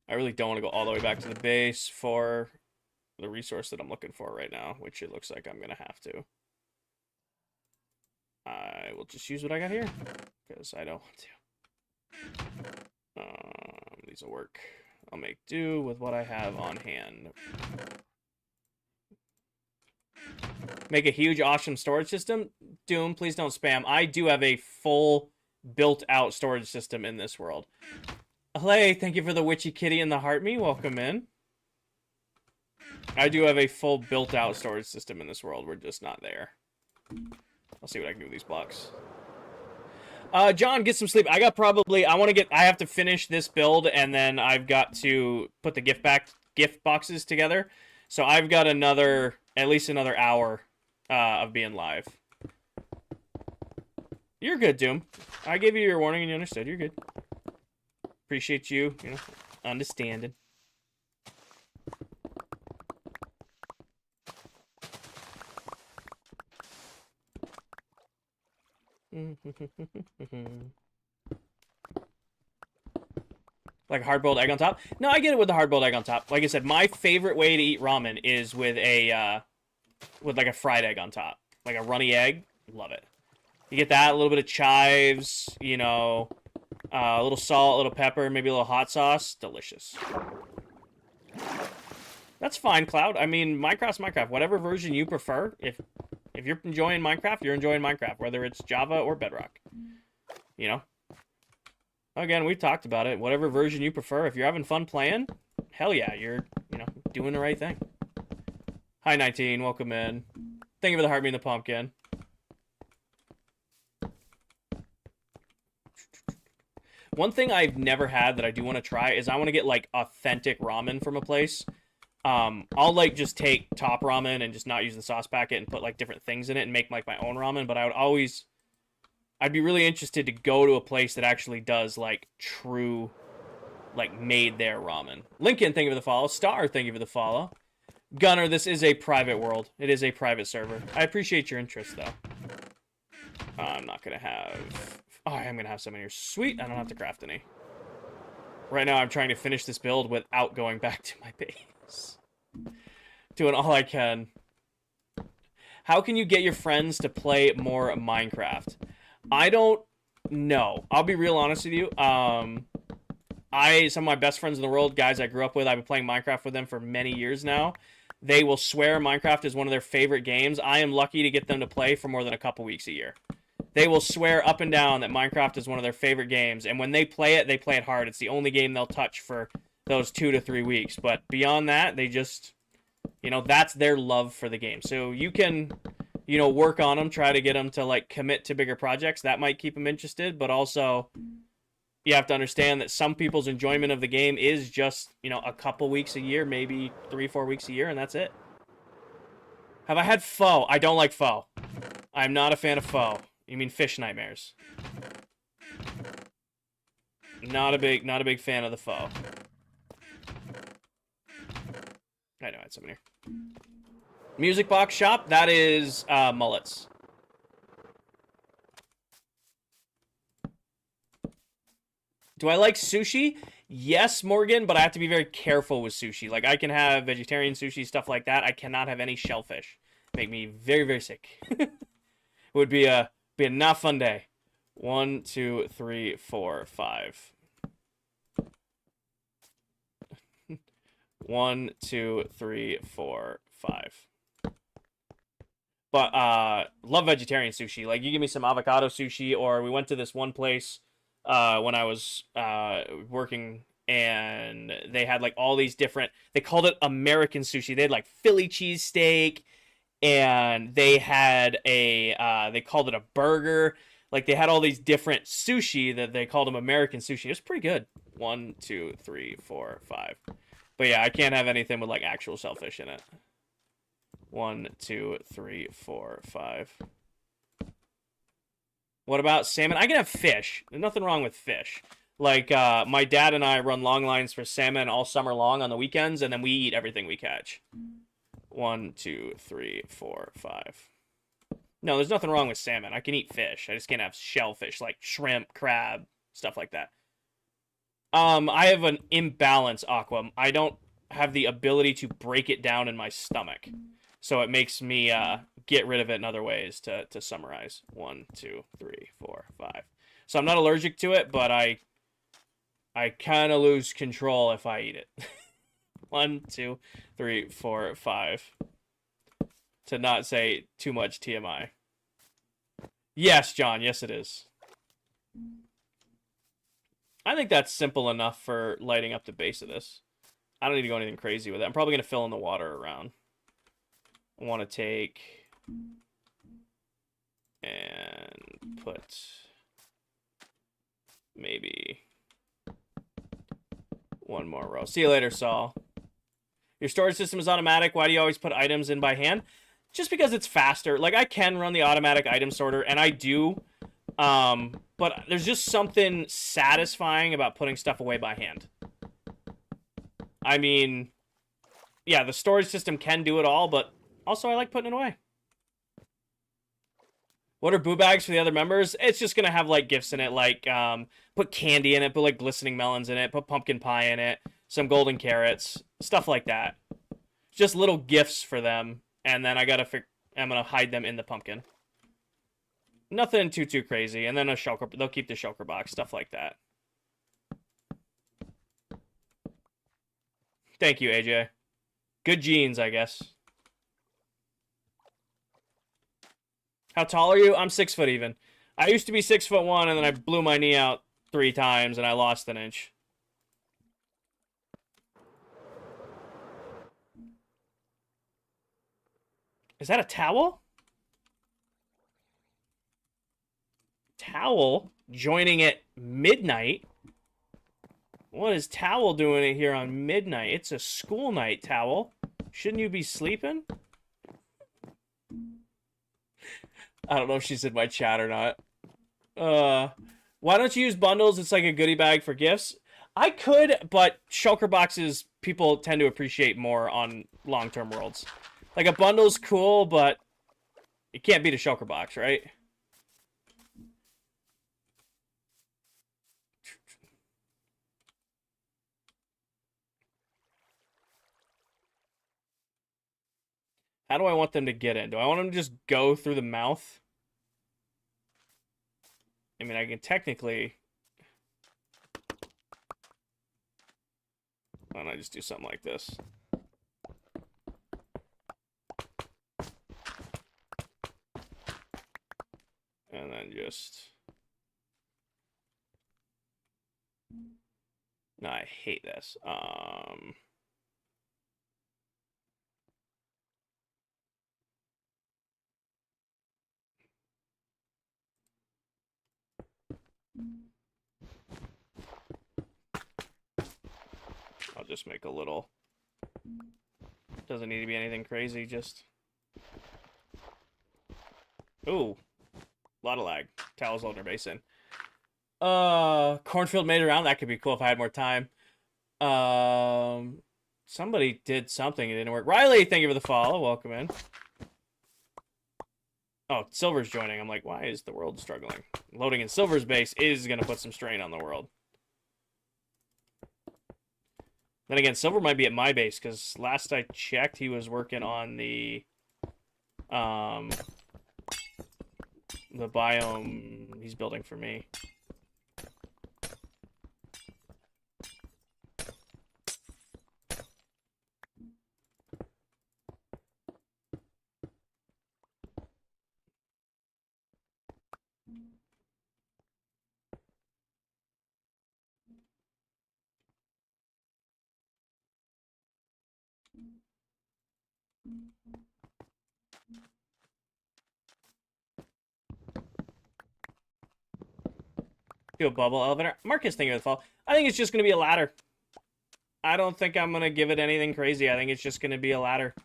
I really don't want to go all the way back to the base for the resource that I'm looking for right now, which it looks like I'm going to have to. I will just use what I got here, because I don't want to. These will work. I'll make do with what I have on hand. Make a huge, awesome storage system? Doom, please don't spam. I do have a full built-out storage system in this world. Hey, thank you for the witchy kitty and the heart me. Welcome in. I do have a full built-out storage system in this world. We're just not there. I'll see what I can do with these blocks. John, get some sleep. I have to finish this build, and then I've got to put the gift boxes together. So I've got at least another hour of being live. You're good, Doom. I gave you your warning and you understood. You're good. Appreciate you, understanding. Like hard-boiled egg on top? No, I get it with the hard-boiled egg on top. Like I said, my favorite way to eat ramen is with a with like a fried egg on top, like a runny egg. Love it. You get that, a little bit of chives, you know, a little salt, a little pepper, maybe a little hot sauce. Delicious. That's fine, Cloud. I mean, Minecraft's Minecraft. Whatever version you prefer. If you're enjoying Minecraft, you're enjoying Minecraft, whether it's Java or Bedrock. You know? Again, we've talked about it. Whatever version you prefer. If you're having fun playing, hell yeah, you're, you know, doing the right thing. Hi, 19. Welcome in. Thank you for the heart, me and the pumpkin. One thing I've never had that I do want to try is I want to get, like, authentic ramen from a place. I'll, like, just take top ramen and just not use the sauce packet and put, like, different things in it and make, like, my own ramen. But I would always... I'd be really interested to go to a place that actually does, like, true, like, made there ramen. Lincoln, thank you for the follow. Star, thank you for the follow. Gunner, this is a private world. It is a private server. I appreciate your interest, though. I'm not going to have... Oh, I am going to have some in here. Sweet, I don't have to craft any. Right now, I'm trying to finish this build without going back to my base. Doing all I can. How can you get your friends to play more Minecraft? I don't know. I'll be real honest with you. Some of my best friends in the world, guys I grew up with, I've been playing Minecraft with them for many years now. They will swear Minecraft is one of their favorite games. I am lucky to get them to play for more than a couple weeks a year. They will swear up and down that Minecraft is one of their favorite games, and when they play it hard. It's the only game they'll touch for those 2 to 3 weeks. But beyond that, they just, you know, that's their love for the game. So you can, you know, work on them, try to get them to, like, commit to bigger projects. That might keep them interested, but also you have to understand that some people's enjoyment of the game is just, you know, a couple weeks a year, maybe 3-4 weeks a year, and that's it. Have I had pho? I don't like pho. I'm not a fan of pho. You mean fish nightmares? Not a big fan of the pho. I know I had some in here. Music box shop, that is mullets. Do I like sushi? Yes, Morgan, but I have to be very careful with sushi. Like, I can have vegetarian sushi, stuff like that. I cannot have any shellfish. Make me very, very sick. It would be a not fun day. 1, 2, 3, 4, 5. 1, 2, 3, 4, 5. But love vegetarian sushi. Like, you give me some avocado sushi, or we went to this one place when I was working, and they had, like, all these different... They called it American sushi. They had, like, Philly cheesesteak, and they had a... they called it a burger. Like, they had all these different sushi that they called them American sushi. It was pretty good. 1, 2, 3, 4, 5. But yeah, I can't have anything with, like, actual shellfish in it. 1, 2, 3, 4, 5. What about salmon? I can have fish. There's nothing wrong with fish. Like, my dad and I run long lines for salmon all summer long on the weekends, and then we eat everything we catch. 1, 2, 3, 4, 5. No, there's nothing wrong with salmon. I can eat fish. I just can't have shellfish, like shrimp, crab, stuff like that. I have an imbalance, Aqua. I don't have the ability to break it down in my stomach. So it makes me get rid of it in other ways, to summarize. 1, 2, 3, 4, 5. So I'm not allergic to it, but I kind of lose control if I eat it. 1, 2, 3, 4, 5. To not say too much TMI. Yes, John. Yes, it is. I think that's simple enough for lighting up the base of this. I don't need to go anything crazy with it. I'm probably going to fill in the water around. I want to take and put maybe one more row. See you later, Saul. Your storage system is automatic. Why do you always put items in by hand? Just because it's faster. Like, I can run the automatic item sorter, and I do. But there's just something satisfying about putting stuff away by hand. I mean, yeah, the storage system can do it all, but also I like putting it away. What are boo bags for the other members? It's just gonna have like gifts in it, like put candy in it, put like glistening melons in it, put pumpkin pie in it, some golden carrots, stuff like that. Just little gifts for them, and then I'm gonna hide them in the pumpkin. Nothing too crazy, and then a shulker. They'll keep the shulker box, stuff like that. Thank you, AJ. Good genes, I guess. How tall are you? I'm 6 foot even. I used to be 6'1", and then I blew my knee out 3 times, and I lost an inch. Is that a towel? Towel joining at midnight? What is Towel doing it here on midnight? It's a school night, Towel. Shouldn't you be sleeping? I don't know if she's in my chat or not. Why don't you use bundles? It's like a goodie bag for gifts. I could, but shulker boxes people tend to appreciate more on long-term worlds. Like a bundle's cool, but it can't beat a shulker box, right? How do I want them to get in? Do I want them to just go through the mouth? I mean, I can technically... Why don't I just do something like this? And then just... No, I hate this. I'll just make a little... Doesn't need to be anything crazy, just... Ooh. A lot of lag. Towel's holding her base in. Cornfield made it around. That could be cool if I had more time. Somebody did something. It didn't work. Riley, thank you for the follow. Welcome in. Oh, Silver's joining. I'm like, why is the world struggling? Loading in Silver's base is going to put some strain on the world. Then again, Silver might be at my base, because last I checked, he was working on the biome he's building for me. Do a bubble elevator. Marcus, thank you for the follow. I think it's just going to be a ladder. I don't think I'm going to give it anything crazy. I think it's just going to be a ladder.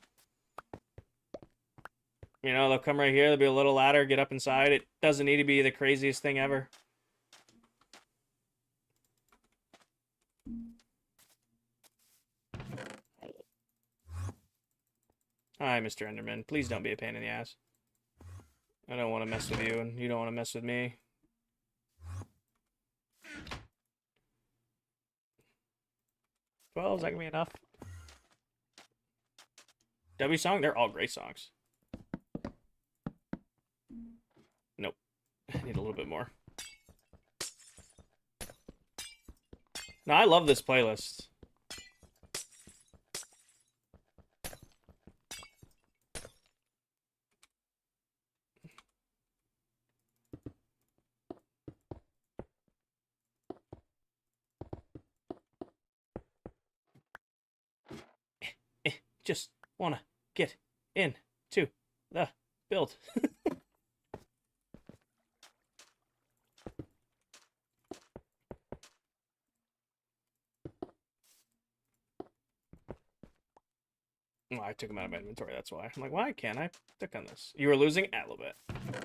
You know, they'll come right here. There'll be a little ladder. Get up inside. It doesn't need to be the craziest thing ever. Hi, Mr. Enderman. Please don't be a pain in the ass. I don't want to mess with you, and you don't want to mess with me. Well, is that gonna be enough? W song? They're all great songs. Nope. I need a little bit more. No, I love this playlist. Just wanna get into the build. Oh, I took him out of my inventory, that's why. I'm like, why can't I click on this? You were losing? A little bit.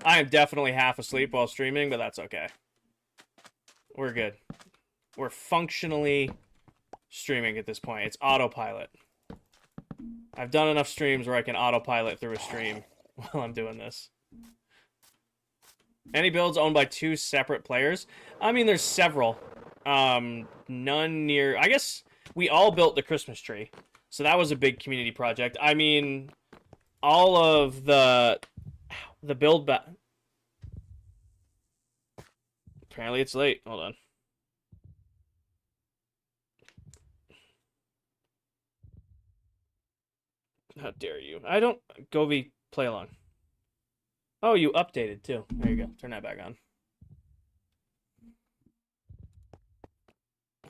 I am definitely half asleep while streaming, but that's okay. We're good. We're functionally streaming at this point. It's autopilot. I've done enough streams where I can autopilot through a stream while I'm doing this. Any builds owned by 2 separate players? I mean, there's several. None near. I guess we all built the Christmas tree, so that was a big community project. I mean, all of the build. Apparently, it's late. Hold on. How dare you? I don't. Govey, play along. Oh, you updated too. There you go. Turn that back on.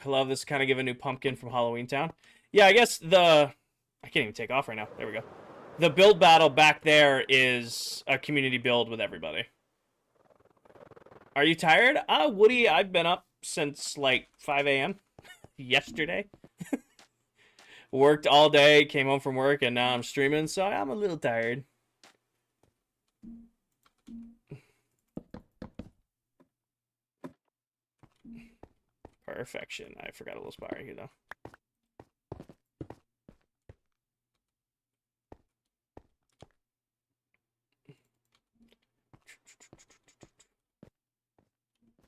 I love this. Kind of give a new pumpkin from Halloween Town. Yeah, I guess I can't even take off right now. There we go. The build battle back there is a community build with everybody. Are you tired? Woody, I've been up since like 5 a.m. yesterday. Worked all day, came home from work, and now I'm streaming, so I'm a little tired. Perfection. I forgot a little spot right here, though.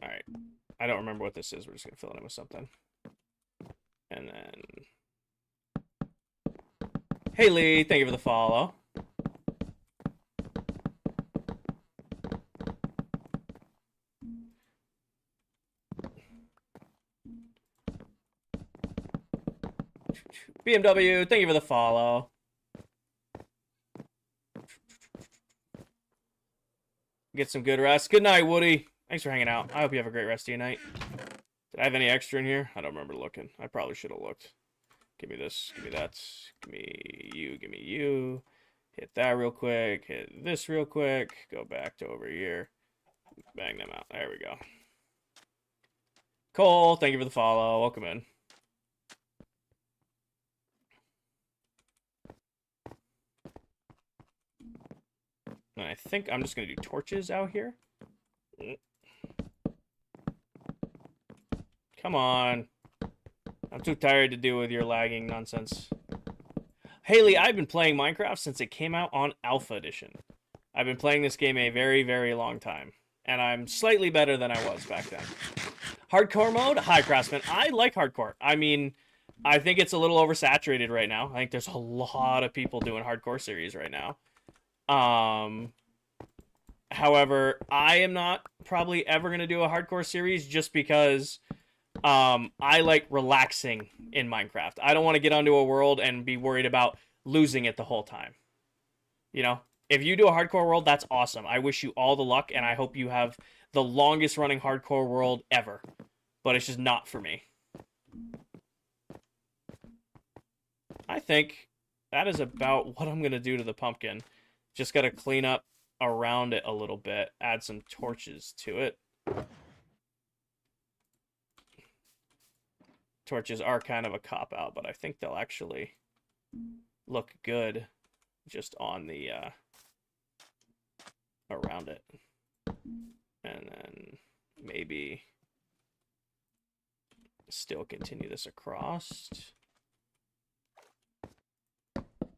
All right. I don't remember what this is. We're just going to fill it in with something. And then... Haley, thank you for the follow. BMW, thank you for the follow. Get some good rest. Good night, Woody. Thanks for hanging out. I hope you have a great rest of your night. Did I have any extra in here? I don't remember looking. I probably should have looked. Give me this. Give me that. Give me you. Give me you. Hit that real quick. Hit this real quick. Go back to over here. Bang them out. There we go. Cole, thank you for the follow. Welcome in. And I think I'm just going to do torches out here. Come on. I'm too tired to deal with your lagging nonsense. Haley, I've been playing Minecraft since it came out on Alpha Edition. I've been playing this game a very, very long time. And I'm slightly better than I was back then. Hardcore mode? Hi, Craftsman. I like hardcore. I mean, I think it's a little oversaturated right now. I think there's a lot of people doing hardcore series right now. However, I am not probably ever going to do a hardcore series just because I like relaxing in Minecraft. I don't want to get onto a world and be worried about losing it the whole time. You know, if you do a hardcore world, that's awesome. I wish you all the luck, and I hope you have the longest running hardcore world ever. But it's just not for me. I think that is about what I'm going to do to the pumpkin. Just got to clean up around it a little bit, add some torches to it. Torches are kind of a cop-out, but I think they'll actually look good just on the around it. And then maybe still continue this across.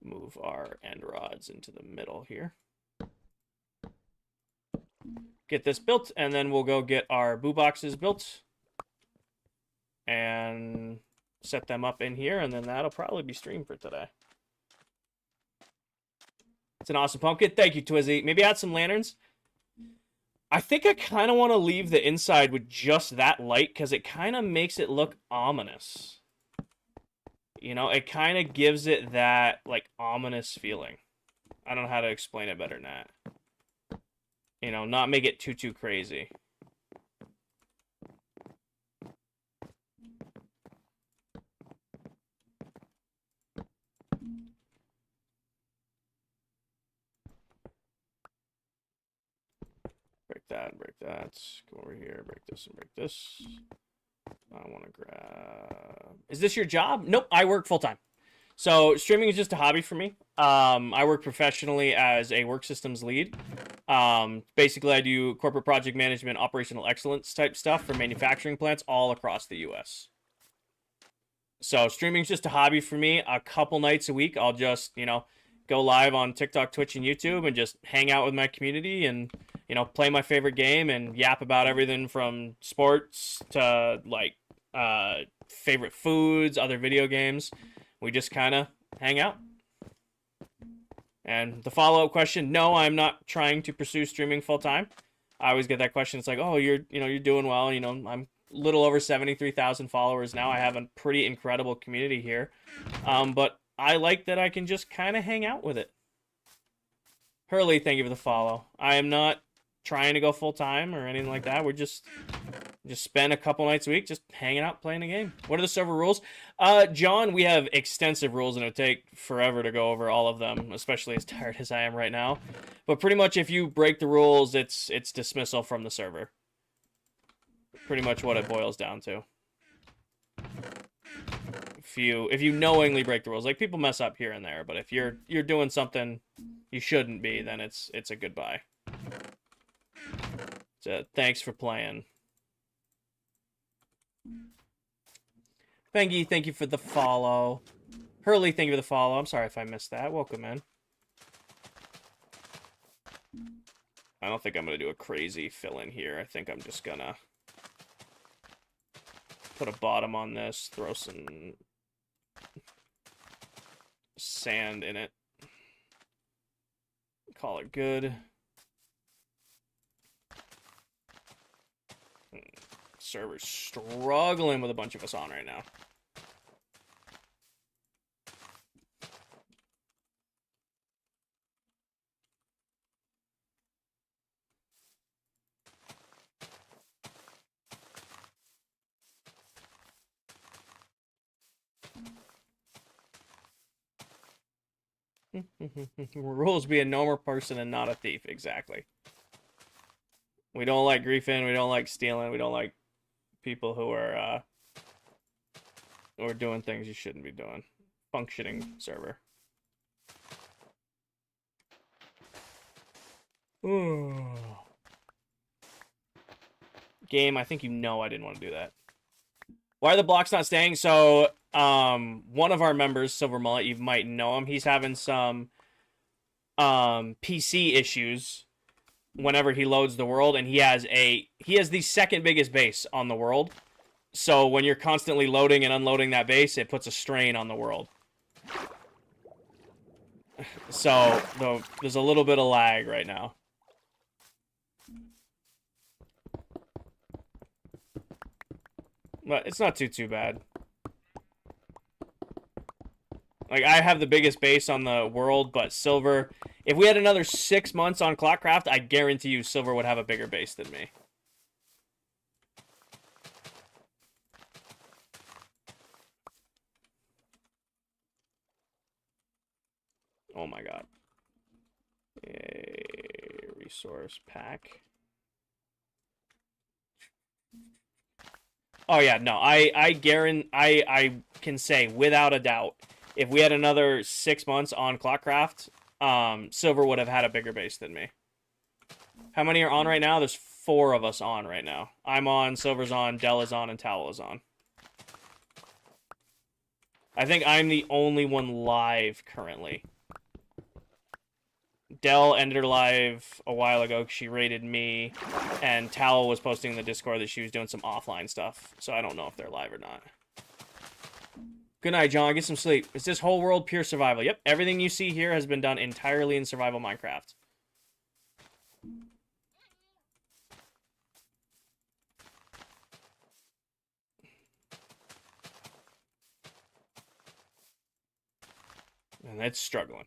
Move our end rods into the middle here. Get this built, and then we'll go get our boo boxes built and set them up in here, and then that'll probably be streamed for today. It's an awesome pumpkin. Thank you, Twizzy. Maybe add some lanterns. I think I kind of want to leave the inside with just that light because it kind of makes it look ominous. You know, it kind of gives it that, like, ominous feeling. I don't know how to explain it better than that. You know, not make it too crazy. Break that, break that. Go over here, break this and break this. I want to grab... Is this your job? Nope, I work full-time. So streaming is just a hobby for me. I work professionally as a work systems lead. Basically, I do corporate project management, operational excellence type stuff for manufacturing plants all across the U.S. So streaming is just a hobby for me. A couple nights a week, I'll just, you know, go live on TikTok, Twitch, and YouTube and just hang out with my community and, you know, play my favorite game and yap about everything from sports to like favorite foods, other video games. We just kind of hang out. And the follow-up question, no, I'm not trying to pursue streaming full time. I always get that question. It's like, oh, you're doing well. You know, I'm a little over 73,000 followers now. I have a pretty incredible community here. But I like that I can just kind of hang out with it. Hurley, thank you for the follow. I am not trying to go full time or anything like that. We're just spend a couple nights a week just hanging out playing a game. What are the server rules? John, we have extensive rules and it would take forever to go over all of them, especially as tired as I am right now. But pretty much if you break the rules, it's dismissal from the server. Pretty much what it boils down to. If you knowingly break the rules, like people mess up here and there, but if you're doing something you shouldn't be, then it's a goodbye. So thanks for playing. Fengi, thank you for the follow. Hurley, thank you for the follow. I'm sorry if I missed that. Welcome in. I don't think I'm gonna do a crazy fill in here. I think I'm just gonna put a bottom on this, throw some sand in it. Call it good. Server's struggling with a bunch of us on right now. Rules be a normal person and not a thief. Exactly. We don't like griefing. We don't like stealing. We don't like people who are doing things you shouldn't be doing. Functioning server. Game, I think you know I didn't want to do that. Why are the blocks not staying? So, one of our members, Silver Mullet, you might know him. He's having some PC issues whenever he loads the world, and he has the second biggest base on the world. So when you're constantly loading and unloading that base, it puts a strain on the world. So there's a little bit of lag right now. But it's not too bad. Like, I have the biggest base on the world, but Silver... If we had another 6 months on ClockCraft, I guarantee you Silver would have a bigger base than me. Oh my god. A resource pack. Oh yeah, no, I guarantee... I can say, without a doubt, if we had another 6 months on ClockCraft, Silver would have had a bigger base than me. How many are on right now? There's 4 of us on right now. I'm on, Silver's on, Dell is on, and Towel is on. I think I'm the only one live currently. Dell ended her live a while ago because she raided me, and Towel was posting in the Discord that she was doing some offline stuff, so I don't know if they're live or not. Good night, John. Get some sleep. Is this whole world pure survival? Yep, everything you see here has been done entirely in survival Minecraft. And it's struggling.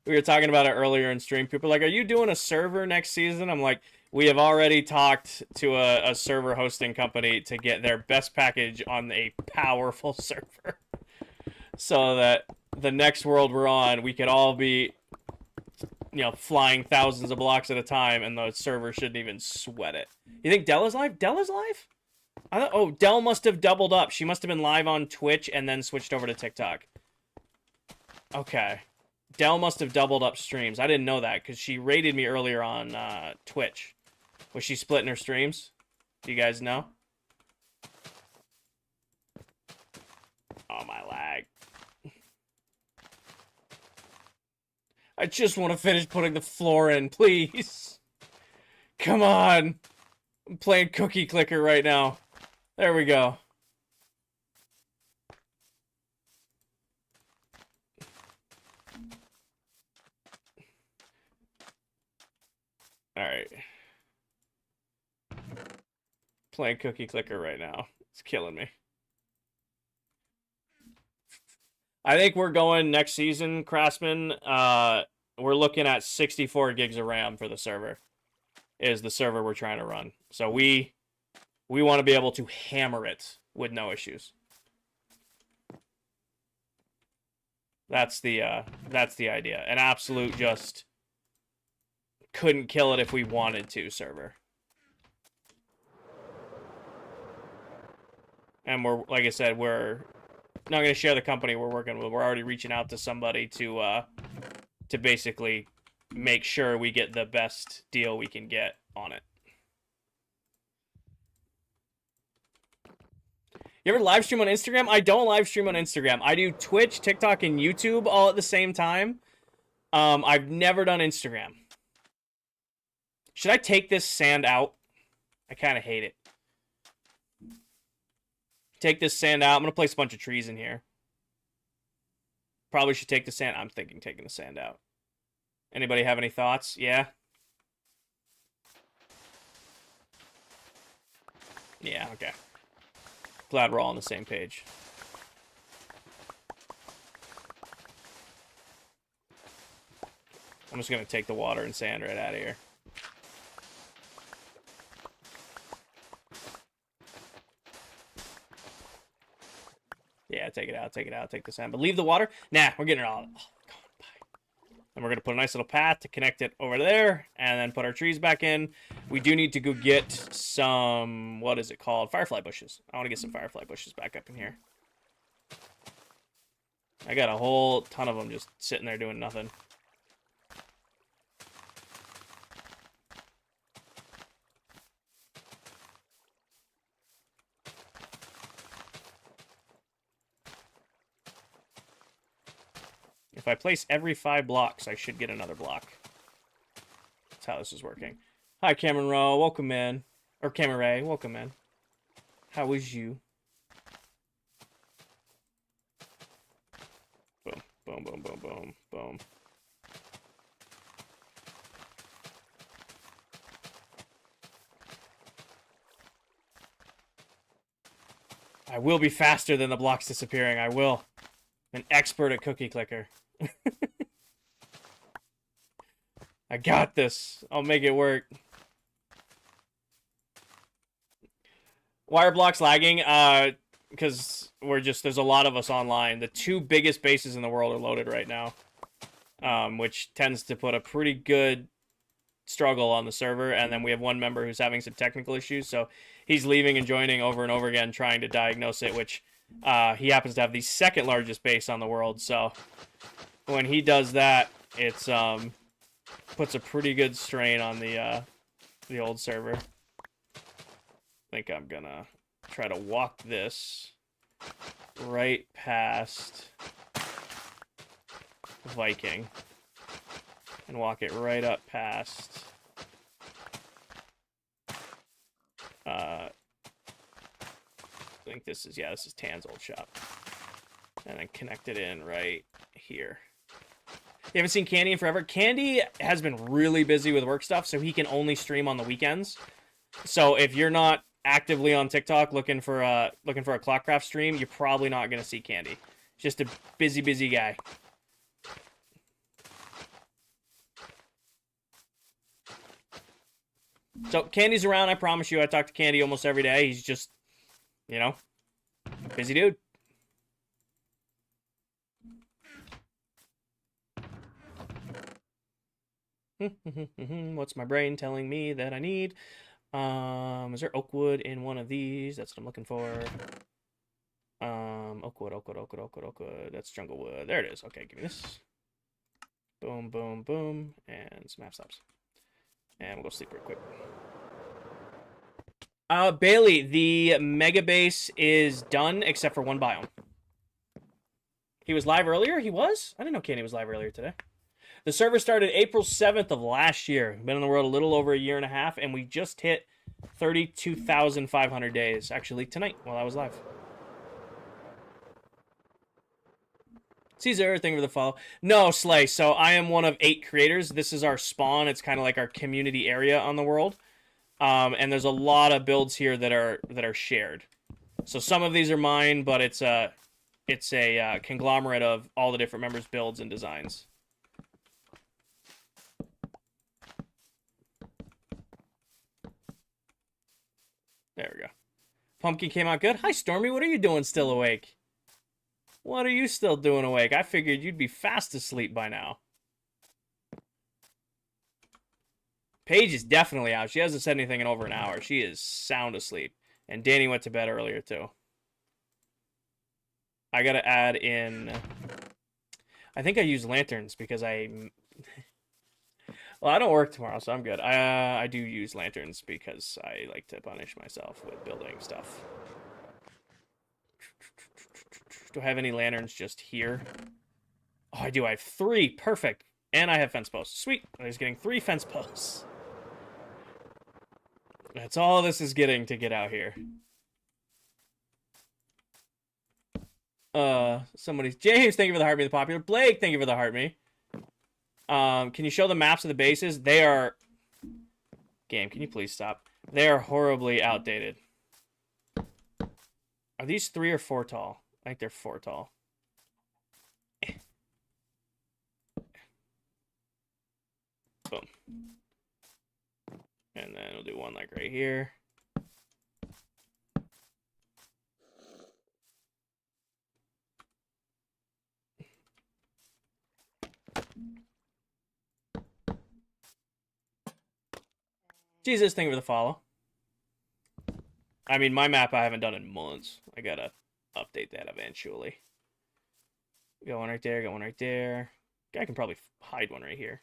We were talking about it earlier in stream. People are like, are you doing a server next season? I'm like, we have already talked to a server hosting company to get their best package on a powerful server. So that the next world we're on, we could all be, you know, flying thousands of blocks at a time, and the server shouldn't even sweat it. You think Dell is live? Dell is live? I thought, oh, Dell must have doubled up. She must have been live on Twitch and then switched over to TikTok. Okay. Dell must have doubled up streams. I didn't know that because she raided me earlier on Twitch. Was she splitting her streams? Do you guys know? Oh, my lag. I just want to finish putting the floor in, please. Come on. I'm playing Cookie Clicker right now. There we go. Alright. Playing Cookie Clicker right now. It's killing me. I think we're going next season, Craftsman. We're looking at 64 gigs of RAM for the server. Is the server we're trying to run. So we want to be able to hammer it with no issues. That's the idea. An absolute just couldn't kill it if we wanted to server. And we're, like I said, we're not going to share the company we're working with. We're already reaching out to somebody to basically make sure we get the best deal we can get on it. You ever live stream on Instagram? I don't live stream on Instagram. I do Twitch, TikTok, and YouTube all at the same time. I've never done Instagram. Should I take this sand out? I kind of hate it. Take this sand out. I'm going to place a bunch of trees in here. Probably should take the sand. I'm thinking taking the sand out. Anybody have any thoughts? Yeah? Yeah, okay. Glad we're all on the same page. I'm just going to take the water and sand right out of here. Yeah, take it out, take it out, take the sand. But leave the water. Nah, we're getting it all. Oh, God, bye. And we're going to put a nice little path to connect it over there. And then put our trees back in. We do need to go get some, what is it called? Firefly bushes. I want to get some firefly bushes back up in here. I got a whole ton of them just sitting there doing nothing. If I place every 5 blocks, I should get another block. That's how this is working. Hi, Cameron Rowe. Welcome, man. Or Cameron Ray. Welcome, man. How is you? Boom, boom, boom, boom, boom, boom. I will be faster than the blocks disappearing. I will. I'm an expert at Cookie Clicker. I got this. I'll make it work. Why are blocks lagging? Because there's a lot of us online. The 2 biggest bases in the world are loaded right now. Which tends to put a pretty good struggle on the server. And then we have one member who's having some technical issues. So he's leaving and joining over and over again, trying to diagnose it, which he happens to have the 2nd largest base on the world. So when he does that, it's puts a pretty good strain on the old server. I think I'm gonna try to walk this right past Viking and walk it right up past I think this is Tan's old shop, and then connect it in right here. You haven't seen Candy in forever? Candy has been really busy with work stuff, so he can only stream on the weekends. So if you're not actively on TikTok looking for a ClockCraft stream, you're probably not gonna see Candy. Just a busy guy. So Candy's around, I promise you. I talk to Candy almost every day. He's just, you know, busy dude. What's my brain telling me that I need? Is there oak wood in one of these? That's what I'm looking for. Oak wood. That's jungle wood. There it is. Okay, give me this. Boom, boom, boom. And some half stops. And we'll go sleep real quick. Bailey, the mega base is done except for one biome. He was live earlier? He was? I didn't know Candy was live earlier today. The server started April 7th of last year. Been in the world a little over a year and a half, and we just hit 32,500 days. Actually, tonight while I was live. Caesar, thank you for the follow. No, Slay. So I am one of 8 creators. This is our spawn. It's kind of like our community area on the world. And there's a lot of builds here that are shared. So some of these are mine, but it's a conglomerate of all the different members' builds and designs. There we go. Pumpkin came out good. Hi, Stormy. What are you doing still awake? What are you still doing awake? I figured you'd be fast asleep by now. Paige is definitely out. She hasn't said anything in over an hour. She is sound asleep. And Danny went to bed earlier, too. I gotta add in... I think I use lanterns because I... Well, I don't work tomorrow, so I'm good. I do use lanterns because I like to punish myself with building stuff. Do I have any lanterns just here? Oh, I do. I have 3. Perfect. And I have fence posts. Sweet. I was getting 3 fence posts. That's all this is getting to get out here. James, thank you for the heart me, the popular. Blake, thank you for the heart me. Can you show the maps of the bases? They are... Game, can you please stop? They are horribly outdated. Are these 3 or 4 tall? I think they're 4 tall. Boom. And then we'll do one like right here. Jesus, thank you for the follow. I mean, my map I haven't done in months. I gotta update that eventually. Got one right there, got one right there. I can probably hide one right here.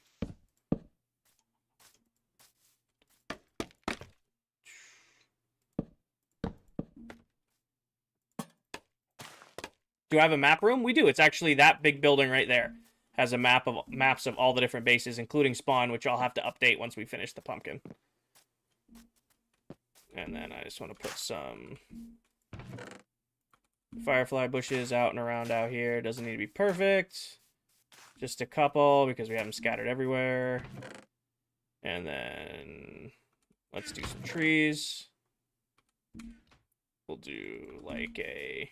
Do I have a map room? We do. It's actually that big building right there. Has a maps of all the different bases, including spawn, which I'll have to update once we finish the pumpkin. And then I just want to put some firefly bushes out and around out here. Doesn't need to be perfect. Just a couple because we have them scattered everywhere. And then let's do some trees. We'll do like a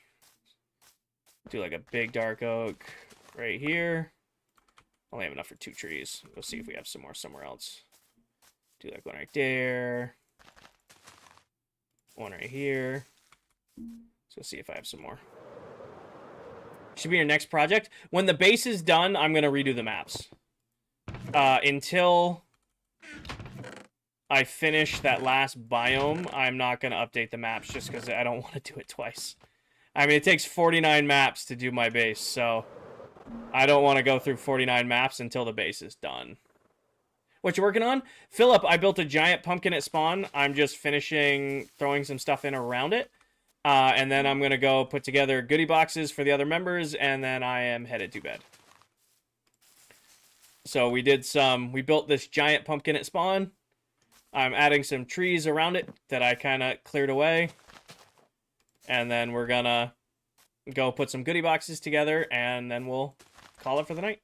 big dark oak right here. Only have enough for 2 trees. We'll see if we have some more somewhere else. Do like one right there. One right here. So see if I have some more. Should be your next project. When the base is done, I'm going to redo the maps. Until I finish that last biome, I'm not going to update the maps just because I don't want to do it twice. I mean, it takes 49 maps to do my base, so I don't want to go through 49 maps until the base is done. What you working on? Philip, I built a giant pumpkin at spawn. I'm just finishing throwing some stuff in around it. And then I'm going to go put together goodie boxes for the other members, and then I am headed to bed. So we built this giant pumpkin at spawn. I'm adding some trees around it that I kind of cleared away. And then we're going to go put some goodie boxes together, and then we'll call it for the night.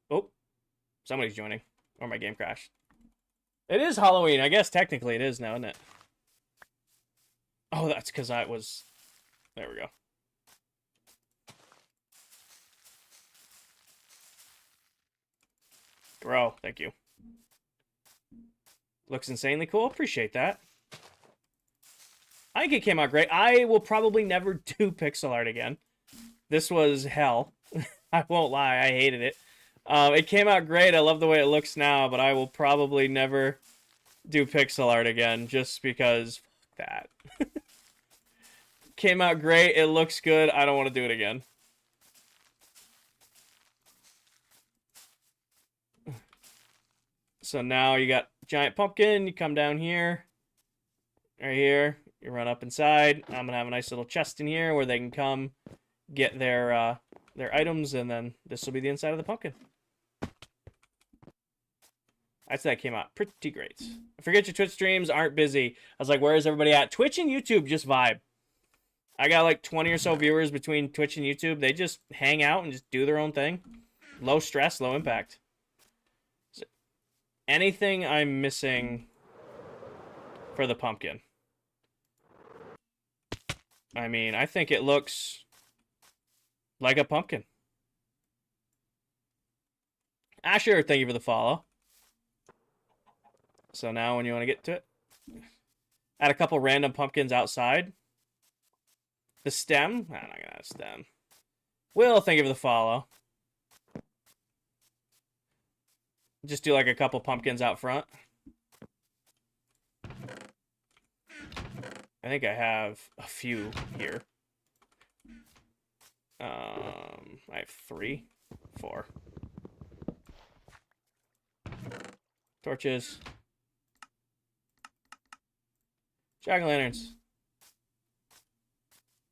Oh, somebody's joining. Or my game crashed. It is Halloween. I guess technically it is now, isn't it? Oh, that's because I was... There we go. Bro, thank you. Looks insanely cool. Appreciate that. I think it came out great. I will probably never do pixel art again. This was hell. I won't lie. I hated it. It came out great. I love the way it looks now, but I will probably never do pixel art again just because that. Came out great. It looks good. I don't want to do it again. So now you got giant pumpkin. You come down here. Right here. You run up inside. I'm gonna have a nice little chest in here where they can come get their items, and then this will be the inside of the pumpkin. I'd say that came out pretty great. Forget your Twitch streams aren't busy. I was like, where is everybody at? Twitch and YouTube just vibe. I got like 20 or so viewers between Twitch and YouTube. They just hang out and just do their own thing. Low stress, low impact. So anything I'm missing for the pumpkin? I mean, I think it looks like a pumpkin. Asher, thank you for the follow. So now when you want to get to it, add a couple random pumpkins outside. The stem, I'm not gonna add a stem. Will, thank you for the follow. Just do like a couple pumpkins out front. I think I have a few here. I have 3, 4. Torches. Jack-o'-lanterns.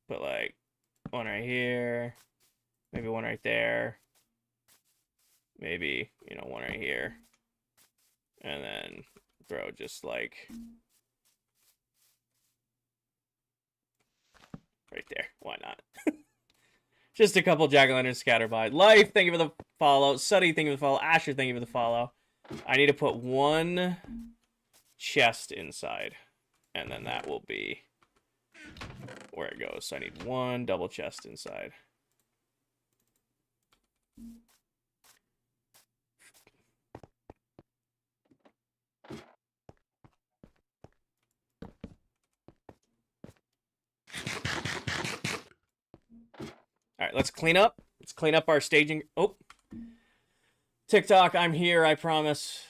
Put like one right here. Maybe one right there. Maybe, you know, one right here. And then throw just like right there. Why not? Just a couple jack-o'-lanterns scattered by. Life, thank you for the follow. Suddy, thank you for the follow. Asher, thank you for the follow. I need to put one chest inside. And then that will be where it goes. So I need one double chest inside. All right, let's clean up. Let's clean up our staging. Oh, TikTok, I'm here, I promise.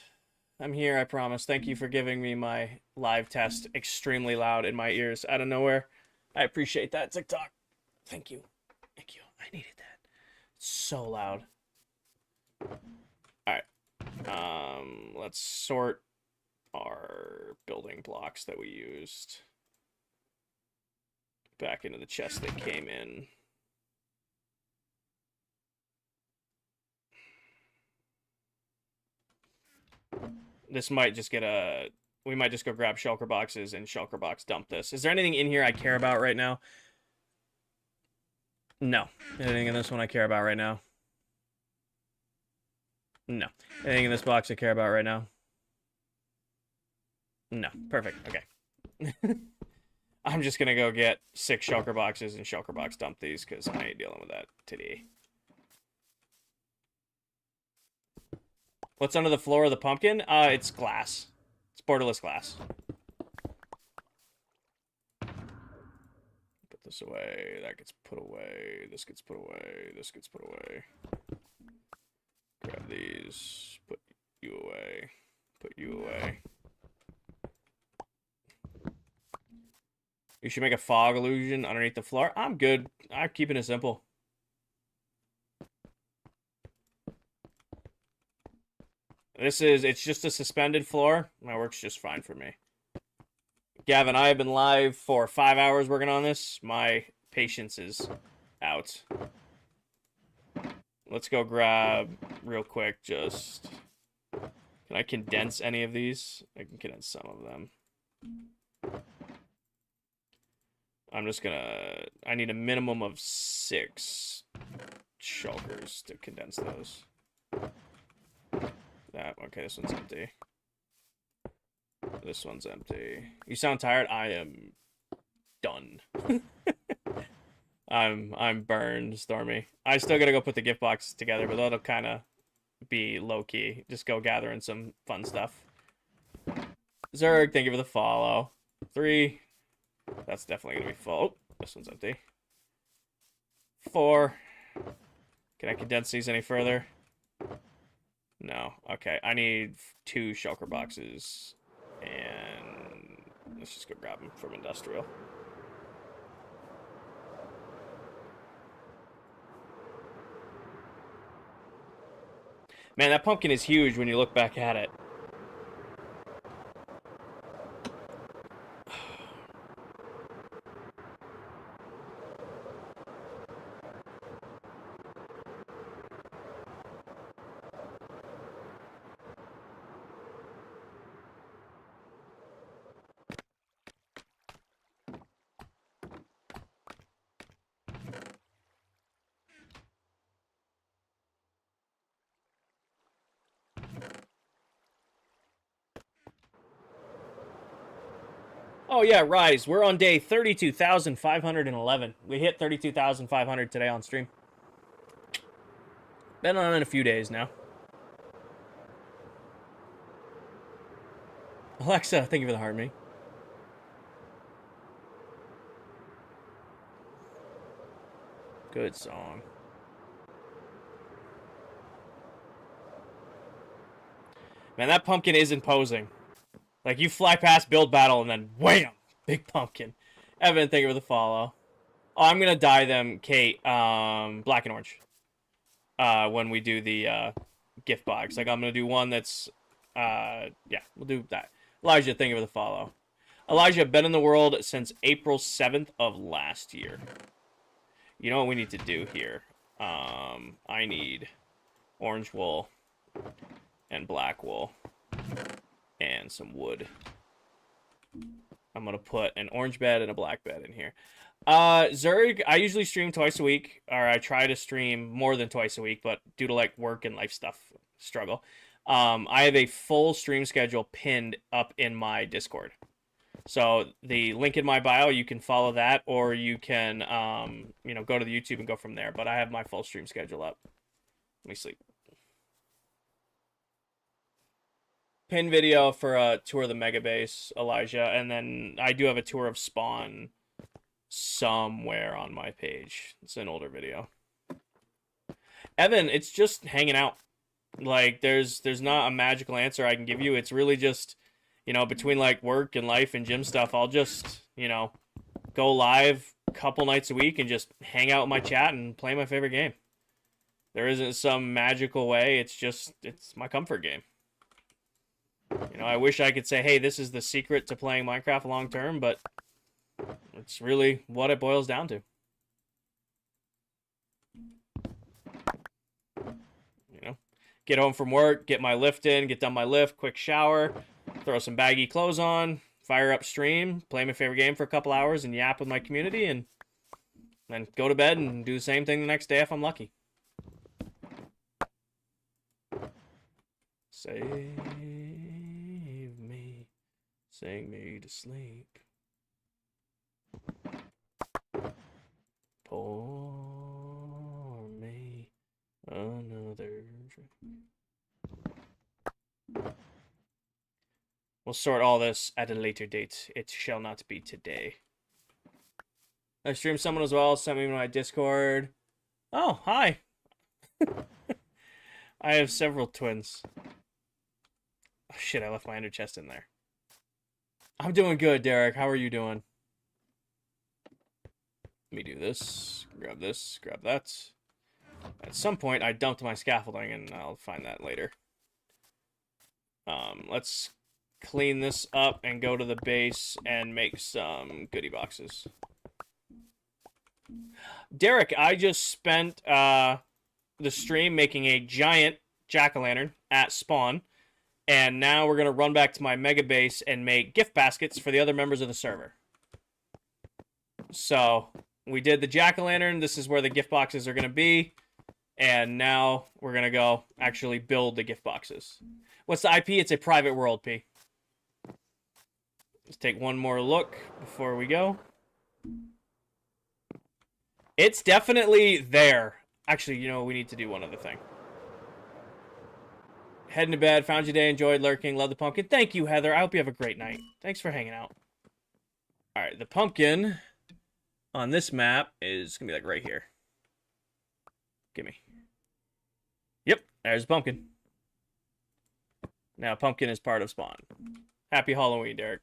I'm here, I promise. Thank you for giving me my live test extremely loud in my ears out of nowhere. I appreciate that, TikTok. Thank you. Thank you. I needed that. It's so loud. All right. Let's sort our building blocks that we used back into the chest they came in. This might just get a... We might just go grab shulker boxes and shulker box dump this. Is there anything in here I care about right now? No. Anything in this one I care about right now? No. Anything in this box I care about right now? No. Perfect. Okay. I'm just going to go get 6 shulker boxes and shulker box dump these because I ain't dealing with that today. What's under the floor of the pumpkin? It's glass. It's borderless glass. Put this away. That gets put away. This gets put away. This gets put away. Grab these. Put you away. Put you away. You should make a fog illusion underneath the floor. I'm good. I'm keeping it simple. It's just a suspended floor. That works just fine for me. Gavin, I have been live for 5 hours working on this. My patience is out. Let's go grab real quick just... Can I condense any of these? I can condense some of them. I'm just gonna... I need a minimum of 6 shulkers to condense those. Okay, this one's empty. This one's empty. You sound tired? I am done. I'm burned, Stormy. I still gotta go put the gift boxes together, but that'll kind of be low-key. Just go gathering some fun stuff. Zerg, thank you for the follow. 3. That's definitely gonna be full. Oh, this one's empty. 4. Can I condense these any further? No. Okay, I need 2 shulker boxes. And let's just go grab them from industrial. Man, that pumpkin is huge when you look back at it. Oh yeah, Rise. We're on day 32,511. We hit 32,500 today on stream. Been on in a few days now. Alexa, thank you for the heart me. Good song. Man, that pumpkin is imposing. Like, you fly past build battle and then wham! Big pumpkin. Evan, thank you for the follow. Oh, I'm gonna dye them, Kate, black and orange. When we do the gift box. Like, I'm gonna do one that's yeah, we'll do that. Elijah, thank you for the follow. Elijah, been in the world since April 7th of last year. You know what we need to do here? I need orange wool and black wool and some wood. I'm gonna put an orange bed and a black bed in here. Zerg, I usually stream twice a week, or I try to stream more than twice a week, but due to like work and life stuff, struggle. I have a full stream schedule pinned up in my Discord. So the link in my bio, you can follow that, or you can, you know, go to the YouTube and go from there. But I have my full stream schedule up. Let me sleep. Pin video for a tour of the Mega Base, Elijah, and then I do have a tour of Spawn somewhere on my page. It's an older video. Evan, it's just hanging out. Like, there's not a magical answer I can give you. It's really just, you know, between like work and life and gym stuff, I'll just, you know, go live a couple nights a week and just hang out with my chat and play my favorite game. There isn't some magical way. It's just, it's my comfort game. You know, I wish I could say, hey, this is the secret to playing Minecraft long term, but it's really what it boils down to. You know, get home from work, get my lift in, get done my lift, quick shower, throw some baggy clothes on, fire up stream, play my favorite game for a couple hours, and yap with my community, and then go to bed and do the same thing the next day if I'm lucky. Save me, sing me to sleep. Pour me another drink. We'll sort all this at a later date. It shall not be today. I streamed someone as well, sent me my Discord. Oh, hi. I have several twins. Oh, shit, I left my ender chest in there. I'm doing good, Derek. How are you doing? Let me do this, grab that. At some point, I dumped my scaffolding, and I'll find that later. Let's clean this up and go to the base and make some goodie boxes. Derek, I just spent the stream making a giant jack-o'-lantern at spawn, and now we're going to run back to my mega base and make gift baskets for the other members of the server. So we did the jack-o'-lantern. This is where the gift boxes are going to be. And now we're going to go actually build the gift boxes. What's the IP? It's a private world, P. Let's take one more look before we go. It's definitely there. Actually, you know, we need to do one other thing. Heading to bed. Found your day. Enjoyed lurking. Love the pumpkin. Thank you, Heather. I hope you have a great night. Thanks for hanging out. All right, the pumpkin on this map is going to be like right here. Gimme. Yep, there's a pumpkin. Now, pumpkin is part of spawn. Happy Halloween, Derek.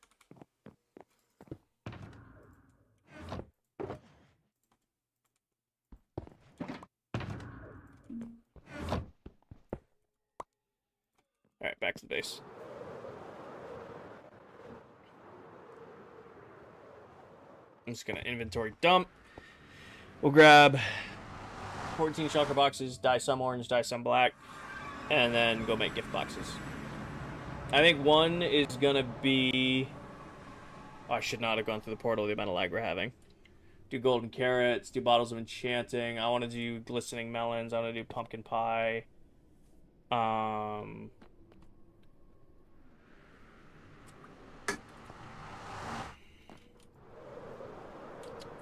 Alright, back to the base. I'm just going to inventory dump. We'll grab 14 shulker boxes, dye some orange, dye some black, and then go make gift boxes. I think one is going to be... Oh, I should not have gone through the portal, the amount of lag we're having. Do golden carrots, do bottles of enchanting. I want to do glistening melons. I want to do pumpkin pie.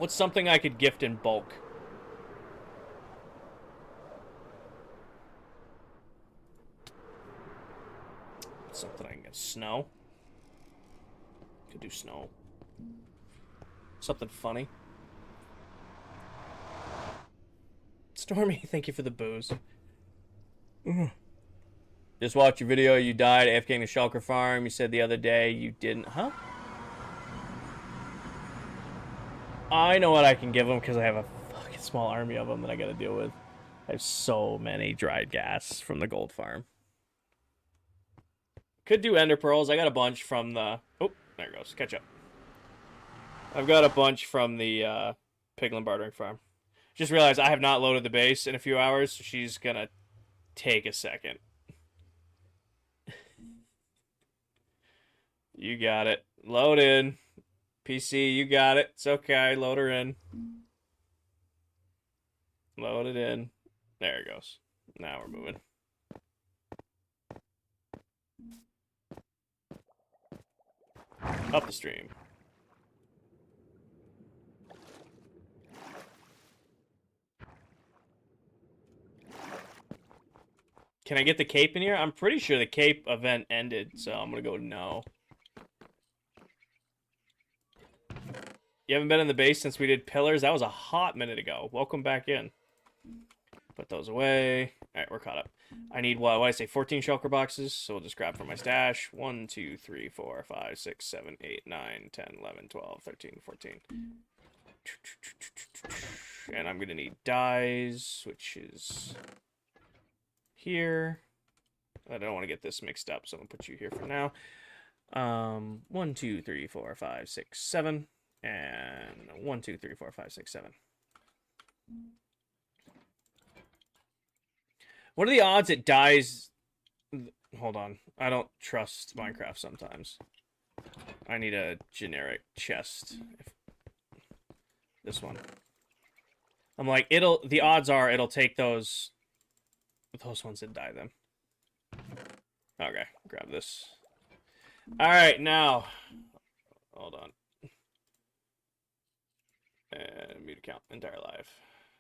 What's something I could gift in bulk? Something I can get. Snow. Could do snow. Something funny. Stormy, thank you for the booze. Just watch your video. You died AFKing the shulker farm. You said the other day you didn't. Huh? I know what I can give them because I have a fucking small army of them that I gotta deal with. I have so many dried gas from the gold farm. Could do ender pearls. I got a bunch from the... Oh, there it goes. Catch up. I've got a bunch from the piglin bartering farm. Just realized I have not loaded the base in a few hours, so she's gonna take a second. You got it. Load in. PC, you got it. It's okay. Load her in. Load it in. There it goes. Now we're moving. Up the stream. Can I get the cape in here? I'm pretty sure the cape event ended, so I'm gonna go no. You haven't been in the base since we did pillars? That was a hot minute ago. Welcome back in. Put those away. Alright, we're caught up. I need, what did I say, 14 shulker boxes, so we'll just grab from my stash. 1, 2, 3, 4, 5, 6, 7, 8, 9, 10, 11, 12, 13, 14. And I'm gonna need dyes, which is here. I don't want to get this mixed up, so I'm gonna put you here for now. 1, 2, 3, 4, 5, 6, 7. And 1, 2, 3, 4, 5, 6, 7. What are the odds it dies? Hold on. I don't trust Minecraft sometimes. I need a generic chest. This one. I'm like, the odds are it'll take those ones and die them. Okay, grab this. Alright, now. Hold on. And mute account. Entire live.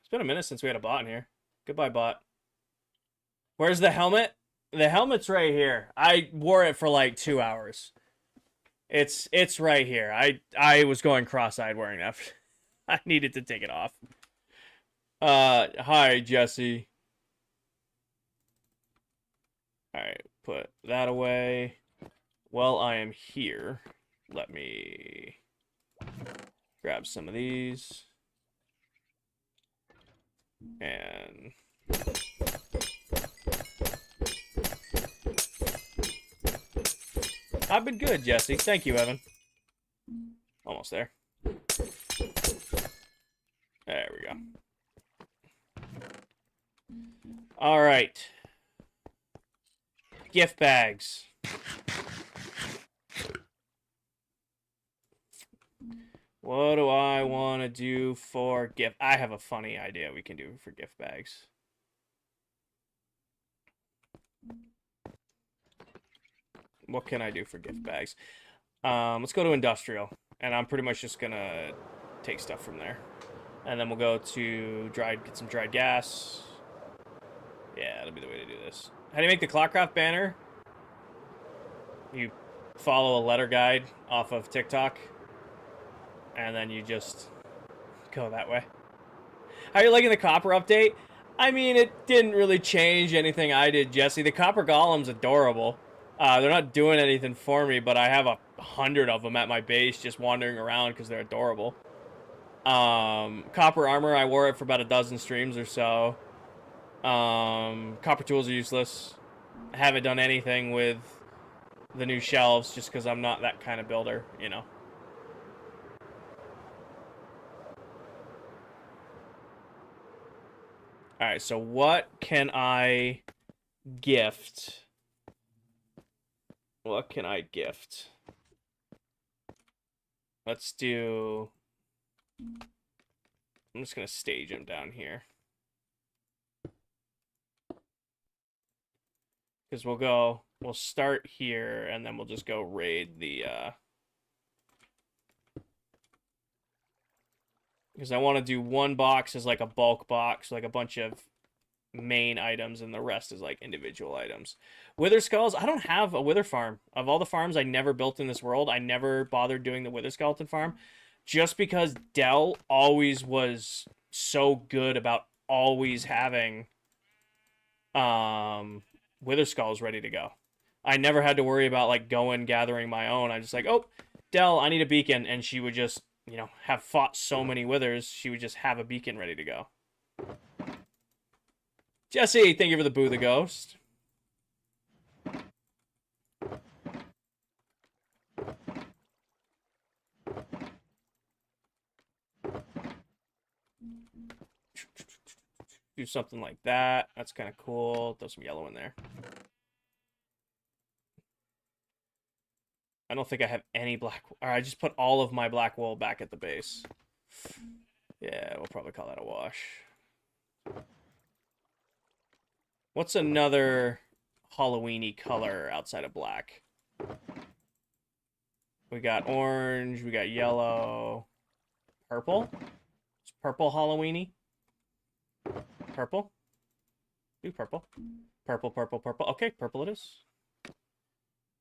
It's been a minute since we had a bot in here. Goodbye, bot. Where's the helmet? The helmet's right here. I wore it for like 2 hours. It's right here. I was going cross-eyed wearing that. I needed to take it off. Hi, Jesse. Alright, put that away. While I am here, let me grab some of these. And I've been good, Jesse. Thank you, Evan. Almost there. There we go. All right. Gift bags. What do I want to do for gift? I have a funny idea we can do for gift bags. What can I do for gift bags? Let's go to industrial, and I'm pretty much just gonna take stuff from there, and then we'll go to get some dried gas. Yeah, that'll be the way to do this. How do you make the ClockCraft banner? You follow a letter guide off of TikTok, and then you just go that way. How are you liking the copper update? I mean, it didn't really change anything I did, Jesse. The copper golem's adorable. They're not doing anything for me, but I have 100 of them at my base just wandering around because they're adorable. Copper armor, I wore it for about a dozen streams or so. Copper tools are useless. I haven't done anything with the new shelves just because I'm not that kind of builder, you know. Alright, so what can I gift? What can I gift? Let's do... I'm just going to stage him down here. Because we'll start here, and then we'll just go raid the... Because I want to do one box as like a bulk box, like a bunch of main items, and the rest is like individual items. Wither skulls, I don't have a wither farm. Of all the farms I never built in this world, I never bothered doing the wither skeleton farm. Just because Dell always was so good about always having wither skulls ready to go. I never had to worry about like going gathering my own. I just like, oh, Dell, I need a beacon, and she would just, have fought so many withers, she would just have a beacon ready to go. Jesse, thank you for the Boo the Ghost. Do something like that. That's kind of cool. Throw some yellow in there. I don't think I have any black. Or I just put all of my black wool back at the base. Yeah, we'll probably call that a wash. What's another Halloween-y color outside of black? We got orange. We got yellow. Purple? Is purple Halloween-y? Purple? Do purple. Purple, purple, purple. Okay, purple it is.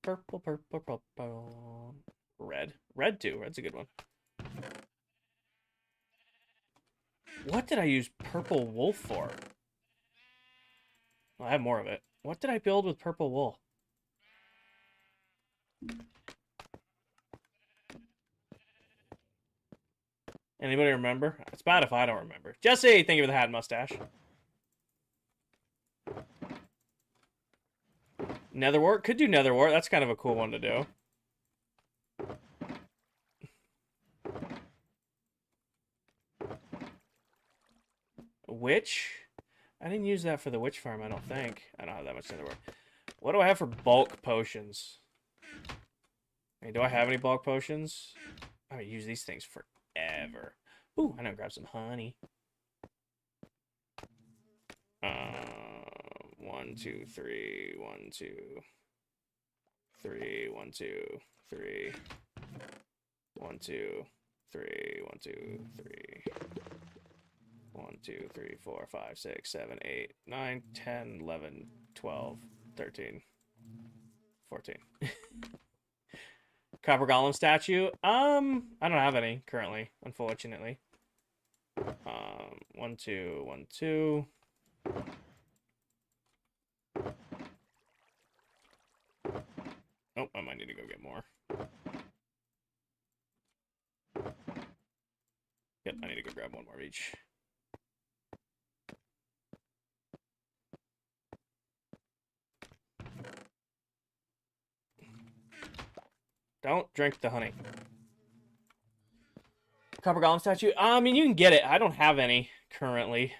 Purple, purple, purple. Red. Red too. Red's a good one. What did I use purple wool for? Well, I have more of it. What did I build with purple wool? Anybody remember? It's bad if I don't remember. Jesse, thank you for the hat and mustache. Netherwart? Could do Netherwart. That's kind of a cool one to do. Witch? I didn't use that for the witch farm, I don't think. I don't have that much Netherwart. What do I have for bulk potions? I mean, do I have any bulk potions? I would use these things forever. Ooh, I know, grab some honey. 1, 2, 3, 1, 2, 3, 1, 2, 3, 1, 2, 3, 1, 2, 3, 1, 2, 3, 4, 5, 6, 7, 8, 9, 10, 11, 12, 13, 14. Copper Golem statue. I don't have any currently, unfortunately. 1, 2, 1, 2. Oh, I might need to go get more. Yep, I need to go grab one more of each. Don't drink the honey. Copper Golem statue. I mean, you can get it. I don't have any currently.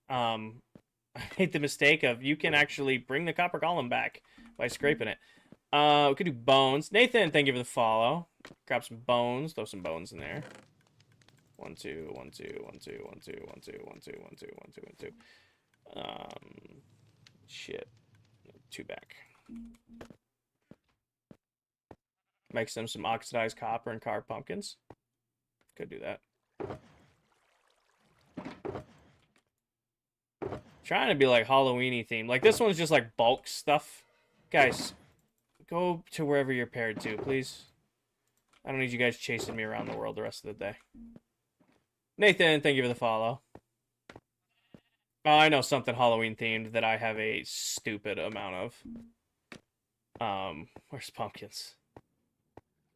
I made the mistake of you can actually bring the Copper Golem back by scraping it. We could do bones. Nathan, thank you for the follow. Grab some bones. Throw some bones in there. 1, 2, 1, 2, 1, 2, 1, 2, 1, 2, 1, 2, 1, 2, 1, 2, 1, 2. Shit. 2 back. Makes them some oxidized copper and carved pumpkins. Could do that. Trying to be like Halloween-y themed. Like this one's just like bulk stuff. Guys, go to wherever you're paired to, please. I don't need you guys chasing me around the world the rest of the day. Nathan, thank you for the follow. Oh, I know something Halloween themed that I have a stupid amount of. Where's pumpkins?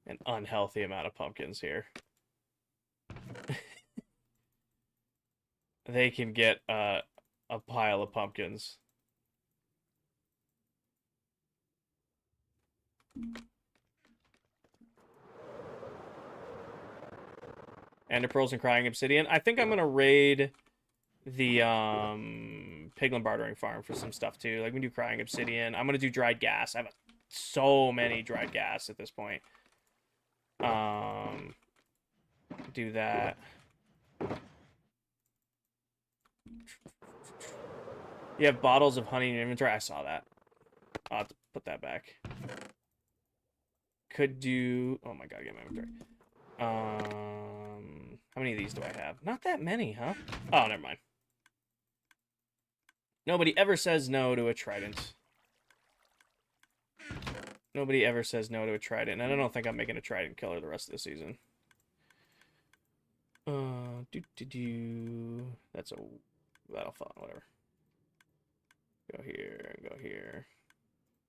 An unhealthy amount of pumpkins here. They can get a pile of pumpkins. Ender pearls and crying obsidian. I think I'm gonna raid the piglin bartering farm for some stuff too. Like we do crying obsidian. I'm gonna do dried gas. I have so many dried gas at this point. Do that. You have bottles of honey in your inventory. I saw that. I'll have to put that back. Could do. Oh my god, get my inventory. How many of these do I have? Not that many, huh? Oh, never mind. Nobody ever says no to a trident. Nobody ever says no to a trident, and I don't think I'm making a trident killer the rest of the season. That's a battle font, whatever. Go here, go here,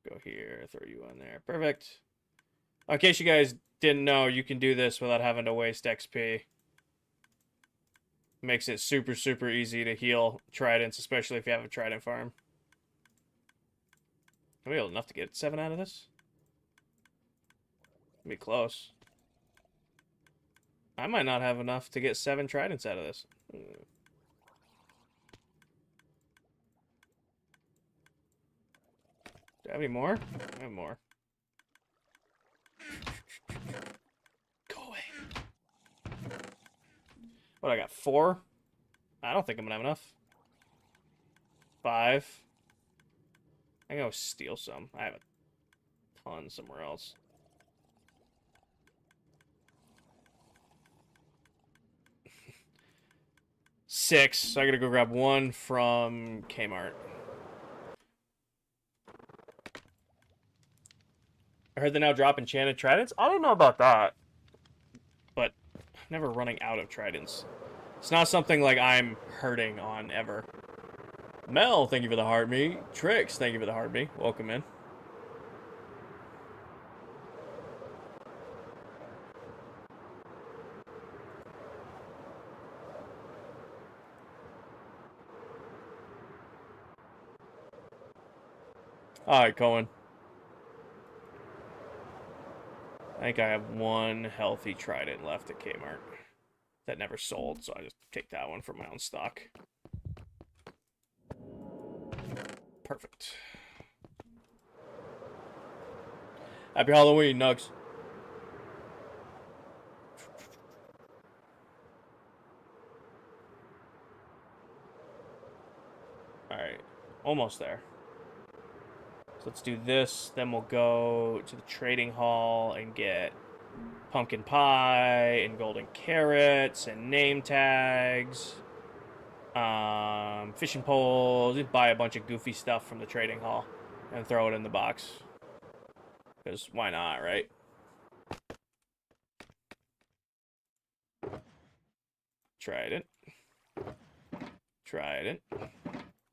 go here, throw you on there. Perfect. In case you guys didn't know, you can do this without having to waste XP. Makes it super, super easy to heal tridents, especially if you have a trident farm. Are we able enough to get 7 out of this? Be close. I might not have enough to get 7 tridents out of this. Do I have any more? I have more. Go away. What, I got 4? I don't think I'm gonna have enough. 5. I'm gonna go steal some. I have a ton somewhere else. Six. So I gotta go grab 1 from Kmart. I heard they now drop enchanted tridents. I don't know about that, but I'm never running out of tridents. It's not something like I'm hurting on ever. Mel, thank you for the heart me. Trix, thank you for the heart me. Welcome in. Alright, Cohen. I think I have 1 healthy trident left at Kmart that never sold, so I just take that one for my own stock. Perfect. Happy Halloween, Nugs. Alright, almost there. So let's do this, then we'll go to the trading hall and get pumpkin pie and golden carrots and name tags, fishing poles. Just buy a bunch of goofy stuff from the trading hall and throw it in the box. Because why not, right? Trident. Trident.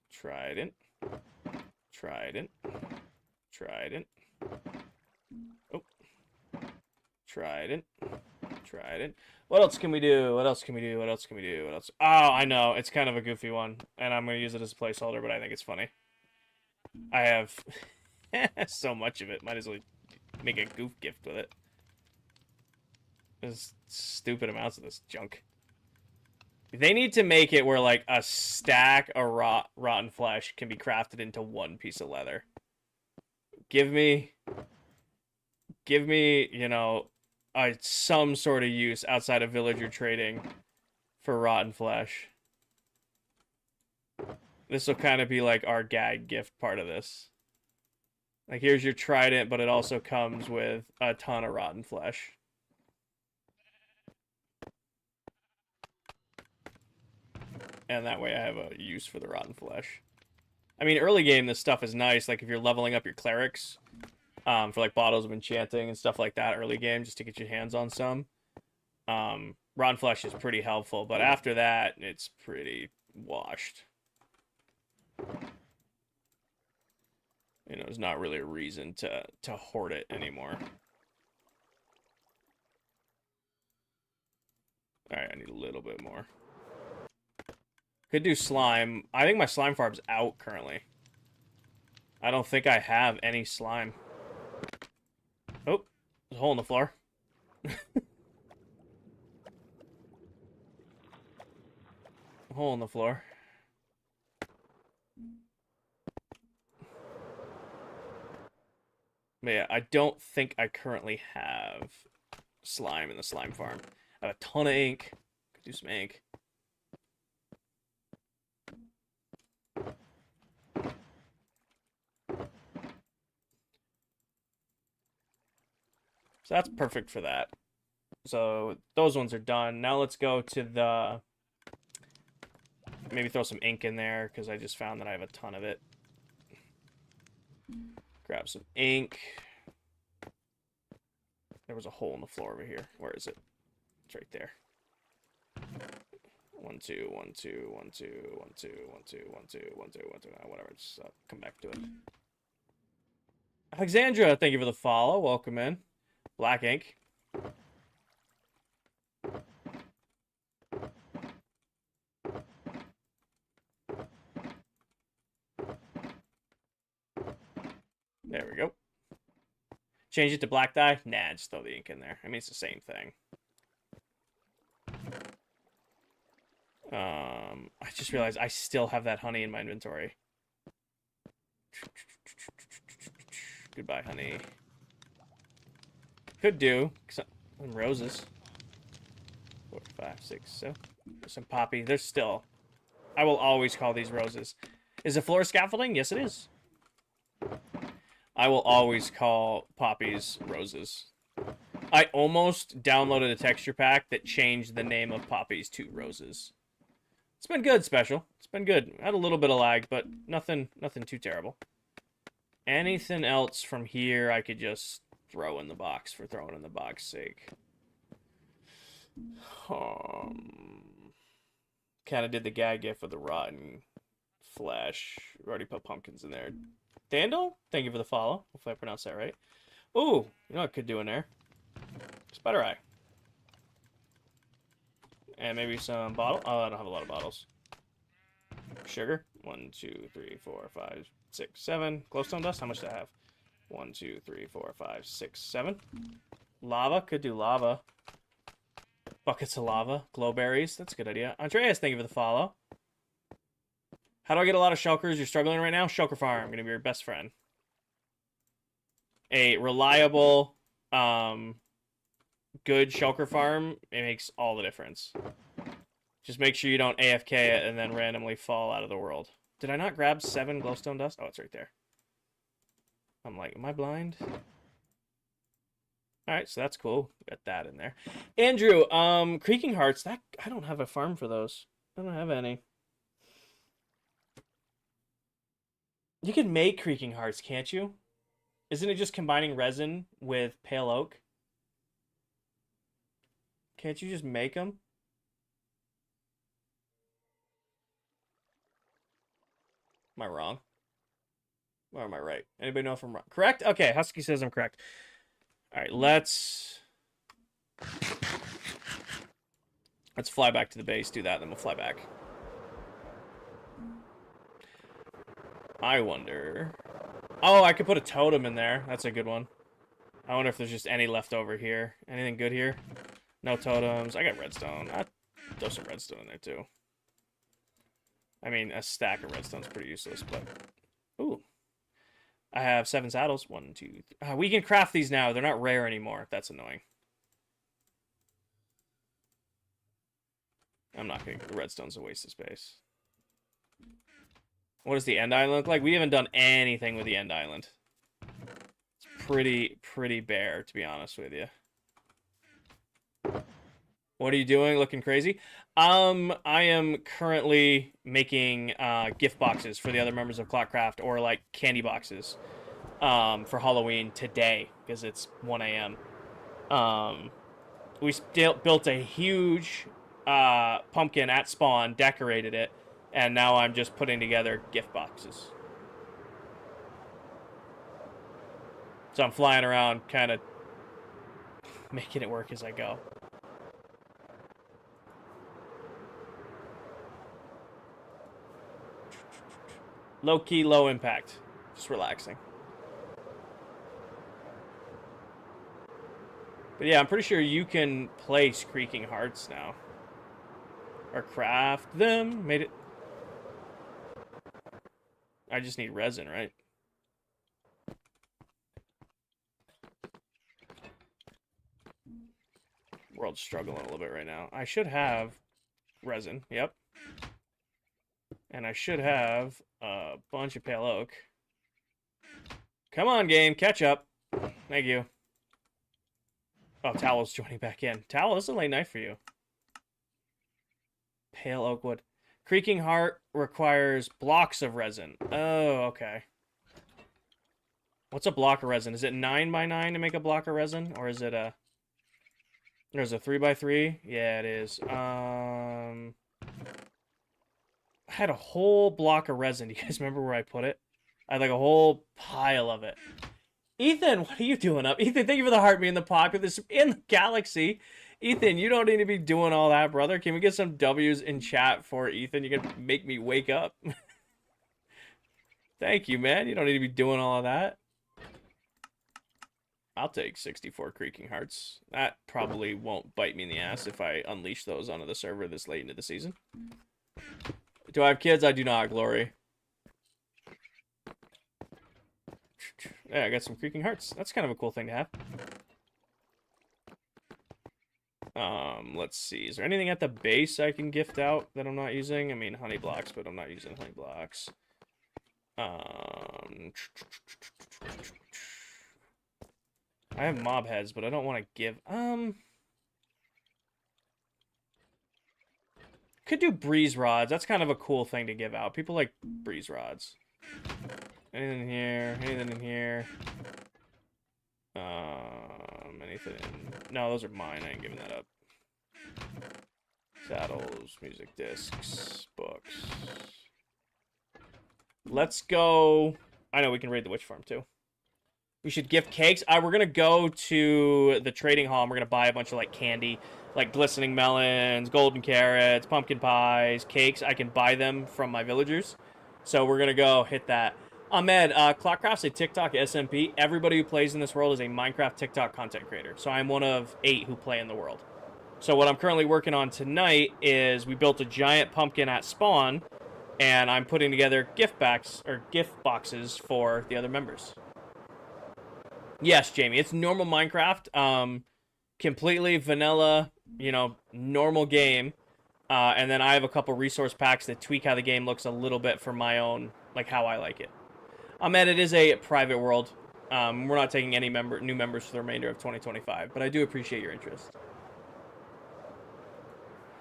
Trident. Trident. Trident. Oh. Trident. Trident. What else can we do? What else can we do? What else can we do? What else? Oh, I know. It's kind of a goofy one, and I'm going to use it as a placeholder, but I think it's funny. I have so much of it. Might as well make a goof gift with it. There's stupid amounts of this junk. They need to make it where, like, a stack of rotten flesh can be crafted into 1 piece of leather. Give me, you know, some sort of use outside of villager trading for rotten flesh. This will kind of be like our gag gift part of this. Like, here's your trident, but it also comes with a ton of rotten flesh. And that way I have a use for the rotten flesh. I mean, early game, this stuff is nice. Like, if you're leveling up your clerics for, like, bottles of enchanting and stuff like that early game, just to get your hands on some. Rotten flesh is pretty helpful, but after that, it's pretty washed. You know, there's not really a reason to hoard it anymore. Alright, I need a little bit more. Could do slime. I think my slime farm's out currently. I don't think I have any slime. Oh, there's a hole in the floor. A hole in the floor. But yeah, I don't think I currently have slime in the slime farm. I have a ton of ink. Could do some ink. So that's perfect for that. So those ones are done. Now let's go to the... Maybe throw some ink in there, because I just found that I have a ton of it. Grab some ink. There was a hole in the floor over here. Where is it? It's right there. 1, 2, 1, 2, 1, 2, 1, 2, 1, 2, 1, 2, 1, 2, 1, 2. Whatever. Just come back to it. Alexandra, thank you for the follow. Welcome in. Black ink. There we go. Change it to black dye? Nah, just throw the ink in there. I mean, it's the same thing. I just realized I still have that honey in my inventory. Goodbye, honey. Could do some roses. 4, 5, 6, 7. There's some poppy. There's still. I will always call these roses. Is it floor scaffolding? Yes, it is. I will always call poppies roses. I almost downloaded a texture pack that changed the name of poppies to roses. It's been good, Special. It's been good. I had a little bit of lag, but nothing too terrible. Anything else from here I could just throw in the box for throwing in the box sake. Kind of did the gag gif with the rotten flesh. We already put pumpkins in there. Dandel, thank you for the follow. Hopefully I pronounced that right. Ooh, you know what I could do in there? Spider eye. And maybe some bottle. Oh, I don't have a lot of bottles. Sugar. 1, 2, 3, 4, 5, 6, 7. Glowstone dust. How much do I have? 1, 2, 3, 4, 5, 6, 7. Lava. Could do lava. Buckets of lava. Glowberries. That's a good idea. Andreas, thank you for the follow. How do I get a lot of shulkers? You're struggling right now? Shulker Farm. I'm going to be your best friend. A reliable, good shulker farm, it makes all the difference. Just make sure you don't AFK it and then randomly fall out of the world. Did I not grab 7 glowstone dust? Oh, it's right there. I'm like, am I blind? Alright, so that's cool. Got that in there. Andrew, Creaking Hearts, that I don't have a farm for those. I don't have any. You can make Creaking Hearts, can't you? Isn't it just combining resin with pale oak? Can't you just make them? Am I wrong? Or am I right? Anybody know if I'm wrong? Correct? Okay, Husky says I'm correct. All right, let's fly back to the base, do that, then we'll fly back. I wonder... Oh, I could put a totem in there. That's a good one. I wonder if there's just any left over here. Anything good here? No totems. I got redstone. I'll throw some redstone in there, too. I mean, a stack of redstone's pretty useless, but... Ooh. I have 7 saddles. 1, 2, 3. We can craft these now. They're not rare anymore. That's annoying. I'm not going to... The redstone's a waste of space. What does the end island look like? We haven't done anything with the end island. It's pretty bare, to be honest with you. What are you doing? Looking crazy? I am currently making gift boxes for the other members of ClockCraft, or like candy boxes for Halloween today, because it's 1 a.m. We built a huge pumpkin at spawn, decorated it, and now I'm just putting together gift boxes. So I'm flying around, kind of making it work as I go. Low key, low impact. Just relaxing. But yeah, I'm pretty sure you can place Creaking Hearts now. Or craft them. Made it. I just need resin, right? World's struggling a little bit right now. I should have resin. Yep. And I should have a bunch of pale oak. Come on, game. Catch up. Thank you. Oh, Towel's joining back in. Towel, this is a late night for you. Pale oak wood. Creaking Heart requires blocks of resin. Oh, okay. What's a block of resin? Is it 9 by 9 to make a block of resin? Or is it a... There's a 3 by 3? Yeah, it is. I had a whole block of resin. Do you guys remember where I put it? I had like a whole pile of it. Ethan, what are you doing up? Ethan, thank you for the heart being the populous in the galaxy. Ethan, you don't need to be doing all that, brother. Can we get some W's in chat for Ethan? You can make me wake up. Thank you, man. You don't need to be doing all of that. I'll take 64 Creaking Hearts. That probably won't bite me in the ass if I unleash those onto the server this late into the season. Do I have kids? I do not, Glory. Yeah, I got some Creaking Hearts. That's kind of a cool thing to have. Let's see. Is there anything at the base I can gift out that I'm not using? I mean, honey blocks, but I'm not using honey blocks. I have mob heads, but I don't want to give... Could do breeze rods. That's kind of a cool thing to give out. People like breeze rods. Anything in here? Anything in here? Anything in... No, those are mine. I ain't giving that up. Saddles, music discs, books. Let's go... I know we can raid the witch farm, too. We should gift cakes. We're gonna go to the trading hall and we're gonna buy a bunch of like candy, like glistening melons, golden carrots, pumpkin pies, cakes. I can buy them from my villagers. So we're gonna go hit that. Ahmed, ClockCraft's a TikTok SMP. Everybody who plays in this world is a Minecraft TikTok content creator. So I'm one of 8 who play in the world. So what I'm currently working on tonight is we built a giant pumpkin at spawn, and I'm putting together gift boxes for the other members. Yes, Jamie, it's normal Minecraft, completely vanilla, you know, normal game, and then I have a couple resource packs that tweak how the game looks a little bit for my own, like how I like it. Ahmed, it is a private world. We're not taking any new members for the remainder of 2025, but I do appreciate your interest.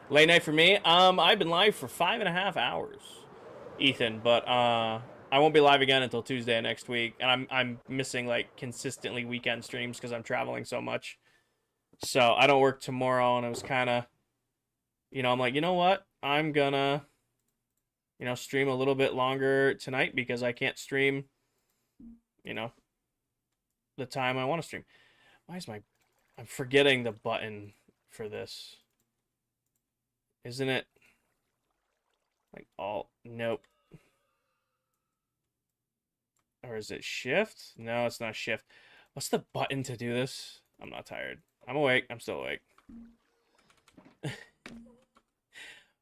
Late night for me. I've been live for 5.5 hours, Ethan, but I won't be live again until Tuesday next week, and I'm missing like consistently weekend streams because I'm traveling so much. So I don't work tomorrow, and I was kind of, you know, I'm like, you know what? I'm gonna, you know, stream a little bit longer tonight because I can't stream, you know, the time I want to stream. Why is I'm forgetting the button for this. Isn't it like all? Nope. Or is it shift? No, it's not shift. What's the button to do this? I'm not tired. I'm awake. I'm still awake.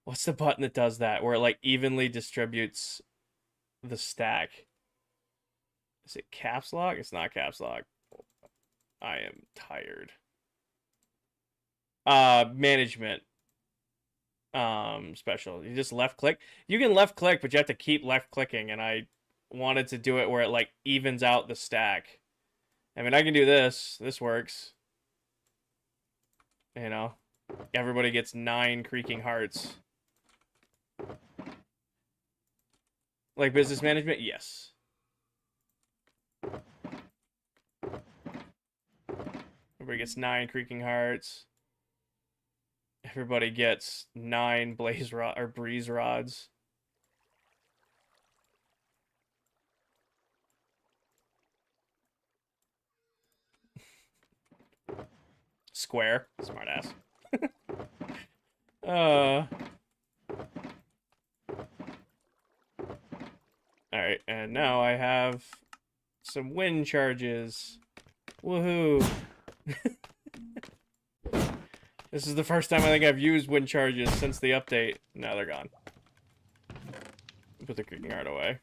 What's the button that does that? Where it like evenly distributes the stack. Is it caps lock? It's not caps lock. I am tired. Management. Special. You just left click. You can left click, but you have to keep left clicking, and I wanted to do it where it like evens out the stack. I mean, I can do this. This works. You know, everybody gets 9 Creaking Hearts. Like business management? Yes. Everybody gets 9 Creaking Hearts. Everybody gets 9 blaze rod or breeze rods. Square. Smart ass. Alright, and now I have some wind charges. Woohoo! This is the first time I think I've used wind charges since the update. Now they're gone. Put the Creaking Heart away.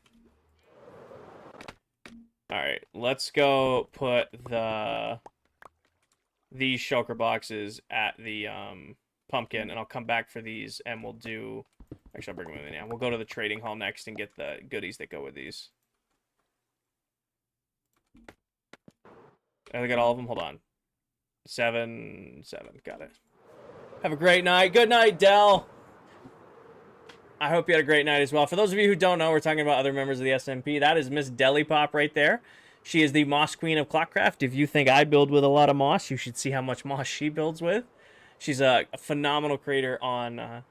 Alright, let's go put these shulker boxes at the pumpkin, and I'll come back for these, and we'll do... Actually, I'll bring them with me now. We'll go to the trading hall next and get the goodies that go with these. I got all of them? Hold on. 7, 7. Got it. Have a great night. Good night, Dell. I hope you had a great night as well. For those of you who don't know, we're talking about other members of the SMP. That is Miss Delipop right there. She is the moss queen of ClockCraft. If you think I build with a lot of moss, you should see how much moss she builds with. She's a phenomenal creator on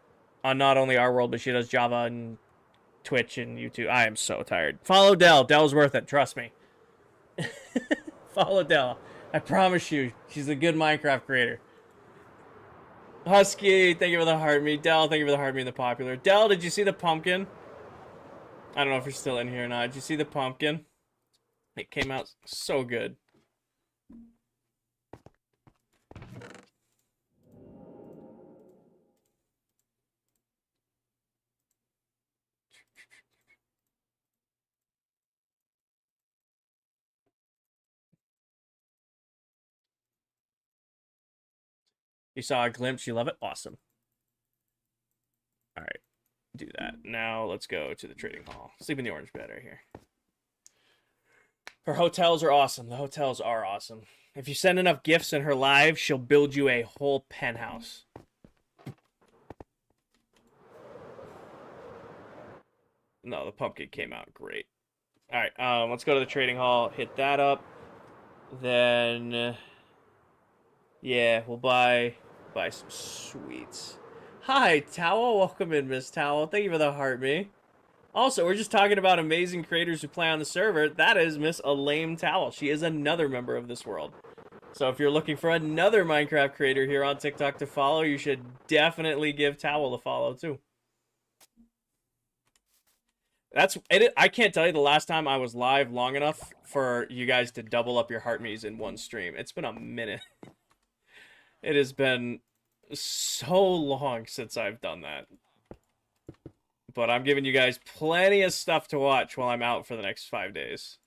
not only our world, but she does Java and Twitch and YouTube. I am so tired. Follow Dell. Dell's worth it. Trust me. Follow Dell. I promise you, she's a good Minecraft creator. Husky, thank you for the heart me. Dell, thank you for the heart me and the popular. Dell, did you see the pumpkin? I don't know if you're still in here or not. Did you see the pumpkin? It came out so good. You saw a glimpse, you love it? Awesome. Alright, do that. Now let's go to the trading hall. Sleep in the orange bed right here. Her hotels are awesome. The hotels are awesome. If you send enough gifts in her live, she'll build you a whole penthouse. No, the pumpkin came out great. Alright, let's go to the trading hall, hit that up. Then, yeah, we'll buy some sweets. Hi, Towel. Welcome in, Miss Towel. Thank you for the heart me. Also, we're just talking about amazing creators who play on the server. That is Miss Elaine Towel. She is another member of this world. So if you're looking for another Minecraft creator here on TikTok to follow, you should definitely give Towel a follow too. That's it. I can't tell you the last time I was live long enough for you guys to double up your heart me's in one stream. It's been a minute. It has been so long since I've done that. But I'm giving you guys plenty of stuff to watch while I'm out for the next 5 days.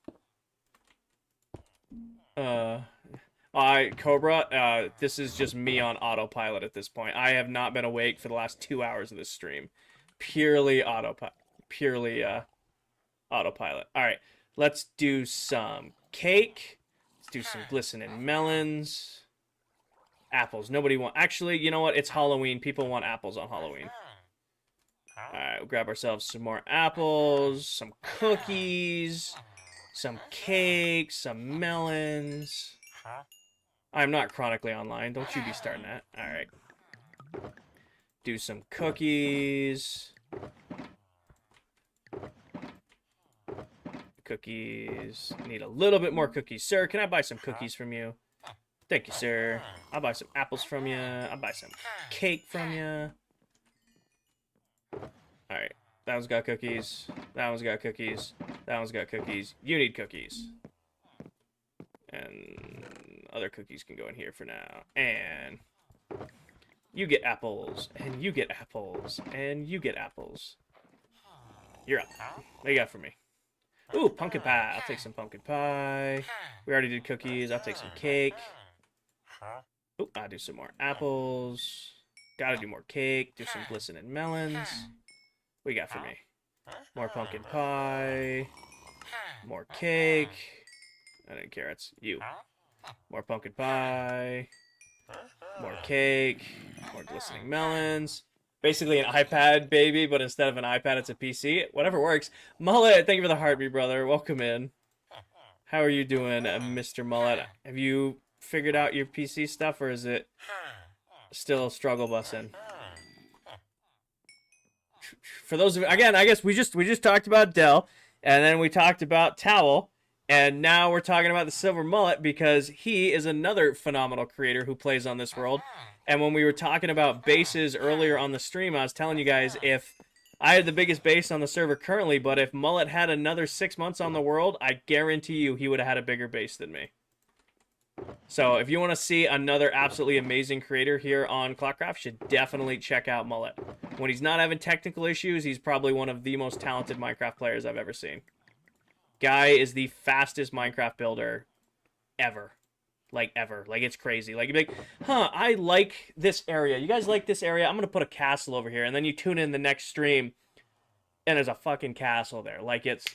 Cobra, this is just me on autopilot at this point. I have not been awake for the last 2 hours of this stream. Purely autopilot. Autopilot. Alright, let's do some cake. Let's do some glistening melons. Apples. Nobody want... Actually, you know what? It's Halloween. People want apples on Halloween. Alright, we'll grab ourselves some more apples, some cookies, some cake, some melons. I'm not chronically online. Don't you be starting that. Alright. Do some cookies. Cookies. Need a little bit more cookies. Sir, can I buy some cookies from you? Thank you, sir. I'll buy some apples from you. I'll buy some cake from you. Alright. That one's got cookies. That one's got cookies. That one's got cookies. You need cookies. And other cookies can go in here for now. And you get apples. And you get apples. And you get apples. You're up. What do you got for me? Ooh, pumpkin pie. I'll take some pumpkin pie. We already did cookies. I'll take some cake. Ooh, I'll do some more apples. Gotta do more cake. Do some glistening melons. What you got for me? More pumpkin pie. More cake. I didn't care. It's you. More pumpkin pie. More cake. More glistening melons. Basically an iPad, baby, but instead of an iPad, it's a PC. Whatever works. Mullet, thank you for the heartbeat, brother. Welcome in. How are you doing, Mr. Mullet? Have you figured out your PC stuff, or is it still a struggle busing? For those of you, again, I guess we just talked about Dell, and then we talked about Towel, and now we're talking about the Silver Mullet because he is another phenomenal creator who plays on this world. And when we were talking about bases earlier on the stream, I was telling you guys if I had the biggest base on the server currently, but if Mullet had another 6 months on the world, I guarantee you he would have had a bigger base than me. So if you want to see another absolutely amazing creator here on ClockCraft, you should definitely check out Mullet. When he's not having technical issues, he's probably one of the most talented Minecraft players I've ever seen. Guy is the fastest Minecraft builder ever. Like, ever. Like, it's crazy. Like, you'd be like, huh, I like this area. You guys like this area? I'm going to put a castle over here. And then you tune in the next stream, and there's a fucking castle there. Like, it's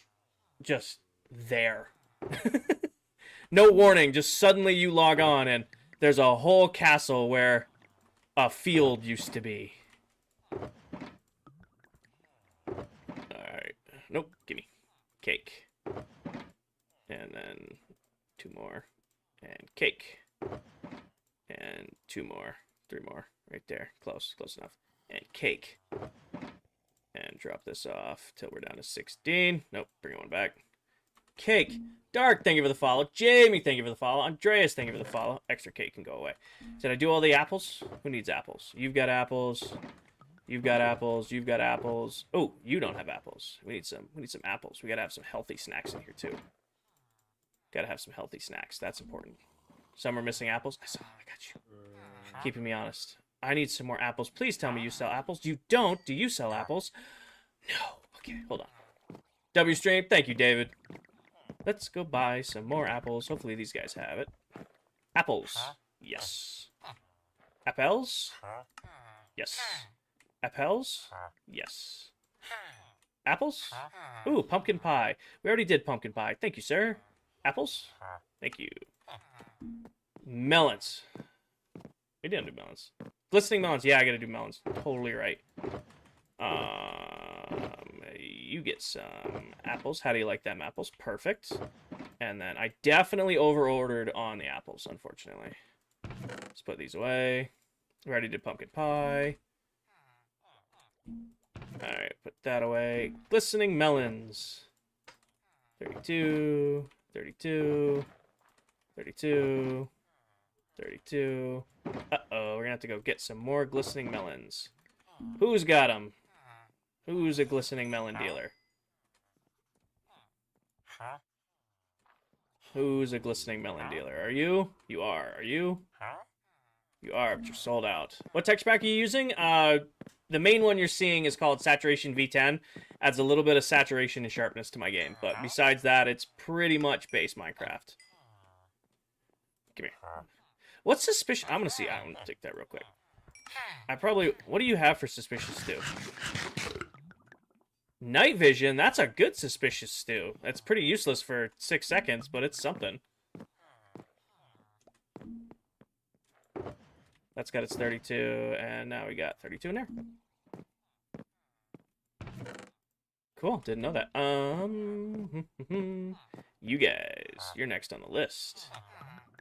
just there. No warning. Just suddenly you log on, and There's a whole castle where a field used to be. Alright. Nope, gimme. Cake. And then 2 more. And cake. And 2 more. 3 more. Right there. Close. Close enough. And cake. And drop this off till we're down to 16. Nope, bring one back. Cake. Dark, thank you for the follow. Jamie, thank you for the follow. Andreas, thank you for the follow. Extra cake can go away. Did I do all the apples? Who needs apples? You've got apples. You've got apples. You've got apples. Oh, you don't have apples. We need some apples. We gotta have some healthy snacks in here too. Gotta have some healthy snacks. That's important. Some are missing apples. I got you. Keeping me honest. I need some more apples. Please tell me you sell apples. You don't. Do you sell apples? No. Okay, hold on. W stream. Thank you, David. Let's go buy some more apples. Hopefully these guys have it. Apples. Yes. Apples? Yes. Apples? Yes. Apples? Ooh, pumpkin pie. We already did pumpkin pie. Thank you, sir. Apples? Thank you. Melons. We didn't do melons. Glistening melons. Yeah, I gotta do melons. Totally right. You get some apples. How do you like them apples? Perfect. And then I definitely over-ordered on the apples, unfortunately. Let's put these away. We already did pumpkin pie. Alright, put that away. Glistening melons. 32. 32. 32. 32. Uh-oh, we're gonna have to go get some more glistening melons. Who's got them? Who's a glistening melon dealer? Who's a glistening melon dealer? Are you? You are. Are you? You are, but you're sold out. What texture pack are you using? The main one you're seeing is called Saturation V10. Adds a little bit of saturation and sharpness to my game, but besides that, it's pretty much base Minecraft. Come here. What's suspicious? I'm gonna see. I'm gonna take that real quick. What do you have for suspicious stew? Night vision. That's a good suspicious stew. That's pretty useless for 6 seconds, but it's something. That's got its 32, and now we got 32 in there. Cool. Didn't know that. You guys, you're next on the list.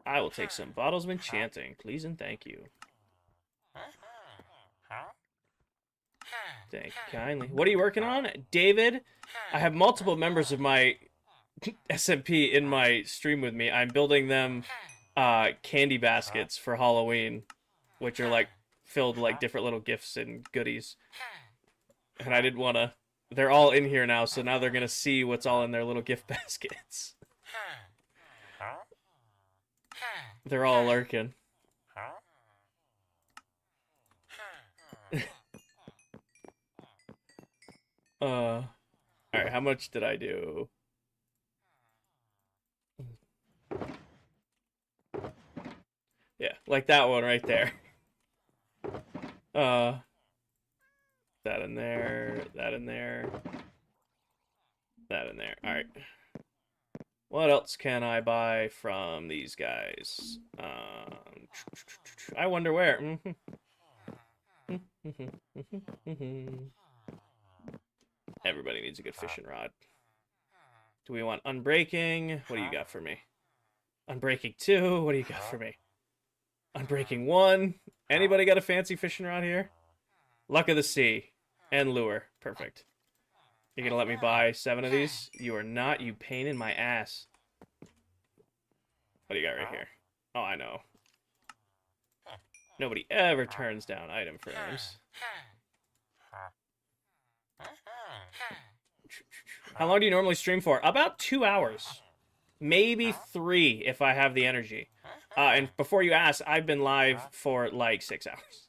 I will take some bottles of enchanting, please and thank you. Thank you kindly. What are you working on? David, I have multiple members of my SMP in my stream with me. I'm building them candy baskets for Halloween, which are like filled with like different little gifts and goodies. And I didn't want to... They're all in here now, so now they're going to see what's all in their little gift baskets. They're all lurking. Alright, how much did I do? Yeah, like that one right there. That in there, that in there, that in there. Alright. What else can I buy from these guys? I wonder where. Everybody needs a good fishing rod. Do we want unbreaking? What do you got for me? Unbreaking 2? What do you got for me? Unbreaking 1? Anybody got a fancy fishing rod here? Luck of the Sea and lure. Perfect. You're gonna let me buy 7 of these? You are not, you pain in my ass. What do you got right here? Oh, I know. Nobody ever turns down item frames. How long do you normally stream for? About 2 hours. Maybe 3 if I have the energy. And before you ask, I've been live for like 6 hours.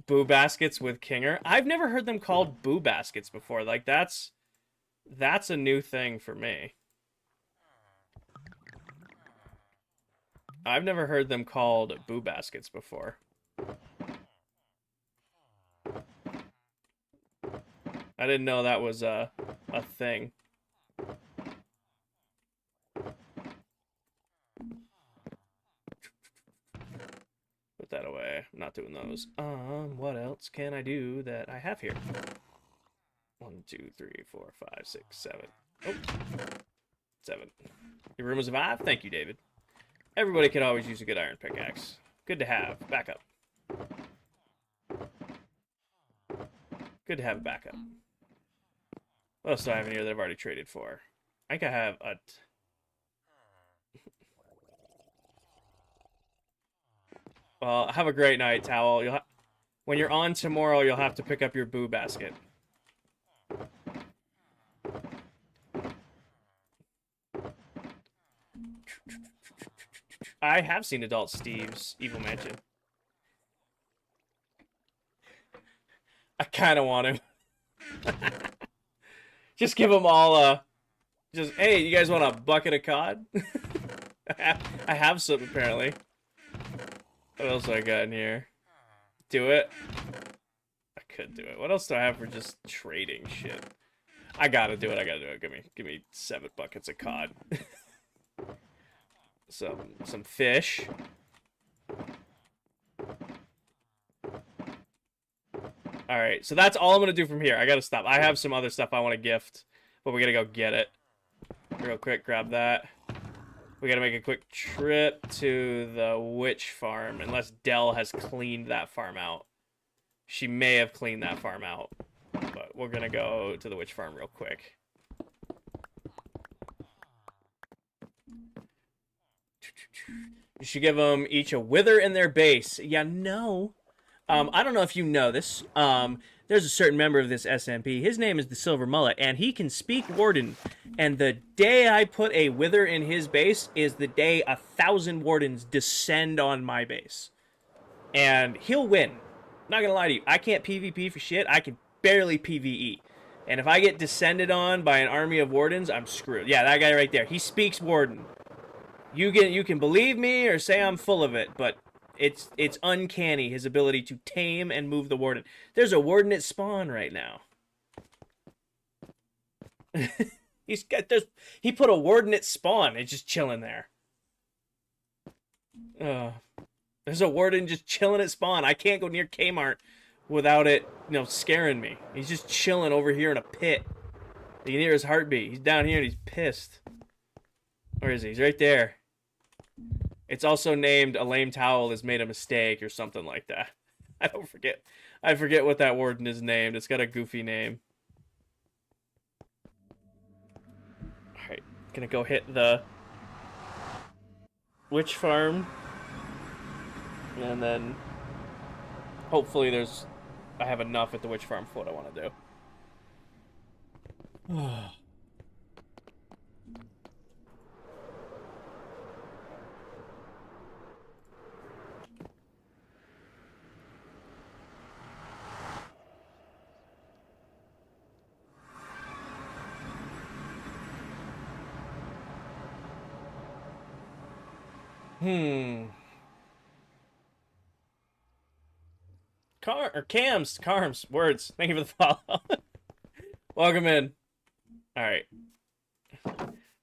Boo baskets with Kinger. I've never heard them called boo baskets before. Like that's a new thing for me. I've never heard them called boo baskets before. I didn't know that was a thing. Put that away. I'm not doing those. What else can I do that I have here? 1, 2, 3, 4, 5, 6, 7. Oh, 7. Your room was a vibe? Thank you, David. Everybody could always use a good iron pickaxe. Good to have. Backup. Good to have a backup. What else do I have in here that I've already traded for? I think I have a... Well, have a great night, Towel. When you're on tomorrow, you'll have to pick up your boo basket. I have seen Adult Steve's Evil Mansion. I kind of want to. Just give them all a... Just, hey, you guys want a bucket of cod? I have some, apparently. What else do I got in here? Do it? I could do it. What else do I have for just trading shit? I gotta do it. I gotta do it. Give me 7 buckets of cod. Some fish. Alright, so that's all I'm gonna do from here. I gotta stop. I have some other stuff I want to gift, but we gotta go get it. Real quick, grab that. We gotta make a quick trip to the witch farm, unless Dell has cleaned that farm out. She may have cleaned that farm out, but we're gonna go to the witch farm real quick. You should give them each a wither in their base. Yeah, no. I don't know if you know this. There's a certain member of this SMP. His name is the Silver Mullet, and he can speak Warden. And the day I put a wither in his base is the day 1,000 wardens descend on my base. And he'll win. Not gonna lie to you. I can't PvP for shit. I can barely PvE. And if I get descended on by an army of wardens, I'm screwed. Yeah, that guy right there. He speaks Warden. You can believe me or say I'm full of it, but it's uncanny, his ability to tame and move the warden. There's a warden at spawn right now. He put a warden at spawn. It's just chilling there. There's a warden just chilling at spawn. I can't go near Kmart without it, scaring me. He's just chilling over here in a pit. You can hear his heartbeat. He's down here and he's pissed. Where is he? He's right there. It's also named A Lame Towel Has Made a Mistake or something like that. I forget what that warden is named. It's got a goofy name. Alright, gonna go hit the witch farm. And then hopefully I have enough at the witch farm for what I want to do. Carms, words. Thank you for the follow. Welcome in. Alright.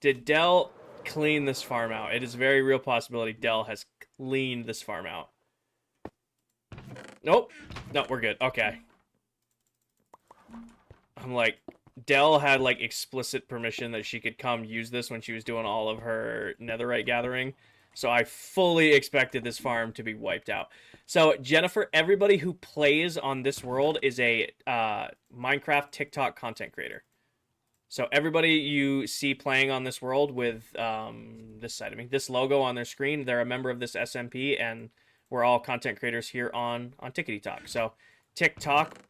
Did Dell clean this farm out? It is a very real possibility Dell has cleaned this farm out. Nope. No, we're good. Okay. I'm like, Dell had like explicit permission that she could come use this when she was doing all of her netherite gathering. So I fully expected this farm to be wiped out. So Jennifer, everybody who plays on this world is a Minecraft TikTok content creator. So everybody you see playing on this world with this side of me, this logo on their screen, they're a member of this SMP, and we're all content creators here on Tickety Talk. So TikTok,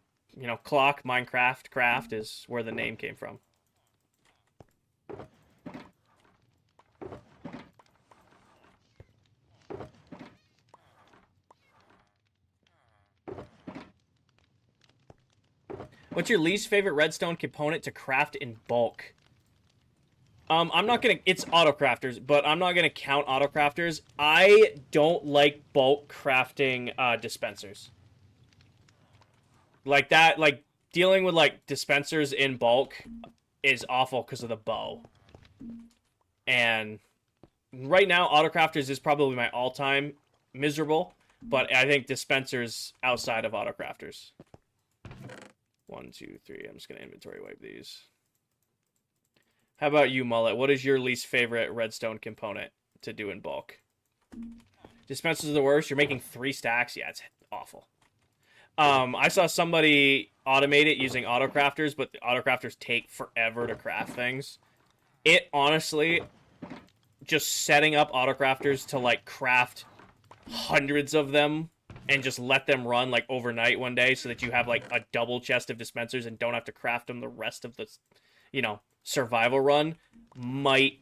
Clock, Minecraft, Craft is where the name came from. What's your least favorite redstone component to craft in bulk? I'm not gonna... It's autocrafters, but I'm not gonna count autocrafters. I don't like bulk crafting dispensers. Like that, dealing with, dispensers in bulk is awful because of the bow. And right now, autocrafters is probably my all-time miserable. But I think dispensers outside of autocrafters. 1, 2, 3. I'm just going to inventory wipe these. How about you, Mullet? What is your least favorite redstone component to do in bulk? Dispensers are the worst. You're making 3 stacks. Yeah, it's awful. I saw somebody automate it using autocrafters, but the autocrafters take forever to craft things. It honestly, just setting up autocrafters to like craft hundreds of them and just let them run like overnight one day so that you have like a double chest of dispensers and don't have to craft them the rest of the, survival run might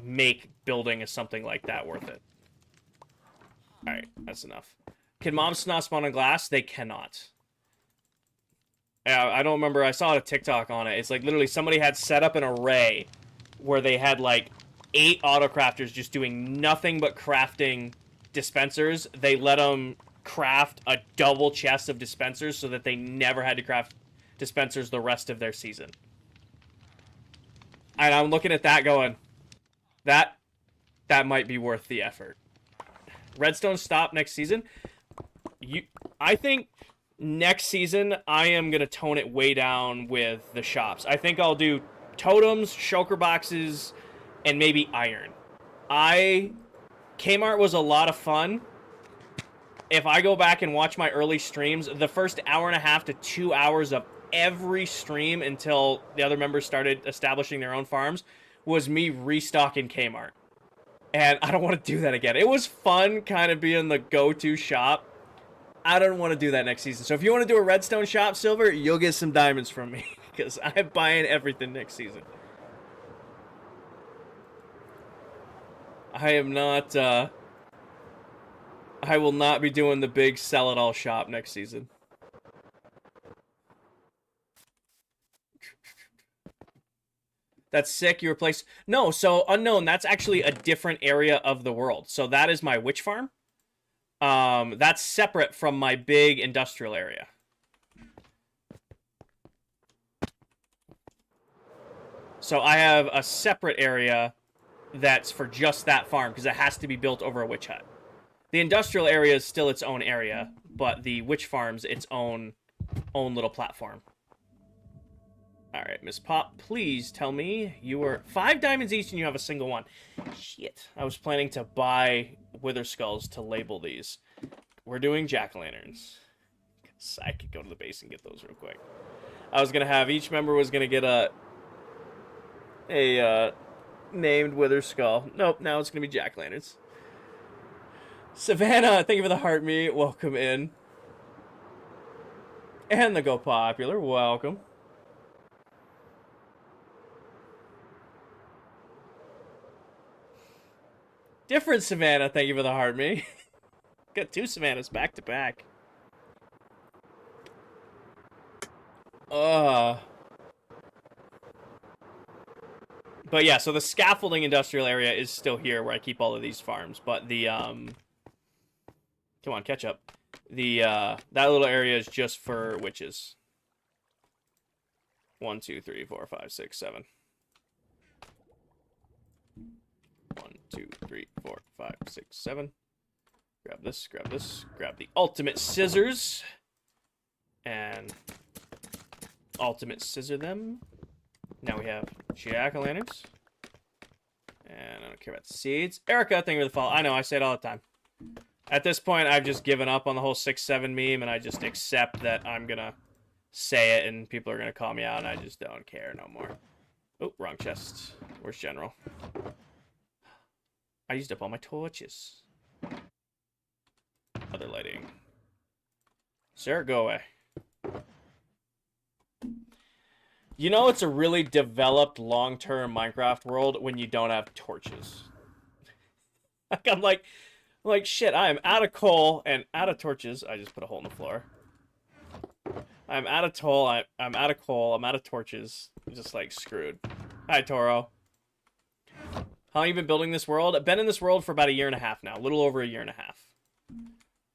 make building something like that worth it. All right, that's enough. Can mobs not spawn on glass? They cannot. I don't remember. I saw a TikTok on it. It's like literally somebody had set up an array where they had like 8 autocrafters just doing nothing but crafting dispensers. They let them craft a double chest of dispensers so that they never had to craft dispensers the rest of their season. And I'm looking at that going, that might be worth the effort. Redstone stop next season. I think next season I am going to tone it way down with the shops. I think I'll do totems, shulker boxes, and maybe iron. Kmart was a lot of fun. If I go back and watch my early streams, the first hour and a half to 2 hours of every stream until the other members started establishing their own farms was me restocking Kmart. And I don't want to do that again. It was fun kind of being the go-to shop. I don't want to do that next season. So if you want to do a redstone shop, Silver, you'll get some diamonds from me. Because I'm buying everything next season. I am not, I will not be doing the big sell-it-all shop next season. That's sick. You replace... No, so Unknown, that's actually a different area of the world. So that is my witch farm. That's separate from my big industrial area. So I have a separate area that's for just that farm because it has to be built over a witch hut. The industrial area is still its own area, but the witch farm's its own little platform. All right, Miss Pop, please tell me you were 5 diamonds each and you have a single one. Shit. I was planning to buy wither skulls to label these. We're doing jack-o'-lanterns. I could go to the base and get those real quick. I was going to have each member was going to get a named wither skull. Nope, now it's going to be jack-o'-lanterns. Savannah, thank you for the heart me. Welcome in. And the Go Popular, welcome. Different Savannah, thank you for the heart me. Got 2 Savannahs back to back. But yeah, so the scaffolding industrial area is still here where I keep all of these farms, but the come on, catch up. The that little area is just for witches. 1, 2, 3, 4, 5, 6, 7. 1, 2, 3, 4, 5, 6, 7. Grab this, grab the ultimate scissors. And ultimate scissor them. Now we have jack-o'-lanterns. And I don't care about the seeds. Erica, thank you for the follow. I know, I say it all the time. At this point, I've just given up on the whole 6-7 meme, and I just accept that I'm gonna say it, and people are gonna call me out, and I just don't care no more. Oh, wrong chest. Where's General? I used up all my torches. Other lighting. Sir, go away. You know it's a really developed long-term Minecraft world when you don't have torches. Like, I'm like, shit, I am out of coal and out of torches. I just put a hole in the floor. I'm out of coal, I'm out of coal, I'm out of torches. I'm just like screwed. Hi, Toro. How long have you been building this world? I've been in this world for about 1.5 years now. A little over 1.5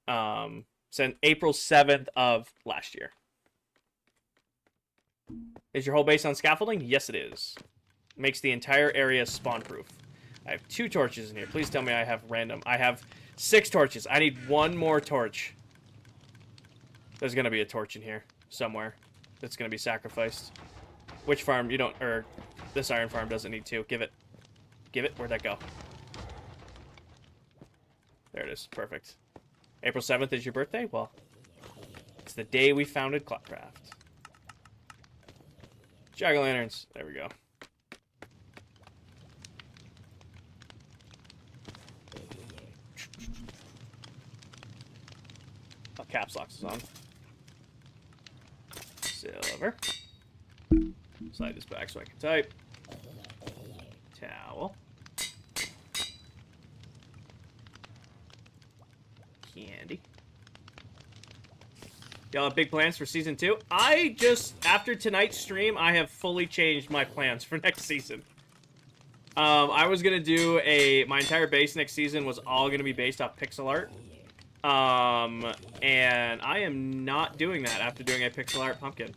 years. Since April 7th of last year. Is your whole base on scaffolding? Yes, it is. Makes the entire area spawn-proof. I have 2 torches in here. Please tell me I have random. I have 6 torches. I need 1 more torch. There's gonna be a torch in here somewhere that's gonna be sacrificed. Which farm? You don't, or this iron farm doesn't need 2. Give it. Give it. Where'd that go? There it is. Perfect. April 7th is your birthday? Well, it's the day we founded ClockCraft. Jack-o'-lanterns. There we go. Oh, caps lock is on. Silver. Slide this back so I can type. Towel. Candy. Y'all have big plans for season 2? I just, after tonight's stream, I have fully changed my plans for next season. I was gonna do my entire base next season was all gonna be based off pixel art. And I am not doing that after doing a pixel art pumpkin.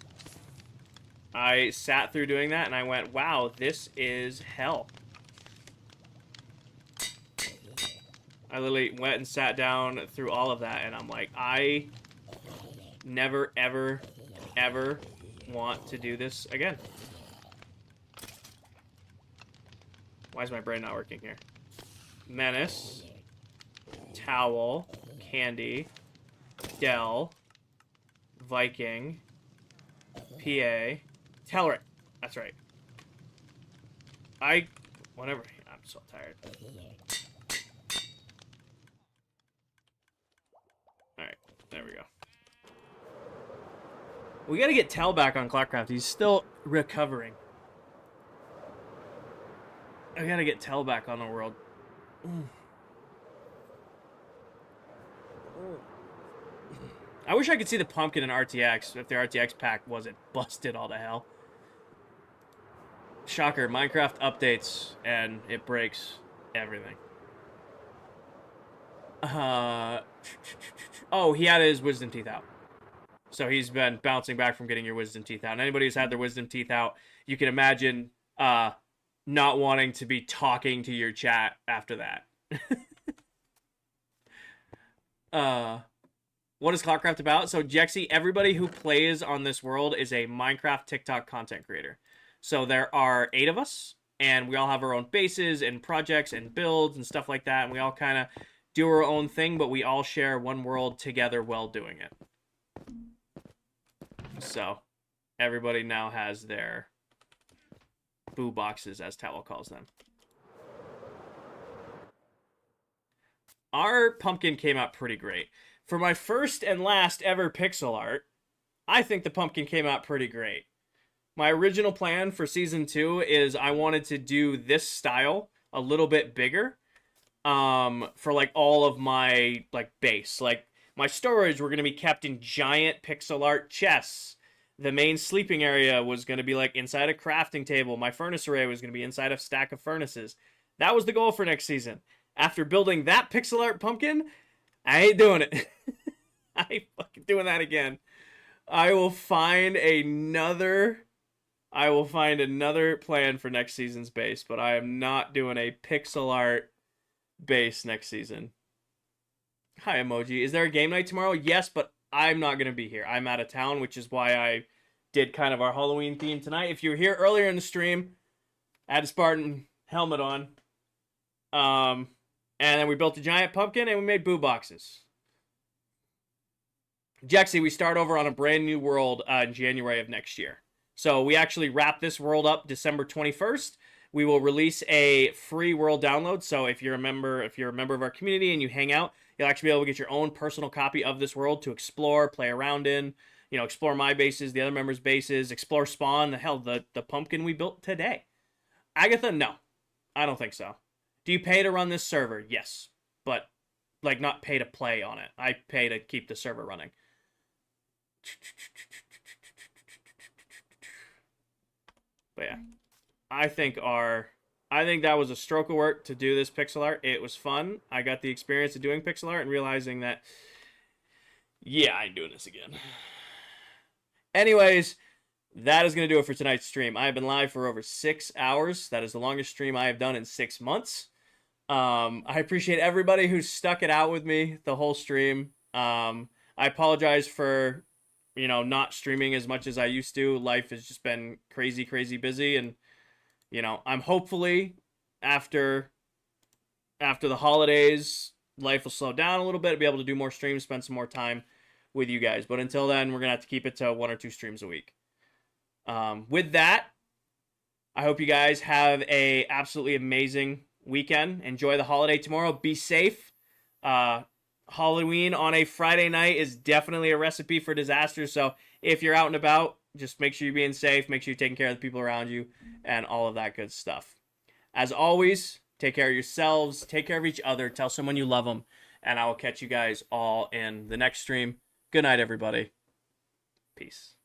I sat through doing that and I went, wow, this is hell. I literally went and sat down through all of that and I'm like, I never, ever, ever want to do this again. Why is my brain not working here? Menace. Towel. Candy. Dell. Viking. PA. Telric. That's right. Whatever. I'm so tired. Alright. There we go. We gotta get Tell back on ClockCraft. He's still recovering. I gotta get Tell back on the world. I wish I could see the pumpkin in RTX if the RTX pack wasn't busted all to hell. Shocker, Minecraft updates and it breaks everything. Oh, he had his wisdom teeth out. So he's been bouncing back from getting your wisdom teeth out. And anybody who's had their wisdom teeth out, you can imagine not wanting to be talking to your chat after that. What is ClockCraft about? So Jexy, everybody who plays on this world is a Minecraft TikTok content creator. So there are 8 of us, and we all have our own bases and projects and builds and stuff like that, and we all kind of do our own thing, but we all share one world together while doing it. So everybody now has their boo boxes, as Towel calls them. Our pumpkin came out pretty great. For my first and last ever pixel art, I think the pumpkin came out pretty great. My original plan for season 2 is I wanted to do this style a little bit bigger for like all of my like base. Like my storage were going to be kept in giant pixel art chests. The main sleeping area was going to be like inside a crafting table. My furnace array was going to be inside a stack of furnaces. That was the goal for next season. After building that pixel art pumpkin, I ain't doing it. I ain't fucking doing that again. I will find another plan for next season's base, but I am not doing a pixel art base next season. Hi, Emoji. Is there a game night tomorrow? Yes, but I'm not going to be here. I'm out of town, which is why I did kind of our Halloween theme tonight. If you were here earlier in the stream, I had a Spartan helmet on. And then we built a giant pumpkin and we made boo boxes. Jexy, we start over on a brand new world in January of next year. So we actually wrap this world up December 21st. We will release a free world download. So if you're a member of our community and you hang out, you'll actually be able to get your own personal copy of this world to explore, play around in, you know, explore my bases, the other members' bases, explore spawn, the pumpkin we built today. Agatha, no. I don't think so. Do you pay to run this server? Yes. But, like, not pay to play on it. I pay to keep the server running. But yeah. I think that was a stroke of work to do this pixel art. It was fun. I got the experience of doing pixel art and realizing that, yeah, I ain't doing this again. Anyways, that is going to do it for tonight's stream. I have been live for over 6 hours. That is the longest stream I have done in 6 months. I appreciate everybody who stuck it out with me the whole stream. I apologize for, not streaming as much as I used to. Life has just been crazy, crazy busy, and I'm hopefully after the holidays, life will slow down a little bit. I'll be able to do more streams, spend some more time with you guys. But until then, we're gonna have to keep it to 1 or 2 streams a week. With that, I hope you guys have a absolutely amazing weekend. Enjoy the holiday tomorrow. Be safe. Halloween on a Friday night is definitely a recipe for disaster. So if you're out and about, just make sure you're being safe. Make sure you're taking care of the people around you and all of that good stuff. As always, take care of yourselves. Take care of each other. Tell someone you love them. And I will catch you guys all in the next stream. Good night, everybody. Peace.